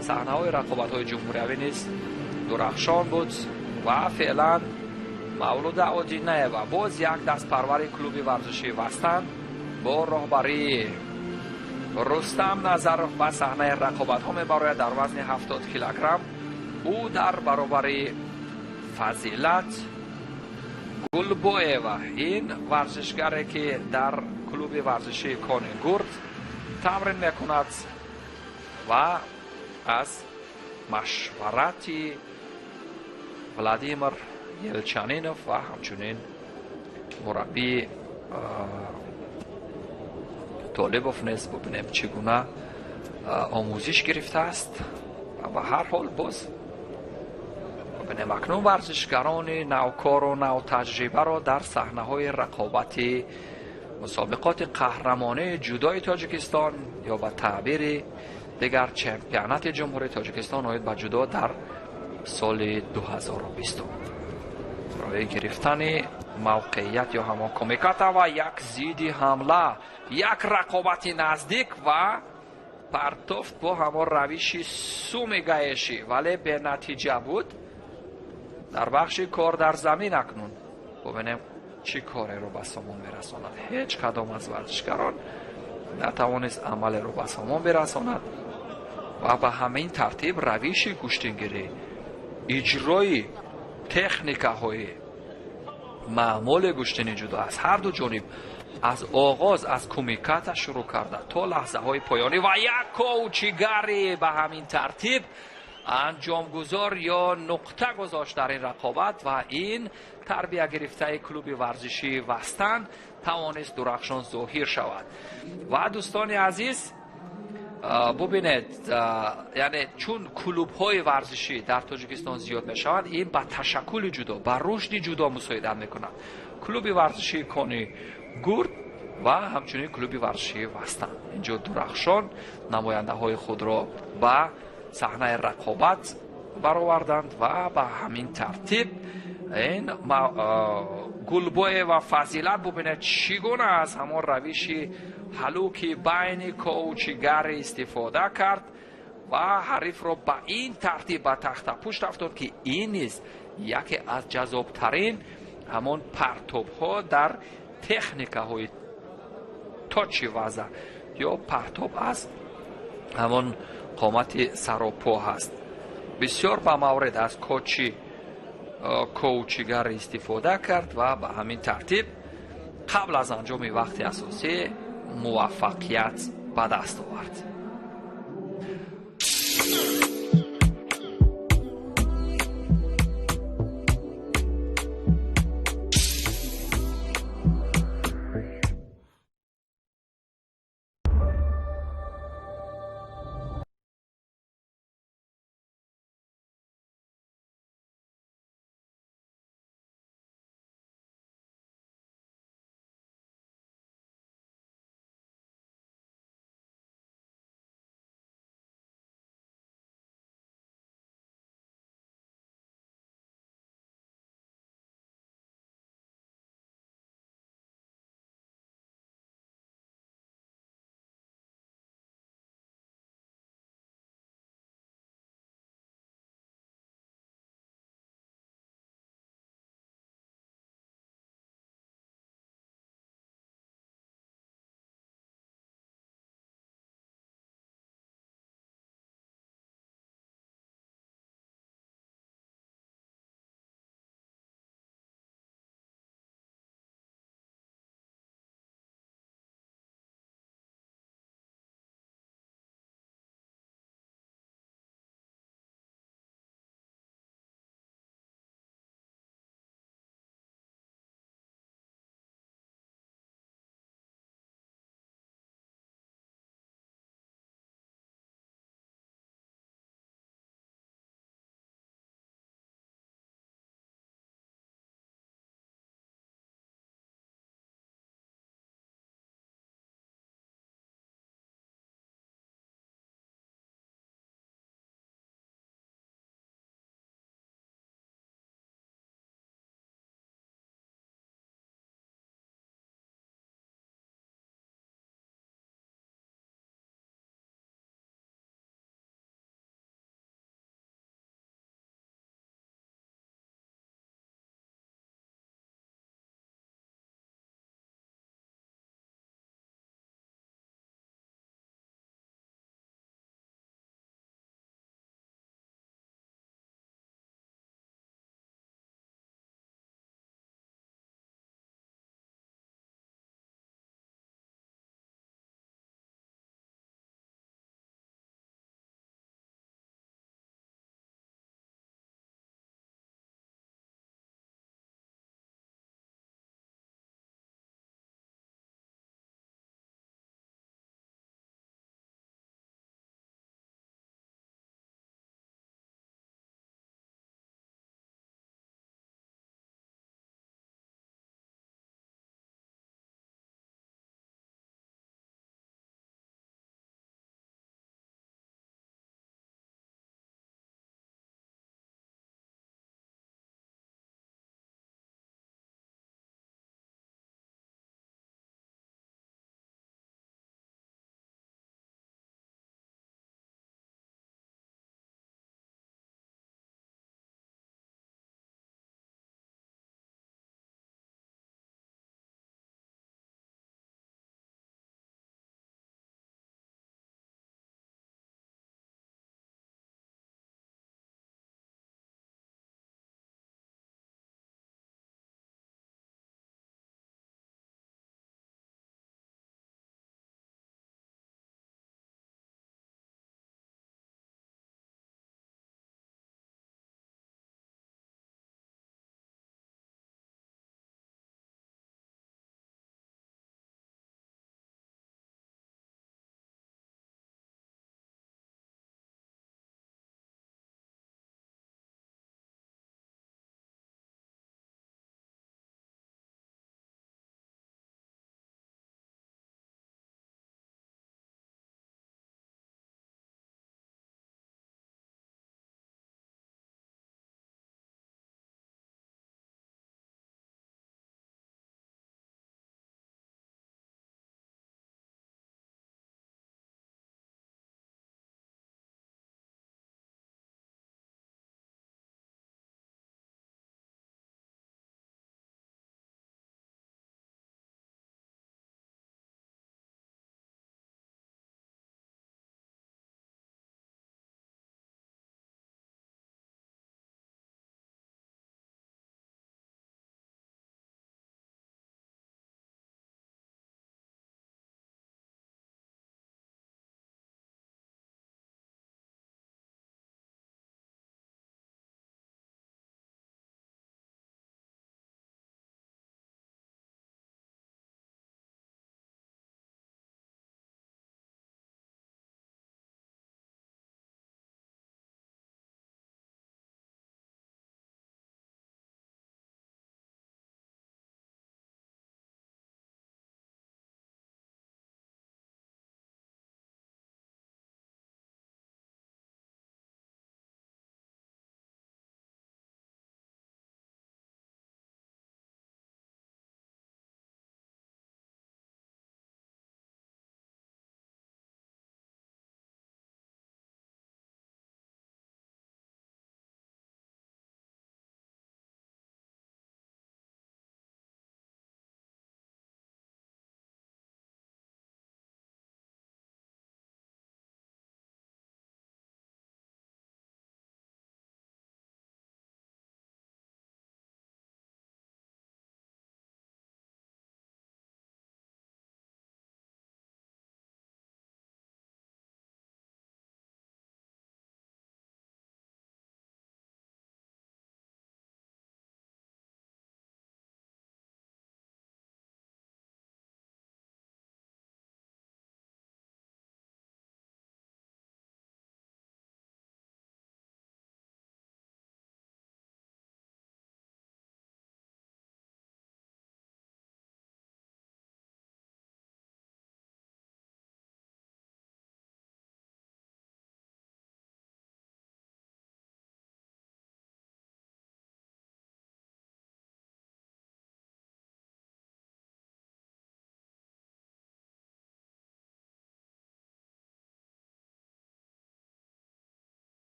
صحنه‌های رقابت‌های جمهوریوی نیز درخشان بود و فعلا مولود آدینه و باز یک دست پرور کلوب ورزشی وستن با راهبری رستم نظر و صحنه رقابت‌ها می‌براید در وزن 70 کیلوگرم. او در برابر فضیلت گلبویه و این ورزشگری که در کلوب ورزشی کانگورد تمرین میکند و از مشورت ولادیمیر یلچانینوف و همچنین مربی طالبوف نیز ببینیم چگونه آموزش گرفته است و به هر حال باز ببینیم اکنون ورزشگران نوکار و نو تجربه را در صحنه های رقابت مسابقات قهرمانه جودوی تاجیکستان یا به تعبیر دیگر چمپیونات جمهوری تاجیکستان آید به جودو در سال 2020 برای گرفتن موقعیت یا همان کمیکات و یک زیدی حمله، یک رقابت نزدیک و پرتفت با همان روشی سومیگایشی ولی به نتیجه بود. در بخش کار در زمین اکنون ببینیم چی کاری رو به سامان برساند. هیچ کدام از ورزشگران نتوانست عمل رو به سامان برساند و به همین ترتیب روش گشتنگیری اجرای تکنیک‌های معمول گشتن جودو از هر دو جانب از آغاز از کمیکات شروع کرده تا لحظه های پایانی و یک کوچیگری به همین ترتیب انجامگذار یا نقطه گذاشت در این رقابت و این تربیه گرفته کلوب ورزشی وستن توانست درخشان ظاهر شود. و دوستان عزیز бубинед, яъне чун клубҳои варзишӣ дар тоҷикистон зиёд мешаванд, ин ба ташаккули ҷудо, ба рушди ҷудо мусоидат мекунад. клуби варзишии кони гурд ва ҳамчунин клуби варзишии вастан инҷо дурахшон намояндаҳои худро ба саҳнаи рақобат бароварданд ва ба ҳамин тартиб ин гулбое ва фазилат бубинед чӣ гуна аз ҳамон равиши ҳалуки байни коучигар истифода кард ва ҳарифро ба ин тартиб ба тахтапушт афтод, ки ин низ яке аз ҷаззобтарин ҳамон партобҳо дар техникаҳои точи ваза ё партоб аз ҳамон қомати саропо ҳаст. бисёр ба маврид аз коучигар истифода кард ва ба ҳамин тартиб қабл аз анҷоми вақти асосӣ муваффақият ба даст овард.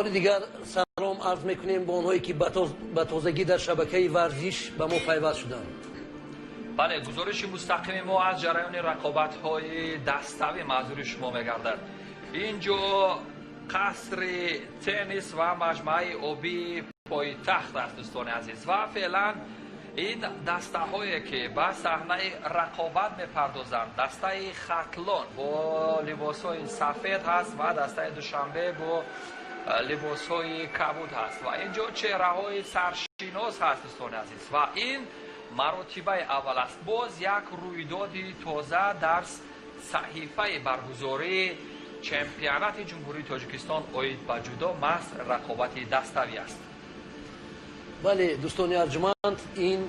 بار دیگر سلام عرض میکنیم به آنهایی که به تازگی در شبکه ورزش به ما پیوست شدند. بله، گزارش مستقیم ما از جریان رقابت‌های دستوی معذور شما می‌گردد. اینجا قصر تنیس و مجمع آبی پایتخت است دوستان عزیز و فعلا این دسته‌هایی که به صحنه رقابت می‌پردازند، دسته خطلان با لباس‌های سفید هست و دسته دوشنبه با لباس‌های کبود هست و اینجا چهره‌های سرشناس هست دوستان عزیز و این مراتبه اول است. باز یک رویدادی تازه در صحیفه برگزاری چمپیونات جمهوری تاجیکستان اوید به جودو محض رقابت دستوی است. بله دوستان ارجمند، این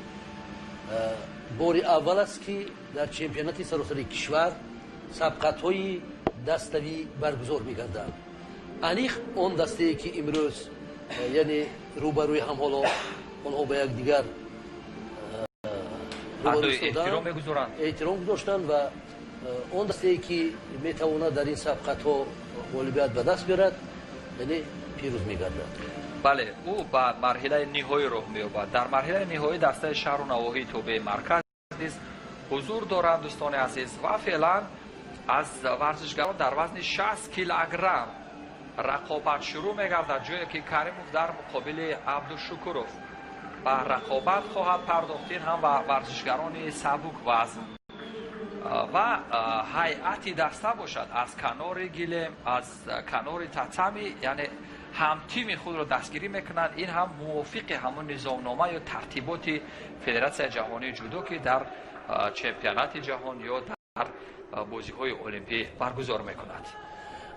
بار اول است که در چمپیونات سراسری کشور سبقت‌های دستوی برگزار می‌گردند. انیخ آن دسته‌ای که امروز یعنی روبروی هم حالا آنها به یک دیگر احترام گذاشتند و آن دسته‌ای که میتواند در این سبقت‌ها غالبیت به دست بیارد یعنی پیروز می‌گردد. بله، او به مرحله نهایی راه می‌یابد. در مرحله نهایی دسته شهر و نواحی توبه مرکز حضور دارند دوستان عزیز و فعلا از ورزشگران در وزن 60 کیلوگرم رقابت شروع می‌گردد، جایی که کریموف در مقابل عبدالشکورов به رقابت خواهد پرداختین هم و ورزشگران سبک وزن و هیئتی دسته باشد از کنار گیلم، از کنار تتمی، یعنی هم تیم خود را دستگیری میکنند. این هم موافق همون نظامنامه یا ترتیبات فدراسیون جهانی جودو که در چمپیونات جهان یا در بازی‌های المپی برگزار میکند.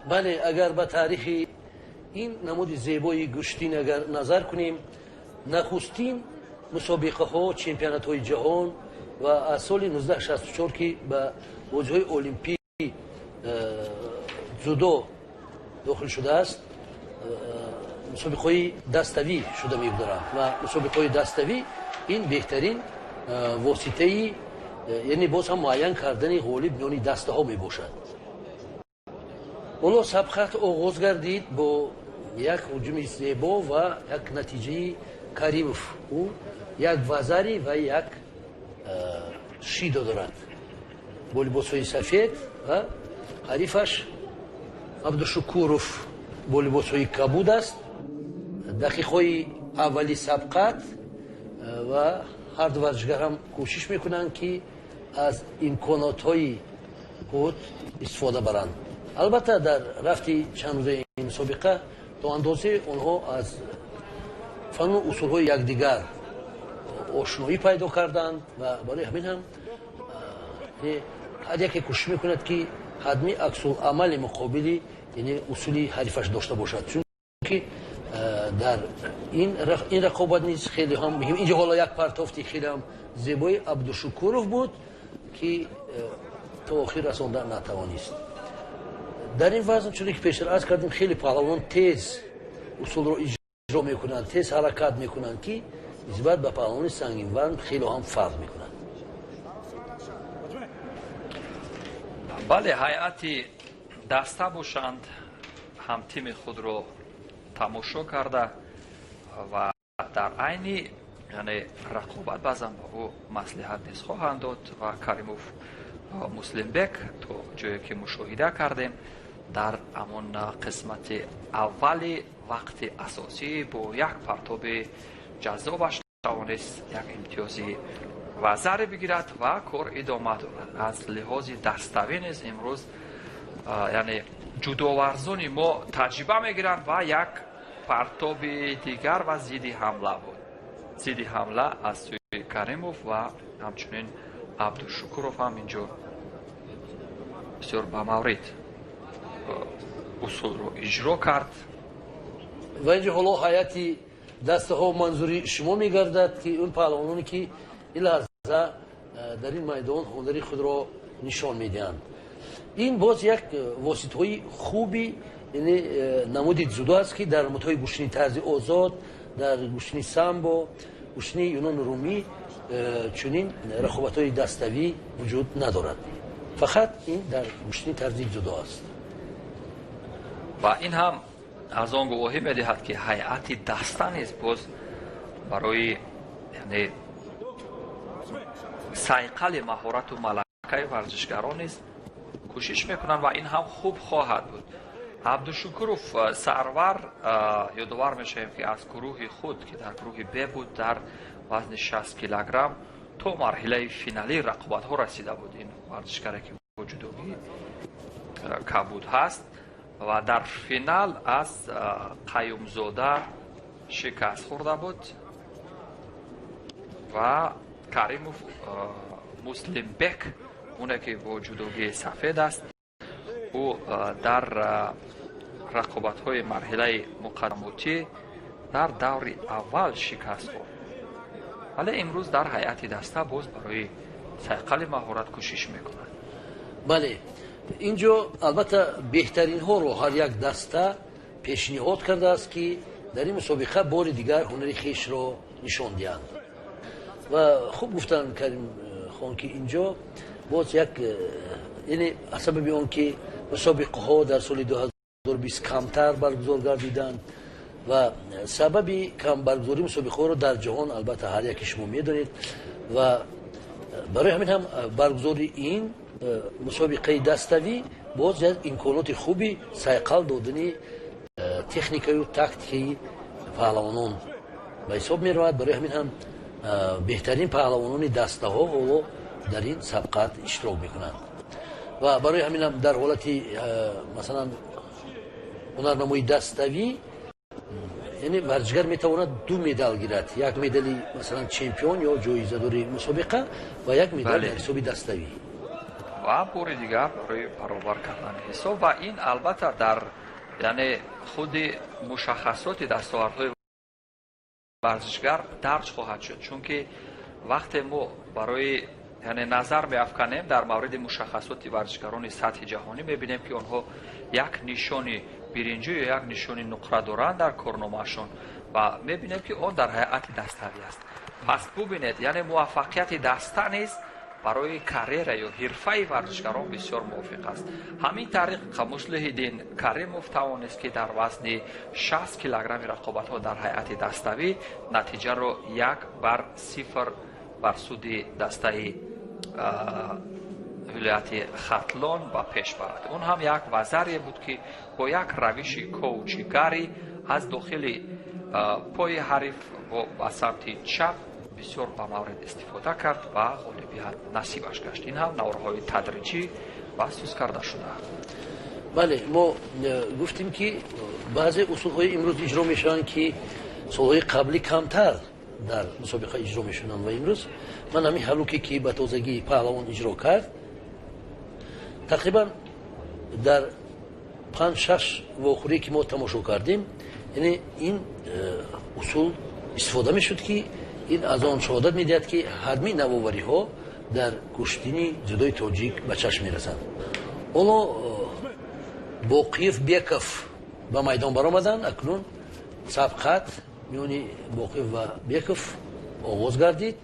بله، اگر به تاریخ این نمود زیبای گشتین اگر نظر کنیم، نخستین مسابقه ها چمپیونات های جهان و از سال 1964 که به بازی‌های المپی جودو داخل شده است، مسابقه های دستوی شده می‌گذارند و مسابقه های دستوی این بهترین واسطه یعنی باز هم معین کردن غالب میان دسته ها می باشد. حالا سبقت آغاز گردید با یک هجوم زیبا و یک نتیجه کریموف. او یک وزری و یک شیدا دارد با لباس‌های سفید و حریفش عبدالشکورов با لباس‌های کبود است. دقیقه‌های اولی سبقت و هر دو ورزشگر هم کوشش میکنند که از امکانات‌های خود استفاده برند. البته در رفتی چند روزه این مسابقه تا اندازه آنها از فن و اصول‌های یکدیگر آشنایی پیدا کردند و برای همین هم هر یکی کوشش میکند که حتمی عکس‌العمل مقابلی یعنی اصولی حریفش داشته باشد، چون که در این رقابت نیز خیلی هم مهم. اینجا حالا یک پرتافتی خیلی هم زیبای عبدالشکورov بود که تا آخر رساندن نتوانست. در این وزن چون که پیشتر عرض کردیم خیلی پهلوان تیز اصول رو اجرا میکنند، تیز حرکت میکنند که نسبت به پهلوان سنگین وزن خیلی هم فرق میکنند. بله، هیئتی دسته باشند هم تیم خود رو تماشا کرده و در عین یعنی رقابت بازم با او مصلحت نیز خواهند داد و کریموف مسلمبک تو جایی که مشاهده کردیم در همون قسمت اولی وقت اساسی با یک پرتاب جذابش توانست یک امتیازی وزر بگیرد و کار ادامه دارد. از لحاظ دستوی نیز امروز یعنی جودوورزان ما تجربه میگیرند و یک پرتاب دیگر و زیدی حمله بود. زیدی حمله از سوی کریموف و همچنین عبدالشکورov هم اینجا بسیار به مورد اصول رو اجرا کرد. و اینجا حالا هیئتی دسته ها منظوری شما میگردد که اون پهلوانانی که این لحظه در این میدان هنری خود را نشان میدهند. این باز یک واسطه های خوبی یعنی نمود جودو است که در متای گوشنی طرز آزاد، در گوشنی سامبو، گوشنی یونان رومی چنین رقابت های دستوی وجود ندارد. فقط این در گوشنی طرز جودو است و این هم аз он гувоҳӣ медиҳад ки ҳайати даста низ боз барои яъне сайқали маҳорату малакаи варзишгарон низ кӯшиш мекунанд ва ин ҳам хуб хоҳад буд. абдушукуров сарвар ёдовар мешавем ки аз гурӯҳи худ ки дар гурӯҳи б буд дар вазни 60 килограмм то марҳилаи финалии рақобатҳо расида буд. ин варзишгаре ки бо ҷудогии кабуд ҳаст ва дар финал аз қаюмзода шикаст хӯрда буд ва каримов муслимбек оне ки бо ҷудогии сафед аст ӯ дар рақобатҳои марҳилаи муқаддамотӣ дар даври аввал шикаст хӯрд, вале имрӯз дар ҳайати даста боз барои сайқали маҳорат кӯшиш мекунад. бале инҷо албатта беҳтаринҳоро ҳар як даста пешниҳод кардааст ки дар ин мусобиқа бори дигар ҳунари хешро нишон диҳанд. ва хуб гуфтанд карим хон ки инҷо боз як яъне аз сабаби он ки мусобиқаҳо дар соли 2020 камтар баргузор гардиданд ва сабаби камбаргузории мусобиқаҳоро дар ҷаҳон албатта ҳар яки шумо медонед ва барои ҳамин ҳам баргузори ин мусобиқаи даставӣ боз як имконоти хуби сайқал додани техникаю тактикаи паҳлавонон ба ҳисоб меравад. барои ҳамин ҳам беҳтарин паҳлавонони дастаҳо ҳоло дар ин сабқат иштирок мекунанд ва барои ҳамин ҳам дар ҳолати масалан ҳунарнамои даставӣ яъне варзишгар метавонад 2 медал гирад, як медали масалан чемпион ё ҷоизадори мусобиқа ва як медал дар ҳисоби даставӣ ва бори дигар барои баробар кардани ҳисоб ва ин албатта дар яъне худи мушаххасоти дастовардҳои варзишгар дарҷ хоҳад шуд, чунки вақте мо барои яъне назар меафканем дар мавриди мушаххасоти варзишгарони сатҳи ҷаҳонӣ мебинем ки онҳо як нишони биринҷӣ ё як нишони нуқра доранд дар корномаашон ва мебинем ки он дар ҳайати даставӣ аст. пас бубинед яъне муваффақияти даста низ барои карьера ё ҳирфаи варзишгарон бисёр мувофиқ аст. ҳамин тариқ муслиҳиддин каримов тавонист ки дар вазни 60 килограмми рақобатҳо дар ҳайати даставӣ натиҷаро 1-0 бар суди дастаи вилояти хатлон ба пеш барад. он ҳам як вазарие буд ки бо як равиши коучигарӣ аз дохили пои ҳариф ба самти чап бисёр ба маврид истифода кард ва ғолибият насибаш гашт. ин ҳам навраҳои тадриҷӣ ва сӯзкарда шуда. бале мо гуфтем ки баъзе усулҳои имрӯз иҷро мешаванд ки солҳои қаблӣ камтар дар мусобиқа иҷро мешунанд ва имрӯз ман ҳамин ҳалуке ки ба тозагии паҳлавон иҷро кард тақрибан дар 5-6 вохӯрие ки мо тамошо кардем яъне ин усул истифода мешуд ки ин аз он шаҳодат медиҳад ки ҳадми навовариҳо дар куштини ҷудои тоҷик ба чашм мерасанд. оно боқиев беков ба майдон баромаданд. акнун сабқат миёни боқиев ва беков оғоз гардид.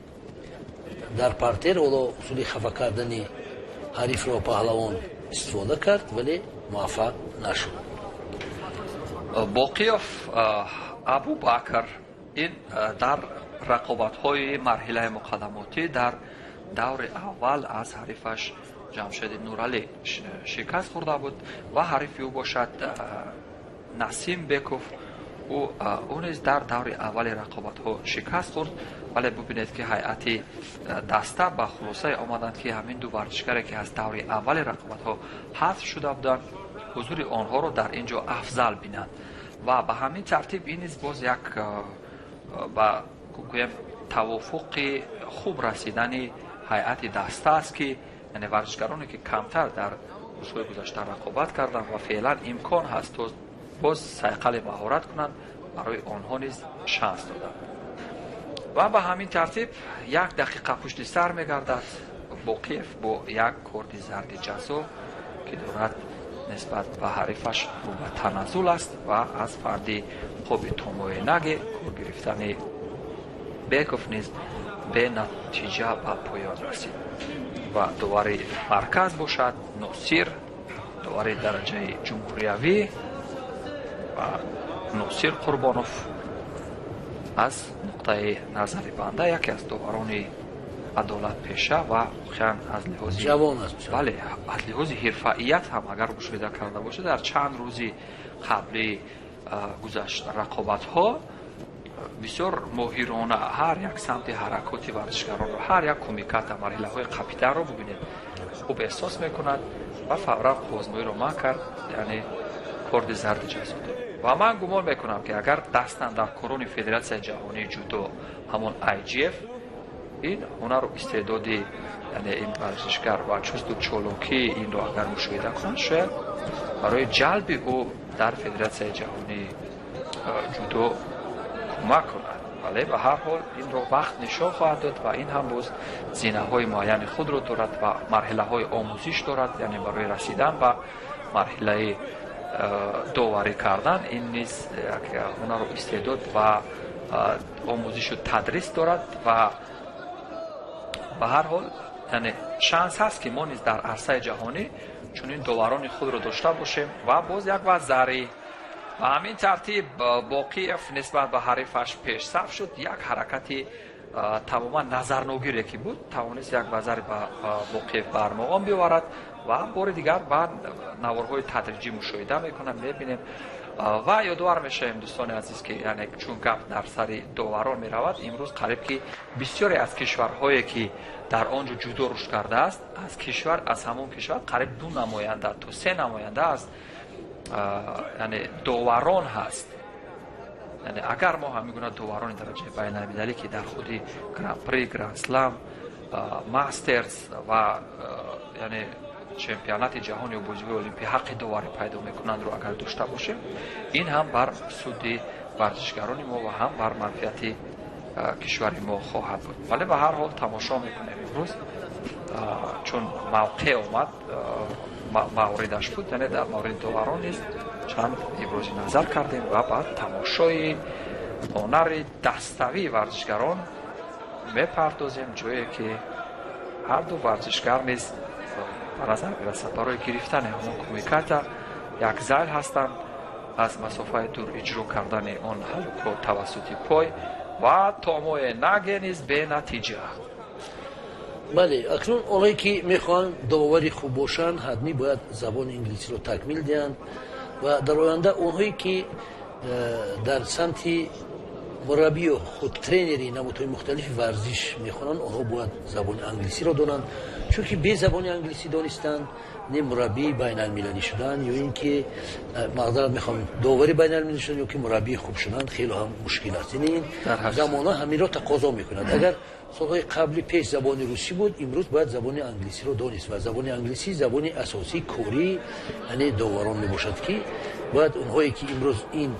дар партер ҳоло усули хафа кардани ҳарифро паҳлавон истифода кард вале муваффақ нашуд. боқиев абубакр ин дар рақобатҳои марҳилаи муқаддамотӣ дар даври аввал аз ҳарифаш ҷамшеди нуралӣ шикаст хӯрда буд ва ҳарифи ӯ бошад насим беков ӯ низ дар даври аввали рақобатҳо шикаст хӯрд, вале бубинед ки ҳайати даста ба хулосае омаданд ки ҳамин ду варзишгаре ки аз даври аввали рақобатҳо ҳазф шуда буданд ҳузури онҳоро дар ин ҷо афзал бинанд ва ба ҳамин тартиб ин низ боз як ба гӯем тавофуқи хуб расидани ҳайати даста аст ки яъне варзишгароне ки камтар дар рӯзҳои гузашта рақобат карданд ва феълан имкон ҳаст то боз сайқали маҳорат кунанд барои онҳо низ шанс доданд ва ба ҳамин тартиб 1 дақиқа пушти сар мегардад боқиев бо як корди зарди ҷазо ки дорад нисбат ба ҳарифаш рӯ ба таназзул аст ва аз фарди хоби томоенаге кор гирифтани беков низ бенатиҷа ба поён расид ва довари марказ бошад носир, довари дараҷаи ҷумҳуриявӣ و ناصر قربانوف از نقطه نظر بنده یکی از داوران عدالت پیشه و خیان از لحاظ جوان است. بله، از لحاظ حرفه‌ایت هم اگر مشاهده کرده باشه در چند روزی قبلی گذشت رقابت ها بسیار ماهرانه هر یک سمت حرکات ورزشکاران رو، هر یک کمیکات مرحله های قپیتر رو ببینید خوب احساس میکند و فورا بازمایی رو ما کرد، یعنی کارد زرد جزا داد. و من گمان میکنم که اگر دستن در کورون فدراسیون جهانی جودو همون IGF این هنر و استعدادی یعنی این ورزشکار و چست چولوکی این رو اگر مشاهده کنند شاید برای جلب او در فدراسیون جهانی جودو کمک کند. ولی به هر حال این رو وقت نشان خواهد داد و این هم باز زینه های معین خود رو دارد و مرحله های آموزش دارد، یعنی برای رسیدن به مرحله داوری کردن این نیز یک هنر و استعداد و آموزش و تدریس دارد و به هر حال یعنی شانس هست که ما نیز در عرصه جهانی چون این داوران خود رو داشته باشیم و باز یک وزاری و همین ترتیب باقیف نسبت به حریفش پیش صف شد. یک حرکتی تماما نظرنوگیری که بود توانست یک وزاری به باقیف برمقام بیاورد و بار دیگر بعد نوارهای تدریجی مشاهده میکنم میبینیم و یادآور میشیم دوستان عزیز که یعنی چون گپ در سر داوران میرود امروز قریب که بسیاری از کشورهایی که در آنجا جودو رشد کرده است از همون کشور قریب 2 نماینده تا 3 نماینده است یعنی داوران هست. یعنی اگر ما هم میگویم داوران درجه بین المللی که در خودی گرند پری، گرند سلام، ماسترز و یعنی چمپیونات جهانی و بازی المپی حق داوری پیدا میکنند رو اگر داشته باشیم این هم بر سود ورزشکاران ما و هم بر منفعت کشور ما خواهد بود. ولی به هر حال تماشا میکنیم امروز چون موقع اومد موردش بود، یعنی در مورد داوران نیست چند ابراز نظر کردیم و بعد تماشای هنر دستوی ورزشکاران میپردازیم جایی که هر دو ورزشکار نیز به نظر برسد برای گرفتن همون کمیکات یک زیل هستند از مسافه دور اجرا کردن آن حلقه توسط پای و تاموی نگه نیز به نتیجه. بله، اکنون اونایی که میخوان داوری خوب باشن حتمی باید زبان انگلیسی رو تکمیل دهند و در آینده اونهایی که در سمت مربی و خود ترینری نمودهای مختلف ورزش میخوانند اونها باید زبان انگلیسی رو دانند، چون که به زبان انگلیسی دانستن نه مربی بین المللی شدن یا اینکه معذرت میخوام داوری بین المللی شدن یا که مربی خوب شدن خیلی هم مشکل است. این زمانه همین را تقاضا میکنند. اگر سالهای قبلی پیش زبان روسی بود امروز باید زبان انگلیسی رو دانست و زبان انگلیسی زبان اساسی کاری یعنی داوران میباشد که باید اونهایی که امروز این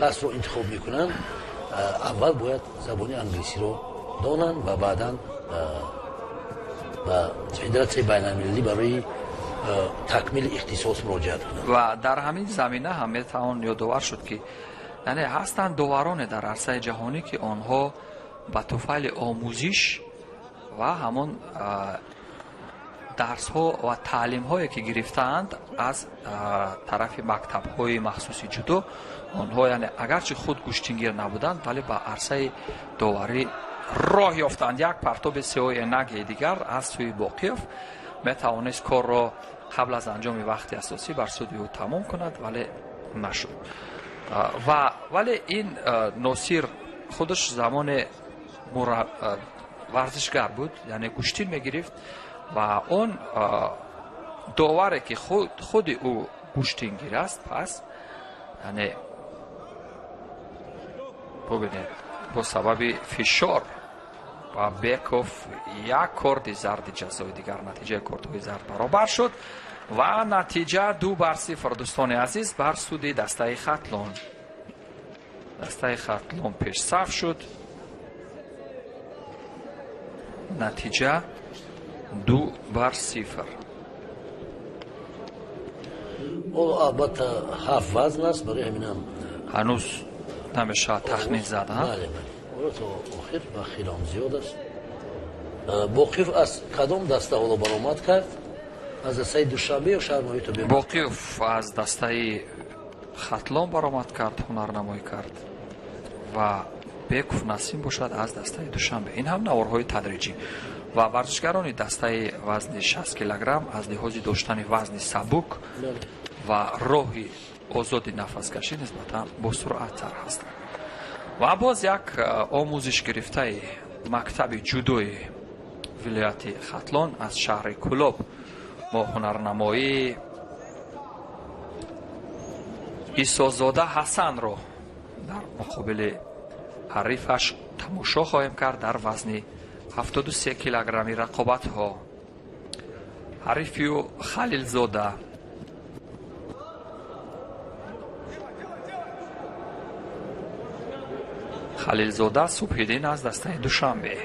کس رو انتخاب میکنن اول باید زبان انگلیسی رو دانن و بعدا و فدراسیون بین المللی برای تکمیل اختصاص مراجعت کنند. و در همین زمینه هم میتوان یادآور شد که یعنی هستند داوران در عرصه جهانی که آنها با توفیل آموزش و همون درس ها و تعلیم هایی که گرفتند از طرف مکتب های مخصوصی جودو آنها یعنی اگرچه خود گوشتینگیر نبودند ولی با عرصه داوری راه یافتند. یک پرتاب سیاه نگ دیگر از سوی باقیف میتوانست کار را قبل از انجام وقت اساسی بر سود او تمام کند ولی نشد. ولی این ناصر خودش زمان ورزشگر بود یعنی گوشتین میگرفت و اون داوری که خود او گوشتینگیر است پس یعنی ببینید با سبب فشار و بیکوف یک کارد زرد جزای دیگر نتیجه کاردهای زرد برابر شد و نتیجه 2-0 دوستان عزیز بر سود دسته خطلون. دسته خطلون پیش صف شد. نتیجه 2-0. او البته 7 وزن است برای همینم هنوز نمیشه تخمین زده. بله بله تا آخر و خیلی هم زیاد است. باقیف از کدام دسته حالا برآمد کرد؟ از دسته دوشنبه یا شهرمایی تو بیمار؟ باقیف از دسته хатлон баромад кард, ҳунарнамоӣ кард ва Беков Насим бошад аз дастаи Душанбе. Ин ҳам наворҳои тадриҷӣ ва варзишгарони дастаи вазни 60 килограмм аз лиҳози доштани вазни сабук ва роҳи озоди нафаскашӣ нисбатан босуръаттар ҳастанд. ва боз як омӯзиш гирифтаи мактаби ҷудои вилояти Хатлон аз шаҳри Кӯлоб мо ҳунарнамоӣ Исозода Ҳасанро дар муқобили ҳарифаш тамошо хоҳем кард дар вазни 73 килограмми рақобатҳо. ҳарифи ӯ Халилзода Халилзода Субҳиддин аз дастаи Душанбе.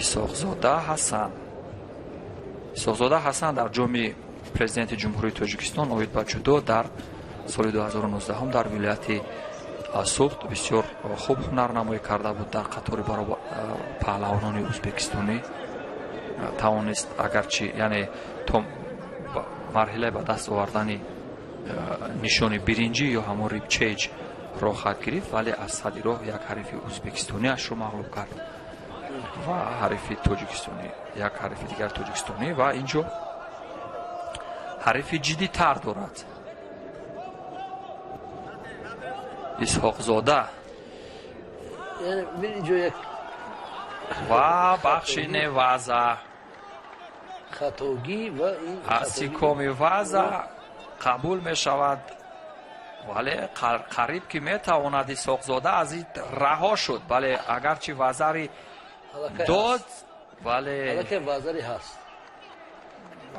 Исоғзода Ҳасан. Исоғзода Ҳасан дар ҷоми президенти ҷумҳурии Тоҷикистон оид ба ҷудо дар соли 2019 дар вилояти Суғд бисёр хуб ҳунарнамоӣ карда буд. Дар қатори паҳлавонони ӯзбекистонӣ тавонист агарчи яъне то марҳилаи ба даст овардани нишони биринҷӣ ё ҳамон рибчейҷ роҳ хат гирифт, вале аз сади роҳ як ҳарифи ӯзбекистониашро мағлуб кард ва ҳарифи тоҷикистонӣ, як ҳарифи дигар тоҷикистонӣ ва инҷо ҳарифи ҷиддитар дорад. Исҳоқзода ва бахши неваза ҳастикоми ваза қабул мешавад, вале қариб ки метавонад Исҳоқзода аз ин раҳо шуд. Бале агарчи вазари дод,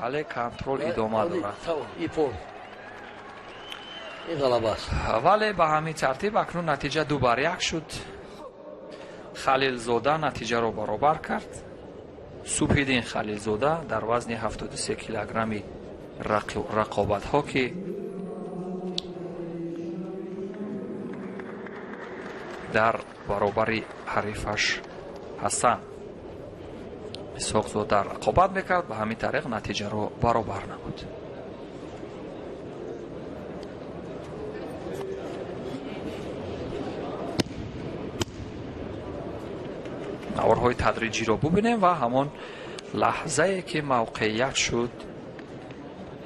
вале контрол идома дорад. вале ба ҳамин тартиб акнун натиҷа 2-1 шуд. Халилзода натиҷаро баробар кард. Субҳиддин Халилзода дар вазни 73 килограмми рақобатҳо ки дар баробари ҳарифаш Ҳасан Исҳоқзода рақобат мекард, ба ҳамин тариқ натиҷаро баробар намуд. наворҳои тадриҷиро бубинем ва ҳамон лаҳзае ки мавқеият шуд,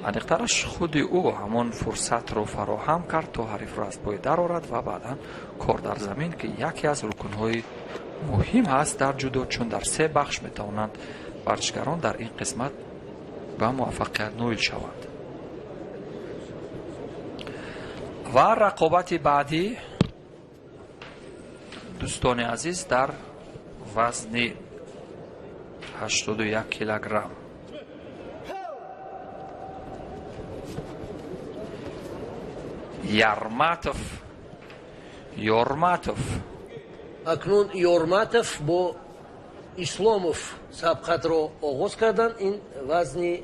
аниқтараш худи ӯ ҳамон фурсатро фароҳам кард то ҳарифро аз бой дарорад ва баъдан кор дар замин ки яке аз рукунҳои муҳим ҳаст дар ҷудо, чун дар 3 бахш метавонанд варзишгарон дар ин қисмат ба муваффақият ноил шаванд. ва рақобати баъдӣ дӯстони азиз дар вазни 81 килограмм. Ёрматов акнун Ёрматов бо Исломов сабқатро оғоз карданд. Ин вазни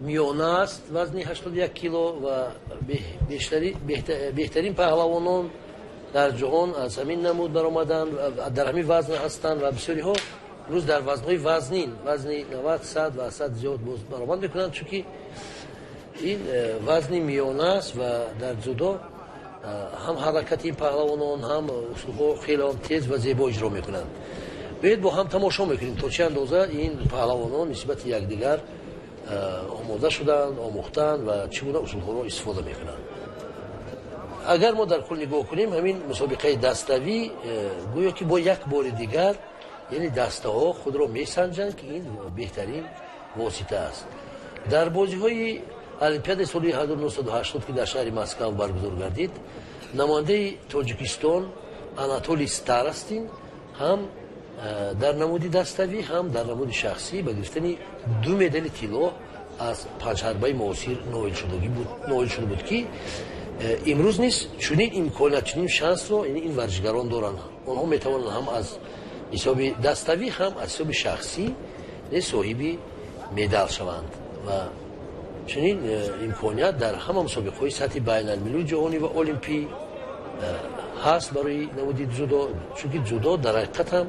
миёна аст, вазни 81 кило ва беҳтарин паҳлавонон дар ҷаҳон аз ҳамин намуд баромаданд, дар ҳамин вазн ҳастанд ва бисёриҳо рӯз дар вазнҳои вазнин, вазни 90, 100 ва 100 зиёд баромад мекунанд, чунки ин вазни миёна аст ва дар ҷудо ҳам ҳаракати ин паҳлавонон, ҳам усулҳо хеле тез ва зебо иҷро мекунанд. бояд бо ҳам тамошо мекунем то чӣ андоза ин паҳлавонон нисбати якдигар омода шуданд, омӯхтанд ва чӣ гуна усулҳоро истифода мекунанд. агар мо дар кул нигоҳ кунем, ҳамин мусобиқаи даставӣ гӯё ки бо як бори дигар, яъне дастаҳо худро месанҷанд ки ин беҳтарин восита аст. дар бозиҳои олимпиадаи соли 1980 ки дар шаҳри Москав баргузор гардид, намояндаи Тоҷикистон Анатолий Старостин ҳам дар намуди даставӣ, ҳам дар намуди шахсӣ ба гирифтани 2 медали тилло аз панҷҳарбаи муосир ноил шуда буд ки имрӯз низ чунин имконият, чунин шансро ин варзишгарон доранд. онҳо метавонанд ҳам аз ҳисоби даставӣ, ҳам аз ҳисоби шахсӣ соҳиби медал шаванд ва чунин имконият дар ҳама мусобиқаҳои сатҳи байналмилӯи ҷаҳонӣ ва олимпӣ ҳаст барои намуди ҷудо, чунки ҷудо дар ҳақиқат ҳам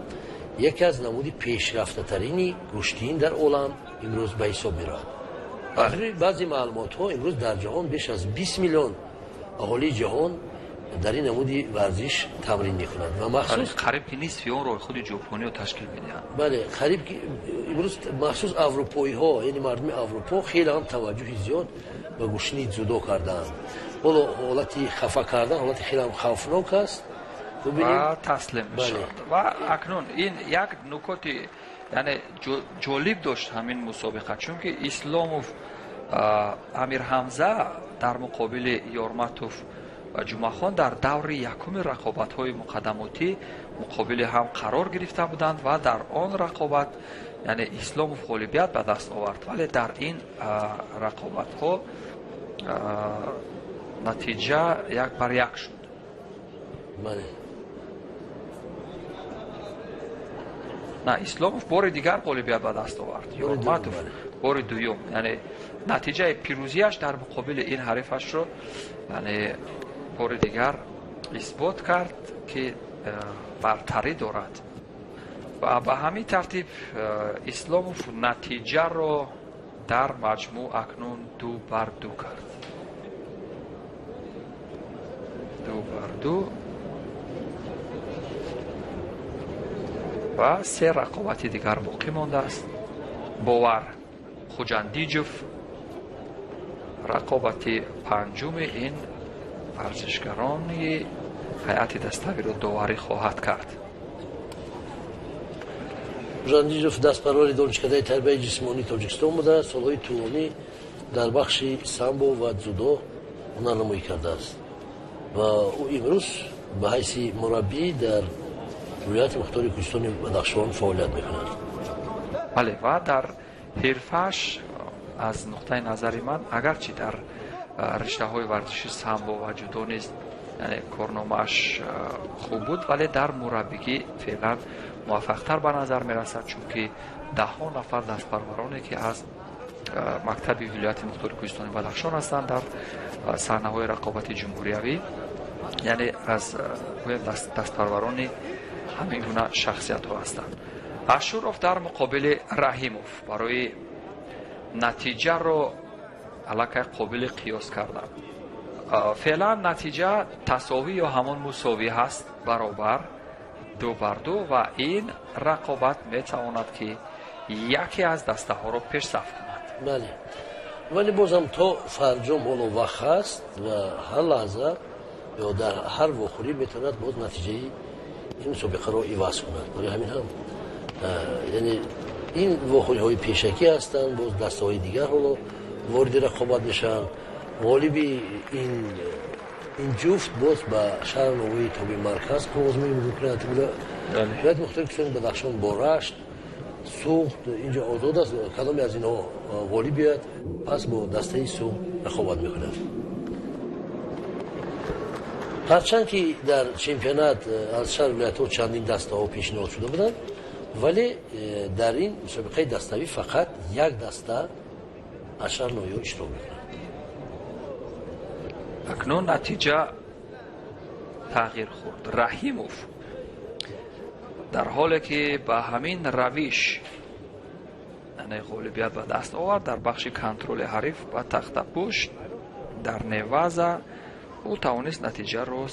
яке аз намуди пешрафтатарини куштиин дар олам имрӯз ба ҳисоб меравад. از روی بعضی معلومات ها امروز در جهان بیش از 20 میلیون اهالی جهان در این نمودی ورزش تمرین میکنند و مخصوص قریب که نیست اون رو خود ژاپنی رو تشکیل میدن. بله قریب که امروز مخصوص اروپایی ها یعنی مردم اروپا خیلی هم توجه زیاد به گوشنی جودو کردن. بالا حالتی خفه کردن حالتی خیلی هم خوفناک است و تسلیم میشد. و اکنون این یک نکاتی یعنی جالب داشت همین مسابقه، چون که اسلاموف امیر حمزه در مقابل یارمتوف و جمعخان در دور یکم رقابت‌های مقدماتی مقابل هم قرار گرفته بودند و در آن رقابت یعنی اسلاموف غالبیت به دست آورد، ولی در این رقابت‌ها نتیجه 1-1 شد. بله. نه اسلاموف بار دیگر غالبیت به دست آورد، یارمتوف بار دوم، یعنی نتیجه پیروزیش در مقابل این حریفش رو یعنی بار دیگر اثبات کرد که برتری دارد و به همین ترتیب اسلاموف نتیجه رو در مجموع اکنون 2-2 کرد. 2-2 و 3 رقابتی دیگر باقی مانده است. باور خوجندیجوف رقابتی پنجم این ورزشکارانی هیئت دستاوی رو داوری خواهد کرد. خوجندیجوف دستپروری دانشکده تربیت جسمانی تاجیکستان بوده، سالهای طولانی در بخش سامبو و جودو هنرنمایی کرده است و او امروز به حیث مربی در ولایت مختار کوهستان بدخشان فعالیت میکند. بله و در حرفش از نقطه نظر من اگرچه در رشته های ورزشی سامبو و جودو نیز یعنی کارنامه‌اش خوب بود، ولی در مربیگی فعلا موفق‌تر به نظر می‌رسد، چون که 10 نفر دستپرورانی که از مکتب ولایت مختار کوهستان بدخشان هستند در صحنه‌های رقابت جمهوریوی یعنی از دستپروران همین گونه شخصیت‌ها هستند. اشوروف در مقابل رحیموف برای نتیجه رو علاقه قابل قیاس کردن. فعلا نتیجه تساوی یا همان مساوی هست، برابر 2-2 و این رقابت میتواند که یکی از دسته ها رو پیش صف کند. بله ولی بازم تا فرجام حالا وقت هست و هر لحظه یا در هر وخوری میتواند باز نتیجه این مسابقه رو عوض کند. برای همین هم یعنی این وخوری های پیشکی هستند، باز دسته های دیگر حالا وارد رقابت میشن. غالبی این جفت باز به شهر نوی تابع مرکز پروازمایی میکنه. ولایت مختار کوهستان بدخشان با رشت سوخت اینجا آزاد است، کدامی از اینها غالب بیاد پس با دسته سوخت رقابت میکنه. هرچند که در چمپیونات از شهر ولایت ها چندین دسته ها پیشنهاد شده بودند، ولی در این مسابقه دسته‌ای فقط یک دسته از شهر نوی اشتراک میکنه. اکنون نتیجه تغییر خورد. رحیموف در حالی که به همین روش یعنی غالبیت به دست آورد در بخش کنترل حریف و تخت پشت در نوازه او توانست نتیجه رو 3-2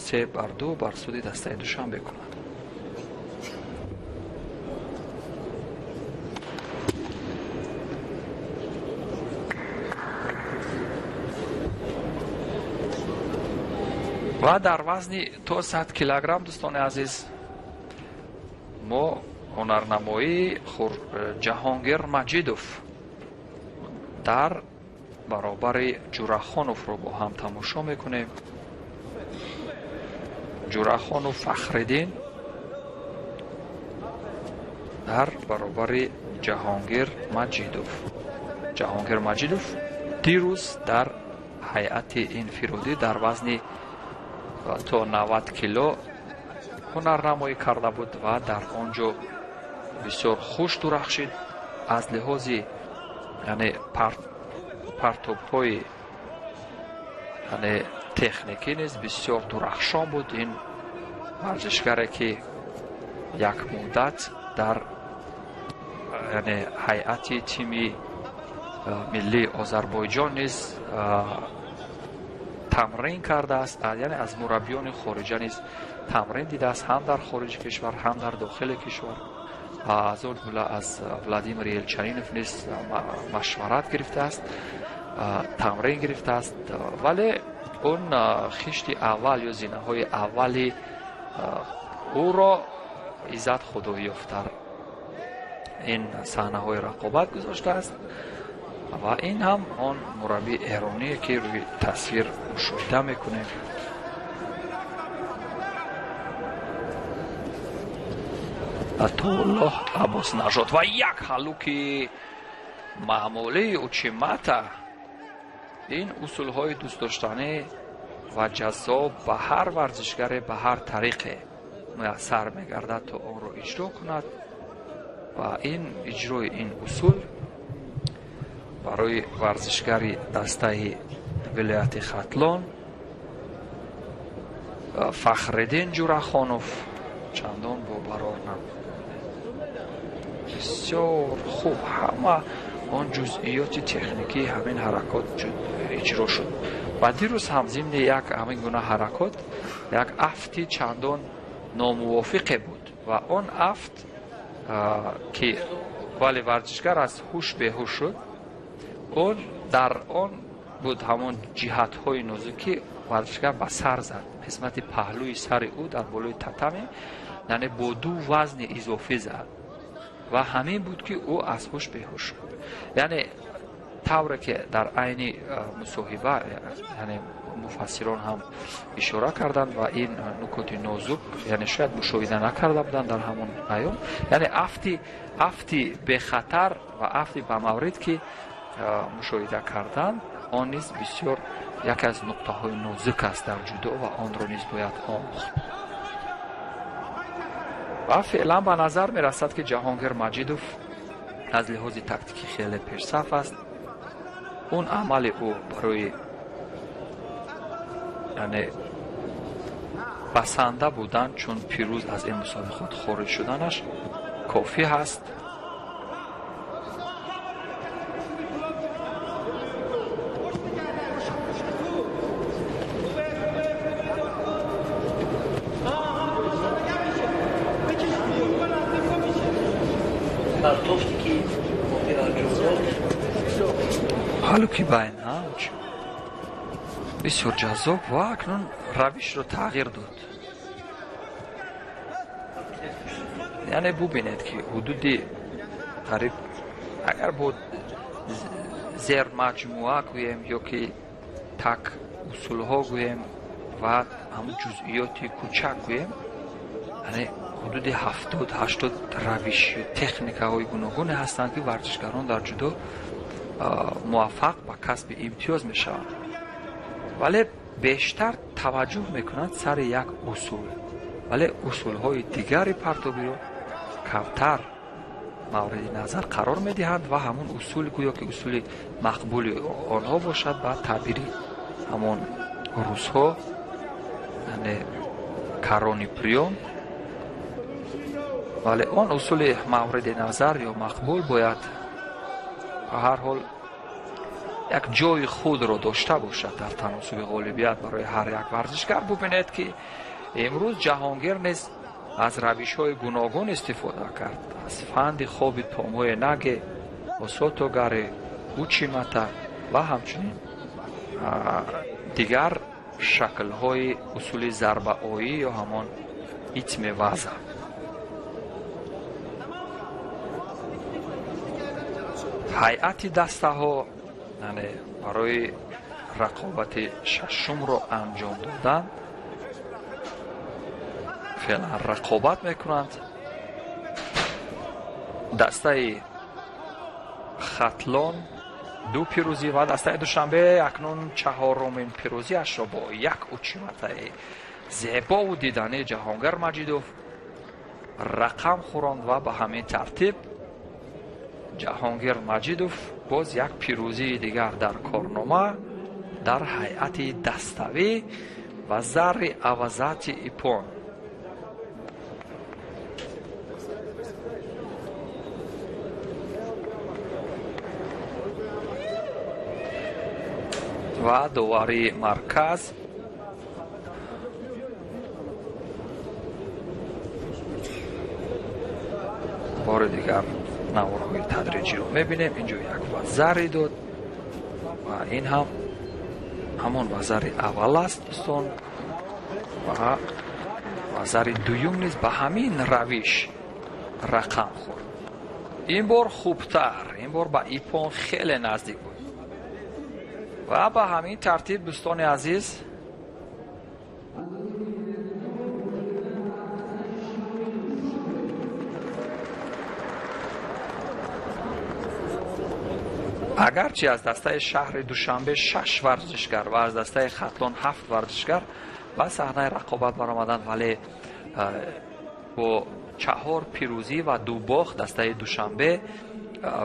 بر سود دسته دوشنبه کند. و در وزن تا 100 کیلوگرم دوستان عزیز ما هنرنمایی جهانگیر مجیدوف در برابر جورخانوف رو با هم تماشا میکنیم. جورخانوف فخردین در برابر جهانگیر مجیدوف دیروز در هیئت انفرادی در وزن تا 90 کیلو هنرنمایی کرده بود و در آنجا بسیار خوش درخشید. از لحاظ یعنی پرتوب‌های یعنی تکنیکی نیز بسیار درخشان بود. این ورزشکاری که یک مدت در یعنی هیئت تیم миллии озарбойҷон низ тамрин кардааст, яъне аз мураббиёни хориҷа низ тамрин дидааст, ҳам дар хориҷи кишвар, ҳам дар дохили кишвар. аз он ҷумла аз Владимир Елчанинов низ машварат гирифтааст, тамрин гирифтааст. вале он хишти аввал ё зинаҳои аввали ӯро иззат худоёф дар ин саҳнаҳои рақобат гузоштааст ва ин ҳам он мураббии эроние ки рӯи тасвир мушоҳида мекунем. атоуллоҳ аббоснажод ва як ҳалуки маъмулии учимата. ин усулҳои дӯстдоштанӣ ва ҷаззоб ба ҳар варзишгаре ба ҳар тариқе муяссар мегардад то онро иҷро кунад ва ин иҷрои ин усул барои варзишгари дастаи вилояти Хатлон Фахриддин Ҷурахонов чандон бобарор набуд. бисёр хуб ҳама он ҷузъиёти техникии ҳамин ҳаракот иҷро шуд. ва дирӯз ҳам зимни як ҳамин гуна ҳаракот як афти чандон номувофиқе буд ва он афт ки вале варзишгар аз ҳуш беҳуш шуд, он дар он буд ҳамон ҷиҳатҳои нозуки варзишгар ба сар зад. қисмати паҳлӯи сари ӯ дар болои татаме, яъне бо ду вазни изофӣ зад ва ҳамин буд ки ӯ аз ҳуш беҳуш шуд. яъне тавре ки дар айни мусоҳиба яъне муфассирон ҳам ишора карданд ва ин нукоти нозук яъне шояд мушоҳида накарда буданд дар ҳамон аём, яъне афти бехатар ва афти ба маврид ки мушоҳида карданд, он низ бисёр яке аз нуқтаҳои нозук аст дар ҷудо ва онро низ бояд омӯхт. ва феълан ба назар мерасад ки Ҷаҳонгир Маҷидов аз лиҳози тактикӣ хеле пешсаф аст. он амали ӯ барои яъне басанда будан чун пирӯз аз ин мусобиқот хориҷ шуданаш кофӣ ҳаст. ҳалуки байн бисёр ҷаззоб ва акнун равишро тағйир дод. яъне бубинед ки ҳудуди қариб агар бо зермаҷмуа гӯем ё ки так усулҳо гӯем ва ҳамун ҷузъиёти кӯчак гӯем, яъне ҳудуди 70-80 равиш ё техникаҳои гуногуне ҳастанд ки варзишгарон дар ҷудо муваффақ ба касби имтиёз мешаванд. вале бештар таваҷҷӯҳ мекунанд сари як усул, вале усулҳои дигари партобиро камтар мавриди назар қарор медиҳанд ва ҳамон усули гӯё ки усули мақбули онҳо бошад ба таъбири ҳамон рӯзҳо, яъне карони приём. вале он усули мавриди назар ё мақбул бояд ба ҳар ҳол як ҷои худро дошта бошад дар таносуби ғолибият барои ҳар як варзишгар. бубинед ки имрӯз Ҷаҳонгир низ аз равишҳои гуногун истифода кард, аз фанди хоби томҳои наге, осотогаре, учимата ва ҳамчунин дигар шаклҳои усули зарбаоӣ ё ҳамон итме ваза. ҳайати дастаҳо яъне барои рақобати шашумро анҷом додан феълан рақобат мекунанд. дастаи Хатлон 2 пирӯзӣ ва дастаи Душанбе акнун 4-умин пирӯзиашро бо як учиматаи зебову дидании Ҷаҳонгир Маҷидов рақам хӯронд ва ба ҳамин тартиб Ҷаҳонгир Маҷидов боз як пирӯзии дигар дар корнома дар ҳайати даставӣ ва зарри авазати ипон. و داوری مرکز. بار دیگر نوارهای تدریجی رو میبینیم. اینجا یک وزری داد و این هم همون وزر اول است دوستان و وزر دویم نیز به همین روش رقم خورد. این بار خوبتر، این بار به ایپون خیلی نزدیک بود و به همین ترتیب دوستان عزیز اگرچه از دسته شهر دوشنبه 6 ورزشگر و از دسته ختلان 7 ورزشگر به صحنه رقابت برآمدند، ولی با 4 پیروزی و 2 باخت دسته دوشنبه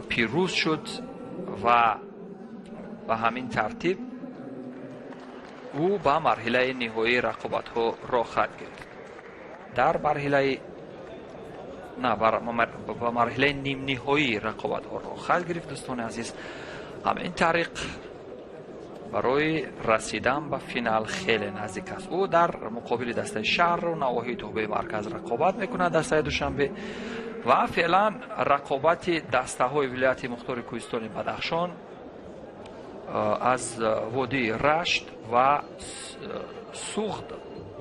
پیروز شد و به همین ترتیب او به مرحله نهایی رقابت ها راه خواهد گرفت. در مرحله نیم نهایی رقابت ها راه خواهد گرفت دوستان عزیز. همین طریق برای رسیدن به فینال خیلی نزدیک است. او در مقابل دسته شهر و نواحی توبه مرکز رقابت میکند دسته دوشنبه و فعلا رقابت دسته های ولایت مختار کوهستان بدخشان از وادی رشت و سوخت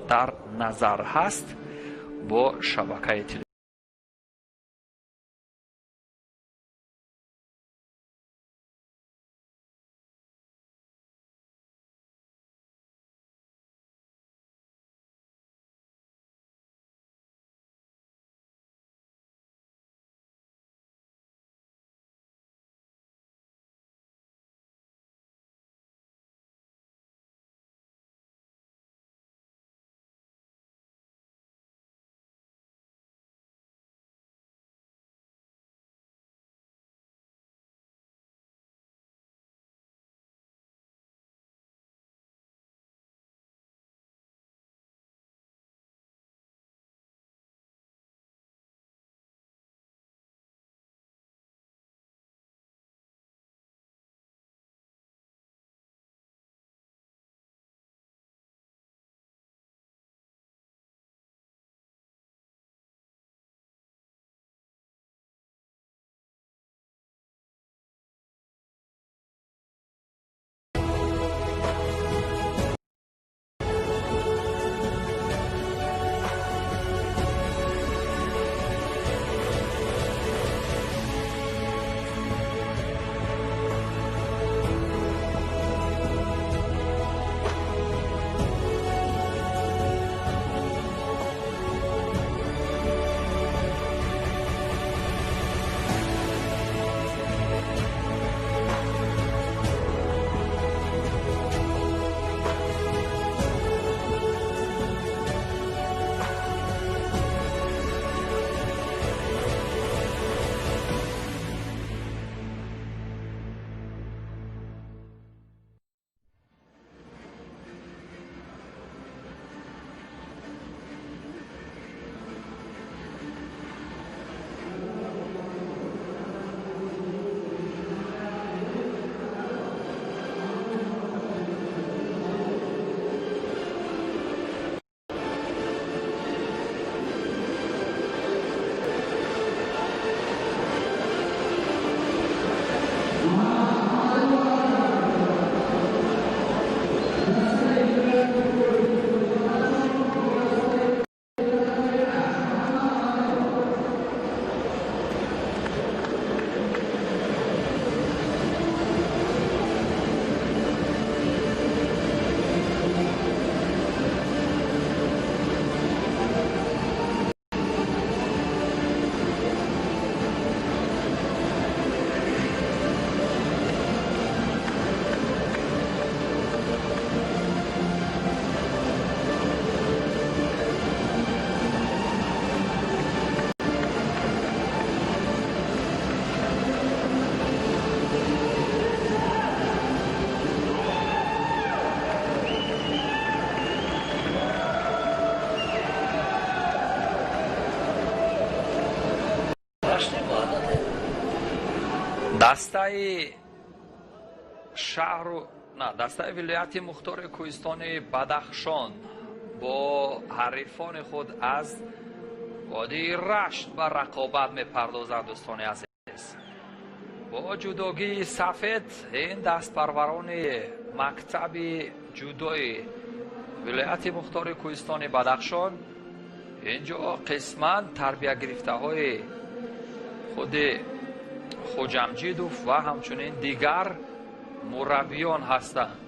در نظر هست با شبکه دسته شهر و نه دسته ولایت مختار کوهستان بدخشان با حریفان خود از وادی رشت به رقابت میپردازند. دوستان عزیز، با جودوگی سفید این دست پروران مکتب جودوی ولایت مختار کوهستان بدخشان اینجا قسما تربیت گرفته های خود خوجمجیدوف و همچنین دیگر مربیان هستند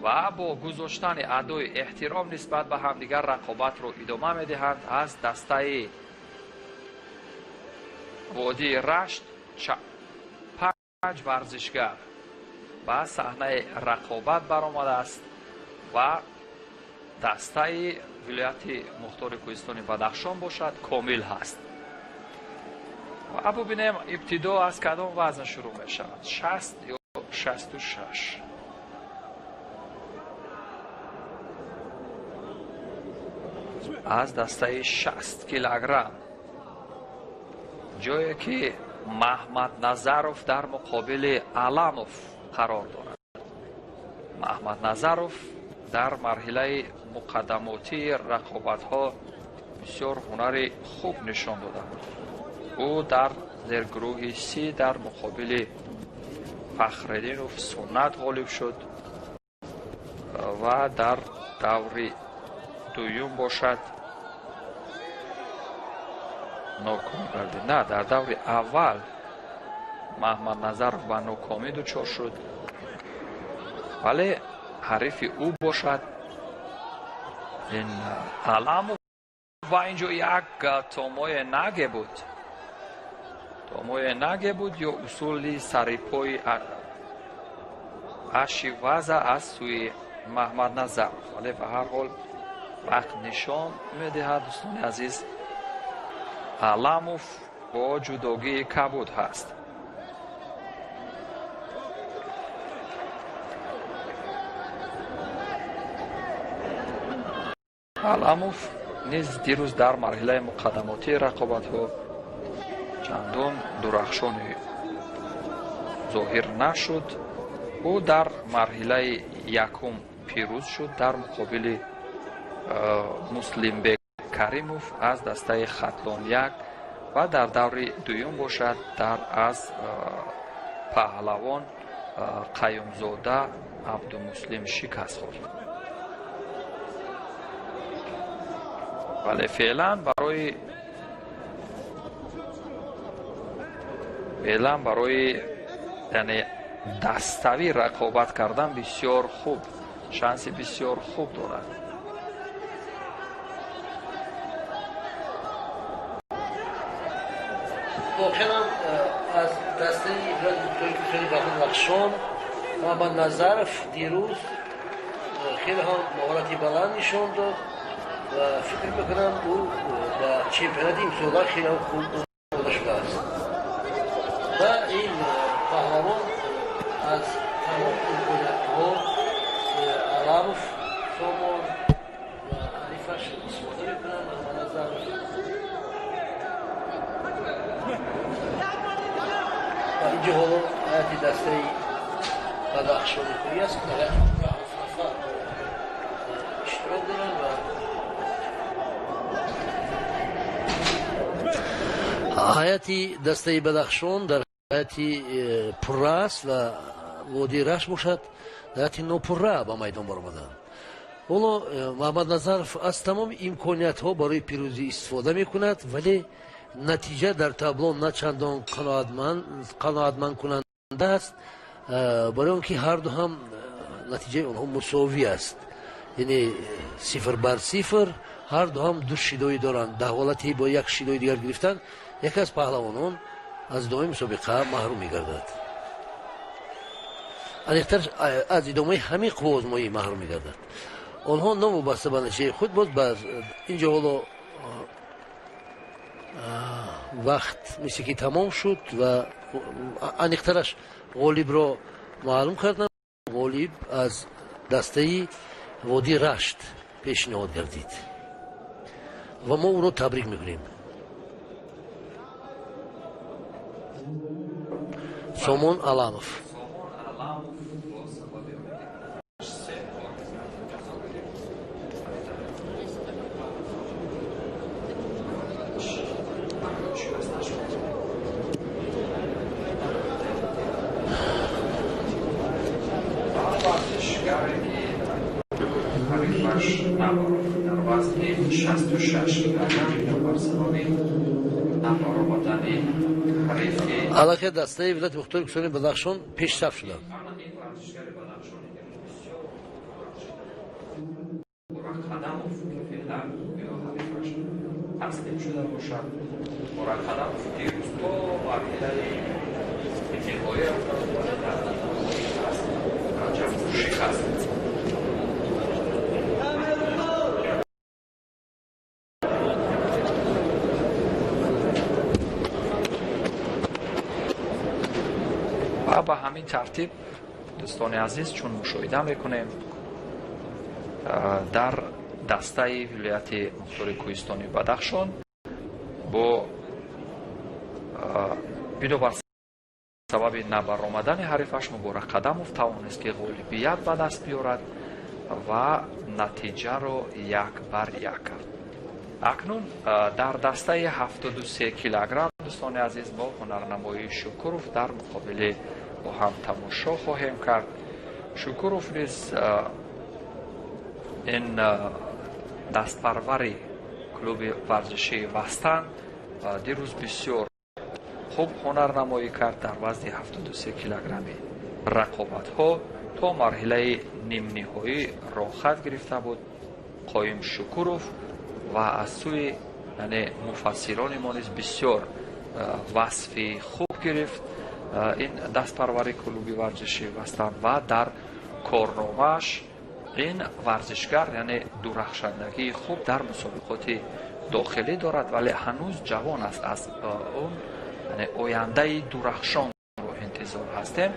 و با گذاشتن ادای احترام نسبت به همدیگر رقابت رو ادامه میدهند. از دسته وادی رشت 5 ورزشگر به صحنه رقابت برآمده است و دسته ولایت مختار کوهستان بدخشان باشد کامل هست. و ببینیم ابتدا از کدام وزن شروع می شود، 60 یا 66. از دسته 60 کیلوگرم جایی که محمد نظروف در مقابل علموف قرار دارد. محمد نظروف در مرحله مقدماتی رقابت ها بسیار هنر خوب نشان داده. او در گروه سی در مقابل فخرالدینوف سنت غالب شد و در دور دوم باشد ناکام گردید. نه، در دور اول محمد نظروف به ناکامی دچار شد، ولی حریف او باشد این علموف و اینجا یک تامای نگه بود. تامای نگه بود یا اصولی سریپای اشی وضع از سوی محمد نظروف، ولی به هر حال وقت نشان میدهد دوستان عزیز علموف با جداگی کبود هست. علموف نیز دیروز در مرحله مقدماتی رقابت ها چندان درخشانی ظاهر نشد. او در مرحله یکم پیروز شد در مقابل مسلم بک کریموف از دسته خطلان یک و در دور دوم باشد از پهلوان قیومزاده عبدالمسلم شکست خورد. ولی فعلا برای یعنی دستوی رقابت کردن بسیار خوب، شانس بسیار خوب دارد. واقعا از دسته بدخشان محمد نظروف دیروز خیلی هم مهارتی بلند نشان داد و فکر میکنم او با چمپیونات امسال خیلی هم خوب آماده شده است و این پهلوان از تمام امکانیت‌ها علموف، سامان و حریفش استفاده میکنن. محمد نظروف و اینجا حالا حیاتی دسته بدخشانی کوی است که حیاتی نفر اشتراک دارن و حیاتی دسته بدخشان در حیاتی پره است و وادی رشت باشد در حیاتی ناپره به میدان برآمدند. حالا محمد نظروف از تمام امکانیت ها برای پیروزی استفاده می کند، ولی نتیجه در تابلو نه چندان قناعتمند کننده است، برای اون که هر دو هم نتیجه اونها مساوی است، یعنی 0-0 هر دو هم دو شیدایی دارند. در حالتی با یک شیدای دیگر گرفتن یکی از پهلوانان از ادامه مسابقه محروم می‌گردد، از ادامه همین قوازمایی محروم می‌گردد. آنها نوابسته به نتیجه خود باز بر اینجا حالا وقت مثل که تمام شد و انیقترش غالب را معلوم کردن. غالب از دسته وادی رشت پیشنهاد گردید و ما او را تبریک میکنیم. سامان علموف با سبب 26 килограмм барселони набаромадани ҳарифи аллакай дастаи вилояти мухтори кӯҳистони бадахшон пешсаф шуданд. Мураккадамов феълан ё ҳарифаш таслим шуда бошад. Мураккадамов дирӯз то марҳилаи интиҳоӣ раҷаб шикаст. ва ба ҳамин тартиб дӯстони азиз чун мушоҳида мекунем дар дастаи вилояти мухтори кӯҳистони бадахшон бо бидобар сабаби набаромадани ҳарифаш Муборакқадамов тавонист ки ғолибият ба даст биёрад ва натиҷаро 1-1 кард. акнун дар дастаи 73 килограмм дӯстони азиз бо ҳунарнамои Шукуров дар муқобиле бо ҳам тамошо хоҳем кард. Шукуров низ ин дастпарвари клуби варзишии Вастан дирӯз бисёр хуб ҳунарнамоӣ кард дар вазни 73 килограмми. рақобатҳо то марҳилаи нимниҳоӣ рохат гирифта буд. қоим Шукуров ва аз сӯи муфассирони мо низ бисёр васфи хуб гирифт ин дастпарвари клуби варзишии Вастан ва дар корномааш ин варзишгар дурахшандагии хуб дар мусобиқоти дохилӣ дорад, вале ҳанӯз ҷавон аст. аз он ояндаи дурахшонро интизор ҳастем.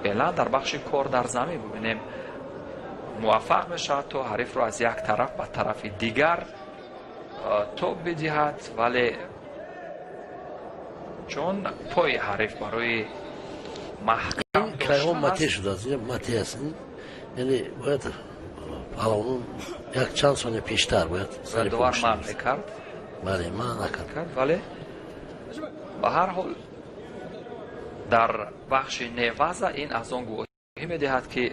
феълан дар бахши кор дар замин бубинем муваффақ мешавад то ҳарифро аз як тараф ба тарафи дигар тоб бидиҳад, вале чун пои ҳариф барои маҳкам крайҳо мате шудааст, мате аст. яъне бояд паҳлавон як чанд сония пештар бояд сари дувар манъ кард. бале манъ накард, вале ба ҳар ҳол дар бахши неваза ин аз он гувоҳӣ медиҳад ки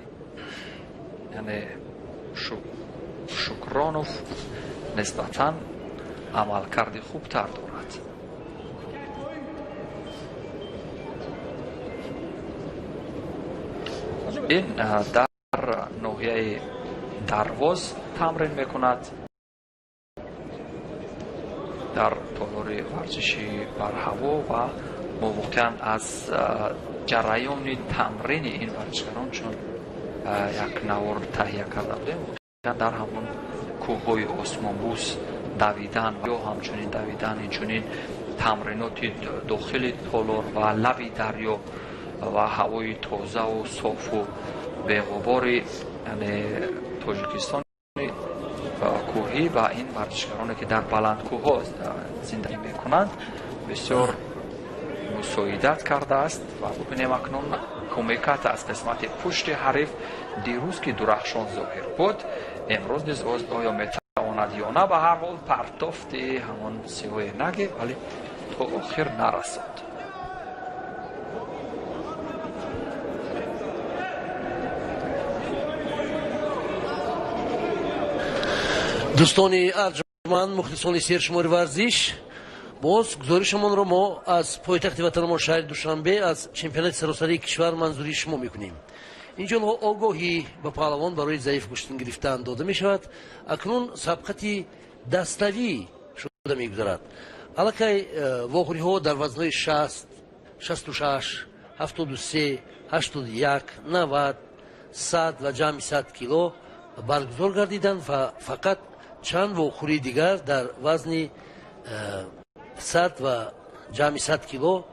Шукронов нисбатан амалкарди хубтар дорад. ин дар ноҳияи дарвоз тамрин мекунад. дар толори варзиши барҳаво ва мо воқеан аз ҷараёни тамрини ин варзишгарон чун як навор таҳия карда будем, дар ҳамон кӯҳҳои осмонбӯс давидан ё ҳамчунин давидан инчунин тамриноти дохили толор ва лаби дарё ва ҳавои тозаву софу беғубори тоҷикистони кӯҳӣ ба ин варзишгароне ки дар баландкӯҳҳо зиндагӣ мекунанд бисёр мусоидат кардааст. ва бубинем акнун кӯмекат аз қисмати пушти ҳариф дирӯз ки дурахшон зоҳир буд, имрӯз низ оё метавонад ё на. ба ҳар ҳол партофти ҳамон сиҳои наге, вале то охир нарасод. дӯстони арҷманд, мухлисони сершумори варзиш, боз гузоришамонро мо аз пойтахти ватани мо шаҳри Душанбе аз чемпионати саросарии кишвар манзурии шумо мекунем. инҷо огоҳӣ ба паҳлавон барои заиф гӯштин гирифтан дода мешавад. акнун сабқати даставӣ шуда мегузарад. аллакай вохӯриҳо дар вазнҳои 60, 66, 73, 81, 90, 100 ва ҷамъи 100 кило баргузор гардиданд ва фақат чанд вохӯрии дигар дар вазни 100 ва ҷамъи 100 кило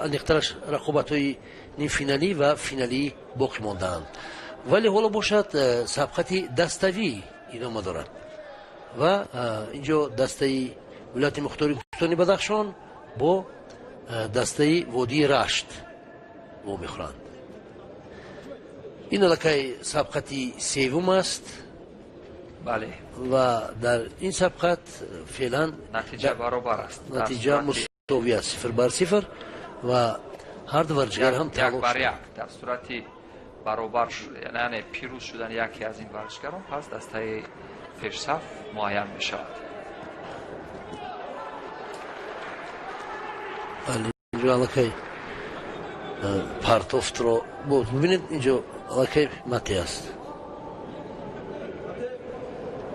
аниқтараш рақобатҳои нимфиналӣ ва финалӣ боқӣ мондаанд. вале ҳоло бошад сабқати даставӣ идома дорад ва инҷо дастаи вилояти мухтори кӯҳистони бадахшон бо дастаи водии рашт во мехӯранд. ин аллакай сабқати севум аст. бале ва дар ин сабқат феълан натиҷа баробар аст. натиҷа мусови аст, 0-0 ва ҳар ду варзишгар ҳам талош дар сурати баробар яъне пирӯз шудани яке аз ин варзишгарон, пас дастаи пешсаф муайян мешавад. اینجا الکی پرتوفت رو بود. میبینید اینجا الکی متی است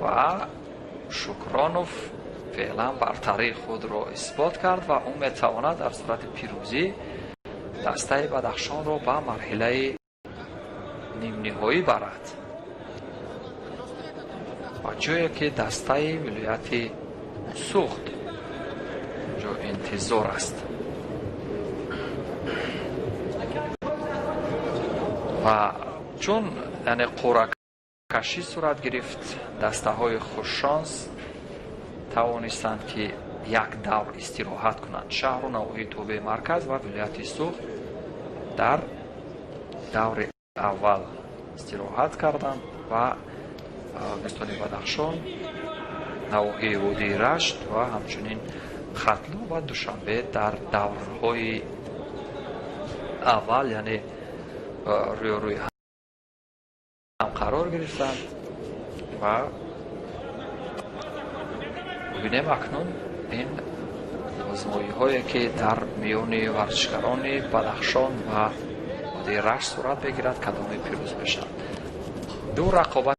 و شکرانوف فعلا برتری خود را اثبات کرد و اون میتواند در صورت پیروزی دسته بدخشان را به مرحله نیم نهایی برد و جایی که دسته ولایت سوخت جو انتظار است و چون یعنی قرعه کشی صورت گرفت، دسته های خوششانس توانستند که یک دور استراحت کنند. شهر و نواحی توبه مرکز و ولایت سوخت در دور اول استراحت کردند و گلستان بدخشان، نواحی وادی رشت و همچنین ختلو و دوشنبه در دورهای اول یعنی روی هم قرار گرفتند و ببینیم اکنون این آزمایی هایی که در میان ورزشکاران بدخشان و وادی رشت صورت بگیرد کدام پیروز بشند. دو رقابت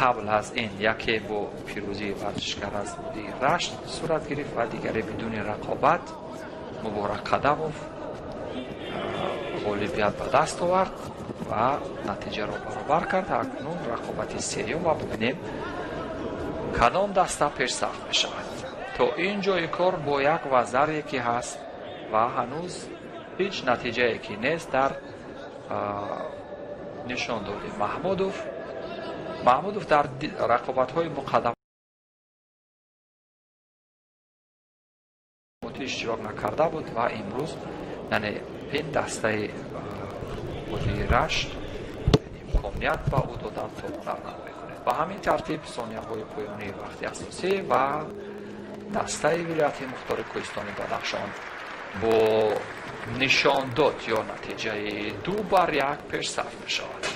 قبل از این، یکی با پیروزی ورزشکار از وادی رشت صورت گرفت و دیگری بدون رقابت مبارک قدموف غالبیت به دست آورد و نتیجه را برابر کرد. اکنون رقابت سوم و ببینیم کدام دسته پیشرفت می‌شود. تا اینجای کار با یک وزری که هست و هنوز هیچ نتیجه‌ای که نیست در نشان داده محمودوف در رقابت‌های مقدماتی اشتراک نکرده بود و امروز یعنی این دسته وادی رشت امکانیت با او دادن تا هنر بکنه. به همین ترتیب ثانیه‌های پایانی وقت اساسی و دسته ولایت مختار کوهستان بدخشان با نشان داد یا نتیجه 2-1 پیشرفت می‌شود.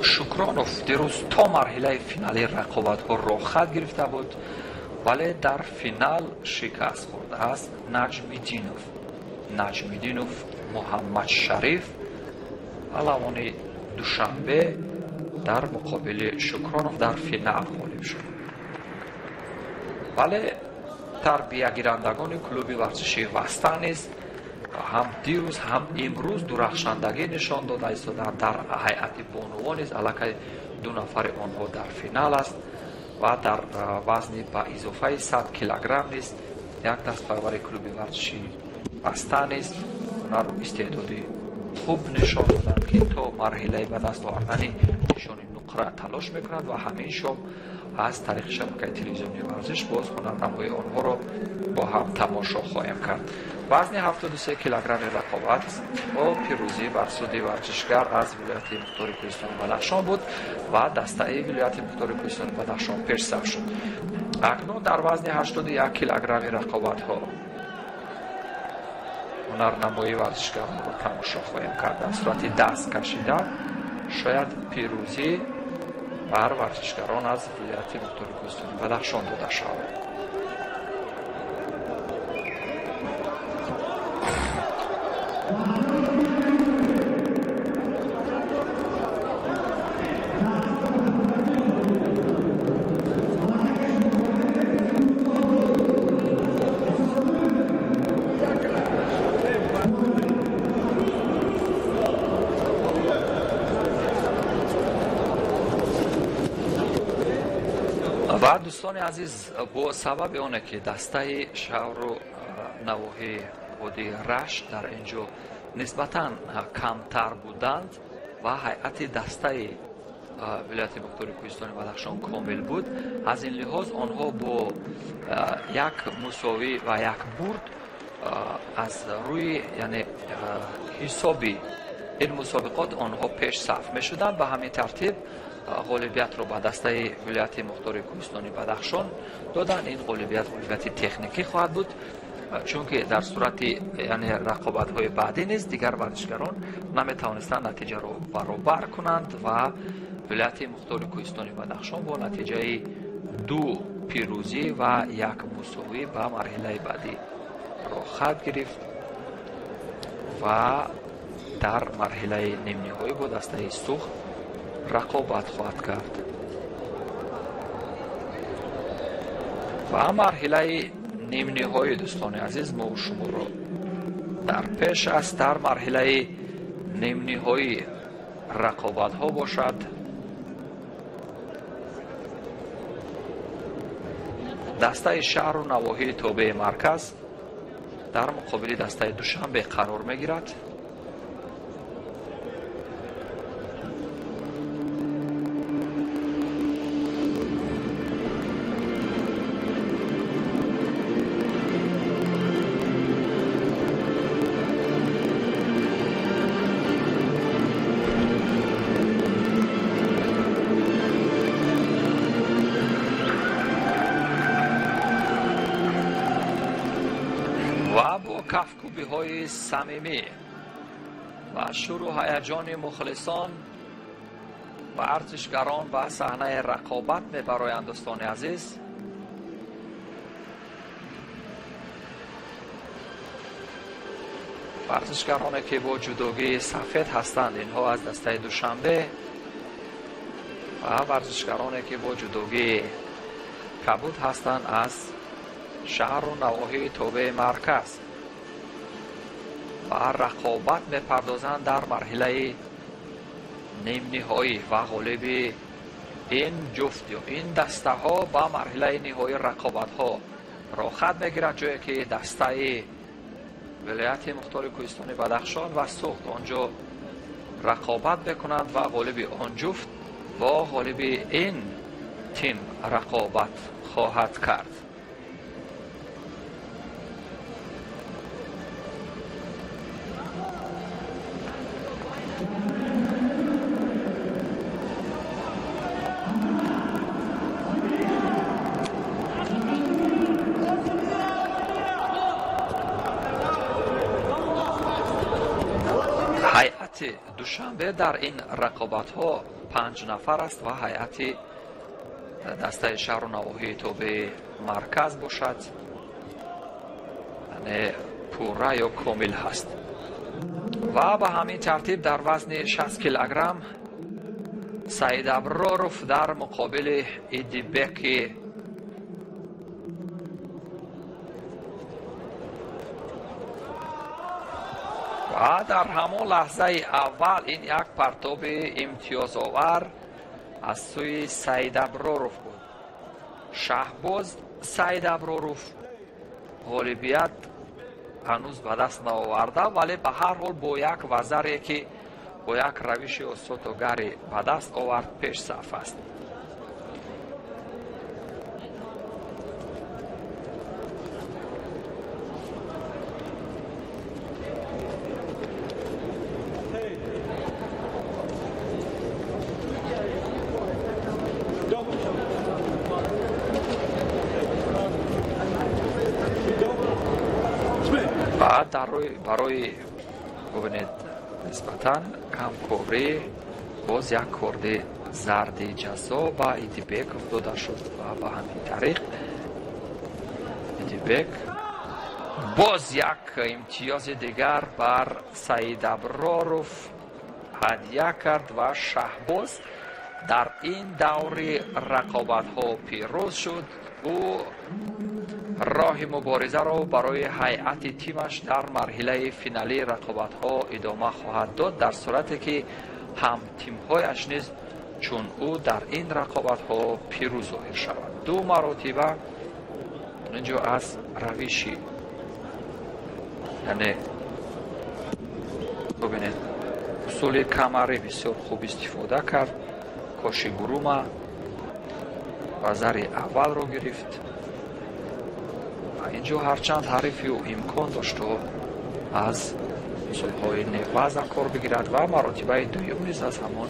شکرانوف دیروز تا مرحله فینالی رقابت‌ها را خط گرفته بود ولی در فینال شکست خورده است. نجمیدینوف محمد شریف علوان دوشنبه در مقابل شکرانوف در فینال غالب شد. ولی تربیه گیرندگان کلوب ورزشی وستن نیز هم دیروز هم امروز درخشندگی نشان داده ایستادند. در هیئت بانوان نیز الکی 2 نفر آنها در فینال است و در وزن با اضافه 100 کیلوگرم نیز یک دست پرور کلوب ورزشی وستن نیز هنر و استعدادی خوب نشان دادند که تا مرحله به دست آوردن نشان نقره تلاش میکنند و همین شب از طریق شبکه تلویزیونی ورزش باز هنرنمایی آنها را با هم تماشا خواهیم کرد. وزن 73 کیلوگرم رقابت با پیروزی بر سود ورزشگر از ولایت مختار کوهستان بدخشان بود و دسته ولایت مختار کوهستان بدخشان پیشرفت شد. اکنون در وزن 81 کیلوگرم رقابت ها هنرنمایی ورزشگران را تماشا خواهیم کرد. در صورت دست کشیدن شاید پیروزی بر ورزشگران از ولایت مختار کوهستان بدخشان داده شود. و دوستان عزیز، با سبب آنه که دسته شهر و نواحی وادی رشت در اینجا نسبتاً کمتر بودند و هیئت دسته ولایت مختار کوهستان بدخشان کامل بود، از این لحاظ آنها با یک مساوی و یک برد از روی یعنی حسابی این مسابقات آنها پیش صف می شدند. به همین ترتیب غالبیت را به دسته ولایت مختار کوهستان بدخشان دادن. این غالبیت تکنیکی خواهد بود چون که در صورت یعنی رقابت های بعدی نیز دیگر ورزشکاران نمیتوانستند نتیجه رو برابر کنند و ولایت مختار کوهستان بدخشان با نتیجه 2 پیروزی و 1 مساوی به مرحله بعدی رو خط گرفت و در مرحله نیم نهایی با دسته سوخ رقابت خواهد کرد. و مرحله نیم نهایی دوستان عزیز ما و شما رو در پیش است. در مرحله نیم نهایی رقابت ها باشد. دسته شهر و نواحی تابع مرکز در مقابل دسته دوشنبه قرار می گیرد. کفکوبی های صمیمی و شروع هیجان مخلصان و ورزشکاران به صحنه رقابت میبرایند. دوستان عزیز، ورزشکارانی که با جودوگی سفید هستند اینها از دسته دوشنبه و ورزشکارانی که با جودوگی کبود هستند از شهر و نواحی تابع مرکز و رقابت می‌پردازند در مرحله نیم نهایی و غالب این جفت یا این دسته ها با مرحله نهایی رقابت ها را خط می‌گیرد، جایی که دسته ولایت مختار کوهستان بدخشان و سوخت آنجا رقابت بکنند و غالب آن جفت با غالب این تیم رقابت خواهد کرد. هیئت دوشنبه در این رقابت ها 5 نفر است و هیئت دسته شهر و نواحی تابع مرکز باشد، یعنی پوره یا کامل هست. و به همین ترتیب در وزن 60 کیلوگرم سعید ابراروف در مقابل ایدیبک و در همان لحظه اول این یک پرتاب امتیاز آور از سوی سعید ابراروف بود. شهباز سعید ابراروف غالبیت هنوز به دست نآورده، ولی به هر حال با یک وزری که با یک روش استوتوگری به دست آورد پیش صف است. بعد برای ببینید نسبتاً کم کوری باز یک کورد زرد جزا با ایدیبک افتاده شد و به همین طریق ایدیبک باز یک امتیاز دیگر بر سعید ابراروف هدیه کرد و شهباز در این دور رقابت ها پیروز شد. او راه مبارزه را برای هیئت تیمش در مرحله فینالی رقابت ها ادامه خواهد داد، در صورتی که هم تیم هایش نیز چون او در این رقابت ها پیروز ظاهر شود. 2 مراتبه اینجا از روشی، یعنی ببینید اصول کمری بسیار خوب استفاده کرد. کاشیگوروما وزر اول رو گرفت. اینجا هرچند حریفی و امکان داشت و از اصولهای نوز کار بگیرد و مراتبه دویم نیز از همان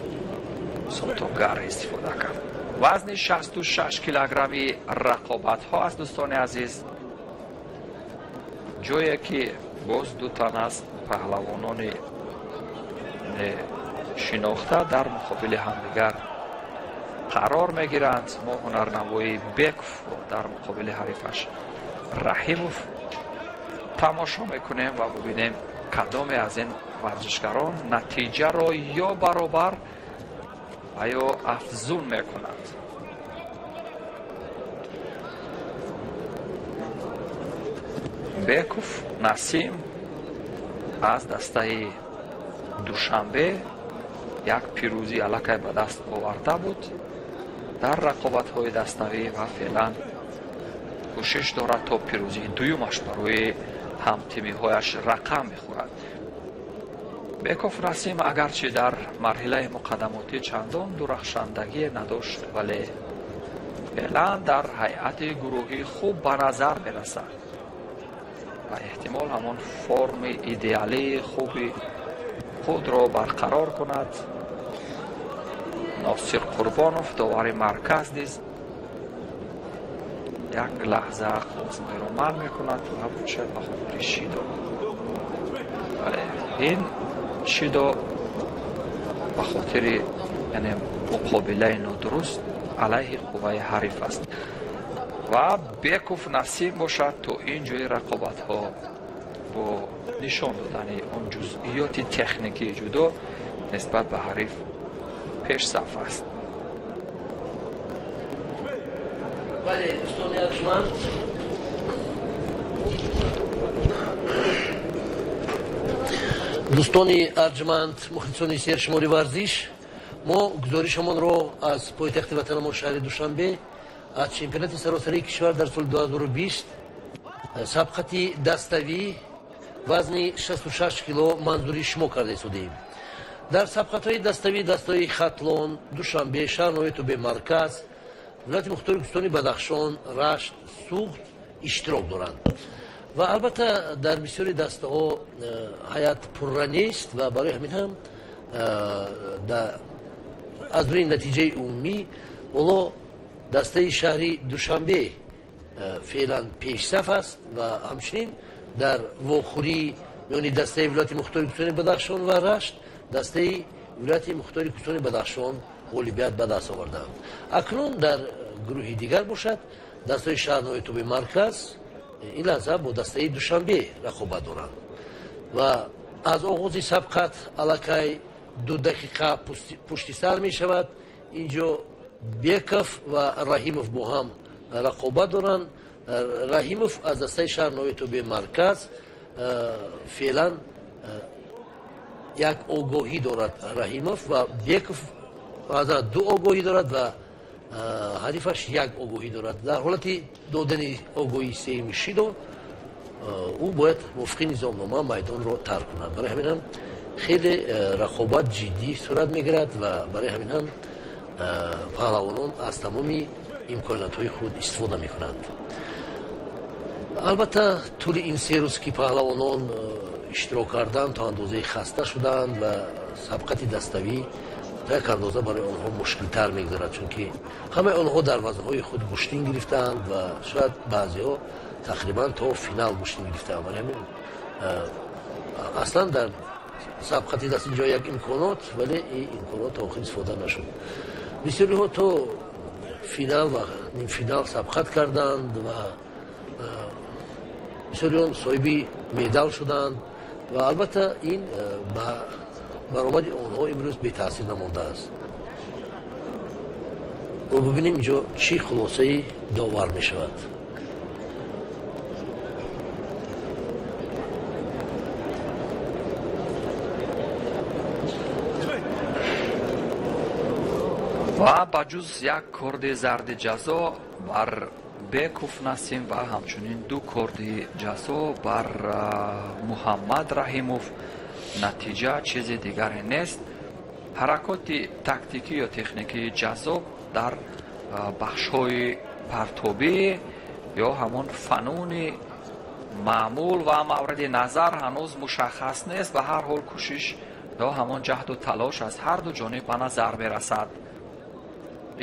سلطانگر استفاده کرد. وزن 66 کیلوگرمی رقابت ها از دوستان عزیز ҷое ки боз ду тан аз паҳлавонони шинохта дар муқобили ҳамдигар қарор мегиранд. мо ҳунарнамои Беков дар муқобили ҳарифаш Раҳимов тамошо мекунем ва бубинем кадоме аз ин варзишгарон натиҷаро ё баробар ва ё афзун мекунанд. Беков Насим аз дастаи душанбе як пирӯзӣ аллакай ба даст оварда буд дар рақобатҳои даставӣ ва феълан кӯшиш дорад то пирӯзии дуюмаш барои ҳамтимиҳояш рақам бихӯрад. Беков Насим агарчи дар марҳилаи муқаддамотӣ чандон дурахшандагие надошт, вале феълан дар ҳайати гурӯҳӣ хуб ба назар мерасад ва эҳтимол ҳамон форми идеалии хуби худро барқарор кунад. Носир Қурбонов довари марказ низ як лаҳза хозмоиро манъ мекунад ва бошад ба хотири Шидо. ин Шидо ба хотири муқобилаи нодуруст алайҳи қувваи ҳариф аст ва Беков Насим бошад то ин ҷои рақобатҳо бо нишон додани он ҷузъиёти техникии ҷудо нисбат ба ҳариф пешсаф аст. дӯстони арҷманд, мухлисони сершумори варзиш, мо гузоришамонро аз пойтахти ватанамо шаҳри Душанбе аз чемпионати саросарии кишвар дар соли 2020 сабқати даставӣ вазни 66 кило манзури шумо карда истодем. дар сабқатҳои даставӣ дастаҳои Хатлон, Душанбе, Шаҳрноҳи Бемарказ, вилояти мухтори Гӯстoni Бадахшон, Рашт, Суғд иштирок доранд. ва албатта дар бисёри дастаҳо ҳаят пурра нест ва барои ҳамин ҳам аз рӯи натиҷаи умумӣ оло дастаи шаҳри Душанбе феълан пешсаф аст ва ҳамчунин дар вохӯрии миёни дастаи вилояти мухтори Гӯстoni Бадахшон ва Рашт дастаи вилояти мухтори Гӯстoni Бадахшон ғолибият ба даст овардаанд. акнун дар гурӯҳи дигар бошад дастаи Шаҳрноҳи Бемарказ ин лаҳза бо дастаи Душанбе рақобат доранд ва аз оғози сабқат аллакай 2 дақиқа пушти сар мешавад. инҷо Беков ва Раҳимов бо ҳам рақобат доранд. Раҳимов аз дастаи Шаҳрноҳи Бемарказ феълан як огоҳӣ дорад Раҳимов ва Беков ду огоҳӣ дорад ва ҳарифаш як огоҳӣ дорад. дар ҳолати додани огоҳии сеюми Шидо ӯ бояд мувофиқи низомнома майдонро тарк кунад. барои ҳамин ҳам хеле рақобат ҷиддӣ сурат мегирад ва барои ҳамин ҳам паҳлавонон аз тамоми имкониятҳои худ истифода мекунанд. албатта тӯли ин се рӯз ки паҳлавонон иштирок карданд то андозаи хаста шуданд ва сабқати даставӣ та як андоза барои онҳо мушкилтар мегузарад, чунки ҳамаи онҳо дар вазнҳои худ гӯштин гирифтаанд ва шояд баъзеҳо тақрибан то финал гӯштин гирифтаанд. барои ҳамин аслан дар сабқати даст инҷо як имконот, вале ин имконот то охир истифода нашуд. бисёриҳо то финал ва нимфинал сабқат карданд ва бисёриҳон соҳиби медал шуданд ва албатта ин ба баромади онҳо имрӯз бетаъсир намондааст. ва бибинем инҷо чӣ хулосаи довар мешавад. ва ба ҷуз як корди зарди ҷазо бар Беков Насим ва ҳамчунин 2 корди ҷазо бар Муҳаммад Раҳимов натиҷа чизи дигаре нест. ҳаракоти тактикӣ ё техникии ҷазоб дар бахшҳои партобӣ ё ҳамон фануни маъмул ва мавриди назар ҳанӯз мушаххас нест. ба ҳар ҳол кӯшиш ё ҳамон ҷаҳду талош аз ҳарду ҷониб ба назар мерасад.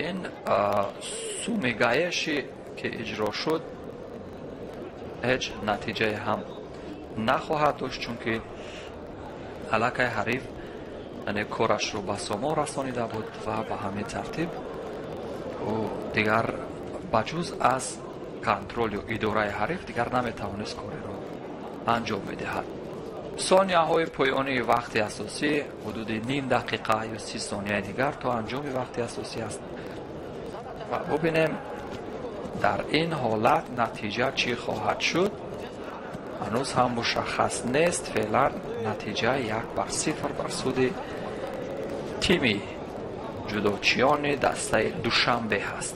ин сумигаеши ки иҷро шуд ҳеҷ натиҷае ҳам нахоҳад дошт, чунки аллакай ҳариф корашро ба сомо расонида буд ва ба ҳамин тартиб ӯ дигар ба ҷуз аз контрол ё идораи ҳариф дигар наметавонист кореро анҷом медиҳад. сонияҳои поёнии вақти асосӣ ҳудуди ним дақиқа ё 30 сонияи дигар то анҷоми вақти асосӣ аст. ва бубинем дар ин ҳолат натиҷа чӣ хоҳад шуд. ҳанӯз ҳам мушаххас нест. феълан натиҷа 1-0 бар суди тими ҷудочиёни дастаи душанбе ҳаст.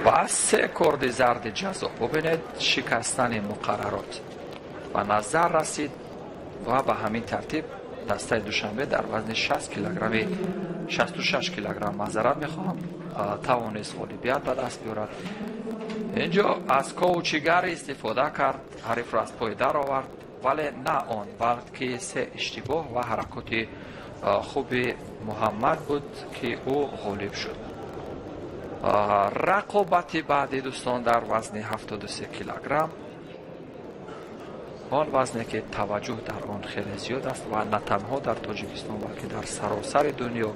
ва се корди зарди ҷазо бубинед шикастани муқаррарот ба назар расид ва ба ҳамин тартиб дастаи душанбе дар вазни 60 килограмми 66 килограмм мазарат мехоҳам тавонист ғолибият ба даст биёрад. инҷо аз коучигар истифода кард, ҳарифро аз пой даровард, вале на он, балки се иштибоҳ ва ҳаракоти хуби муҳаммад буд ки ӯ ғолиб шуд. рақобати баъди дӯстон дар вазни 73 килограмм, он вазне ки таваҷҷӯҳ дар он хеле зиёд аст ва на танҳо дар тоҷикистон, балки дар саросари дунё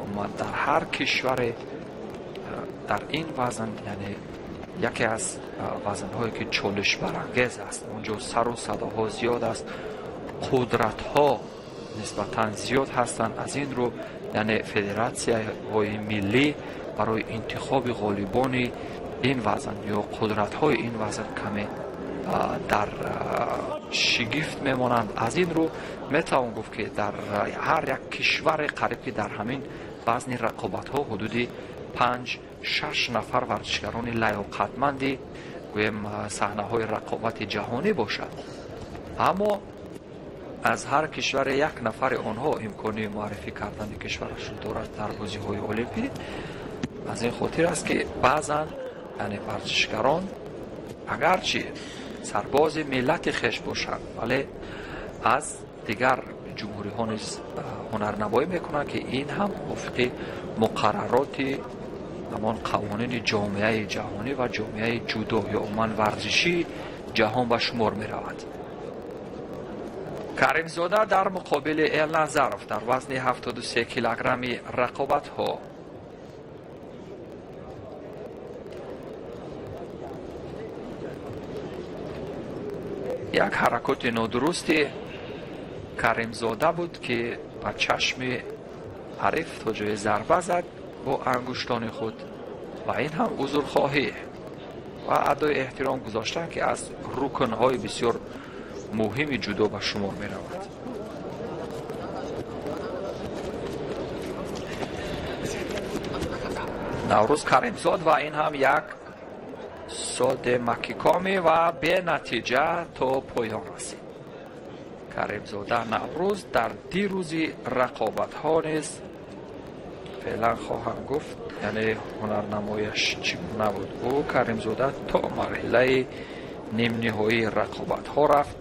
омад. дар ҳар кишваре дар ин вазн, яъне яке аз вазнҳое ки чолишбарангез аст. онҷо сару садоҳо зиёд аст, қудратҳо нисбатан зиёд ҳастанд. аз ин рӯ яъне федератсияҳои миллӣ барои интихоби ғолибони ин вазн ё қудратҳои ин вазн каме дар шигифт мемонанд. аз ин рӯ метавон гуфт ки дар ҳар як кишваре қариб ки дар ҳамин баъзни рақобатҳо ҳудуди 5-6 нафар варзишгарони лаёқатманди гӯем саҳнаҳои рақобати ҷаҳонӣ бошад. аммо аз ҳар кишваре як нафари онҳо имкони муаррифӣ кардани кишварашро дорад дар бозиҳои олимпӣ. аз ин хотир аст ки баъзан яъне варзишгарон агарчи сарбози миллати хеш бошанд, вале аз дигар ҷумҳуриҳо низ ҳунарнамоӣ мекунанд ки ин ҳам мувофиқи муқаррароти ҳамон қавонини ҷомеаи ҷаҳонӣ ва ҷомеаи ҷудо ё умуман варзишии ҷаҳон ба шумор меравад. каримзода дар муқобили Элназаров дар вазни 73 килограмми рақобатҳо як ҳаракоти нодурусти каримзода буд ки ба чашми ҳариф то ҷои зарба зад бо ангуштони худ ва ин ҳам узрхоҳӣ ва адои эҳтиром гузоштан ки аз рукнҳои бисёр муҳими ҷудо ба шумор меравад. наврӯз каримзод ва ин ҳам як соде макикоми ва бенатиҷа то поён расид. каримзода наврӯз дар дирӯзи рақобатҳо низ феълан хоҳам гуфт, яъне ҳунарнамояш чӣ гуна буд. ӯ каримзода то марҳилаи нимниҳоии рақобатҳо рафт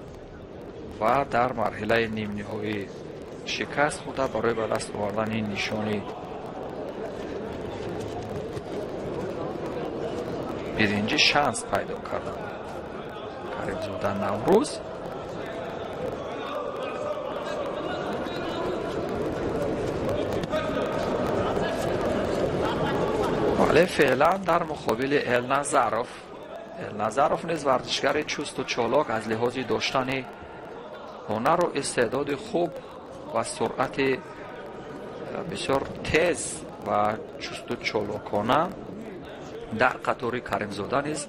ва дар марҳилаи нимниҳоӣ шикаст хӯрда барои ба даст овардани нишони биринҷи шанс пайдо карда. каримзода наврӯз вале феълан дар муқобили Элназаров низ варзишгари чусту чолок аз лиҳози доштани ҳунару истеъдоди хуб ва суръати бисёр тез ва чусту чолокона дар қатори каримзода низ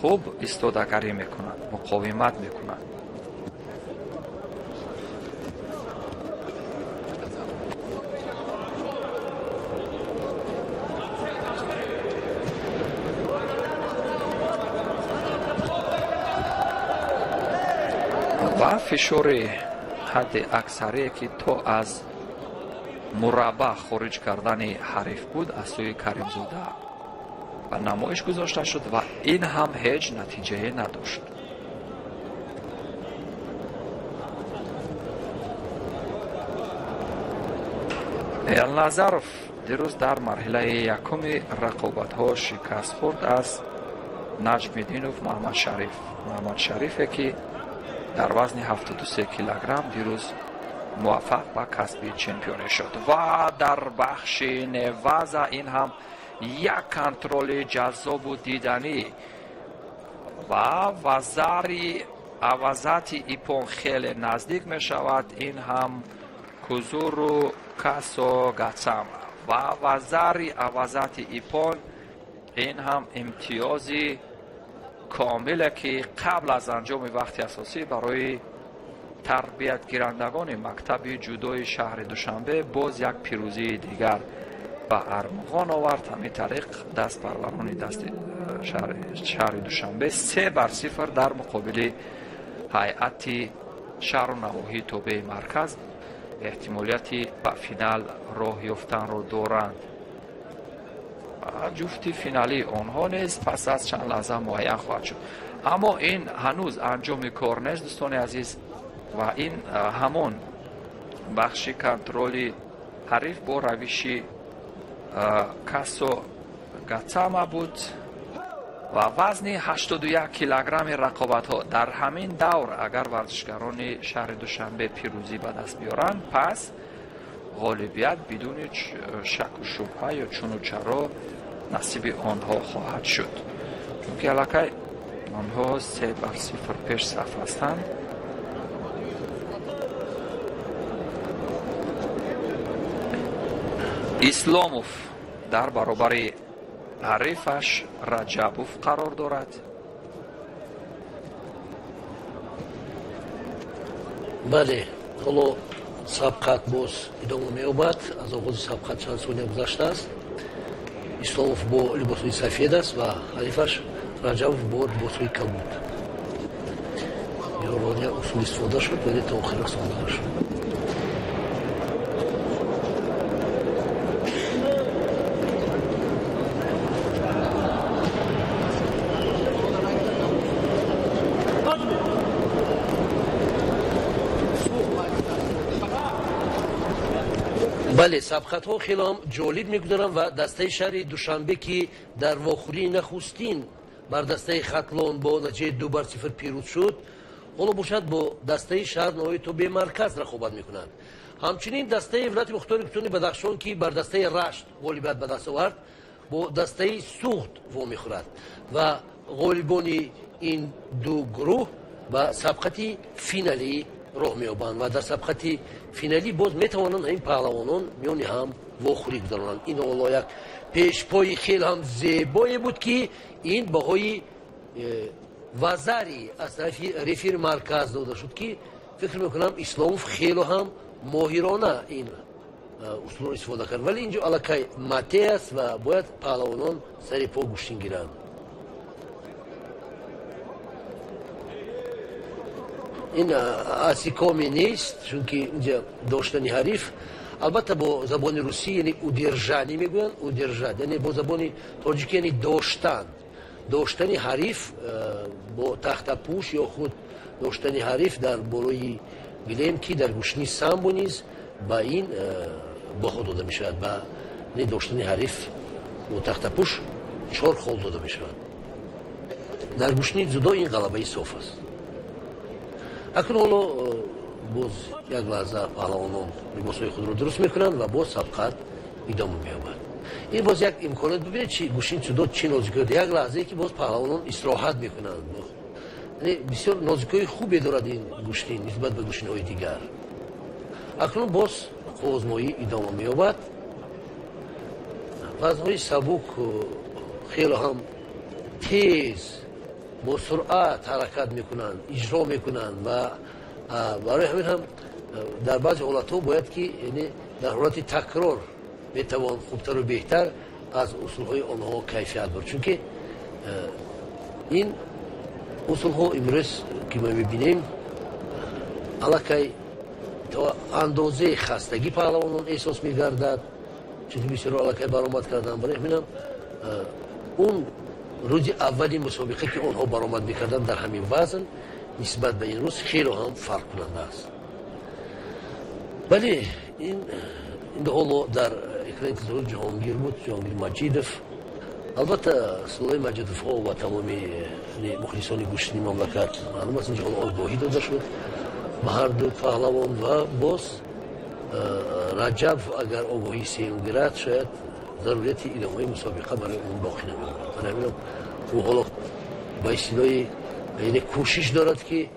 хуб истодагарӣ мекунад, муқовимат мекунад. ва фишори ҳадди аксарие ки то аз мураббаъ хориҷ кардани ҳариф буд аз сӯи каримзода ба намоиш гузошта шуд ва ин ҳам ҳеҷ натиҷае надошт. Элназаров дирӯз дар марҳилаи якуми рақобатҳо шикаст хӯрд аз наҷмиддинов муҳаммад шарифе ки дар вазни 73 килограмм дирӯз муваффақ ба касби чемпионӣ шуд. Ва дар бахши неваза ин ҳам як контроли ҷаззобу диданӣ ва вазари авазати ипон хеле наздик мешавад. ин ҳам кузуру касо гацама ва вазари авазати ипон ин ҳам имтиёзи комиле ки қабл аз анҷоми вақти асосӣ барои тарбиятгирандагони мактаби ҷудои шаҳри Душанбе боз як пирӯзии дигар ба армағон овард. ҳамин тариқ дастпарварони дасти шаҳри Душанбе 3-0 дар муқобили ҳайати шаҳру навоҳии тобеи марказ эҳтимолияти ба финал роҳ ёфтанро доранд. ҷуфти финалии онҳо низ пас аз чанд лаҳза муайян хоҳад шуд. аммо ин ҳанӯз анҷоми кор нест дӯстони азиз ва ин ҳамон бахши контроли ҳариф бо равиши касо гацама буд ва вазни 81 килограмми рақобатҳо дар ҳамин давр агар варзишгарони шаҳри Душанбе пирӯзӣ ба даст биёранд, пас ғолибият бидуни шаку шубҳа ё чуну чаро насиби онҳо хоҳад шуд, чунки аллакай онҳо 3-0 пеш саф ҳастанд. исломов дар баробари ҳарифаш Раҷабов қарор дорад. бале, ҳоло сабқат боз идома меёбад. аз оғози сабқат чанд сония гузаштааст. исломов бо либосҳои сафед аст ва ҳарифаш Раҷабов бо либосҳои кабуд. ёрона усул истифода шуд, вале то охир расонда нашуд. бале, сабқатҳо хеле ҳам ҷолиб мегузаранд ва дастаи шаҳри Душанбе ки дар вохӯрии нахустин бар дастаи Хатлон бо натиҷаи 2-0 пирӯз шуд, ҳоло бошад бо дастаи шаҳр навоҳии тобеи марказ рақобат мекунанд. ҳамчунин дастаи вилояти мухтори кӯтони Бадахшон ки бар дастаи Рашт ғолибият ба даст овард, бо дастаи Суғд вомехӯрад ва ғолибони ин ду гурӯҳ ба сабқати финалӣ роҳ меёбанд ва дар сабқати финалӣ боз метавонанд ҳамин паҳлавонон миёни ҳам вохӯрӣ гузаронанд. ин ҳоло як пешпои хеле ҳам зебое буд ки ин баҳои вазари аз тарафи рефери марказ дода шуд ки фикр мекунам Исломов хеле ҳам моҳирона ин усулро истифода кард, вале инҷо аллакай мате аст ва бояд паҳлавонон сари по гӯштин гиранд. ин асли коме нест, чунки инҷа доштани ҳариф албатта бо забони русӣ яъне удержани мегӯянд, удержат яъне бо забони тоҷикӣ яъне доштан. доштани ҳариф бо тахтапӯш ё худ доштани ҳариф дар болои гилем ки дар гӯшини самбо низ ба ин баҳо дода мешавад. ба доштани ҳариф бо тахтапӯш 4 хол дода мешавад. дар гӯшини зудо ин ғалабаи соф аст. акнун ҳоло боз як лаҳза паҳлавонон либосҳои худро дуруст мекунанд ва боз сабқат идома меёбад. ин боз як имконият бубинед чи гӯшини судо чӣ нозикиёт. як лаҳзае ки боз паҳлавонон истироҳат мекунанд. бисёр нозикиёи хубе дорад ин гӯшtin нисбат ба гӯшниҳои дигар. акнун боз қувозмоӣ идома меёбад. вазнҳои сабук хеле ҳам тез бо суръат ҳаракат мекунанд, иҷро мекунанд ва барои ҳамин ҳам дар баъзе ҳолатҳо бояд ки дар ҳолати такрор метавон хубтару беҳтар аз усулҳои онҳо кайфият бурд, чунки ин усулҳо имрӯз ки мо мебинем аллакай то андозаи хастагӣ паҳлавонон эҳсос мегардад, чунки бисёро аллакай баромад карданд. барои ҳаминам он рӯзи аввали мусобиқа ки онҳо баромад мекарданд дар ҳамин вазн нисбат ба ин рӯз хеле ҳам фарқкунанда аст. бале ин ҳоло дар اکران تزور جهانگیر بود، جهانگیر مجیدов. البته سلطان مجیدов ها و تمامی مخلصان گوشتی مملکت معلوم است اینجا آگاهی داده شد به هر دو پهلوان و باز رجب اگر آگاهی سیم گیرد شاید ضرورت ادامه مسابقه برای اون باقی نمیماند. من همینم او حالا با اصطلاح یعنی کوشش دارد که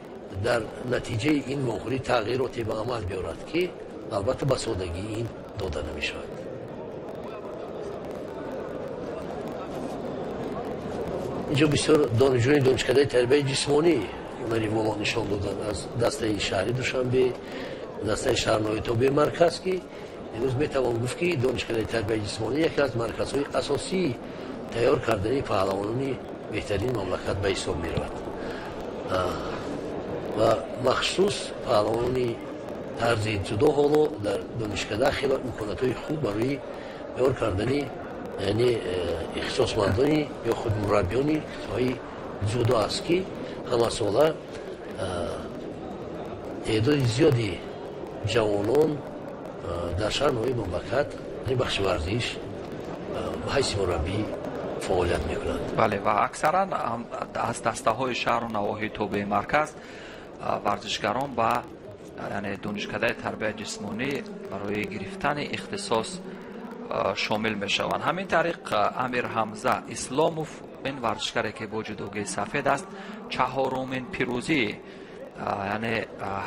در نتیجه این موقعی تغییراتی به عمل بیارد که البته به سادگی این داده نمیشود. اینجا بسیار دانشجویان دانشکده تربیت جسمانی هنری والا نشان دادن از دسته شهری دوشنبه، دسته شهرنای توبه مرکز که امروز میتوان گفت که دانشکده تربیت جسمانی یکی از مرکزهای اساسی تیار کردن پهلوانان بهترین مملکت به حساب میرود و مخصوص پهلوانان طرز جدا حالا در دانشکده خیلی امکاناتهای خوب برای تیار کردن یعنی اختصاصمندانی یا خود مربیانی های جدا است که همه ساله تعداد زیادی جوانان در شهرهای مملکت این بخش ورزش به حیث مربی فعالیت میکنند. بله و اکثرا از دسته های شهر و نواحی توبه مرکز ورزشگران با یعنی دانشکده تربیت جسمانی برای گرفتن اختصاص شامل می شوند. همین طریق امیر حمزه اسلاموف این ورزشکاری که با جدوگی سفید است چهارمین پیروزی یعنی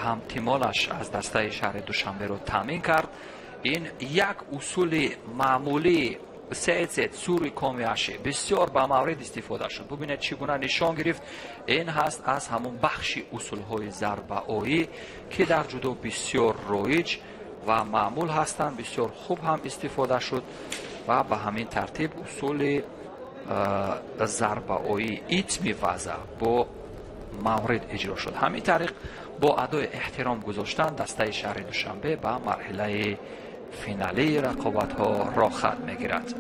هم تیمالش از دسته شهر دوشنبه رو تامین کرد. این یک اصول معمولی سیت سوری کامیاشی بسیار با مورد استفاده شد. ببینید چگونه نشان گرفت. این هست از همون بخشی اصول های ضربه آیی که در جودو بسیار رایج و معمول هستند، بسیار خوب هم استفاده شد و به همین ترتیب اصول ضربه آیی ایتمی وضع با مورد اجرا شد. همین طریق با ادای احترام گذاشتن دسته شهر دوشنبه به مرحله فینالی رقابت ها را خط میگیرد.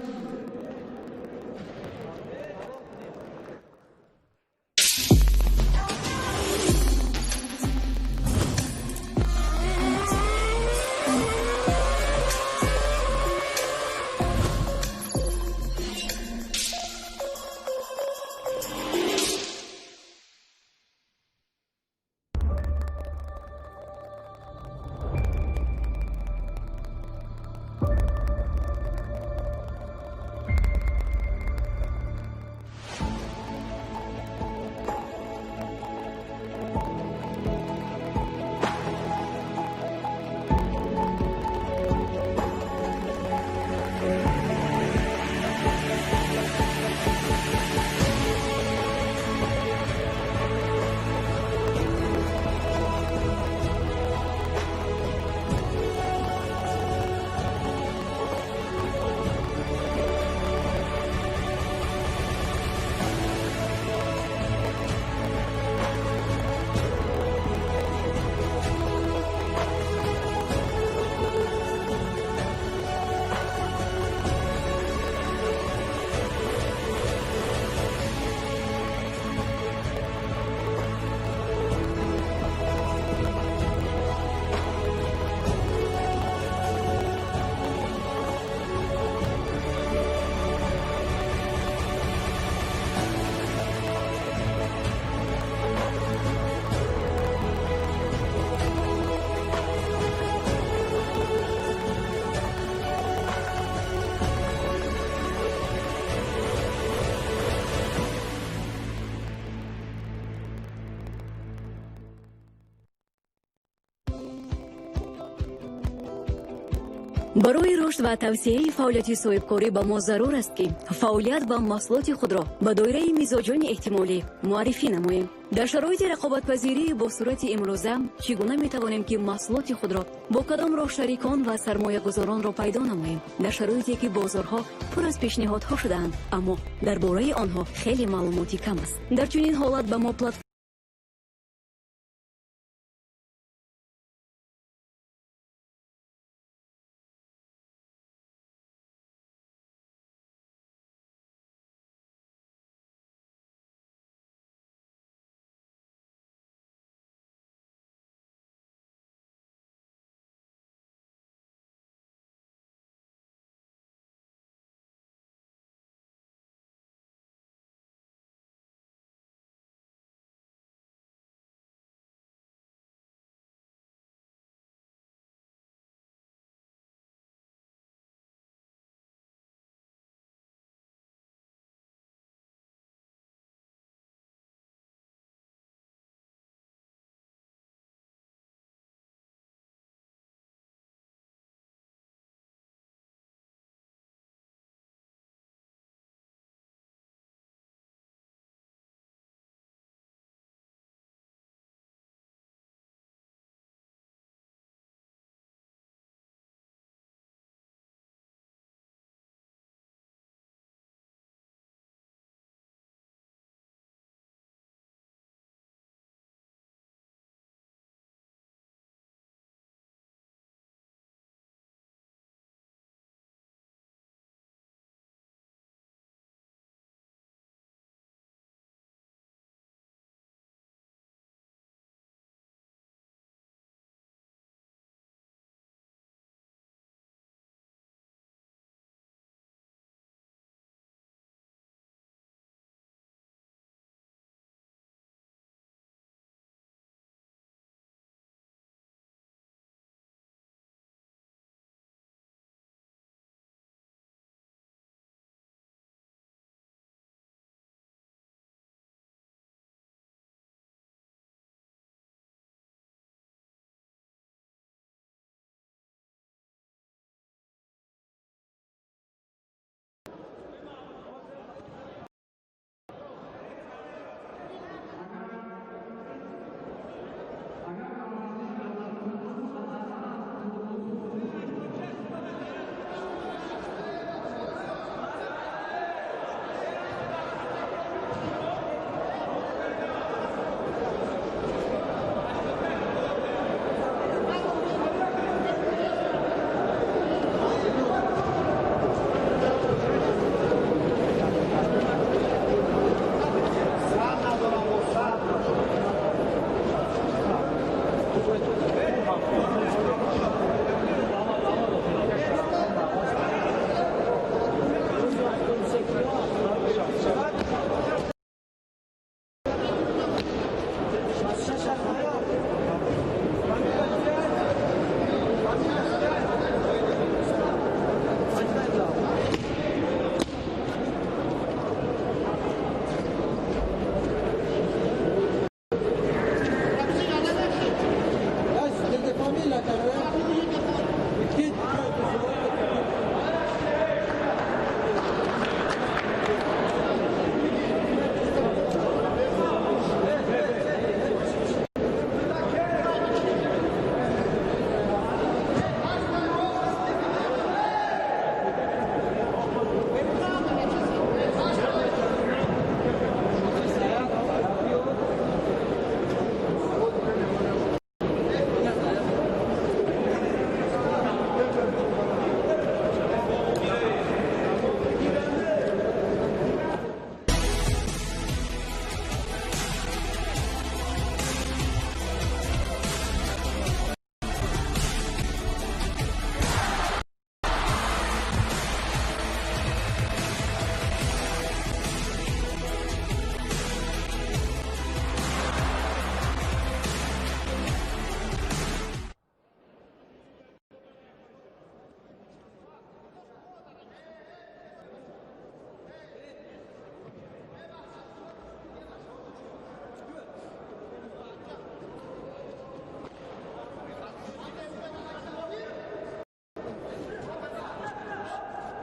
برای رشد و توسعه فعالیت صاحبکاری با ما ضرور است که فعالیت و محصولات خود را به دایره مزاجان احتمالی معرفی نماییم. در شرایط رقابت پذیری با صورت امروزه چگونه می توانیم که محصولات خود را با کدام راه شریکان و سرمایه گذاران را پیدا نماییم در شرایطی که بازارها پر از پیشنهادها شده‌اند اما درباره آنها خیلی معلوماتی کم است. در چنین حالت به ما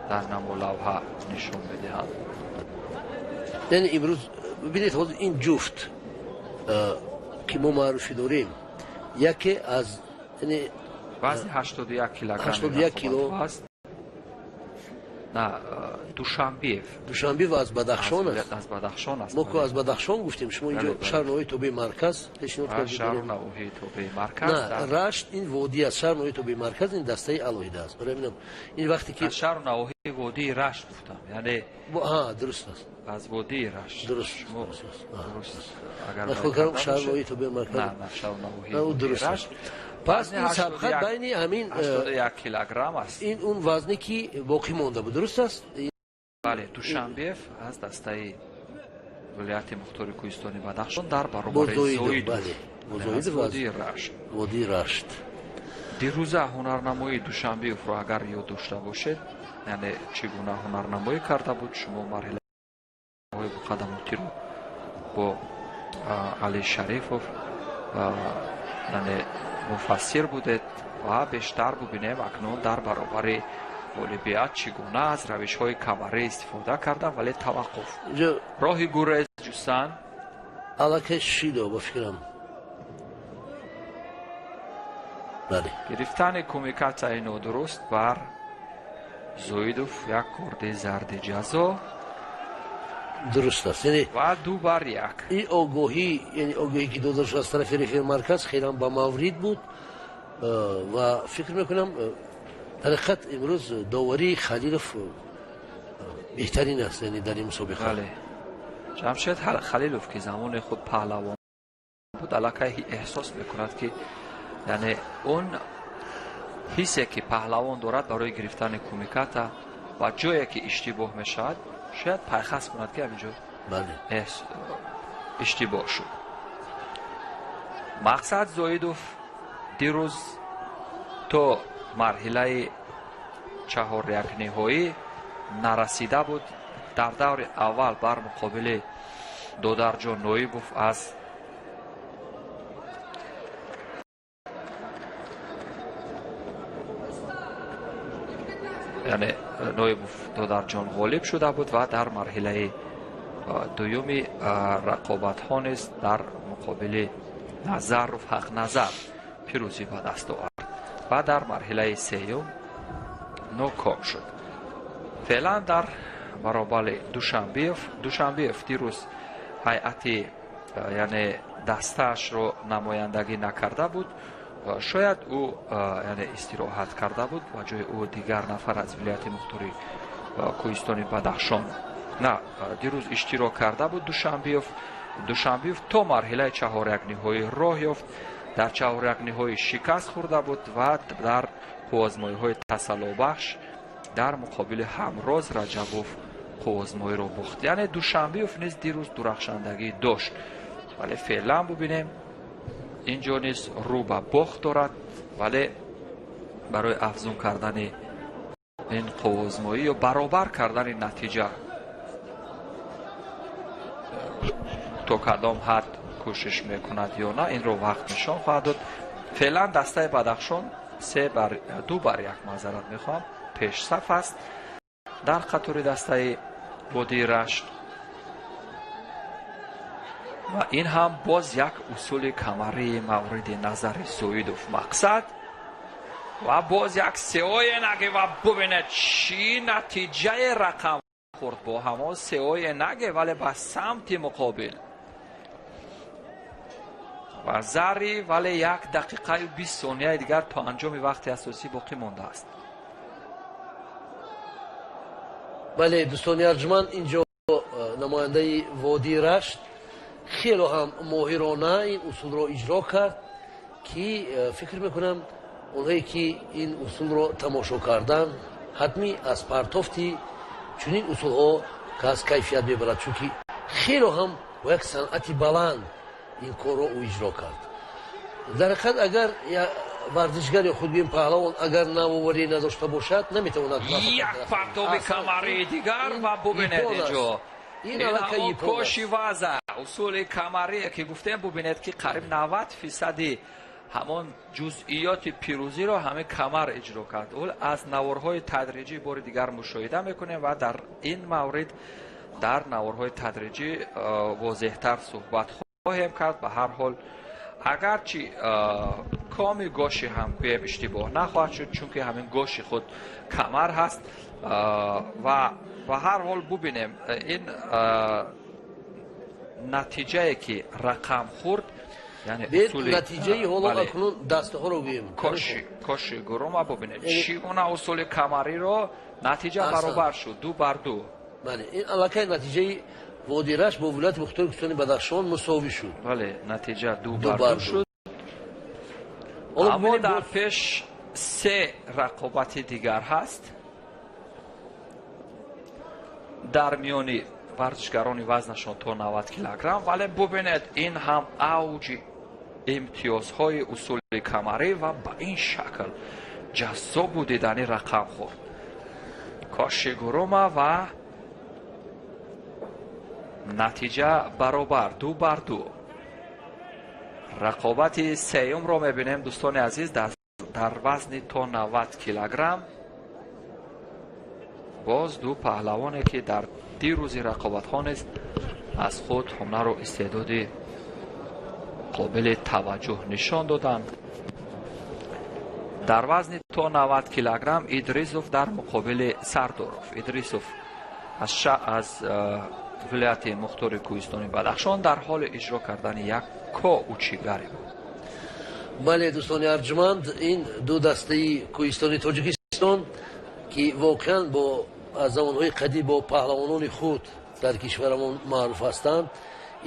дар наму лавҳа нишон медиҳанд. یعنی امروز ببینید خود این جفت که ما معرفی داریم یکی از یعنی وزن 81 کیلوگرم 81 کیلو است. نه دوشنبی و از بدخشان است. از بدخشان است. ما که از بدخشان گفتیم شما اینجا شهر نوعی توبه مرکز شهر نوعی توبه مرکز نه رشت این وادی از شهر نوعی توبه مرکز این دسته علایده است. برای اینم این وقتی که از شهر نوعی وادی رشت گفتم یعنی ها درست است از وادی رشت درست اگر نخواه شهر نوعی توبه مرکز نه شهر نوعی درست است. پس این سبخت بین همین 81 کیلوگرم است. این اون وزنی که باقی مانده بود درست است. بله دوشنبیف از دسته ولایت مختار کوهستانی بدخشان در برابر زوید وادی رشت دیروز هنرنمایی دوشنبیف رو اگر یاد داشته باشید یعنی چگونه هنرنمایی کرده بود شما مرحله مقدماتی رو با علی شریفوف یعنی مفسر بودید و بیشتر ببینیم اکنون در برابر اولمپیاد چگونه از روش های کمره استفاده کردن ولی توقف راهی گریز جستن علاقه شیدو با فکرم بله گرفتن کمیکات اینو درست بر زویدوف یک کرده زرد جزا درست است یعنی و 2 بر 1 این آگاهی یعنی آگاهی که دادش از طرف رفیق مرکز خیلی با مورد بود و فکر میکنم در حقیقت امروز داوری خلیلوف بهترین است یعنی در این مسابقه. بله جمشید خلیلوف که زمان خود پهلوان بود علاقه احساس میکند که یعنی اون حسی که پهلوان دارد برای گرفتن کمیکات و جایی که اشتباه میشود شاید پایخست کند که همینجور بله اشتباه شد. مقصد زویدوف دیروز تو مرحله 4 نهایی نرسیده بود. در دور اول بر مقابل دودرجان نویبوف از یعنی نویبوف دودرجان غالب شده بود و در مرحله دومی رقابت ها نیست در مقابل نظرف حق نظر پیروزی به دست آورد و در مرحله سوم نوکام شد. فعلا در برابر دوشنبیف دیروز هیئت یعنی دستش رو نمایندگی نکرده بود شاید او یعنی استراحت کرده بود و جای او دیگر نفر از ولایت مختار کوهستانی بدخشان نه دیروز اشتراک کرده بود. دوشنبیف تا مرحله 4 نهایی راه یافت. در 4 نهایی شکست خورده بود و در آزمایش های تسلی بخش در مقابل همراز رجبوف آزمایش را باخت. یعنی دوشنبیف نیز دیروز درخشندگی داشت ولی فعلا ببینیم اینجا نیز رو به باخت دارد ولی برای افزون کردن این آزمایش یا برابر کردن نتیجه تا کدام حد کوشش میکند یا نه این رو وقت نشان خواهد داد. فعلا دسته بدخشان 2 بر 1 معذرت میخوام پیش صف است در قطار دسته وادی رشت و این هم باز یک اصول کمری مورد نظر زویدوف مقصد و باز یک سئوی نگه و ببینید چی نتیجه رقم خورد با همه سئوی نگه ولی به سمت مقابل و زری ولی 1 دقیقه و 20 ثانیه دیگر تا انجام وقت اساسی باقی مانده است. بله دوستان ارجمند اینجا نماینده وادی رشت خیلی هم ماهرانه این اصول را اجرا کرد که فکر میکنم اونهایی که این اصول را تماشا کردن حتمی از پرتافتی چنین اصول ها که از کیفیت ببرد چون که خیلی هم با یک صنعت بلند این کار را او اجرا کرد. در حقیقت اگر ورزشگر خود بیم پهلوان اگر نامآوری نداشته باشد نمیتواند یک پرتاب کمری دیگر و ببینید اینجا این اما کاشی وضع اصول کمری که گفتیم ببینید که قریب 90% ҳамон ҷузъиёти пирӯзиро ҳамин камар иҷро кард. аз наворҳои тадриҷӣ бори дигар мушоҳида мекунем ва дар ин маврид дар наворҳои тадриҷӣ возеҳтар суҳбат хоҳем кард. ба ҳар ҳол агарчи коми гоши ҳам гӯем иштибоҳ нахоҳад шуд, чунки ҳамин гоши худ камар ҳаст. ва ба ҳар ҳол бубинем ин натиҷае ки рақам хӯрд, яъне усули натиҷаи ҳоло акнун дастаҳоро гӯем коши гурума бубинед чӣ гуна усули камариро натиҷа баробар шуд 2-2. бале ин аллакай натиҷаи води рашт бо вилояти мухтори Кӯҳистони Бадахшон мусовӣ шуд. бале натиҷа 2-2 шуд. аммо дар пеш 3 рақобати дигар ҳаст дар миёни варзишгарони вазнашон то 90 килограмм. вале бубинед ин ҳам авҷи имтиёзҳои усули камарӣ ва ба ин шакл ҷаззобу дидани рақам хӯрд. коши гурума ва натиҷа баробар 2-2. рақобати сеюмро мебинем дӯстони азиз дар вазни то 90 килограмм. боз ду паҳлавоне ки дар дирӯзи рақобатҳо нест аз худ ҳунару истеъдоди қобили таваҷҷӯҳ нишон доданд. дар вазни то 90 килограмм Идрисов дар муқобили Сардоров. Идрисов аз вилояти мухтори Кӯҳистони Бадахшон дар ҳоли иҷро кардани як учигаре буд. бале дӯстони арҷуманд, ин ду дастаи Кӯҳистони Тоҷикистон ки воқеан аз замонҳои қадим бо паҳлавонони худ дар кишварамон маъруф ҳастанд,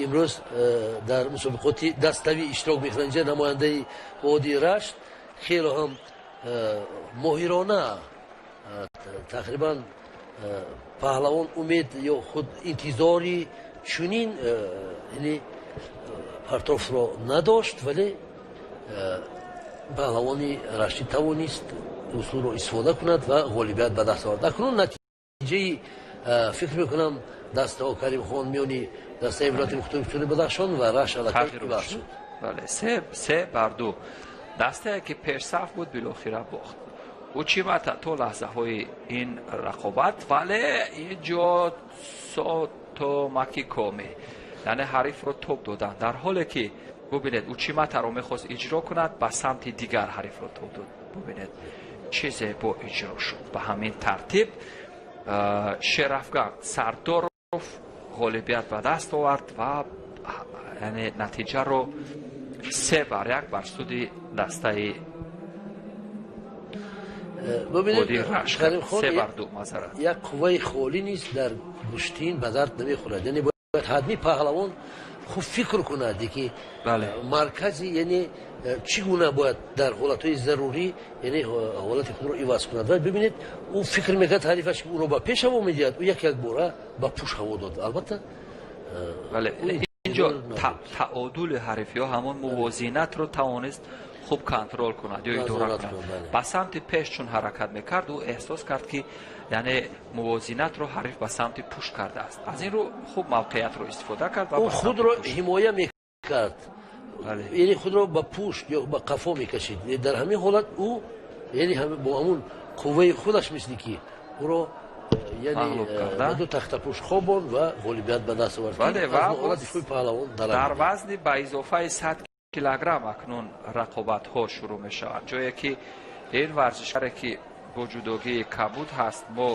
имрӯз дар мусобиқоти даставӣ иштирок мекунанд. инҷа намояндаи водии рашт хело ҳам моҳирона тақрибан паҳлавон умед ё худ интизори чунин партофро надошт, вале паҳлавони раштӣ тавонист усулро истифода кунад ва ғолибият ба даст овард. акнун натиҷаи фикр мекунам дастаҳо Каримхон миёни дастаи вилояти мухтори Кӯҳистони Бадахшон ва рашт аллакай иваз шуд. бале 3-2. дастае ки пешсаф буд билохира бохт. учимата то лаҳзаҳои ин рақобат, вале инҷо сотомаки коме, яъне ҳарифро топ доданд. дар ҳоле ки бубинед учиматаро мехост иҷро кунад, ба самти дигар ҳарифро топ дод. бубинед чӣ зебо иҷро шуд. ба ҳамин тартиб Шерафган Сардоров ғолибият ба даст овард ва яъне натиҷаро 3-1 бар суди дастаи води рашт. 3-2 мазарат. як қувваи холӣ низ дар гӯштин ба дард намехӯрад. яъне бояд ҳадми паҳлавон хуб фикр кунад ки маркази яъне чӣ гуна бояд дар ҳолатҳои зарурӣ яъне ҳолати худро иваз кунад. ва бибинед ӯ фикр мекард ҳарифаш ки ӯро ба пеш ҳаво медиҳад, ӯ як бора ба пӯш ҳаво дод. албатта инҷо таодули ҳарифиҳо ҳамон мувозинатро тавонист хуб контрол кунад ё идора кунад. ба самти пеш чун ҳаракат мекард, ӯ эҳсос кард ки яъне мувозинатро ҳариф ба самти пушт кардааст. аз ин рӯ хуб мавқеиятро истифода кард ва ӯ худро ҳимоя мекард, яъне худро ба пушт ё ба қафо мекашид. дар ҳамин ҳолат ӯ яъне бо ҳамун қувваи худаш мисли ки ӯро яъне ду тахтапӯш хобон ва ғолибият ба даст овард. дар вазни ба изофаи 100 килограмм акнун рақобатҳо шурӯъ мешавад, ҷое ки ин варзишгаре ки бо ҷудогии кабуд ҳаст, мо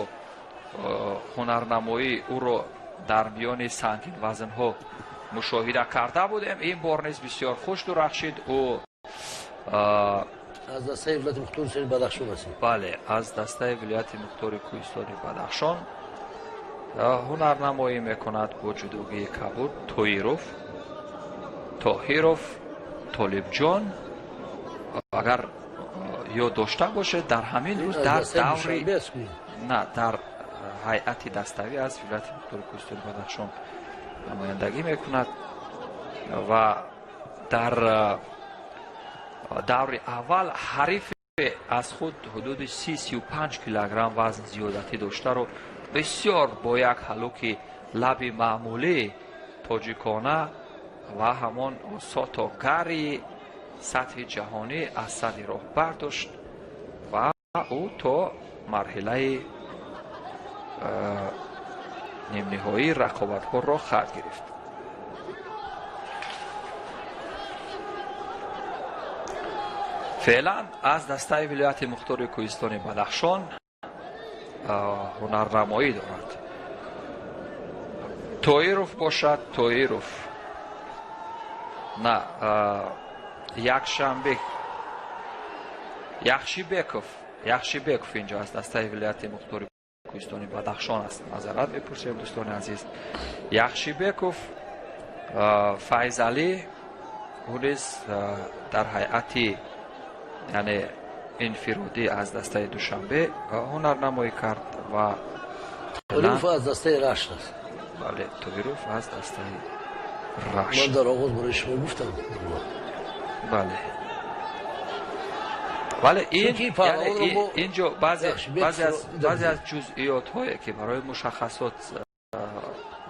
ҳунарнамоии ӯро дар миёни сангин вазнҳо мушоҳида карда будем. ин бор низ бисёр хуш дурахшид. ӯ аз дастаи вилояти мухтори Кӯҳистони Бадахшон аст. бале аз дастаи вилояти мухтори Кӯҳистони Бадахшон ҳунарнамоӣ мекунад бо ҷудогии кабуд Тоҳиров Толибҷон. агар ёд дошта бошед, дар ҳамин рӯз дар даври дар ҳайати dastavî az Vilayet Muxtori Kurdistoni Badaxshon namoyandagî mekunad va dar davri avval ҳариф аз худ ҳудуди 30-35 килограмм вазн зиёдатӣ доштаро бисёр бо як ҳалуки лаби маъмулӣ тоҷикона ва ҳамон сотогари سطح جهانی از صد راه برداشت و او تا مرحله نیم نهایی رقابت ها را خط گرفت. فعلا از دسته ولایت مختار کوهستان بدخشان هنرنمایی دارد. تویروف باشد، تویروف نه، یکشنبه، یخشیبکوف اینجا از دسته ولایت مختار کوهستان بدخشان است. معذرت می‌پرسیم دوستان عزیز. یخشیبکوف، فیضعلی او نیز در هیئت یعنی انفرادی از دسته دوشنبه هنرنمایی کرد و تویروف از دسته رشت است. بله، تویروف از دسته من رشت. در آغاز برای شما گفتم. بله. ولی این چونکه پهلوان رو یعنی ما- اینجا بعضی بخش از جزئیات هایی که برای مشخصات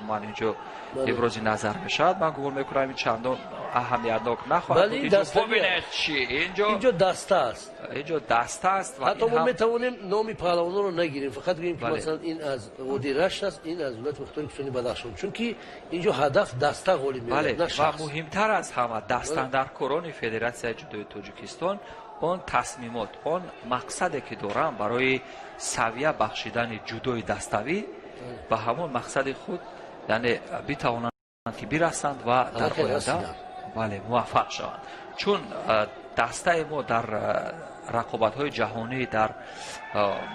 من اینجا ابراز نظر میشد، من گمان میکنم این چندان اهمیتناک نخواهد بود. ولی اینجا دسته ببینید چی اینجا دسته است. اینجا دسته است و حتی این ما هم میتوانیم نام پهلوانان رو نگیریم، فقط بگیم که بله. مثلا این از وادی رشت است، این از ولایت مختار کوهستان بدخشان، چون که اینجا هدف دسته غالب میاد بله. نه و شخص. مهمتر از همه دستاندرکاران فدراسیون جودوی تاجیکستان آن تصمیمات، آن مقصدی که دارن برای سویه بخشیدن جودوی دستوی به همون مقصد خود یعنی بتوانند که برسند و در خیلی آینده رسیدن. بله موفق شوند. چون دسته ما در رقابت‌های جهانی در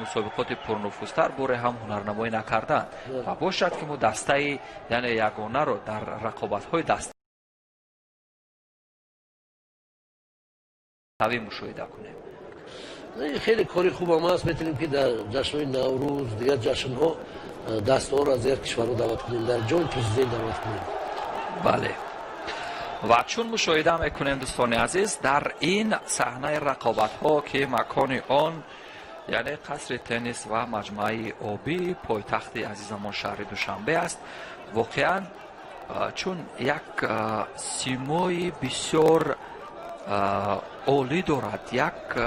مسابقات پرنفوذتر باره هم هنرنمایی نکردند و باشد که ما دسته یعنی یگانه رو در رقابت‌های دستوی مشاهده کنیم. این خیلی کاری خوب هم هست. میتونیم که در جشن‌های نوروز دیگر جشن‌ها دسته‌ها را از دیگر کشورها دعوت کنیم، در جام پرزیدنت دعوت کنیم. بله. و چون مشاهده میکنیم دوستان عزیز در این صحنه رقابت ها که مکان آن یعنی قصر تنیس و مجمع آبی پایتخت عزیزمان شهر دوشنبه است، واقعا چون یک سیمای بسیار عالی دارد، یک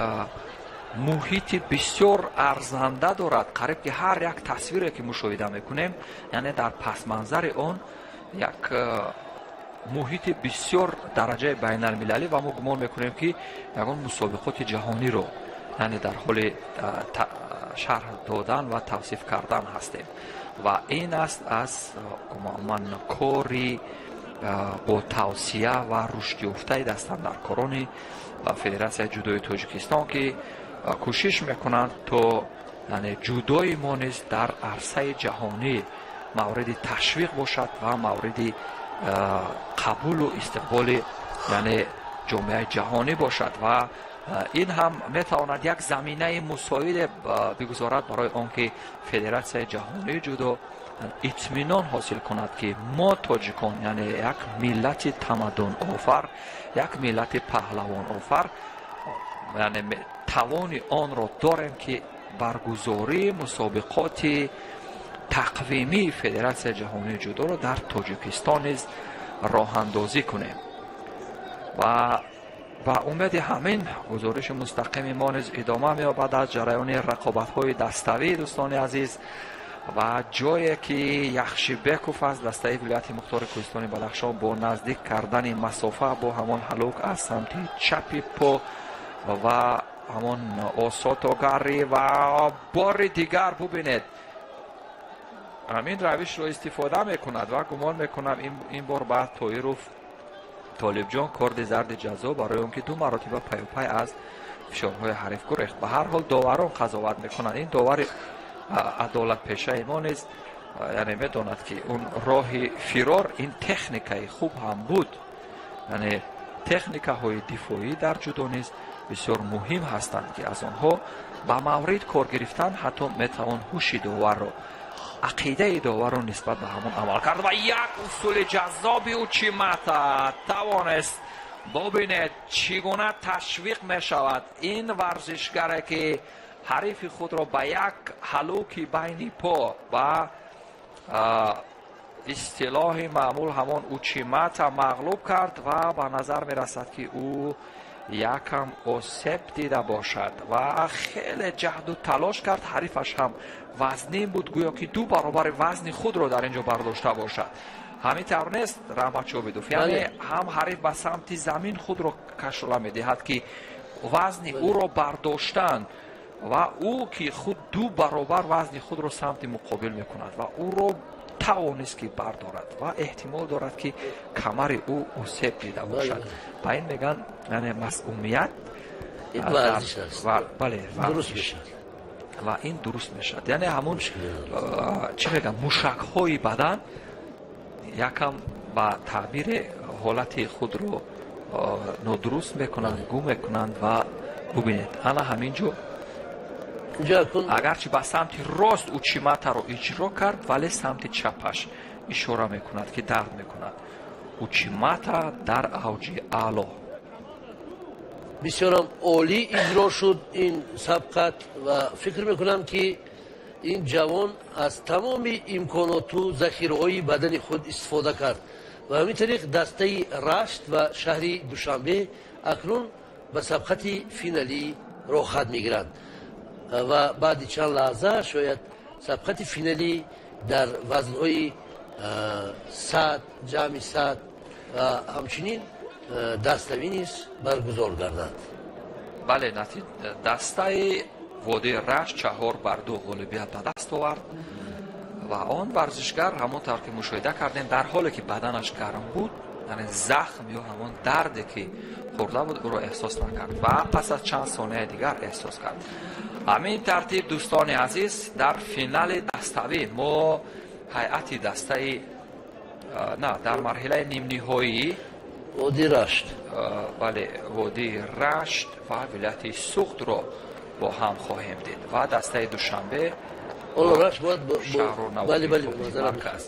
محیط بسیار ارزنده دارد، قریب که هر یک تصویری که مشاهده میکنیم یعنی در پس منظر آن یک محیط بسیار درجه بین المللی و ما گمان میکنیم که یکان مسابقات جهانی رو یعنی در حال شرح دادن و توصیف کردن هستیم و این است از گمان کاری با توصیه و رشد یافته دستاندرکاران فدراسیون جودوی تاجیکستان که کوشش میکنند تا یعنی جودوی ما نیز در عرصه جهانی مورد تشویق باشد و مورد قبول و استقبال یعنی جامعه جهانی باشد و این هم میتواند یک زمینه مساعد بگذارد برای آنکه فدراسیون جهانی جودو اطمینان حاصل کند که ما تاجیکان یعنی یک ملت تمدن آفر، یک ملت پهلوان آفر یعنی توان آن را داریم که برگزاری مسابقات تقویمی فدراسیون جهانی جودو را در تاجیکستان نیز راه اندازی کنیم و امید همین گزارش مستقیم ما نیز ادامه می‌یابد از جریان رقابت‌های دستوی دوستان عزیز و جایی که یخشیبکوف از دسته ولایت مختار کوهستان بدخشان با نزدیک کردن مسافه با همان هلوک از سمت چپ پا و همان آساتوگری و بار دیگر ببینید همین روش رو استفاده میکند و گمان میکنم این بار بعد تویروف طالب جان کارد زرد جزا برای اون که دو مراتبه پیوپی از فشارهای حریف گریخت. به هر حال داوران قضاوت میکنند. این داور عدالت پیشه ما نیست یعنی میداند که اون راه فرار این تکنیکای خوب هم بود، یعنی تکنیکه های دفاعی در جودو نیز بسیار مهم هستند که از آنها با مورد کار گرفتن حتی میتوان هوش داور رو عقیده داور رو نسبت به همون عمل کرد و یک اصول جذابی و چیمتا توانست ببینید چگونه تشویق می شود این ورزشگره که حریف خود را به یک هلوکی بین پا و اصطلاح معمول همان اوچیمتا مغلوب کرد و به نظر می رسد که او якам осеб дида бошад ва хеле ҷаҳду талош кард. ҳарифаш ҳам вазнин буд, гӯё ки ду баробари вазни худро дар ин ҷо бардошта бошад. ҳамин тавр нест Раҳмат Чобидов, яъне ҳам ҳариф ба самти замин худро кашола медиҳад ки вазни ӯро бардоштан ва ӯ ки худ ду баробар вазни худро самти муқобил мекунад ва ӯро тавонист ки бардорад ва эҳтимол дорад ки камари ӯ осеб дида бошад. ба ин мегӯянд яъне масъулият варзиш аст. бале варзиш ва ин дуруст мешавад. яъне ҳамун чӣ мегӯям мушакҳои бадан якам ба таъбири ҳолати худро нодуруст мекунанд, гум мекунанд ва бубинед ана ҳамин ҷо агарчи ба самти рост учиматаро иҷро кард, вале самти чапаш ишора мекунад ки дард мекунад. учимата дар авҷи аъло. бисёрам олӣ иҷро шуд ин сабқат ва фикр мекунам ки ин ҷавон аз тамоми имконоту захираҳои бадани худ истифода кард ва ҳамин тариқ дастаи рашт ва шаҳри душанбе акнун ба сабқати финалӣ роҳ хат мегиранд ва баъди чанд лаҳза шояд сабқати финалӣ дар вазнҳои 100 ҷамъи 100 ва ҳамчунин даставӣ низ баргузор гардад. бале дастаи водии рашт 4-2 ғолибият ба даст овард ва он варзишгар ҳамон тавр ки мушоҳида кардем дар ҳоле ки баданаш гарм буд, яъне захм ё ҳамон дарде ки хӯрда буд ӯро эҳсос накард ва пас аз чанд сонияи дигар эҳсос кард. ҳамин тартиб дӯстони азиз, дар финали даставӣ мо ҳайати дастаи дар марҳилаи нимниҳоӣ водии рашт бале водии рашт ва вилояти суғдро бо ҳам хоҳем дид ва дастаи душанбе рашт бояд шаҳру навои марказ.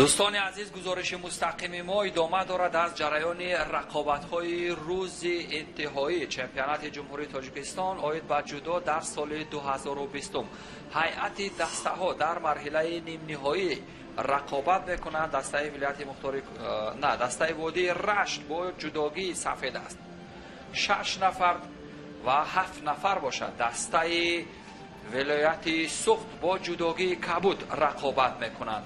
دوستان عزیز، گزارش مستقیم ما ادامه دارد از جریان رقابت‌های روز انتهایی چمپیونات جمهوری تاجیکستان آید به جودو در سال 2020. هیئت دسته‌ها در مرحله نیم نهایی رقابت می‌کنند. دسته ولایت مختار دسته وادی رشت با جودوگی سفید است. 6 نفر و 7 نفر باشد. دسته ولایت سوخت با جودوگی کبود رقابت می‌کنند.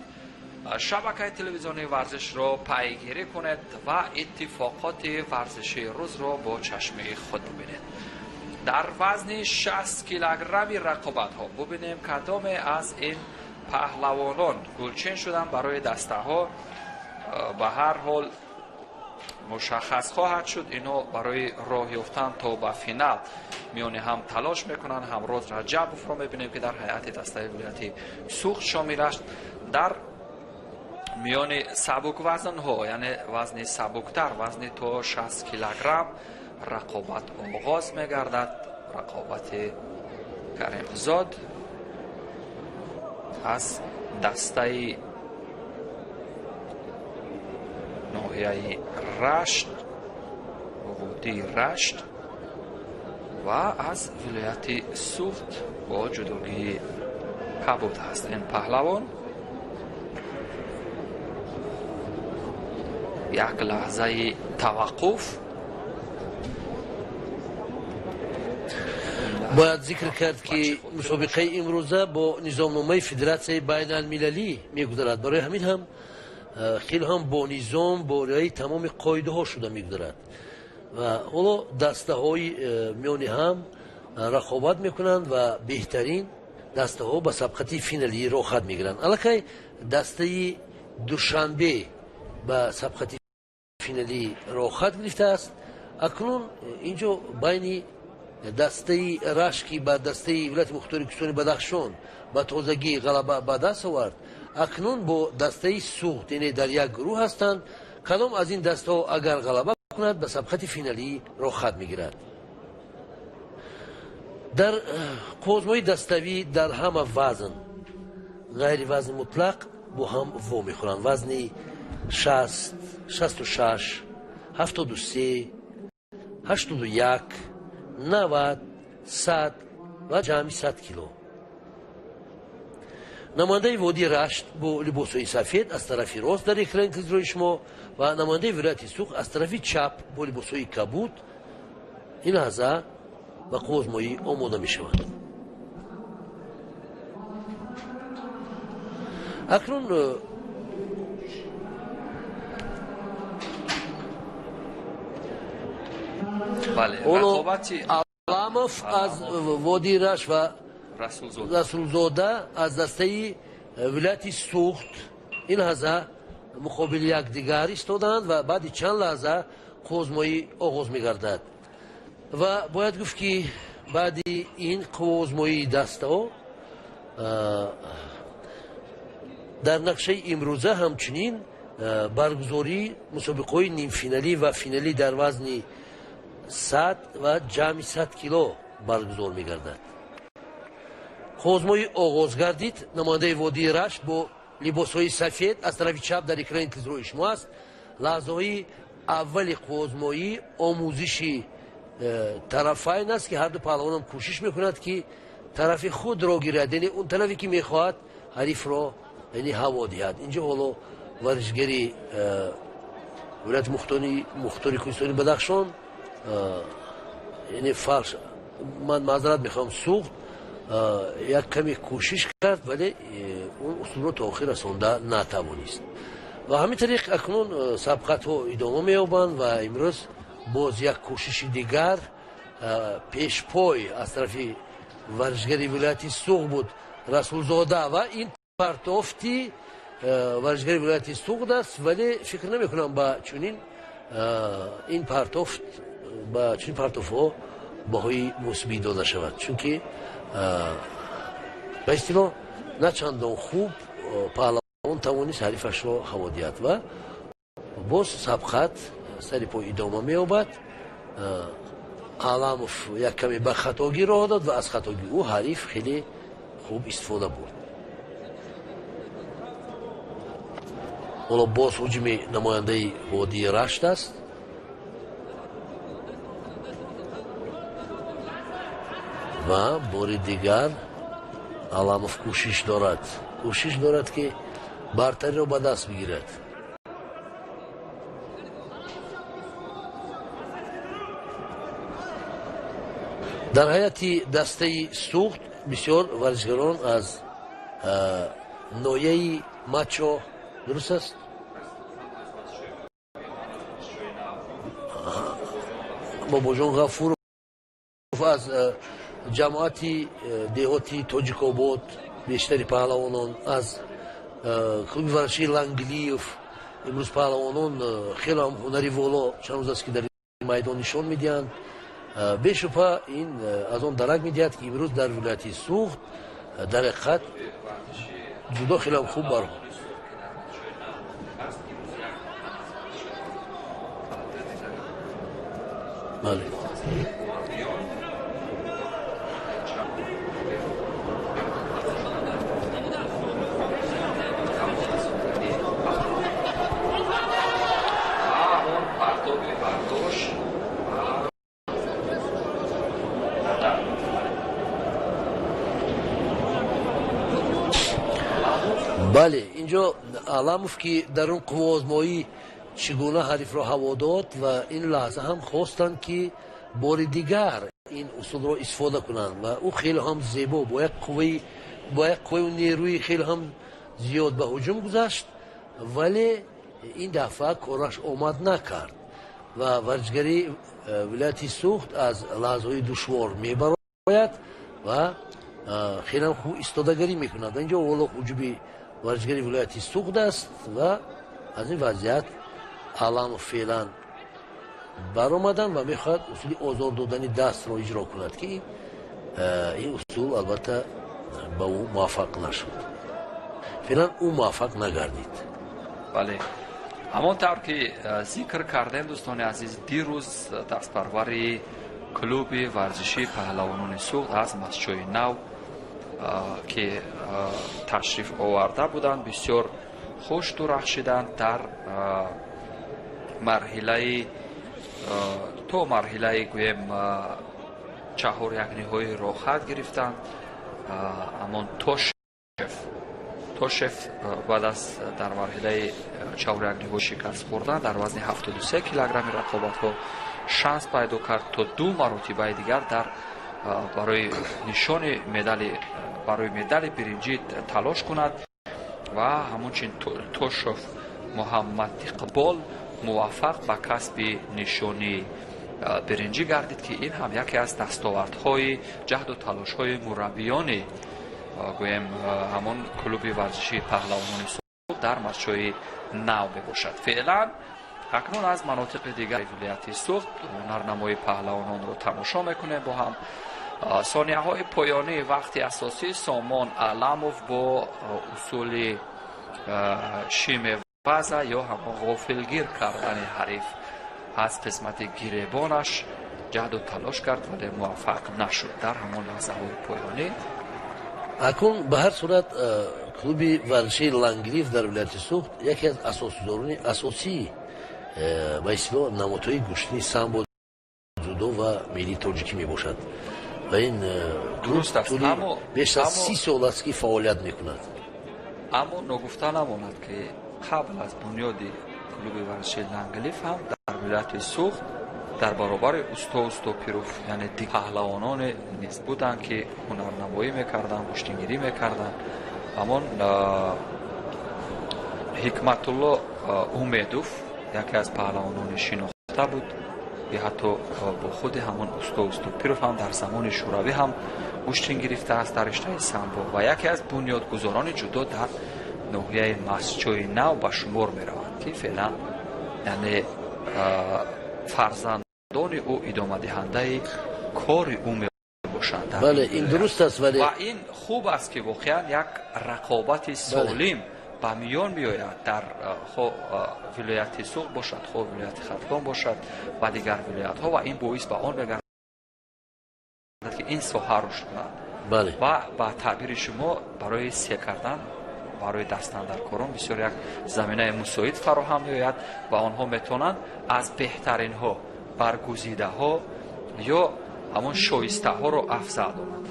شبکه تلویزیونی ورزش را پیگیری کنید و اتفاقات ورزشی روز را با چشم خود ببینید. در وزن 60 کیلوگرمی رقابت ها ببینیم کدام از این پهلوانان گلچین شدن برای دسته ها. به هر حال مشخص خواهد شد اینا برای راه یافتن تا به فینال میانی هم تلاش میکنن. همراز رجبوف را میبینیم که در هیئت دسته ولایتی سوخت شامل است. در میان سبک وزن ها یعنی وزن سبکتر، وزن تا 60 کیلوگرم رقابت آغاز میگردد. رقابت کریمزاد از دسته ناحیه رشت وادی رشت و از ولایت سوخت با جودوگی کبود هست. این پهلوان یک لحظه توقف. باید ذکر کرد که مسابقه امروزه با نظامنامه فدراسیون بین المللی میگذرد. برای همین هم خیلی هم با نظام با رعایت تمام قاعده ها شده میگذرد و حالا دسته های میانی هم رقابت میکنند و بهترین دسته ها به سبقت فینالی راه خط میگیرند. الکی دسته دوشنبه به سبقت فینالی راه خط گرفته است. اکنون اینجا بین دسته رشکی با دسته ولایت مختار کشتون بدخشان با تازگی غلبه به دست آورد. اکنون با دسته سوخت یعنی در یک گروه هستند. کدام از این دسته ها اگر غلبه کند به سبقت فینالی راه خط میگیرد. در قوزمای دستوی در همه وزن غیر وزن مطلق با هم وا میخورند. وزن 60 66 73 81 90 100 و جمعی 100 کیلو. نماینده وادی رشت با لباسهای سفید از طرف راست در اکران تلویزیون شما و نماینده ولایت سوخت از طرف چپ با لباسهای کبود این لحظه و قوزمایی آماده می شوند. اکنون رقابتی علاموف از وادی رشت و رسولزاده از دسته ولایت سوخت این لحظه مقابل یک دیگر ایستادند و بعد چند لحظه قوزمایی آغاز می‌گردد و باید گفت که بعد این قوزمایی دسته ها در نقشه امروزه همچنین برگزاری مسابقه نیم فینالی و فینالی در وزن 100 و جمعی 100 کیلو برگزار می‌گردد. قوزمایی آغاز گردید. نماینده وادی رشت با لباسهای سفید از طرف چپ در اکران تلویزیون شما است. لحظه اول قوزمایی آموزشی طرفین است که هر دو پهلوان هم کوشش میکند که طرف خود را گیرد، یعنی اون طرفی که میخواهد حریف را یعنی هوا دهد. اینجا حالا ورزشگری ولایت مختار کوهستانی بدخشان یعنی فرش من معذرت میخوام سوخت یک کمی کوشش کرد ولی اون اصول رو تا آخر رسانده نتوانست و همین طریق اکنون سبقت ها ادامه می‌یابند و امروز باز یک کوشش دیگر پیش پای از طرف ورزشگری ولایت سوخت بود رسولزاده و این پرتافتی ورزشگری ولایت سوخت است ولی فکر نمی کنم با چنین این پرتافت با چنین پرتافت ها باهای مثبت داده شود، چون که به اصطلاح نه چندان خوب پهلوان توانست حریفش را هوا دهد و باز سبقت سر پای ادامه می‌یابد. علاموف یک کمی به خطاگی راه داد و از خطاگی او حریف خیلی خوب استفاده بود. حالا باز حجم نماینده وادی رشت است. و بار دیگر علامов کوشش دارد که برتری را به دست بگیرد. در حیات دسته سوخت بسیار ورزشکاران از نوعه ماچو، درست است؟ باباجان غفور از جماعتی دهاتی تاجیک‌آباد بیشتری پهلوانان، از کلوب ورزشی لنگلیف امروز پهلوانان خیلی هم هنری والا چند روز است که در میدان نشان میدهند. بشبه این از آن درک میدهد که امروز در ولایت سوخت در حقیقت جودو خیلی هم خوب برآمد. بله. بله، اینجا علامov که در اون قوازمایی چگونه حریف را هوا داد و این لحظه هم خواستند که بار دیگر این اصول را استفاده کنند و او خیلی هم زیبا با یک قوه و نیروی خیلی هم زیاد به هجوم گذشت، ولی این دفعه کارش آمد نکرد و ورزشگری ولایت سوخت از لحظه های دشوار میبراید و خیلی هم خوب ایستادگری میکند. اینجا والا حجوبی ورزشگری ولایت سوخت است و از این وضعیت علامov فعلا برآمدن و میخواد اصول آزار دادن دست را اجرا کند که این اصول البته به او موفق نشد. فعلا او موفق نگردید. بله، همانطور که ذکر کردیم دوستان عزیز، دیروز دستپروری کلوب ورزشی پهلوانان سوخت از مسجد نو که تشریف آورده بودند بسیار خوش درخشیدند. در مرحله تو مرحله گویم چهار یکنی‌های را خط گرفتند. اما توشف بعد از در مرحله چهار یکنی‌ها شکست خوردن در وزن 73 کیلوگرم رقابت‌ها شانس پیدا کرد تا دو مرتبه دیگر در برای نشان مدال برنجی تلاش کند و همچنین توشف محمد اقبال موفق به کسب نشانی برنجی گردید که این هم یکی از دستاوردهای جهد و تلاش‌های مربیان گویم همون کلوب ورزشی پهلوانان سوخت در مسجد نو باشد. فعلا اکنون از مناطق دیگر ولایت سوخت هنرنمای پهلوانان رو تماشا میکنه. با هم ثانیه های پایانی وقت اساسی سامان علامov با اصول شیم وزه یا هم غافلگیر کردن حریف از قسمت گریبانش جهد و تلاش کرد ولی موفق نشد در همون لحظه های پایانی. اکنون به هر صورت کلوب ورزشی لنگلیف در ولایت سوخت یکی از اساسی و اصطلاح نمادهای گشتنی سامبو، جودو و ملی تاجیکی می باشد و این کلوب بیش از 30 سال است که فعالیت می کند. اما نگفته نماند که قبل از بنیاد کلوب ورزشی لنگلیف هم در ولایت سوخت در برابر استا پیروف یعنی دی پهلوانان نیز بودند که هنرنمایی میکردن، گشتنگیری میکردن. اما حکمت الله امیدوف یکی از پهلوانان شناخته بود که حتی با خود همون استا پیروف هم در زمان شوروی هم گشتن گرفته است در رشته سامبو و یکی از بنیادگذاران جودو در ناحیه مسجد نو به شمار میروند که فعلا یعنی فرزندان او ادامه دهنده کار او می باشند. بله این درست است ولی و این خوب است که واقعا یک رقابت سالم به میان بیاید در ولایت سوخت باشد، ولایت خطگان باشد و دیگر ولایت ها و این باعث به آن بگردد که این ساحه رشد کند. بله. و با تعبیر شما برای سیر کردن барои дастандаркорон бисёр як заминаи мусоид фароҳам меояд ва онҳо метавонанд аз беҳтаринҳо баргузидаҳо ё ҳамон шоистаҳоро афзал доранд.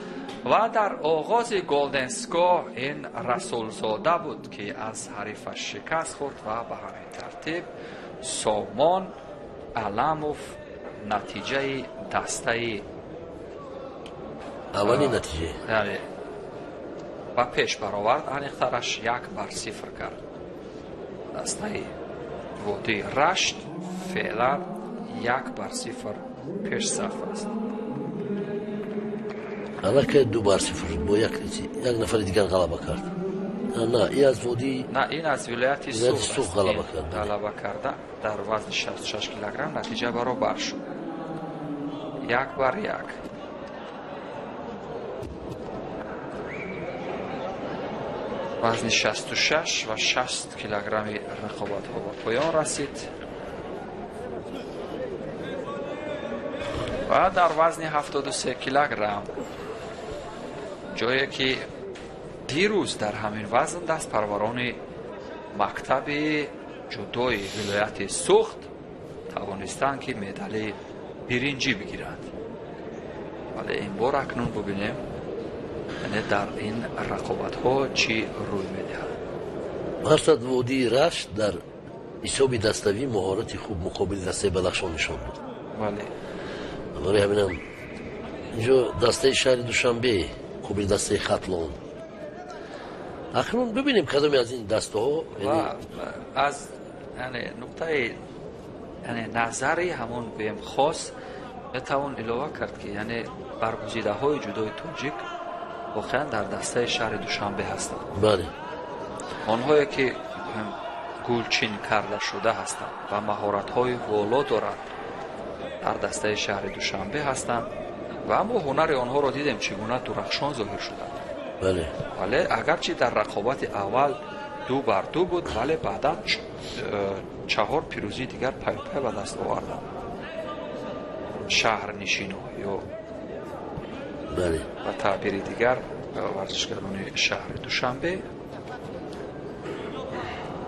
ва дар оғози голденскоҳ ин расулзода буд ки аз ҳарифаш шикаст хӯрд ва ба ҳамин тартиб Somon Alamov натиҷаи дастаи аввали натиҷа яъне ба пеш баровард, аниқтараш 1-0 кард. Дастаи водии Рашт феълан 1-0 пешсаф аст. аллакай 2-0 бо як нафари дигар ғалаба кард. На, ин аз водии на ин аз вилояти Суғ ғалаба кард. ғалаба карда дар вазни 66 килограмм натиҷа баробар шуд. 1-1. вазни 66 ва 60 килограмми рақобатҳо ба поён расид. ва дар вазни 73 килограмм ҷое ки дирӯз дар ҳамин вазн дастпарварони мактаби ҷудои вилояти Суғд тавонистанд ки медали биринҷӣ бигиранд. вале ин бор акнун бубинем дар ин рақобатҳо чӣ рӯй медиҳад. ҳарчанд водии Рашт дар ҳисоби даставӣ моҳорати хуб муқобили дастаи Бадахшон нишон буд. барои ҳаминам инҷо дастаи шаҳри Душанбе муқобили дастаи Хатлон. акнун бибинем кадоме аз ин дастаҳо аз нуқтаи назари ҳамон бемхос метавон илова кард ки баргузидаҳои ҷудои тоҷик воқеан дар дастаи шаҳри Душанбе ҳастанд. бале онҳое ки гулчин карда шуда ҳастанд ва маҳоратҳои воло доранд дар дастаи шаҳри Душанбе ҳастанд ва мо ҳунари онҳоро дидем чӣ гуна дурахшон зоҳир шуданд. вале агарчи дар рақобати аввал 2-2 буд, вале баъдан 4 пирӯзии дигар пайпай ба даст оварданд. шаҳрнишинҳо ё ба таъбири дигар варзишгарони шаҳри Душанбе.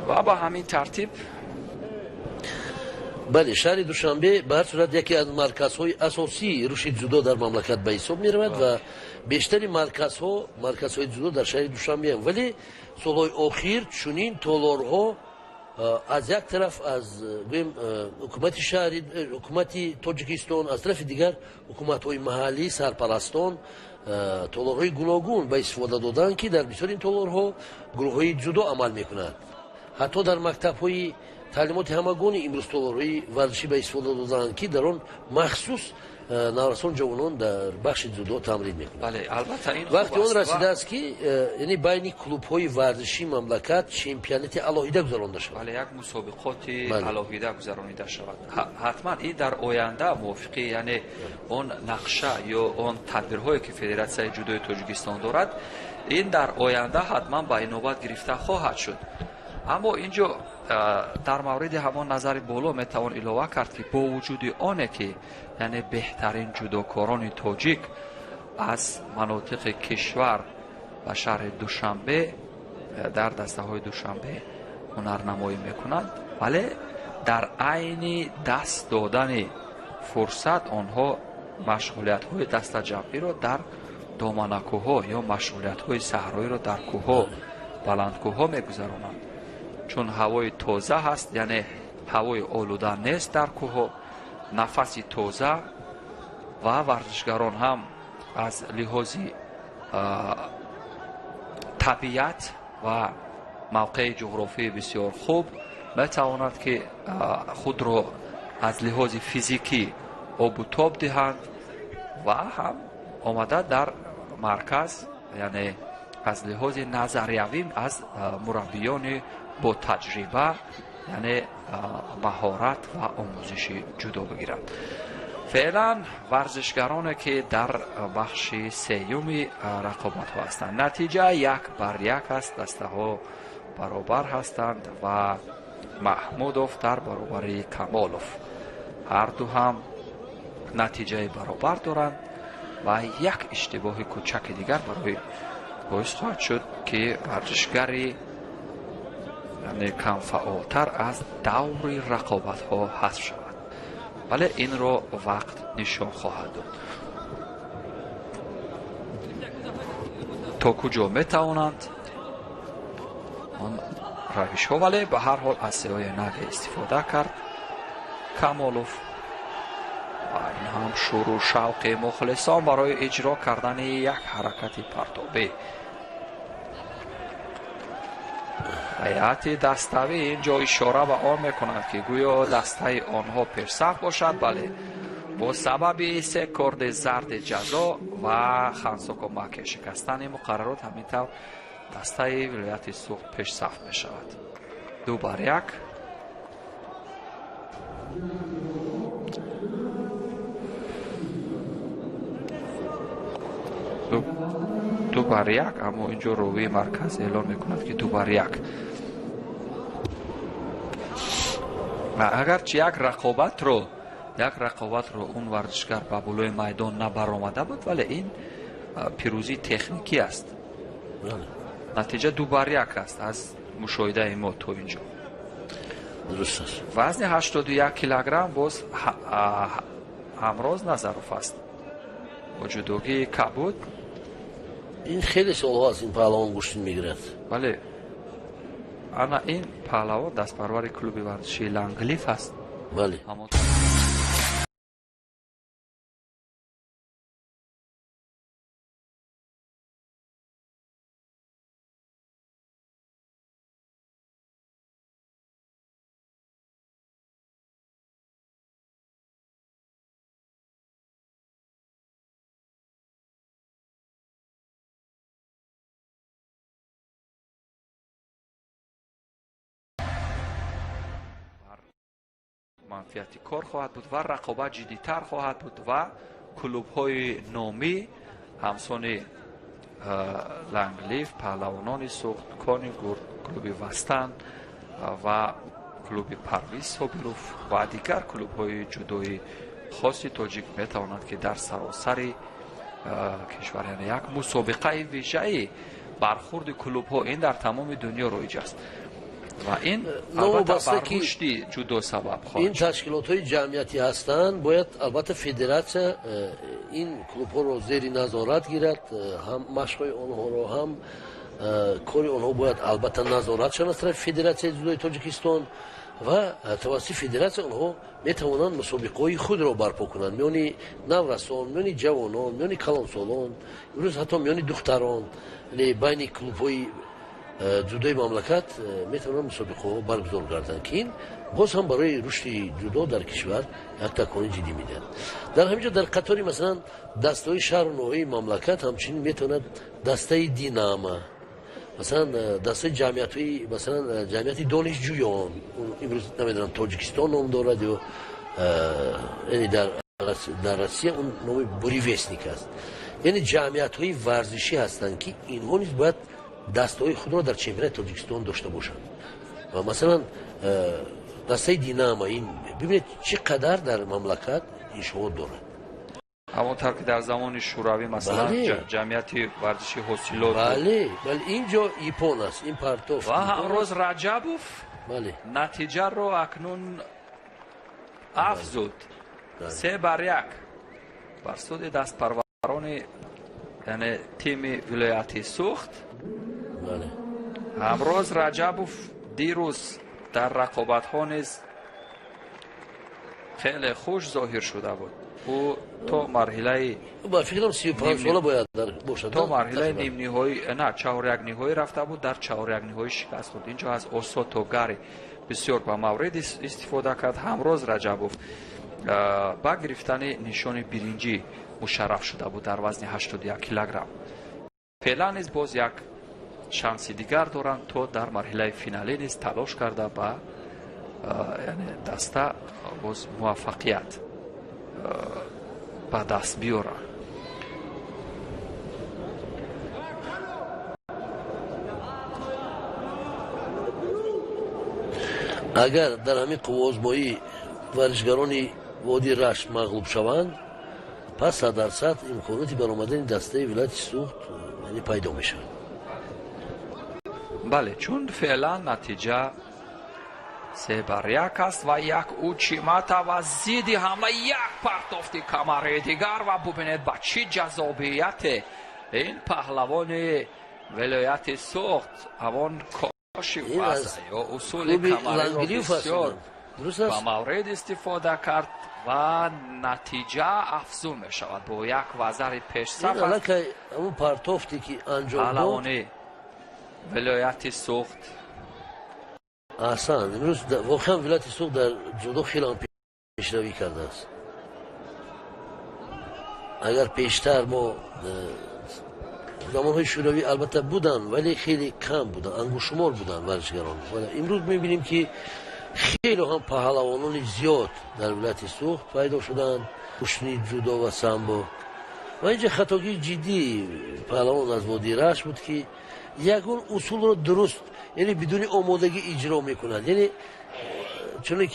ва ба ҳамин тартиб бале шаҳри Душанбе ба ҳар сурат яке аз марказҳои асосии рушди ҷудо дар мамлакат ба ҳисоб меравад ва бештари марказҳои ҷудо дар шаҳри Душанбе ҳам. вале солҳои охир чунин толорҳо аз як тараф аз гӯем ҳукумати Тоҷикистон, аз тарафи дигар ҳукуматҳои маҳаллӣ, сарпарастон толорҳои гуногун ба истифода доданд ки дар бисёри ин толорҳо гурӯҳҳои ҷудо амал мекунанд. ҳатто дар мактабҳои таълимоти ҳамагони имрӯз толорҳои варзишӣ ба истифода доданд ки дар он махсус наврасон ҷавонон дар бахши ҷудо тамрин мекунанд. вақти он расидааст ки байни клубҳои варзишии мамлакат чемпионати алоҳида гузаронда шавад. як мусобиқоти алоҳида гузаронида шавад. ҳатман ин дар оянда мувофиқи он нақша ё он тадбирҳое ки Федератсияи ҷудои Тоҷикистон дорад, ин дар оянда ҳатман ба инобат гирифта хоҳад шуд. аммо инҷо дар мавриди ҳамон назари боло метавон илова кард ки бо вуҷуди оне ки беҳтарин ҷудокорони тоҷик аз манотиқи кишвар ба шаҳри Душанбе дар дастаҳои Душанбе ҳунарнамоӣ мекунанд, вале дар айни даст додани фурсат онҳо машғулиятҳои дастаҷамъиро дар доманакӯҳҳо ё машғулиятҳои саҳроиро дар кӯҳҳо, баландкӯҳҳо мегузаронанд. чун ҳавои тоза ҳаст, яъне ҳавои олуда нест дар кӯҳҳо, нафаси тоза ва варзишгарон ҳам аз лиҳози табиат ва мавқеи ҷуғрофии бисёр хуб метавонанд ки худро аз лиҳози физикӣ обу тоб диҳанд ва ҳам омада дар марказ, яъне аз лиҳози назариявӣ аз мураббиёни бо таҷриба, яъне маҳорат ва омӯзиши ҷудо бигиранд. феълан варзишгароне ки дар бахши сеюми рақобатҳо ҳастанд. натиҷа 1-1 аст. дастаҳо баробар ҳастанд ва маҳмудов дар баробари камолов ҳарду ҳам натиҷаи баробар доранд ва як иштибоҳи кӯчаки дигар барои боис хоҳад шуд ки варзишгари یعنی کم فعالتر از دوری رقابت ها حذف شود. ولی این رو وقت نشان خواهد داد تا کجا میتوانند آن روش ها. ولی به هر حال از سیای نوی استفاده کرد کمالوف و این هم شروع شوق مخلصان برای اجرا کردن یک حرکت پرتابی. هیئت دستوی اینجا اشاره به آن میکنند که گویا دسته آنها پیشرفت باشد. بله، با سبب سه کارت زرد جزا و خنسا کمک شکستن مقررات همینطور دسته ولایت سوخت پیشرفت می شود. 2-1. دو بر یک، اما اینجا روی مرکز اعلام میکند که 2-1. و اگرچه یک رقابت رو اون ورزشگر به بالای میدان نبرآمده بود، ولی این پیروزی تکنیکی است. نتیجه 2-1 است از مشاهده ما تو اینجا. درست است. وزن 81 کیلوگرم باز همراز نظرف است با جدوگی کبود. این خیلی سالها از این پهلوان گوشتین میگیرد. بله، انا این پهلوان دست پرور کلوب ورزشی لنگلیف است. بله. منفیتی کار خواهد بود و رقابت جدی‌تر خواهد بود و کلوب‌های نامی همسان لنگلیف، پهلوانان سوخت، کانی کلوب وستن و کلوب پرویز صابروف و دیگر کلوب‌های جدای خاصی تاجیک می‌توانند که در سراسر کشور، یعنی یک مسابقه ویژه‌ای برخورد کلوب‌ها این در تمام دنیا رایج است و این البته بر رشد جودو سبب خواهد. این تشکیلات‌های جمعیتی هستند، باید البته فدراسیون این کلوب‌ها رو زیر نظارت گیرد، هم مشق‌های آنها رو هم کاری آنها باید البته نظارت شود از طرف فدراسیون جودوی تاجیکستان و توسط فدراسیون آنها میتوانند مسابقه‌های خود را برپا کنند میان نورسان، میان جوانان، میان کلانسالان، امروز حتی میان دختران، بین کلوب‌های جودوی مملکت میتونن مسابقه برگزار کردن که این باز هم برای رشد جودو در کشور یک تکانی جدی میدن. در همینجا در قطاری مثلا دسته‌های شهر و نوحه مملکت همچنین میتونن دسته دیناما، مثلا دسته جمعیتی، مثلا جمعیت دانشجویان، امروز نمیدونم تاجیکستان نام دارد یا یعنی در روسیه اون نام بوریوسنیک است، یعنی جمعیت‌های ورزشی هستند که اینها نیز باید دسته‌های خود را در چمپیونات تاجیکستان داشته باشند. و مثلا دسته دیناما این ببینید چقدر در مملکت انشاءات دارد. همونطور که در زمان شوروی مثلا جمعیت ورزشی حاصلات، بله اینجا ایپون است، این پرتوف و همروز رجبوف بله نتیجه رو اکنون افزود 3-1 بر سود دست پروران یعنی تیم ولایتی سوخت. امروز رجبوف دیروز در رقابت ها نیز خیلی خوش ظاهر شده بود. او تا مرحله با فکرم 35 ساله باید باشد، تا مرحله نیم نهایی نه چهار یک نهایی رفته بود، در چهار یک نهایی شکست خورد. اینجا از اوساتوگاری بسیار با مورد استفاده کرد. همروز رجبوف با گرفتن نشان برنجی مشرف شده بود در وزن 81 کیلوگرم. فعلا نیز باز یک شانسی دیگر دارند تا در مرحله فینالی نیز تلاش کرده با یعنی دسته باز موفقیت به دست بیارن. اگر در همین قوازمایی ورزشگران وادی رشت مغلوب شوند، پس 100% امکاناتی برآمدن دسته ولایت سوخت یعنی پیدا میشه. бале чун феълан натиҷа 3-1 аст ва як учимата ва зидди ҳамла як партофти камари дигар ва бубинед ба чӣ ҷазобияте ин паҳлавони вилояти суғд ҳамон коши ваза ё усули камариро бисёр ба маврид истифода кард ва натиҷа афзун мешавад бо як вазари пешсафар паҳлавони вилояти суғд. احسن امروز واقعا ولایت سوق در جودو خیلی هم پیشروی کرده است. اگر پیشتر ما زمانهای شوروی البته بودن ولی خیلی کم بودن، انگشتمال بودن ورزشگران. ولی امروز میبینیم که خیلی هم پهلوانان زیاد در ولایت سوق پیدا شدن، کشتی جودو و سامبو. و اینجا خطاگی جدی پهلوان از وادی رشت بود که یگون اصول رو درست یعنی بدون آمادگی اجرا میکنند. یعنی چون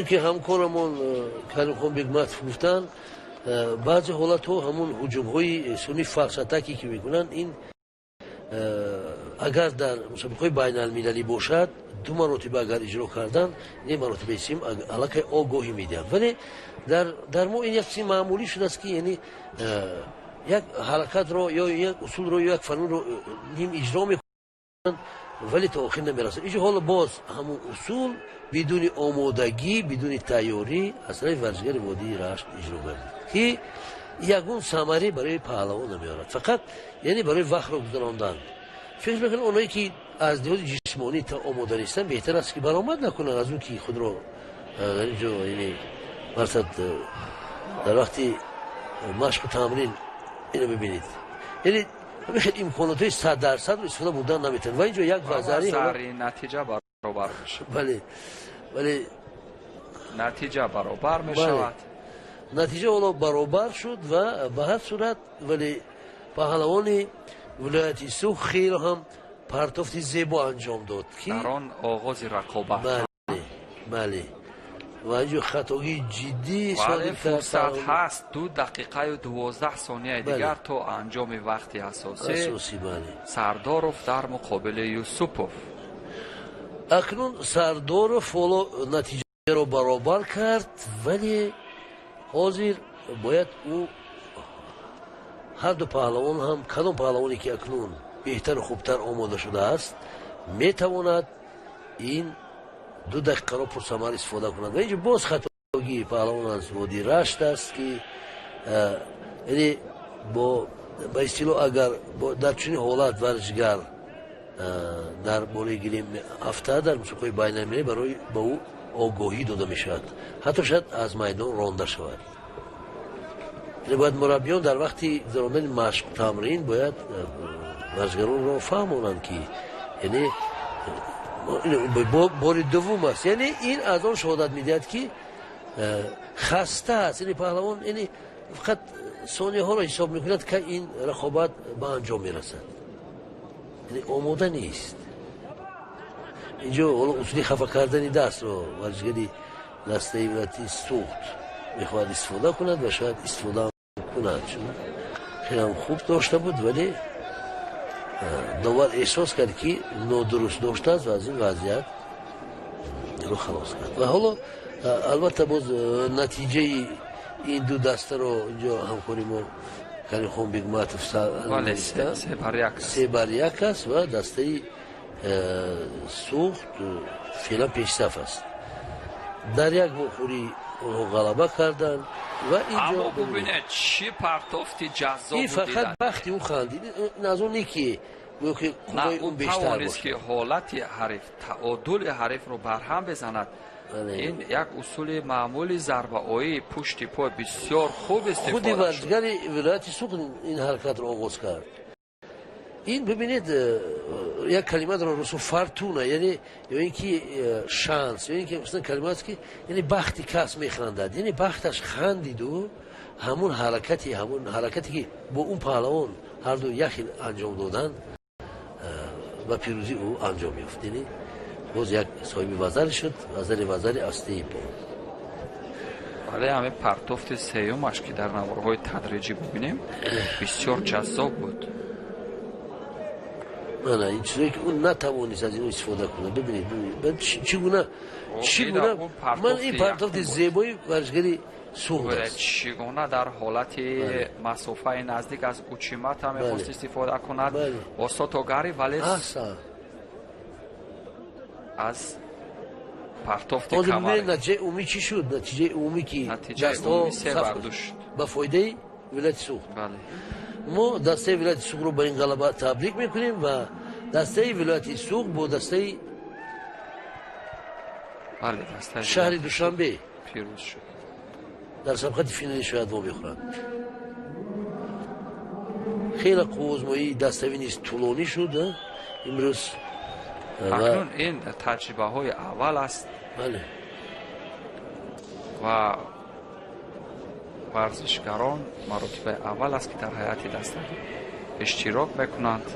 که همکارمون کریم خان بیگمت گفتن بعضی حالت ها همون هجوم های سونی فلسطکی که میکنن این اگر در مسابقه بین المللی باشد 2 مرتبه اگر اجرا کردن این مرتبه اسم علاقه آگاهی میدن. ولی در ما این یک چیز معمولی شده است که یعنی یک حرکت رو یا یک اصول رو یا یک فنون رو نیم اجرا میکنن ولی تا آخر نمیرسن. اینجا حالا باز همون اصول بدون آمادگی بدون تیاری از طرف ورزشگر وادی رشت اجرا کرد که یگون ثمره برای پهلوان نمیارد، فقط یعنی برای وقت رو گذراندن. فکر میکنم اونایی که از لحاظ جسمانی تا آماده نیستن بهتر است که برآمد نکنن از اون که خود رو در اینجا یعنی مثلا در وقتی مشق و تمرین اینو ببینید یعنی خیلی امکانات 100% استفاده بودن نمیتونن و اینجا یک وزاری نتیجه برابر میشه. ولی نتیجه برابر میشود. نتیجه اونا برابر شد و به هر صورت ولی پهلوان ولایت سوق خیلی هم پرتافت زیبا انجام داد که در آن آغاز رقابت بله و اینجا خطاگی جدی ولی فرصت هست 2 دقیقه و 12 ثانیه دیگر تو انجام وقتی اساسی بله. سرداروف در مقابل یوسوپوف. اکنون سرداروف نتیجه رو برابر کرد ولی حاضر باید او هر دو پهلوان هم کدام پهلوانی که اکنون بهتر و خوبتر آماده شده است میتواند این 2 دقیقه را پرثمر استفاده کند. و اینجا باز خطاگی پهلوان از وادی رشت است که یعنی با اصطلاح اگر در چنین حالت ورزشگر در باره گیری هفته در مسابقه بین المللی برای با او آگاهی داده می شود، حتی شاید از میدان رانده شود. یعنی باید مربیان در وقتی گذراندن مشق تمرین باید ورزشگران را فهمونند که یعنی بار دوم است. یعنی این از آن شهادت میدهد که خسته است. یعنی پهلوان یعنی فقط ثانیه ها را حساب میکند که این رقابت به انجام میرسد، یعنی آماده نیست. اینجا اصولی خفه کردن دست رو ورزشگری دسته ولایت سوق میخواد استفاده کند و شاید استفاده کند چون خیلی هم خوب داشته بود ولی داور احساس کرد که نادرست داشته است و از این وضعیت رو خلاص کرد. و حالا البته باز نتیجه این 2 دسته رو اینجا همکاری ما کریم خان بیگمت 3-1 است و دسته سوق فعلا پیش صف است. در یک بخوری اونها غلبه کردن و اینجا اما ببینید چی پرتافتی جذاب این فقط وقتی اون خندید از اونی که اون بیشتر باشه که حالت حریف تعادل حریف رو برهم بزند. این یک اصول معمولی ضربه آیی پشت پای بسیار خوب استفاده شد. خود ورزشگر ولایت سوق این حرکت رو آغاز کرد. این ببینید یک کلمات رو رسو فرتونه یعنی اینکه شانس یعنی که مثلا کلمات که یعنی بختی کس میخندد یعنی بختش خندید و همون حرکتی که با اون پهلوان هر دو یکی انجام دادن و پیروزی او انجام یافت. یعنی باز یک صاحب وزر شد وزر استه پا. ولی همین پرتوفت سیومش که در نوارهای تدریجی ببینیم بسیار جذاب بود. نه این چیزی که اون نتوانست از این استفاده کنه. ببینید چگونه من این پرتوفت زیبایی ورزشگری سوخت است. چگونه در حالت مسافه نزدیک از اوچیمت هم می‌خواست استفاده کند با ساتوگاری، ولی از پرتوفت کمر. نتیجه عمومی چی شد؟ نتیجه عمومی که عمومی سه برداشت به فایده ولایت سوخت. ما دسته ولایت سوخت رو به این غلبه تبریک میکنیم و دسته ولایت سوخت با دسته شهر دوشنبه پیروز شد. در سبقت فینالی شاید ما بخورند. خیلی قوزمایی دستوی نیست طولانی شد امروز. اکنون این تجربه های اول است و ورزشکاران مراتب اول است که در حیات دستوی اشتراک میکنند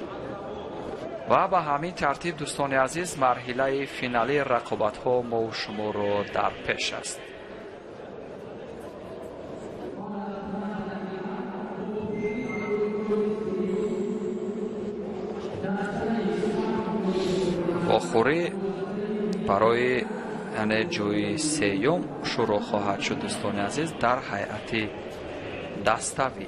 و به همین ترتیب دوستان عزیز مرحله فینالی رقابت ها ما و شما رو در پیش است. آخری برای جوی سیوم شروع خواهد شد دوستان عزیز در هیئت دستوی.